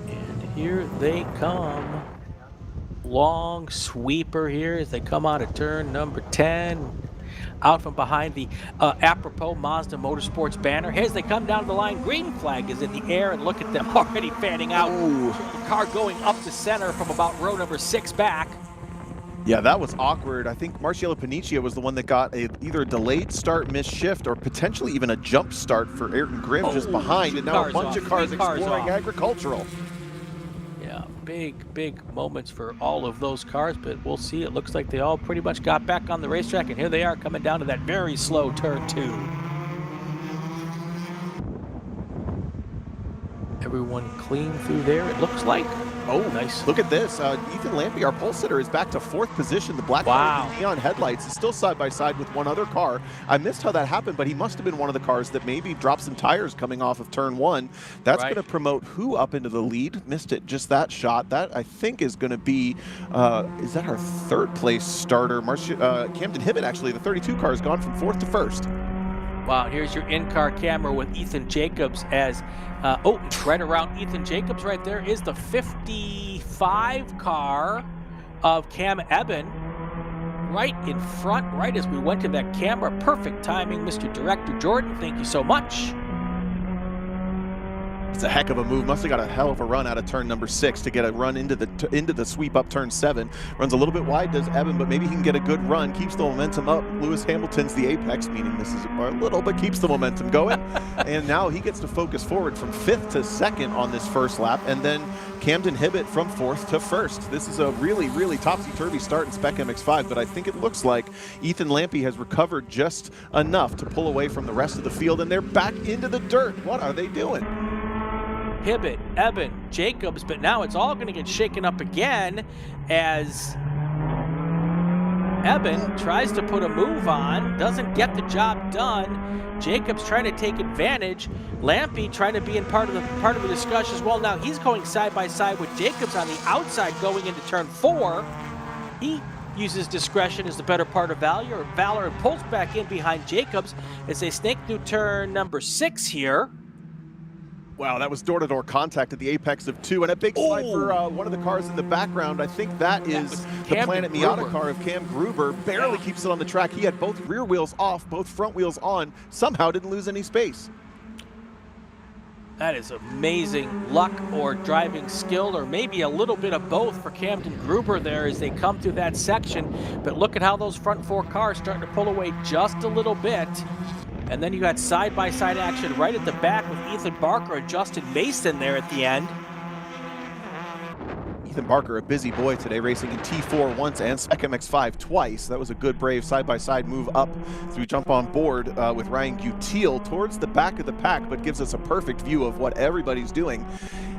And here they come. Long sweeper here as they come out of turn number 10. Out from behind the apropos Mazda Motorsports banner. Here as they come down the line, green flag is in the air, and look at them already fanning out. The car going up the center from about row number 6 back. Yeah, that was awkward. I think Marciello Paniccia was the one that got either a delayed start, missed shift, or potentially even a jump start for Ayrton Grimm just behind, and now a bunch of cars exploring agricultural. Yeah, big moments for all of those cars, but we'll see. It looks like they all pretty much got back on the racetrack, and here they are coming down to that very slow turn 2. Everyone clean through there, it looks like. Oh, nice. Look at this. Ethan Lampy, our pole sitter, is back to 4th position. The black car with the neon headlights is still side by side with one other car. I missed how that happened, but he must have been one of the cars that maybe dropped some tires coming off of turn 1. That's going to promote who up into the lead? Missed it, just that shot. That, I think, is going to be, is that our 3rd place starter? Camden Hibbett, actually, the 32 car has gone from 4th to 1st. Wow, here's your in-car camera with Ethan Jacobs as, right around Ethan Jacobs right there is the 55 car of Cam Eben. Right in front, right as we went to that camera. Perfect timing, Mr. Director Jordan. Thank you so much. It's a heck of a move. Must have got a hell of a run out of turn number 6 to get a run into the sweep up turn 7. Runs a little bit wide, does Eben, but maybe he can get a good run. Keeps the momentum up. Lewis Hamilton's the apex, meaning misses it by a little, but keeps the momentum going. And now he gets to focus forward from 5th to 2nd on this first lap, and then Camden Hibbett from 4th to 1st. This is a really topsy-turvy start in Spec MX-5, but I think it looks like Ethan Lampy has recovered just enough to pull away from the rest of the field, and they're back into the dirt. What are they doing? Hibbett, Eben, Jacobs, but now it's all going to get shaken up again as Eben tries to put a move on, doesn't get the job done. Jacobs trying to take advantage. Lampy trying to be in part of the discussion as well. Now he's going side by side with Jacobs on the outside going into turn 4. He uses discretion as the better part of valor and pulls back in behind Jacobs as they snake through turn number 6 here. Wow, that was door-to-door contact at the apex of 2, and a big slide for one of the cars in the background. I think that is the Planet Miata car of Cam Gruber. Barely keeps it on the track. He had both rear wheels off, both front wheels on. Somehow didn't lose any space. That is amazing luck or driving skill, or maybe a little bit of both for Camden Gruber there as they come through that section. But look at how those front 4 cars starting to pull away just a little bit. And then you got side-by-side action right at the back with Ethan Barker and Justin Mason there at the end. Ethan Barker, a busy boy today, racing in T4 once and Spec MX5 twice. That was a good, brave side-by-side move up through jump on board with Ryan Gutiel towards the back of the pack, but gives us a perfect view of what everybody's doing.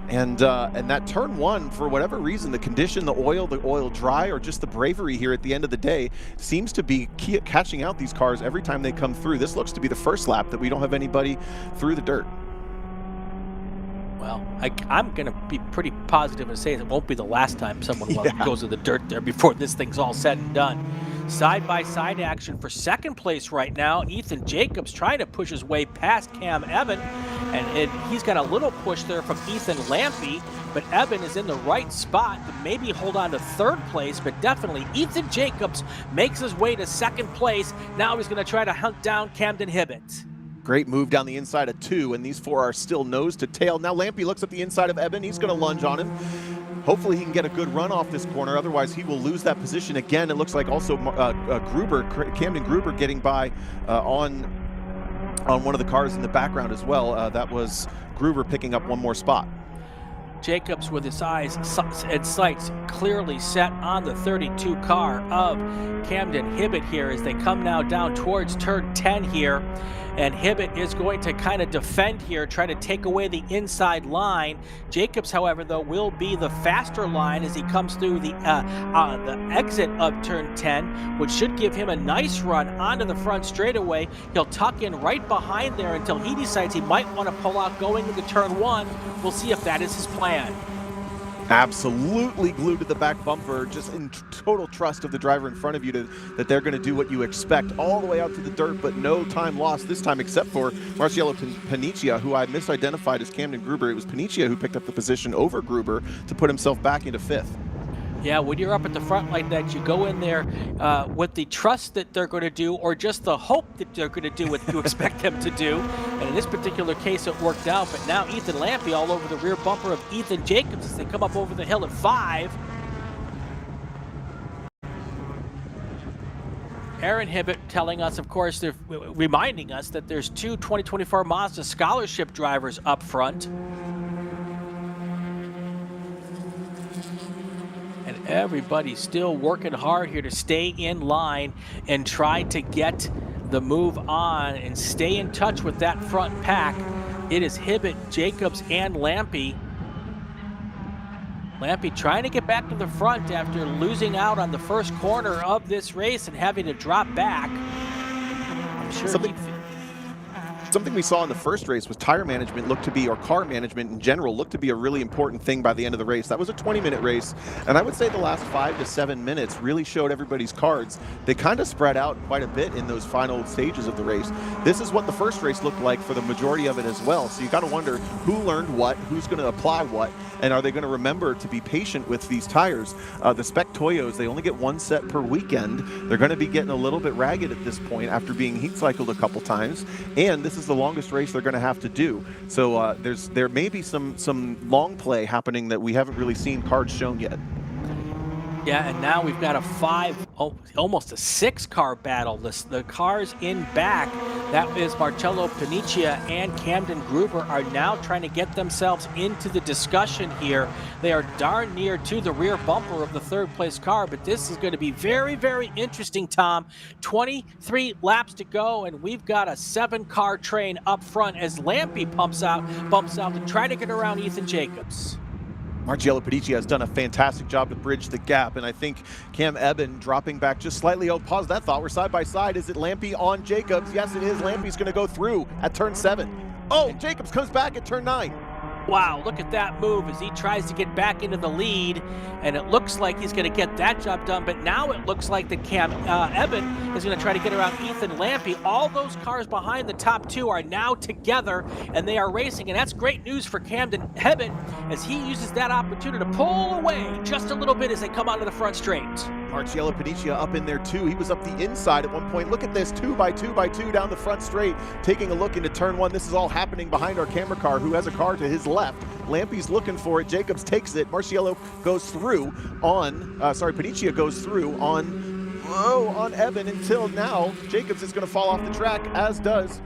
And that turn 1, for whatever reason, the condition, the oil dry, or just the bravery here at the end of the day, seems to be catching out these cars every time they come through. This looks to be the first lap that we don't have anybody through the dirt. Well, I'm going to be pretty positive and say it won't be the last time someone goes to the dirt there before this thing's all said and done. Side-by-side action for second place right now. Ethan Jacobs trying to push his way past Cam Evan, and he's got a little push there from Ethan Lampy, but Evan is in the right spot to maybe hold on to third place, but definitely Ethan Jacobs makes his way to second place. Now he's going to try to hunt down Camden Hibbett. Great move down the inside of 2, and these 4 are still nose to tail. Now Lampy looks at the inside of Evan. He's going to lunge on him. Hopefully he can get a good run off this corner. Otherwise, he will lose that position again. It looks like also Camden Gruber getting by on one of the cars in the background as well. That was Gruber picking up one more spot. Jacobs with his eyes and sights clearly set on the 32 car of Camden Hibbett here as they come now down towards turn 10 here. And Hibbett is going to kind of defend here, try to take away the inside line. Jacobs, however, though, will be the faster line as he comes through the exit of turn 10, which should give him a nice run onto the front straightaway. He'll tuck in right behind there until he decides he might want to pull out going into turn 1. We'll see if that is his plan. Absolutely glued to the back bumper, just in total trust of the driver in front of you that they're going to do what you expect all the way out to the dirt, but no time lost this time except for Marcello Paniccia, who I misidentified as Camden Gruber. It was Paniccia who picked up the position over Gruber to put himself back into 5th. Yeah, when you're up at the front like that, you go in there with the trust that they're going to do, or just the hope that they're going to do what you expect them to do. And in this particular case, it worked out. But now Ethan Lampy all over the rear bumper of Ethan Jacobs as they come up over the hill at 5. Aaron Hibbett telling us, of course, they're reminding us that there's 2 2024 Mazda scholarship drivers up front. Everybody's still working hard here to stay in line and try to get the move on and stay in touch with that front pack. It is Hibbett, Jacobs, and Lampy. Lampy trying to get back to the front after losing out on the first corner of this race and having to drop back. I'm sure Something we saw in the first race was tire management looked to be, or car management in general, looked to be a really important thing by the end of the race. That was a 20-minute race, and I would say the last 5 to 7 minutes really showed everybody's cards. They kind of spread out quite a bit in those final stages of the race. This is what the first race looked like for the majority of it as well, so you got to wonder who learned what, who's going to apply what, and are they going to remember to be patient with these tires. The Spec Toyos, they only get 1 set per weekend. They're going to be getting a little bit ragged at this point after being heat cycled a couple times, and this is the longest race they're going to have to do. So there may be some long play happening that we haven't really seen cards shown yet. Yeah, and now we've got a almost a 6-car battle. The cars in back, that is Marcello Paniccia and Camden Gruber, are now trying to get themselves into the discussion here. They are darn near to the rear bumper of the 3rd place car, but this is going to be very, very interesting, Tom. 23 laps to go, and we've got a 7-car train up front as Lampy bumps out to try to get around Ethan Jacobs. Marcello Paniccia has done a fantastic job to bridge the gap, and I think Cam Eben dropping back just slightly. Oh, pause that thought. We're side by side. Is it Lampy on Jacobs? Yes, it is. Lampy's going to go through at turn 7. Oh, Jacobs comes back at turn 9. Wow, look at that move as he tries to get back into the lead, and it looks like he's going to get that job done, but now it looks like that Cam Eben is going to try to get around Ethan Lampy. All those cars behind the top 2 are now together, and they are racing, and that's great news for Camden Hibbett as he uses that opportunity to pull away just a little bit as they come out of the front straight. Marciello Panicia up in there too. He was up the inside at one point. Look at this, 2x2x2 down the front straight, taking a look into turn one. This is all happening behind our camera car, who has a car to his left. Lampy's looking for it. Jacobs takes it. Marciello goes through on, Panicia goes through on Evan until now. Jacobs is going to fall off the track, as does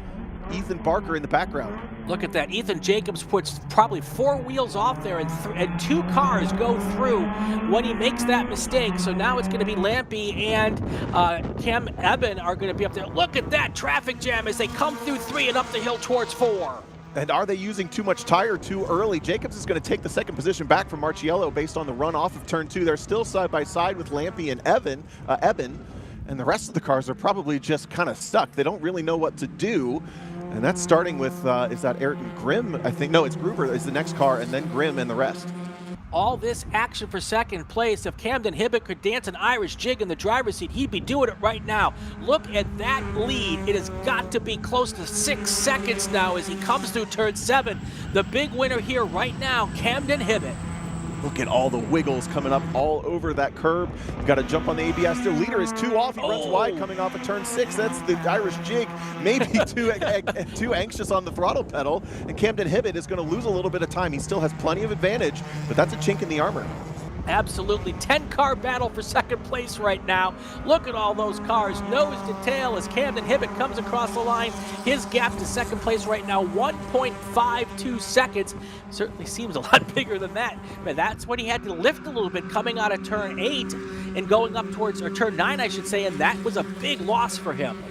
Ethan Barker in the background. Look at that. Ethan Jacobs puts probably 4 wheels off there, and 2 cars go through when he makes that mistake. So now it's going to be Lampy and Cam Eben are going to be up there. Look at that traffic jam as they come through 3 and up the hill towards 4. And are they using too much tire too early? Jacobs is going to take the second position back from Marciello based on the run off of turn 2. They're still side by side with Lampy and Eben, and the rest of the cars are probably just kind of stuck. They don't really know what to do. And that's starting with, is that Ayrton Grimm? I think, no, it's Gruber is the next car, and then Grimm and the rest. All this action for second place. If Camden Hibbett could dance an Irish jig in the driver's seat, he'd be doing it right now. Look at that lead. It has got to be close to 6 seconds now as he comes through turn 7. The big winner here right now, Camden Hibbett. Look at all the wiggles coming up all over that curb. You've got to jump on the ABS. The leader is 2 off. He runs wide coming off of turn 6. That's the Irish jig. Maybe too anxious on the throttle pedal. And Camden Hibbett is going to lose a little bit of time. He still has plenty of advantage, but that's a chink in the armor. Absolutely. 10-car battle for second place right now. Look at all those cars, nose to tail, as Camden Hibbett comes across the line. His gap to second place right now, 1.52 seconds. Certainly seems a lot bigger than that. But that's what he had to lift a little bit coming out of turn 8 and going up towards, or turn 9, I should say, and that was a big loss for him.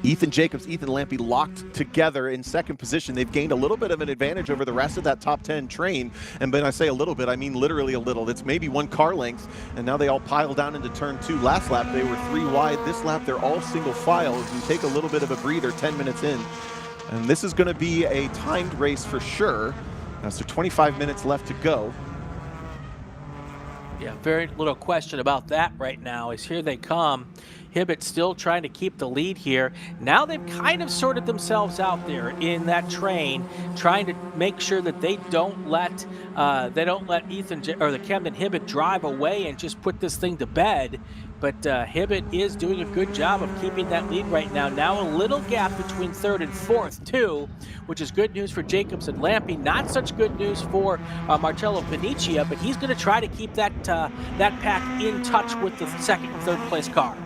Ethan Jacobs, Ethan Lampy locked together in second position. They've gained a little bit of an advantage over the rest of that top 10 train. And when I say a little bit, I mean literally a little. It's maybe 1 car length, and now they all pile down into turn 2. Last lap, they were 3 wide. This lap, they're all single file as we take a little bit of a breather 10 minutes in. And this is going to be a timed race for sure. So 25 minutes left to go. Yeah, very little question about that right now, as here they come. Hibbett still trying to keep the lead here. Now they've kind of sorted themselves out there in that train, trying to make sure that they don't let the Camden Hibbett drive away and just put this thing to bed. But Hibbett is doing a good job of keeping that lead right now. Now a little gap between 3rd and 4th too, which is good news for Jacobs and Lampy. Not such good news for Marcello Panicia, but he's going to try to keep that pack in touch with the 2nd and 3rd place car.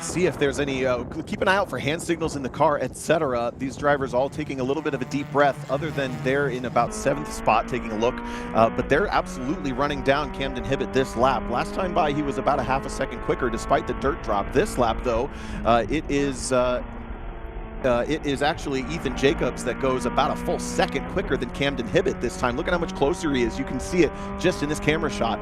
See if there's any, keep an eye out for hand signals in the car, etc. These drivers all taking a little bit of a deep breath, other than they're in about 7th spot taking a look. But they're absolutely running down Camden Hibbett this lap. Last time by, he was about a half a second quicker despite the dirt drop. This lap, though, it is actually Ethan Jacobs that goes about a full second quicker than Camden Hibbett this time. Look at how much closer he is. You can see it just in this camera shot.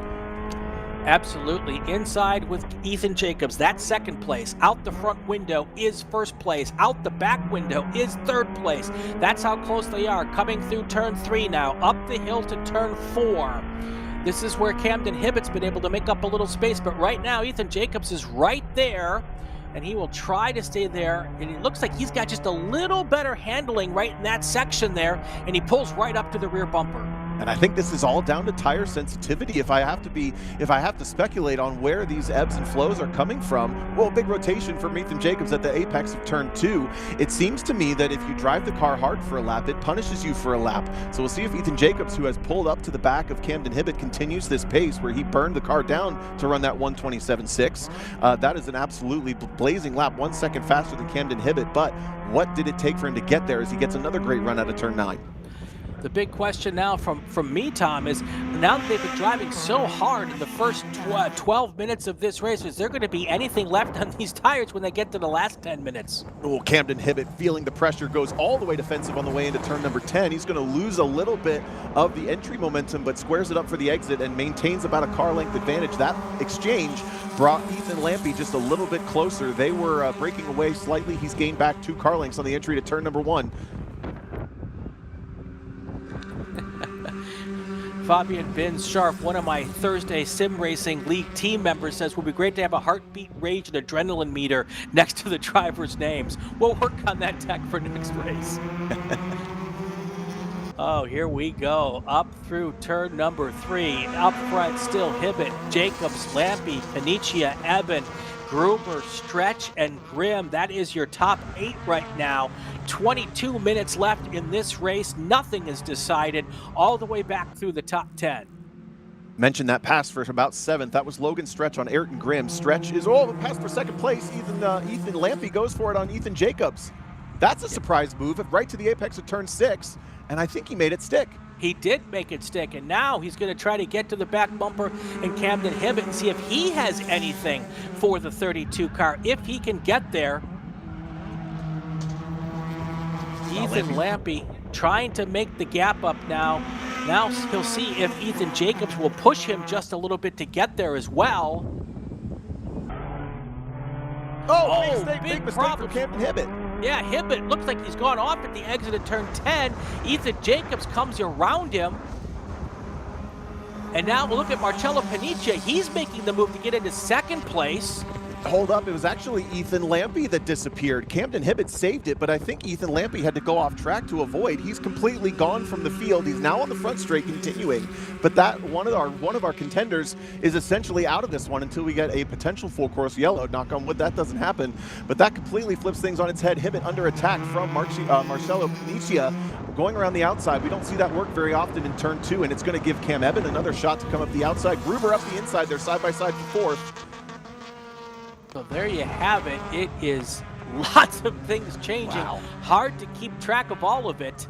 Absolutely. Inside with Ethan Jacobs, that's 2nd place. Out the front window is 1st place. Out the back window is 3rd place. That's how close they are. Coming through turn 3 now, up the hill to turn 4. This is where Camden Hibbett's been able to make up a little space, but right now Ethan Jacobs is right there, and he will try to stay there, and it looks like he's got just a little better handling right in that section there, and he pulls right up to the rear bumper. And I think this is all down to tire sensitivity. If I have to speculate on where these ebbs and flows are coming from, well, big rotation for Ethan Jacobs at the apex of turn 2. It seems to me that if you drive the car hard for a lap, it punishes you for a lap. So we'll see if Ethan Jacobs, who has pulled up to the back of Camden Hibbett, continues this pace where he burned the car down to run that 1:27.6. That is an absolutely blazing lap, 1 second faster than Camden Hibbett. But what did it take for him to get there as he gets another great run out of turn 9? The big question now from me, Tom, is now that they've been driving so hard in the first 12 minutes of this race, is there going to be anything left on these tires when they get to the last 10 minutes? Oh, Camden Hibbett feeling the pressure, goes all the way defensive on the way into turn number 10. He's going to lose a little bit of the entry momentum, but squares it up for the exit and maintains about a car length advantage. That exchange brought Ethan Lampy just a little bit closer. They were breaking away slightly. He's gained back 2 car lengths on the entry to turn number 1. Fabian Bins Sharp, one of my Thursday Sim Racing League team members, says, "Would be great to have a heartbeat, rage, and adrenaline meter next to the drivers' names. We'll work on that tech for next race." Oh, here we go. Up through turn number 3. Up front still Hibbett, Jacobs, Lampy, Panicia, Eben, Gruber, Stretch, and Grimm. That is your top 8 right now. 22 minutes left in this race. Nothing is decided all the way back through the top 10. Mentioned that pass for about 7th. That was Logan Stretch on Ayrton Grimm. Stretch is, pass for second place. Ethan Lampy goes for it on Ethan Jacobs. That's a surprise move right to the apex of turn 6, and I think he made it stick. He did make it stick, and now he's going to try to get to the back bumper and Camden Hibbett and see if he has anything for the 32 car, if he can get there. Ethan Lampy trying to make the gap up now. Now he'll see if Ethan Jacobs will push him just a little bit to get there as well. Big mistake for Camden Hibbett. Yeah, Hibbett looks like he's gone off at the exit of turn 10. Ethan Jacobs comes around him. And now we'll look at Marcello Panicia. He's making the move to get into second place. Hold up, it was actually Ethan Lampy that disappeared. Camden Hibbett saved it, but I think Ethan Lampy had to go off track to avoid. He's completely gone from the field. He's now on the front straight continuing, but that one of our contenders is essentially out of this one until we get a potential full course yellow. Knock on wood, that doesn't happen, but that completely flips things on its head. Hibbett under attack from Marcello Panicia going around the outside. We don't see that work very often in turn 2, and it's going to give Cam Eben another shot to come up the outside. Gruber up the inside. They're side by side for 4th. So there you have it. It is lots of things changing. Wow. Hard to keep track of all of it.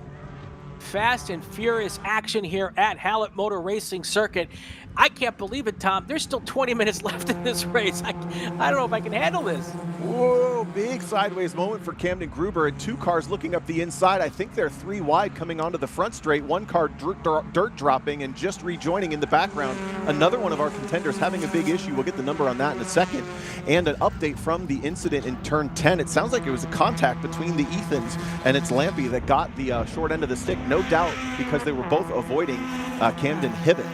Fast and furious action here at Hallett Motor Racing Circuit. I can't believe it, Tom. There's still 20 minutes left in this race. I don't know if I can handle this. Whoa, big sideways moment for Camden Gruber, and 2 cars looking up the inside. I think they're 3 wide coming onto the front straight. 1 car dirt dropping and just rejoining in the background. Another one of our contenders having a big issue. We'll get the number on that in a second. And an update from the incident in turn 10. It sounds like it was a contact between the Ethans, and it's Lampy that got the short end of the stick, no doubt, because they were both avoiding Camden Hibbett.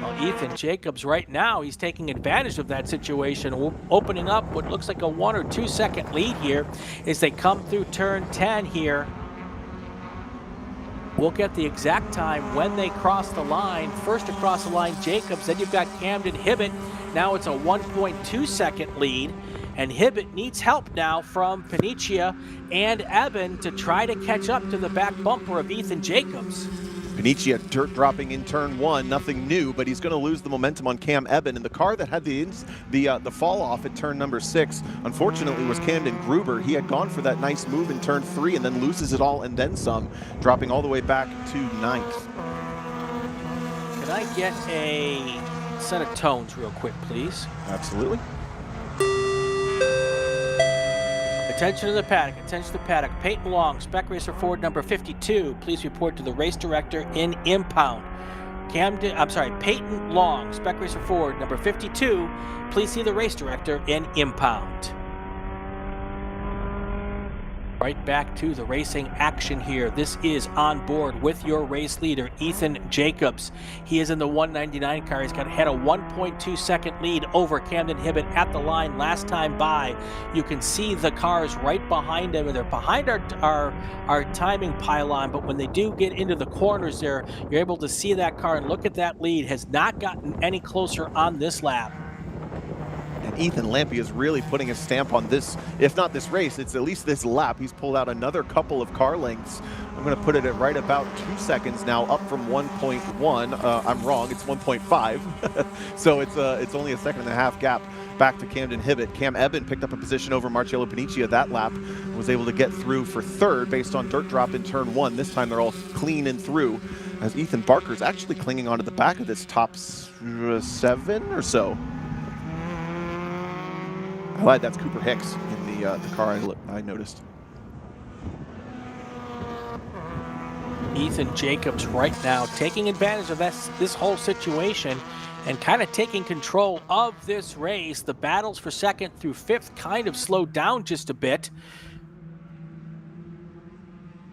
Well, Ethan Jacobs right now, he's taking advantage of that situation, opening up what looks like a 1 or 2 second lead here as they come through turn 10 here. We'll get the exact time when they cross the line. First across the line, Jacobs, then you've got Camden Hibbett. Now it's a 1.2 second lead, and Hibbett needs help now from Panicia and Eben to try to catch up to the back bumper of Ethan Jacobs. Panicia dirt dropping in turn 1, nothing new, but he's going to lose the momentum on Cam Eben. And the car that had the fall off at turn number 6, unfortunately, was Camden Gruber. He had gone for that nice move in turn 3 and then loses it all and then some, dropping all the way back to 9th. Can I get a set of tones real quick, please? Absolutely. Attention to the paddock, attention to the paddock. Peyton Long, Spec Racer Ford number 52. Please report to the race director in impound. Peyton Long, Spec Racer Ford number 52. Please see the race director in impound. Right back to the racing action here. This is On Board with your race leader, Ethan Jacobs. He is in the 199 car. He's had a 1.2 second lead over Camden Hibbett at the line last time by. You can see the cars right behind him, and they're behind our timing pylon, but when they do get into the corners there, you're able to see that car and look at that lead. Has not gotten any closer on this lap. And Ethan Lampy is really putting a stamp on this, if not this race, it's at least this lap. He's pulled out another couple of car lengths. I'm going to put it at right about 2 seconds now, up from 1.1. I'm wrong, it's 1.5. So it's only a 1.5 gap back to Camden Hibbett. Cam Eben picked up a position over Marcello Panicia that lap, was able to get through for 3rd based on dirt drop in turn 1. This time they're all clean and through, as Ethan Barker's actually clinging onto the back of this top 7 or so. I lied, that's Cooper Hicks in the car I noticed. Ethan Jacobs right now taking advantage of this whole situation and kind of taking control of this race. The battles for 2nd through 5th kind of slowed down just a bit.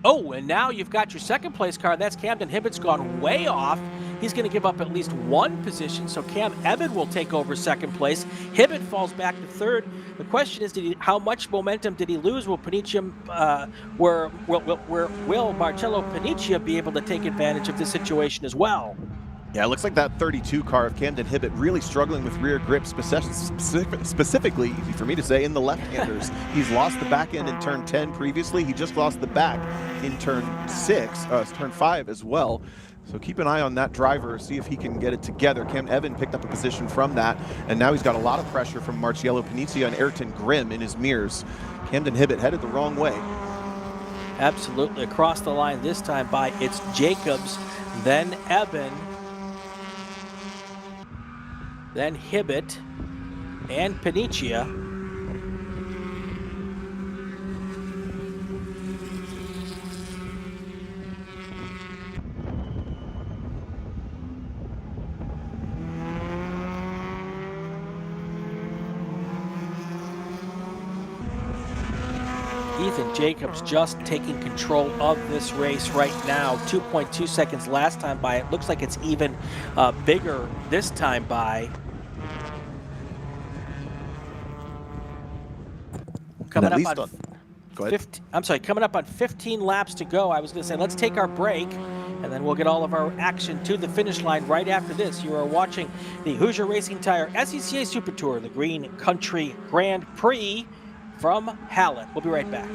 Oh, and now you've got your 2nd place car. That's Camden Hibbett's gone way off. he's going to give up at least one position. So Cam Evan will take over second place. Hibbett falls back to third. The question is, how much momentum did he lose? Will Marcello Paniccia be able to take advantage of this situation as well? Yeah, it looks like that 32 car of Camden Hibbett really struggling with rear grip, specifically, easy for me to say, in the left-handers. He's lost the back end in turn 10 previously. He just lost the back in turn 5 as well. So keep an eye on that driver, see if he can get it together. Cam Evan picked up a position from that, and now he's got a lot of pressure from Marcello Paniccia and Ayrton Grimm in his mirrors. Camden Hibbett headed the wrong way. Absolutely. Across the line this time by it's Jacobs, then Evan, then Hibbett and Paniccia. Ethan Jacobs just taking control of this race right now. 2.2 seconds last time by. It looks like it's even bigger this time by. Coming up on 15, coming up on 15 laps to go. I was going to say, let's take our break, and then we'll get all of our action to the finish line right after this. You are watching the Hoosier Racing Tire SCCA Super Tour, the Green Country Grand Prix from Hallett. We'll be right back.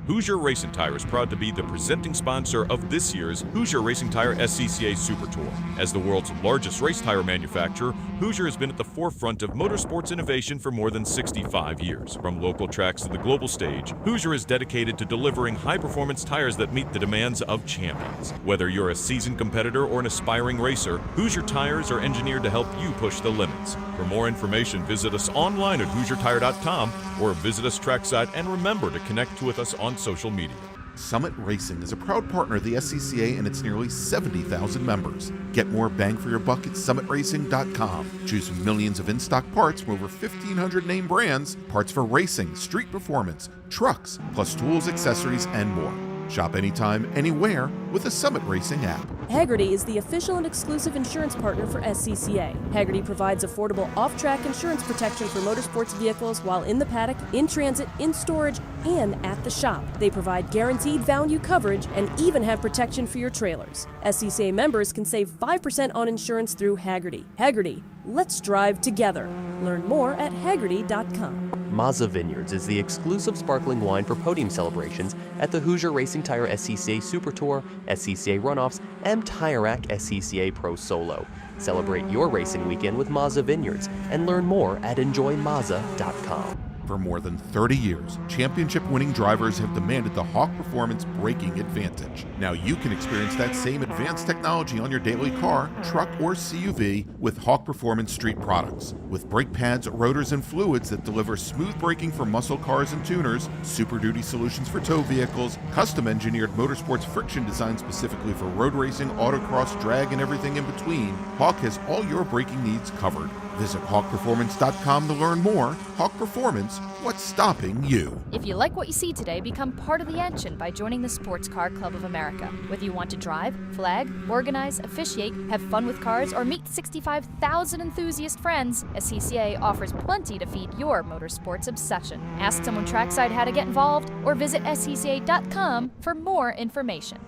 Hoosier Racing Tire is proud to be the presenting sponsor of this year's Hoosier Racing Tire SCCA Super Tour. As the world's largest race tire manufacturer, Hoosier has been at the forefront of motorsports innovation for more than 65 years. From local tracks to the global stage, Hoosier is dedicated to delivering high-performance tires that meet the demands of champions. Whether you're a seasoned competitor or an aspiring racer, Hoosier tires are engineered to help you push the limits. For more information, visit us online at HoosierTire.com or visit us trackside, and remember to connect with us on social media. Summit Racing is a proud partner of the SCCA and its nearly 70,000 members. Get more bang for your buck at summitracing.com. Choose from millions of in-stock parts from over 1,500 name brands, parts for racing, street performance, trucks, plus tools, accessories, and more. Shop anytime, anywhere with the Summit Racing app. Hagerty is the official and exclusive insurance partner for SCCA. Hagerty provides affordable off-track insurance protection for motorsports vehicles while in the paddock, in transit, in storage, and at the shop. They provide guaranteed value coverage and even have protection for your trailers. SCCA members can save 5% on insurance through Hagerty. Hagerty, let's drive together. Learn more at Hagerty.com. Mazza Vineyards is the exclusive sparkling wine for podium celebrations at the Hoosier Racing Tire SCCA Super Tour, SCCA Runoffs, and Tire Rack SCCA Pro Solo. Celebrate your racing weekend with Mazza Vineyards and learn more at enjoymazza.com. For more than 30 years, championship-winning drivers have demanded the Hawk Performance braking advantage. Now you can experience that same advanced technology on your daily car, truck, or CUV with Hawk Performance street products. With brake pads, rotors, and fluids that deliver smooth braking for muscle cars and tuners, Super Duty solutions for tow vehicles, custom-engineered motorsports friction designed specifically for road racing, autocross, drag, and everything in between, Hawk has all your braking needs covered. Visit hawkperformance.com to learn more. Hawk Performance, what's stopping you? If you like what you see today, become part of the action by joining the Sports Car Club of America. Whether you want to drive, flag, organize, officiate, have fun with cars, or meet 65,000 enthusiast friends, SCCA offers plenty to feed your motorsports obsession. Ask someone trackside how to get involved, or visit SCCA.com for more information.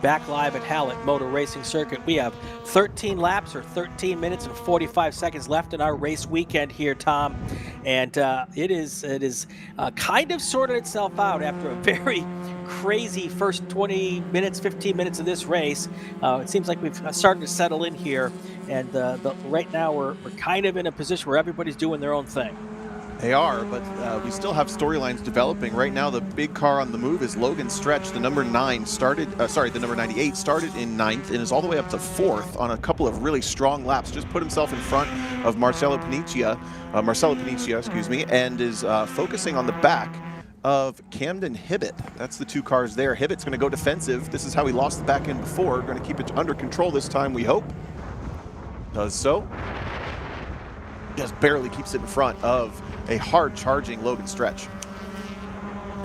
Back live at Hallett Motor Racing Circuit. We have 13 laps or 13 minutes and 45 seconds left in our race weekend here, Tom. And it is kind of sorted itself out after a very crazy first 20 minutes, 15 minutes of this race. It seems like we've started to settle in here. And right now we're kind of in a position where everybody's doing their own thing. They are, but we still have storylines developing. Right now, the big car on the move is Logan Stretch. The number 98 started in 9th and is all the way up to 4th on a couple of really strong laps. Just put himself in front of Marcello Paniccia, and is focusing on the back of Camden Hibbett. That's the two cars there. Hibbett's going to go defensive. This is how he lost the back end before. Going to keep it under control this time, we hope. Does so. Just barely keeps it in front of a hard-charging Logan Stretch.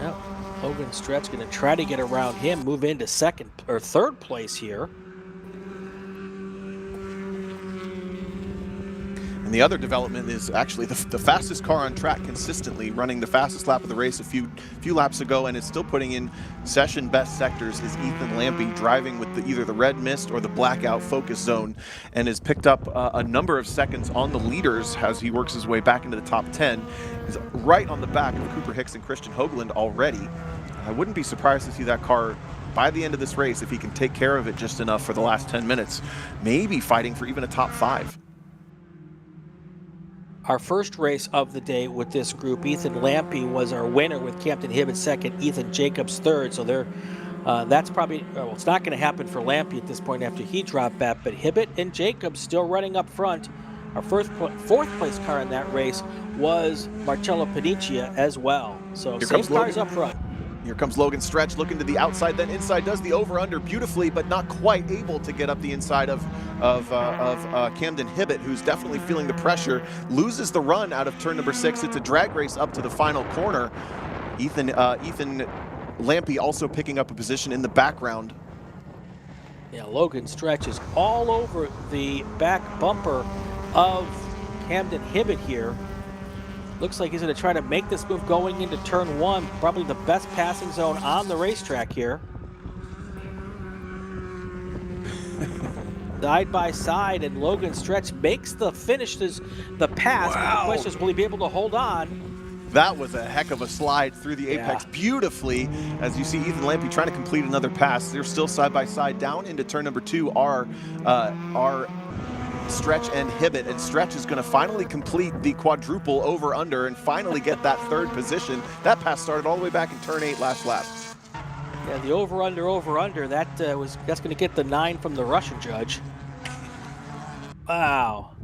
Yep. Logan Stretch going to try to get around him, move into second or third place here. And the other development is actually the fastest car on track consistently, running the fastest lap of the race a few laps ago, and is still putting in session best sectors, is Ethan Lampe, driving with either the red mist or the blackout focus zone, and has picked up a number of seconds on the leaders as he works his way back into the top 10. He's right on the back of Cooper Hicks and Christian Hoagland already. I wouldn't be surprised to see that car by the end of this race, if he can take care of it just enough for the last 10 minutes, maybe fighting for even a top 5. Our first race of the day with this group, Ethan Lampe was our winner with Camden Hibbett second, Ethan Jacobs third. So that's probably, well, it's not going to happen for Lampe at this point after he dropped back, but Hibbett and Jacobs still running up front. Our fourth place car in that race was Marcello Paniccia as well. So same cars up front. Here comes Logan Stretch, looking to the outside, then inside, does the over-under beautifully, but not quite able to get up the inside of Camden Hibbett, who's definitely feeling the pressure. Loses the run out of turn number 6. It's a drag race up to the final corner. Ethan Lampe also picking up a position in the background. Yeah, Logan Stretch is all over the back bumper of Camden Hibbett here. Looks like he's going to try to make this move going into turn 1. Probably the best passing zone on the racetrack here. Side by side, and Logan Stretch makes the finishes the pass. Wow. The question is, will he be able to hold on? That was a heck of a slide through the apex beautifully. As you see Ethan Lampe trying to complete another pass. They're still side by side down into turn number 2 are Stretch and Hibbett, and Stretch is going to finally complete the quadruple over-under and finally get that third position. That pass started all the way back in turn 8 last lap. Yeah, the over-under, that's going to get the 9 from the Russian judge. Wow.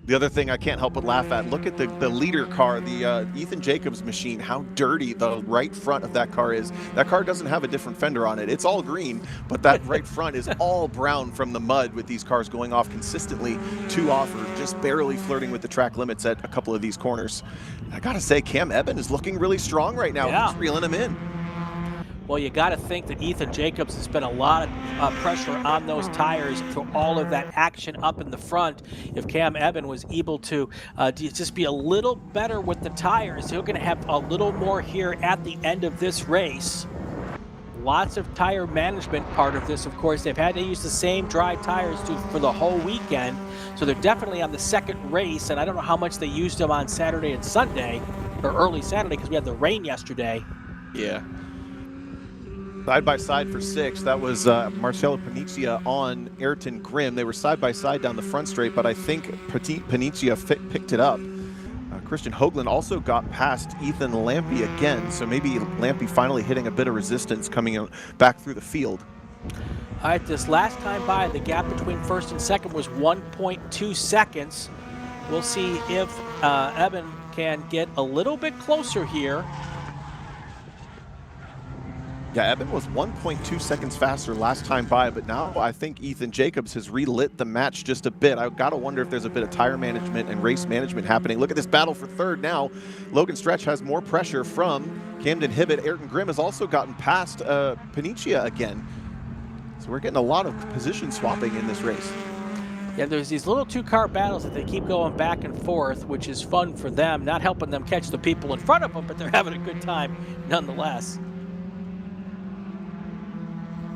The other thing I can't help but laugh at, look at the leader car, the Ethan Jacobs machine, how dirty the right front of that car is. That car doesn't have a different fender on it. It's all green, but that right front is all brown from the mud, with these cars going off consistently to off, or just barely flirting with the track limits at a couple of these corners. I gotta say, Cam Eben is looking really strong right now. Yeah. He's reeling him in. Well, you got to think that Ethan Jacobs has spent a lot of pressure on those tires for all of that action up in the front. If Cam Eben was able to just be a little better with the tires, he's going to have a little more here at the end of this race. Lots of tire management part of this, of course. They've had to use the same dry tires for the whole weekend, so they're definitely on the second race, and I don't know how much they used them on Saturday and Sunday, or early Saturday, because we had the rain yesterday. Yeah. Side by side for 6. That was Marcello Paniccia on Ayrton Grimm. They were side by side down the front straight, but I think Paniccia picked it up. Christian Hoagland also got past Ethan Lampe again, so maybe Lampe finally hitting a bit of resistance coming back through the field. All right, this last time by, the gap between first and second was 1.2 seconds. We'll see if Eben can get a little bit closer here. Yeah, Eben was 1.2 seconds faster last time by, but now I think Ethan Jacobs has relit the match just a bit. I've got to wonder if there's a bit of tire management and race management happening. Look at this battle for third now. Logan Stretch has more pressure from Camden Hibbett. Ayrton Grimm has also gotten past Paniccia again. So we're getting a lot of position swapping in this race. Yeah, there's these little two-car battles that they keep going back and forth, which is fun for them, not helping them catch the people in front of them, but they're having a good time nonetheless.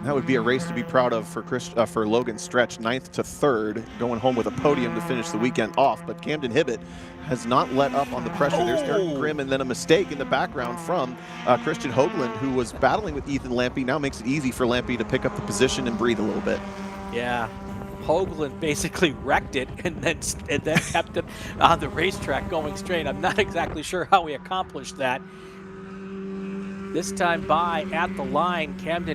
That would be a race to be proud of for Logan Stretch, 9th to 3rd, going home with a podium to finish the weekend off. But Camden Hibbett has not let up on the pressure. There's Ayrton Grimm, and then a mistake in the background from Christian Hoagland, who was battling with Ethan Lampe. Now makes it easy for Lampe to pick up the position and breathe a little bit. Yeah, Hoagland basically wrecked it and then kept it on the racetrack going straight. I'm not exactly sure how he accomplished that. This time by at the line, Cam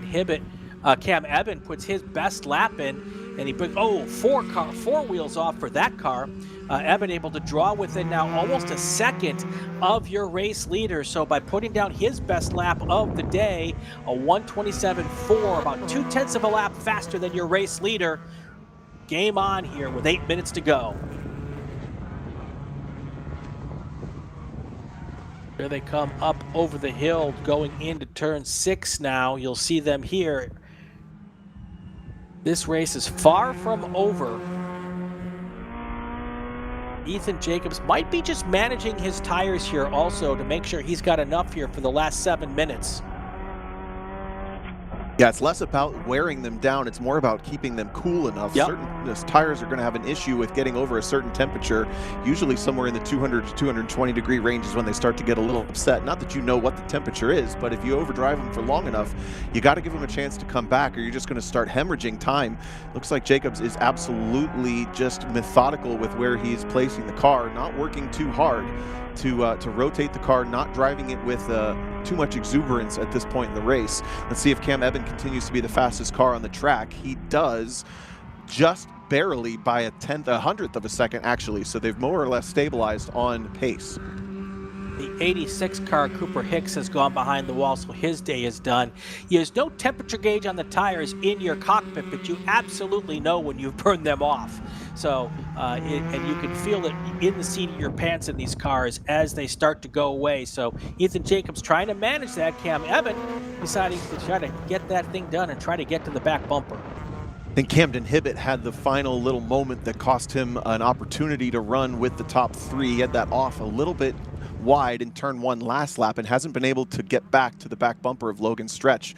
Eben puts his best lap in, and he put four wheels off for that car. Eben able to draw within now almost a second of your race leader. So by putting down his best lap of the day, a 1:27.4, about 0.2 of a lap faster than your race leader. game on here with 8 minutes to go. Here they come up over the hill going into turn 6 now. You'll see them here. This race is far from over. Ethan Jacobs might be just managing his tires here also to make sure he's got enough here for the last 7 minutes. Yeah, it's less about wearing them down. It's more about keeping them cool enough. Yep. Certain tires are going to have an issue with getting over a certain temperature. Usually somewhere in the 200 to 220 degree range is when they start to get a little upset. Not that you know what the temperature is, but if you overdrive them for long enough, you got to give them a chance to come back or you're just going to start hemorrhaging time. Looks like Jacobs is absolutely just methodical with where he's placing the car, not working too hard to rotate the car, not driving it with too much exuberance at this point in the race. Let's see if Cam Eben continues to be the fastest car on the track. He does, just barely by a hundredth of a second actually, so they've more or less stabilized on pace. The 86 car, Cooper Hicks, has gone behind the wall, so his day is done. There's no temperature gauge on the tires in your cockpit, but you absolutely know when you've burned them off. So, and you can feel it in the seat of your pants in these cars as they start to go away. So Ethan Jacobs trying to manage that. Cam Eben deciding to try to get that thing done and try to get to the back bumper. I think Camden Hibbett had the final little moment that cost him an opportunity to run with the top 3. He had that off a little bit wide in turn 1 last lap and hasn't been able to get back to the back bumper of Logan Stretch.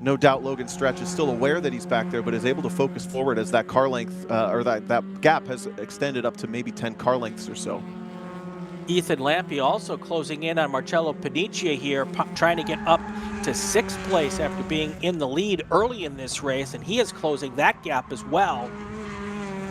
No doubt Logan Stretch is still aware that he's back there, but is able to focus forward as that car length, or that gap has extended up to maybe 10 car lengths or so. Ethan Lampe also closing in on Marcello Panicia here, trying to get up to 6th place after being in the lead early in this race, and he is closing that gap as well.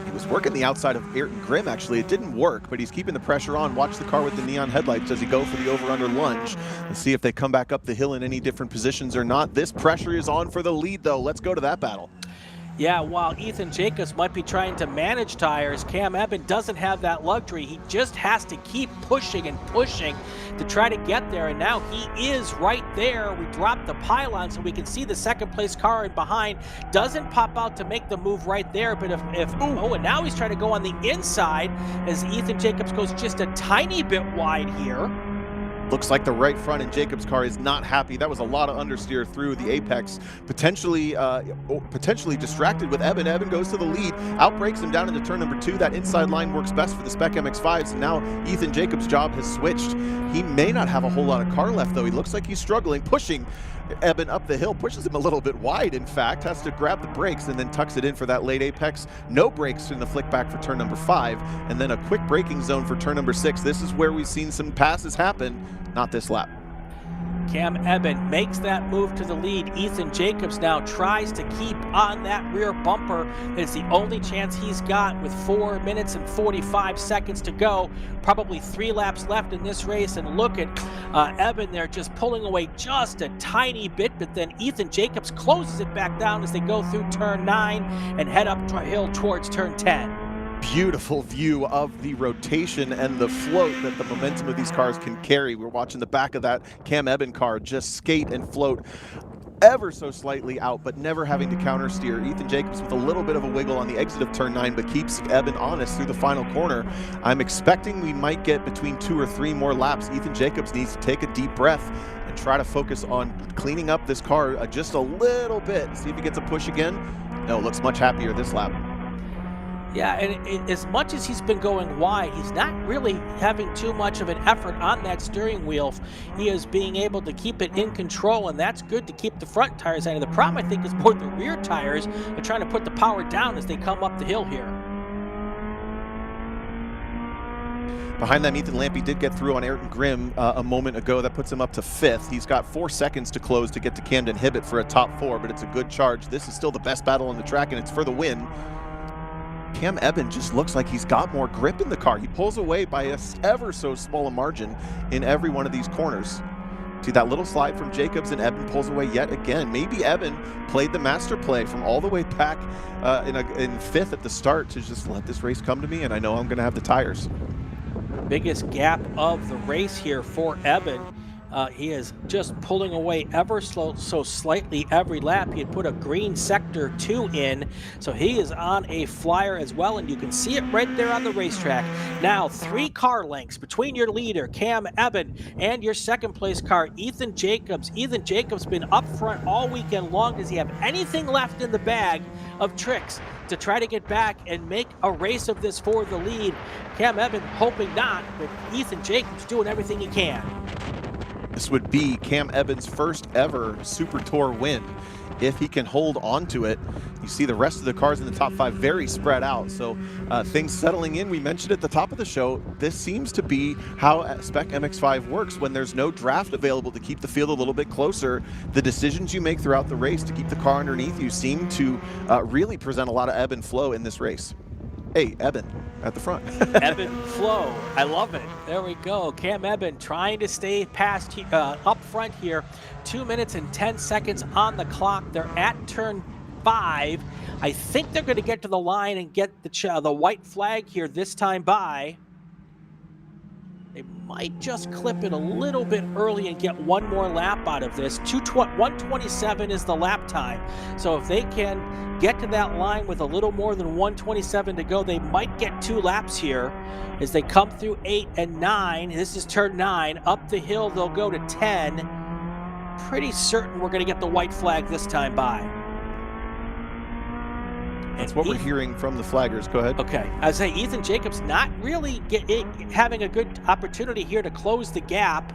He was working the outside of Ayrton Grimm, actually. It didn't work, but he's keeping the pressure on. Watch the car with the neon headlights as he go for the over-under lunge. Let's see if they come back up the hill in any different positions or not. This pressure is on for the lead, though. Let's go to that battle. Yeah, while Ethan Jacobs might be trying to manage tires, Cam Eben doesn't have that luxury. He just has to keep pushing and pushing to try to get there, and now he is right there. We dropped the pylon so we can see the 2nd place car in behind. Doesn't pop out to make the move right there, but oh, and now he's trying to go on the inside as Ethan Jacobs goes just a tiny bit wide here. Looks like the right front in Jacobs' car is not happy. That was a lot of understeer through the apex. Potentially distracted with Eben. Eben goes to the lead, outbrakes him down into turn number 2. That inside line works best for the Spec MX-5s, and now Ethan Jacobs' job has switched. He may not have a whole lot of car left, though. He looks like he's struggling, pushing Eben up the hill, pushes him a little bit wide, in fact, has to grab the brakes and then tucks it in for that late apex. No brakes in the flick back for turn number 5, and then a quick braking zone for turn number 6. This is where we've seen some passes happen, not this lap. Cam Eben makes that move to the lead. Ethan Jacobs now tries to keep on that rear bumper. It's the only chance he's got with 4 minutes and 45 seconds to go. Probably 3 laps left in this race. And look at Eben there just pulling away just a tiny bit. But then Ethan Jacobs closes it back down as they go through turn 9 and head up the hill towards turn 10. Beautiful view of the rotation and the float that the momentum of these cars can carry. We're watching the back of that Cam Eben car just skate and float ever so slightly out, but never having to counter steer. Ethan Jacobs with a little bit of a wiggle on the exit of turn 9, but keeps Eben honest through the final corner. I'm expecting we might get between 2 or 3 more laps. Ethan Jacobs needs to take a deep breath and try to focus on cleaning up this car just a little bit. See if he gets a push again. No, looks much happier this lap. Yeah, and as much as he's been going wide, he's not really having too much of an effort on that steering wheel. He is being able to keep it in control, and that's good to keep the front tires out. The problem, I think, is more the rear tires are trying to put the power down as they come up the hill here. Behind them, Ethan Lampe did get through on Ayrton Grimm a moment ago. That puts him up to 5th. He's got 4 seconds to close to get to Camden Hibbett for a top 4, but it's a good charge. This is still the best battle on the track, and it's for the win. Cam Eben just looks like he's got more grip in the car. He pulls away by a ever so small a margin in every one of these corners. See that little slide from Jacobs, and Eben pulls away yet again. Maybe Eben played the master play from all the way back in 5th at the start to just let this race come to me, and I know I'm going to have the tires. Biggest gap of the race here for Eben. He is just pulling away ever so slightly every lap. He had put a green sector 2 in, so he is on a flyer as well, and you can see it right there on the racetrack. Now 3 car lengths between your leader, Cam Eben, and your second place car, Ethan Jacobs. Ethan Jacobs been up front all weekend long. Does he have anything left in the bag of tricks to try to get back and make a race of this for the lead? Cam Eben hoping not, but Ethan Jacobs doing everything he can. This would be Cam Eben's first ever Super Tour win. If he can hold on to it, you see the rest of the cars in the top 5 very spread out. So things settling in. We mentioned at the top of the show, this seems to be how Spec MX-5 works when there's no draft available to keep the field a little bit closer. The decisions you make throughout the race to keep the car underneath you seem to really present a lot of ebb and flow in this race. Hey, Eben at the front. Eben flow. I love it. There we go. Cam Eben trying to stay past up front here. 2 minutes and 10 seconds on the clock. They're at turn 5. I think they're going to get to the line and get the white flag here this time by. They might just clip it a little bit early and get one more lap out of this. 1:27 is the lap time. So if they can get to that line with a little more than 1:27 to go, they might get 2 laps here as they come through 8 and 9. This is turn 9. Up the hill, they'll go to 10. Pretty certain we're going to get the white flag this time by. That's what we're hearing from the flaggers. Go ahead. Okay. I say Ethan Jacobs not really having a good opportunity here to close the gap.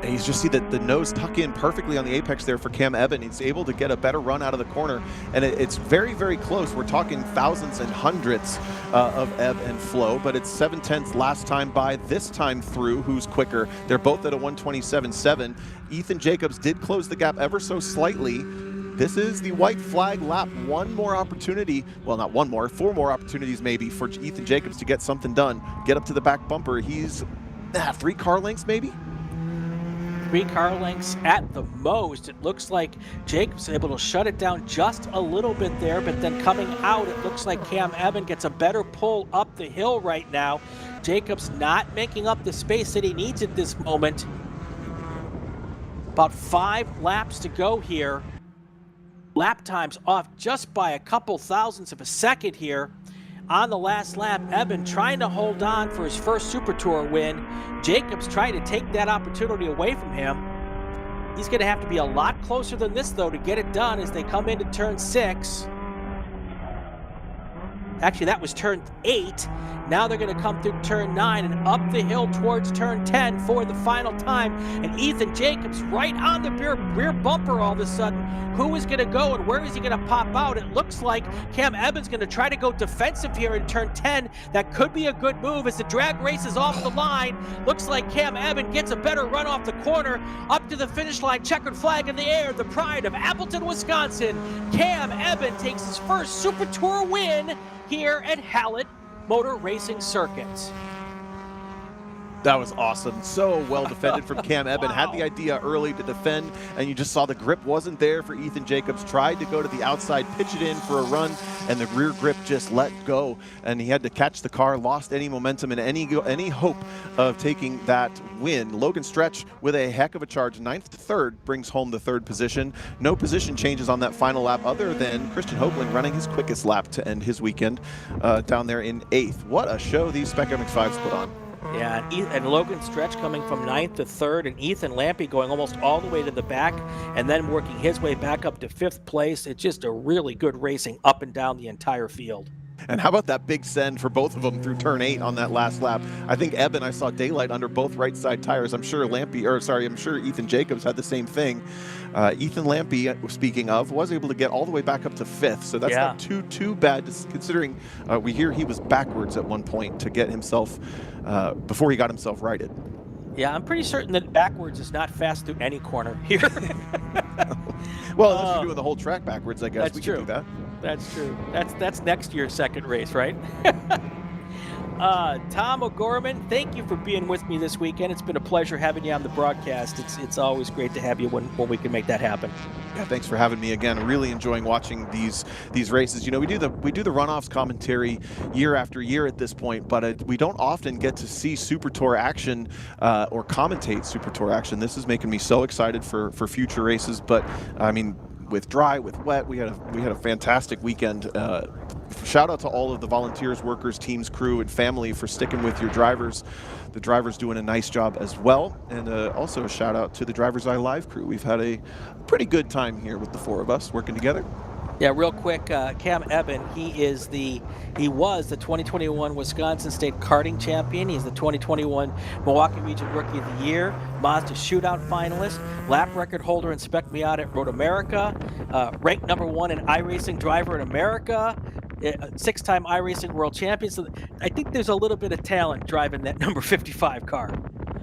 And you just see that the nose tuck in perfectly on the apex there for Cam Eben. He's able to get a better run out of the corner, and it's very, very close. We're talking thousands and hundreds of ebb and flow, but it's 7/10 last time by, this time through. Who's quicker? They're both at a 1:27.7. Ethan Jacobs did close the gap ever so slightly. This is the white flag lap. One more opportunity, well, not one more, 4 more opportunities maybe for Ethan Jacobs to get something done. Get up to the back bumper. He's 3 car lengths maybe? 3 car lengths at the most. It looks like Jacobs able to shut it down just a little bit there, but then coming out, it looks like Cam Eben gets a better pull up the hill right now. Jacobs not making up the space that he needs at this moment. About 5 laps to go here. Lap times off just by a couple thousandths of a second here. On the last lap, Eben trying to hold on for his first Super Tour win. Jacobs trying to take that opportunity away from him. He's going to have to be a lot closer than this, though, to get it done as they come into turn 6. Actually, that was turn 8. Now they're going to come through turn 9 and up the hill towards turn 10 for the final time. And Ethan Jacobs right on the rear bumper all of a sudden. Who is going to go and where is he going to pop out? It looks like Cam Eben's going to try to go defensive here in turn 10. That could be a good move as the drag race is off the line. Looks like Cam Eben gets a better run off the corner. Up to the finish line, checkered flag in the air. The pride of Appleton, Wisconsin. Cam Eben takes his first Super Tour win here at Hallett Motor Racing Circuit. That was awesome. So well defended from Cam Eben. Wow. Had the idea early to defend, and you just saw the grip wasn't there for Ethan Jacobs. Tried to go to the outside, pitch it in for a run, and the rear grip just let go, and he had to catch the car, lost any momentum and any hope of taking that win. Logan Stretch with a heck of a charge. 9th to 3rd brings home the 3rd position. No position changes on that final lap other than Christian Hoagland running his quickest lap to end his weekend down there in 8th. What a show these Spec MX-5s put on. Yeah, and Logan Stretch coming from 9th to 3rd, and Ethan Lampe going almost all the way to the back and then working his way back up to 5th place. It's just a really good racing up and down the entire field. And how about that big send for both of them through turn 8 on that last lap? I think Eben, I saw daylight under both right side tires. I'm sure Ethan Jacobs had the same thing. Ethan Lampe, speaking of, was able to get all the way back up to 5th, so that's not too bad, considering we hear he was backwards at one point to get himself, before he got himself righted. Yeah, I'm pretty certain that backwards is not fast through any corner here. Well, unless you're doing the whole track backwards, I guess we can do that. That's true. That's next year's second race, right? Tom O'Gorman, thank you for being with me this weekend. It's been a pleasure having you on the broadcast. It's always great to have you when we can make that happen. Yeah, thanks for having me again. Really enjoying watching these races. You know, we do the runoffs commentary year after year at this point, but we don't often get to see Super Tour action or commentate Super Tour action. This is making me so excited for future races. But I mean, with dry, with wet, we had a fantastic weekend. Shout out to all of the volunteers, workers, teams, crew, and family for sticking with your drivers. The drivers doing a nice job as well. And also a shout out to the DriversEye Live crew. We've had a pretty good time here with the four of us working together. Yeah, real quick, Cam Eben, he was the 2021 Wisconsin State karting champion. He's the 2021 Milwaukee Region Rookie of the Year, Mazda Shootout finalist, lap record holder in Spec Miata at Road America, ranked #1 in iRacing driver in America, 6-time iRacing world champion. So I think there's a little bit of talent driving that number 55 car.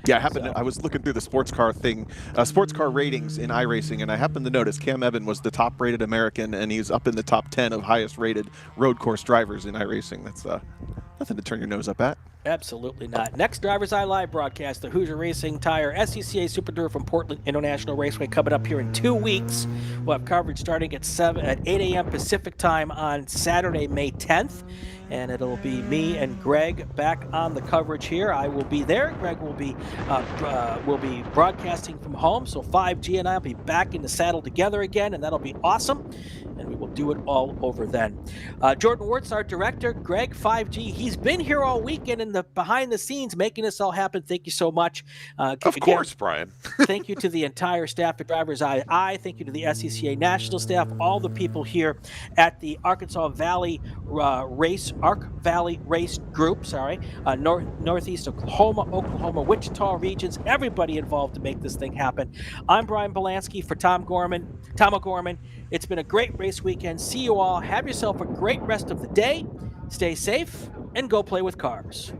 Yeah, I was looking through the sports car ratings in iRacing, and I happened to notice Cam Eben was the top-rated American, and he's up in the top 10 of highest-rated road course drivers in iRacing. That's nothing to turn your nose up at. Absolutely not. Next DriversEye Live broadcast, the Hoosier Racing Tire SCCA Super Tour from Portland International Raceway coming up here in 2 weeks. We'll have coverage starting at 8 a.m. Pacific time on Saturday, May 10th. And it'll be me and Greg back on the coverage here. I will be there. Greg will be broadcasting from home. So 5G and I will be back in the saddle together again, and that'll be awesome. And we will do it all over then. Jordan Wirtz, our director. Greg, 5G. He's been here all weekend in the behind the scenes, making this all happen. Thank you so much. Of course, Brian. Thank you to the entire staff at DriversEye. Thank you to the SCCA national staff, all the people here at the Ark Valley Race Group, Northeast Oklahoma, Wichita regions, everybody involved to make this thing happen. I'm Brian Bielanski for Tom O'Gorman. It's been a great race weekend. See you all. Have yourself a great rest of the day. Stay safe and go play with cars.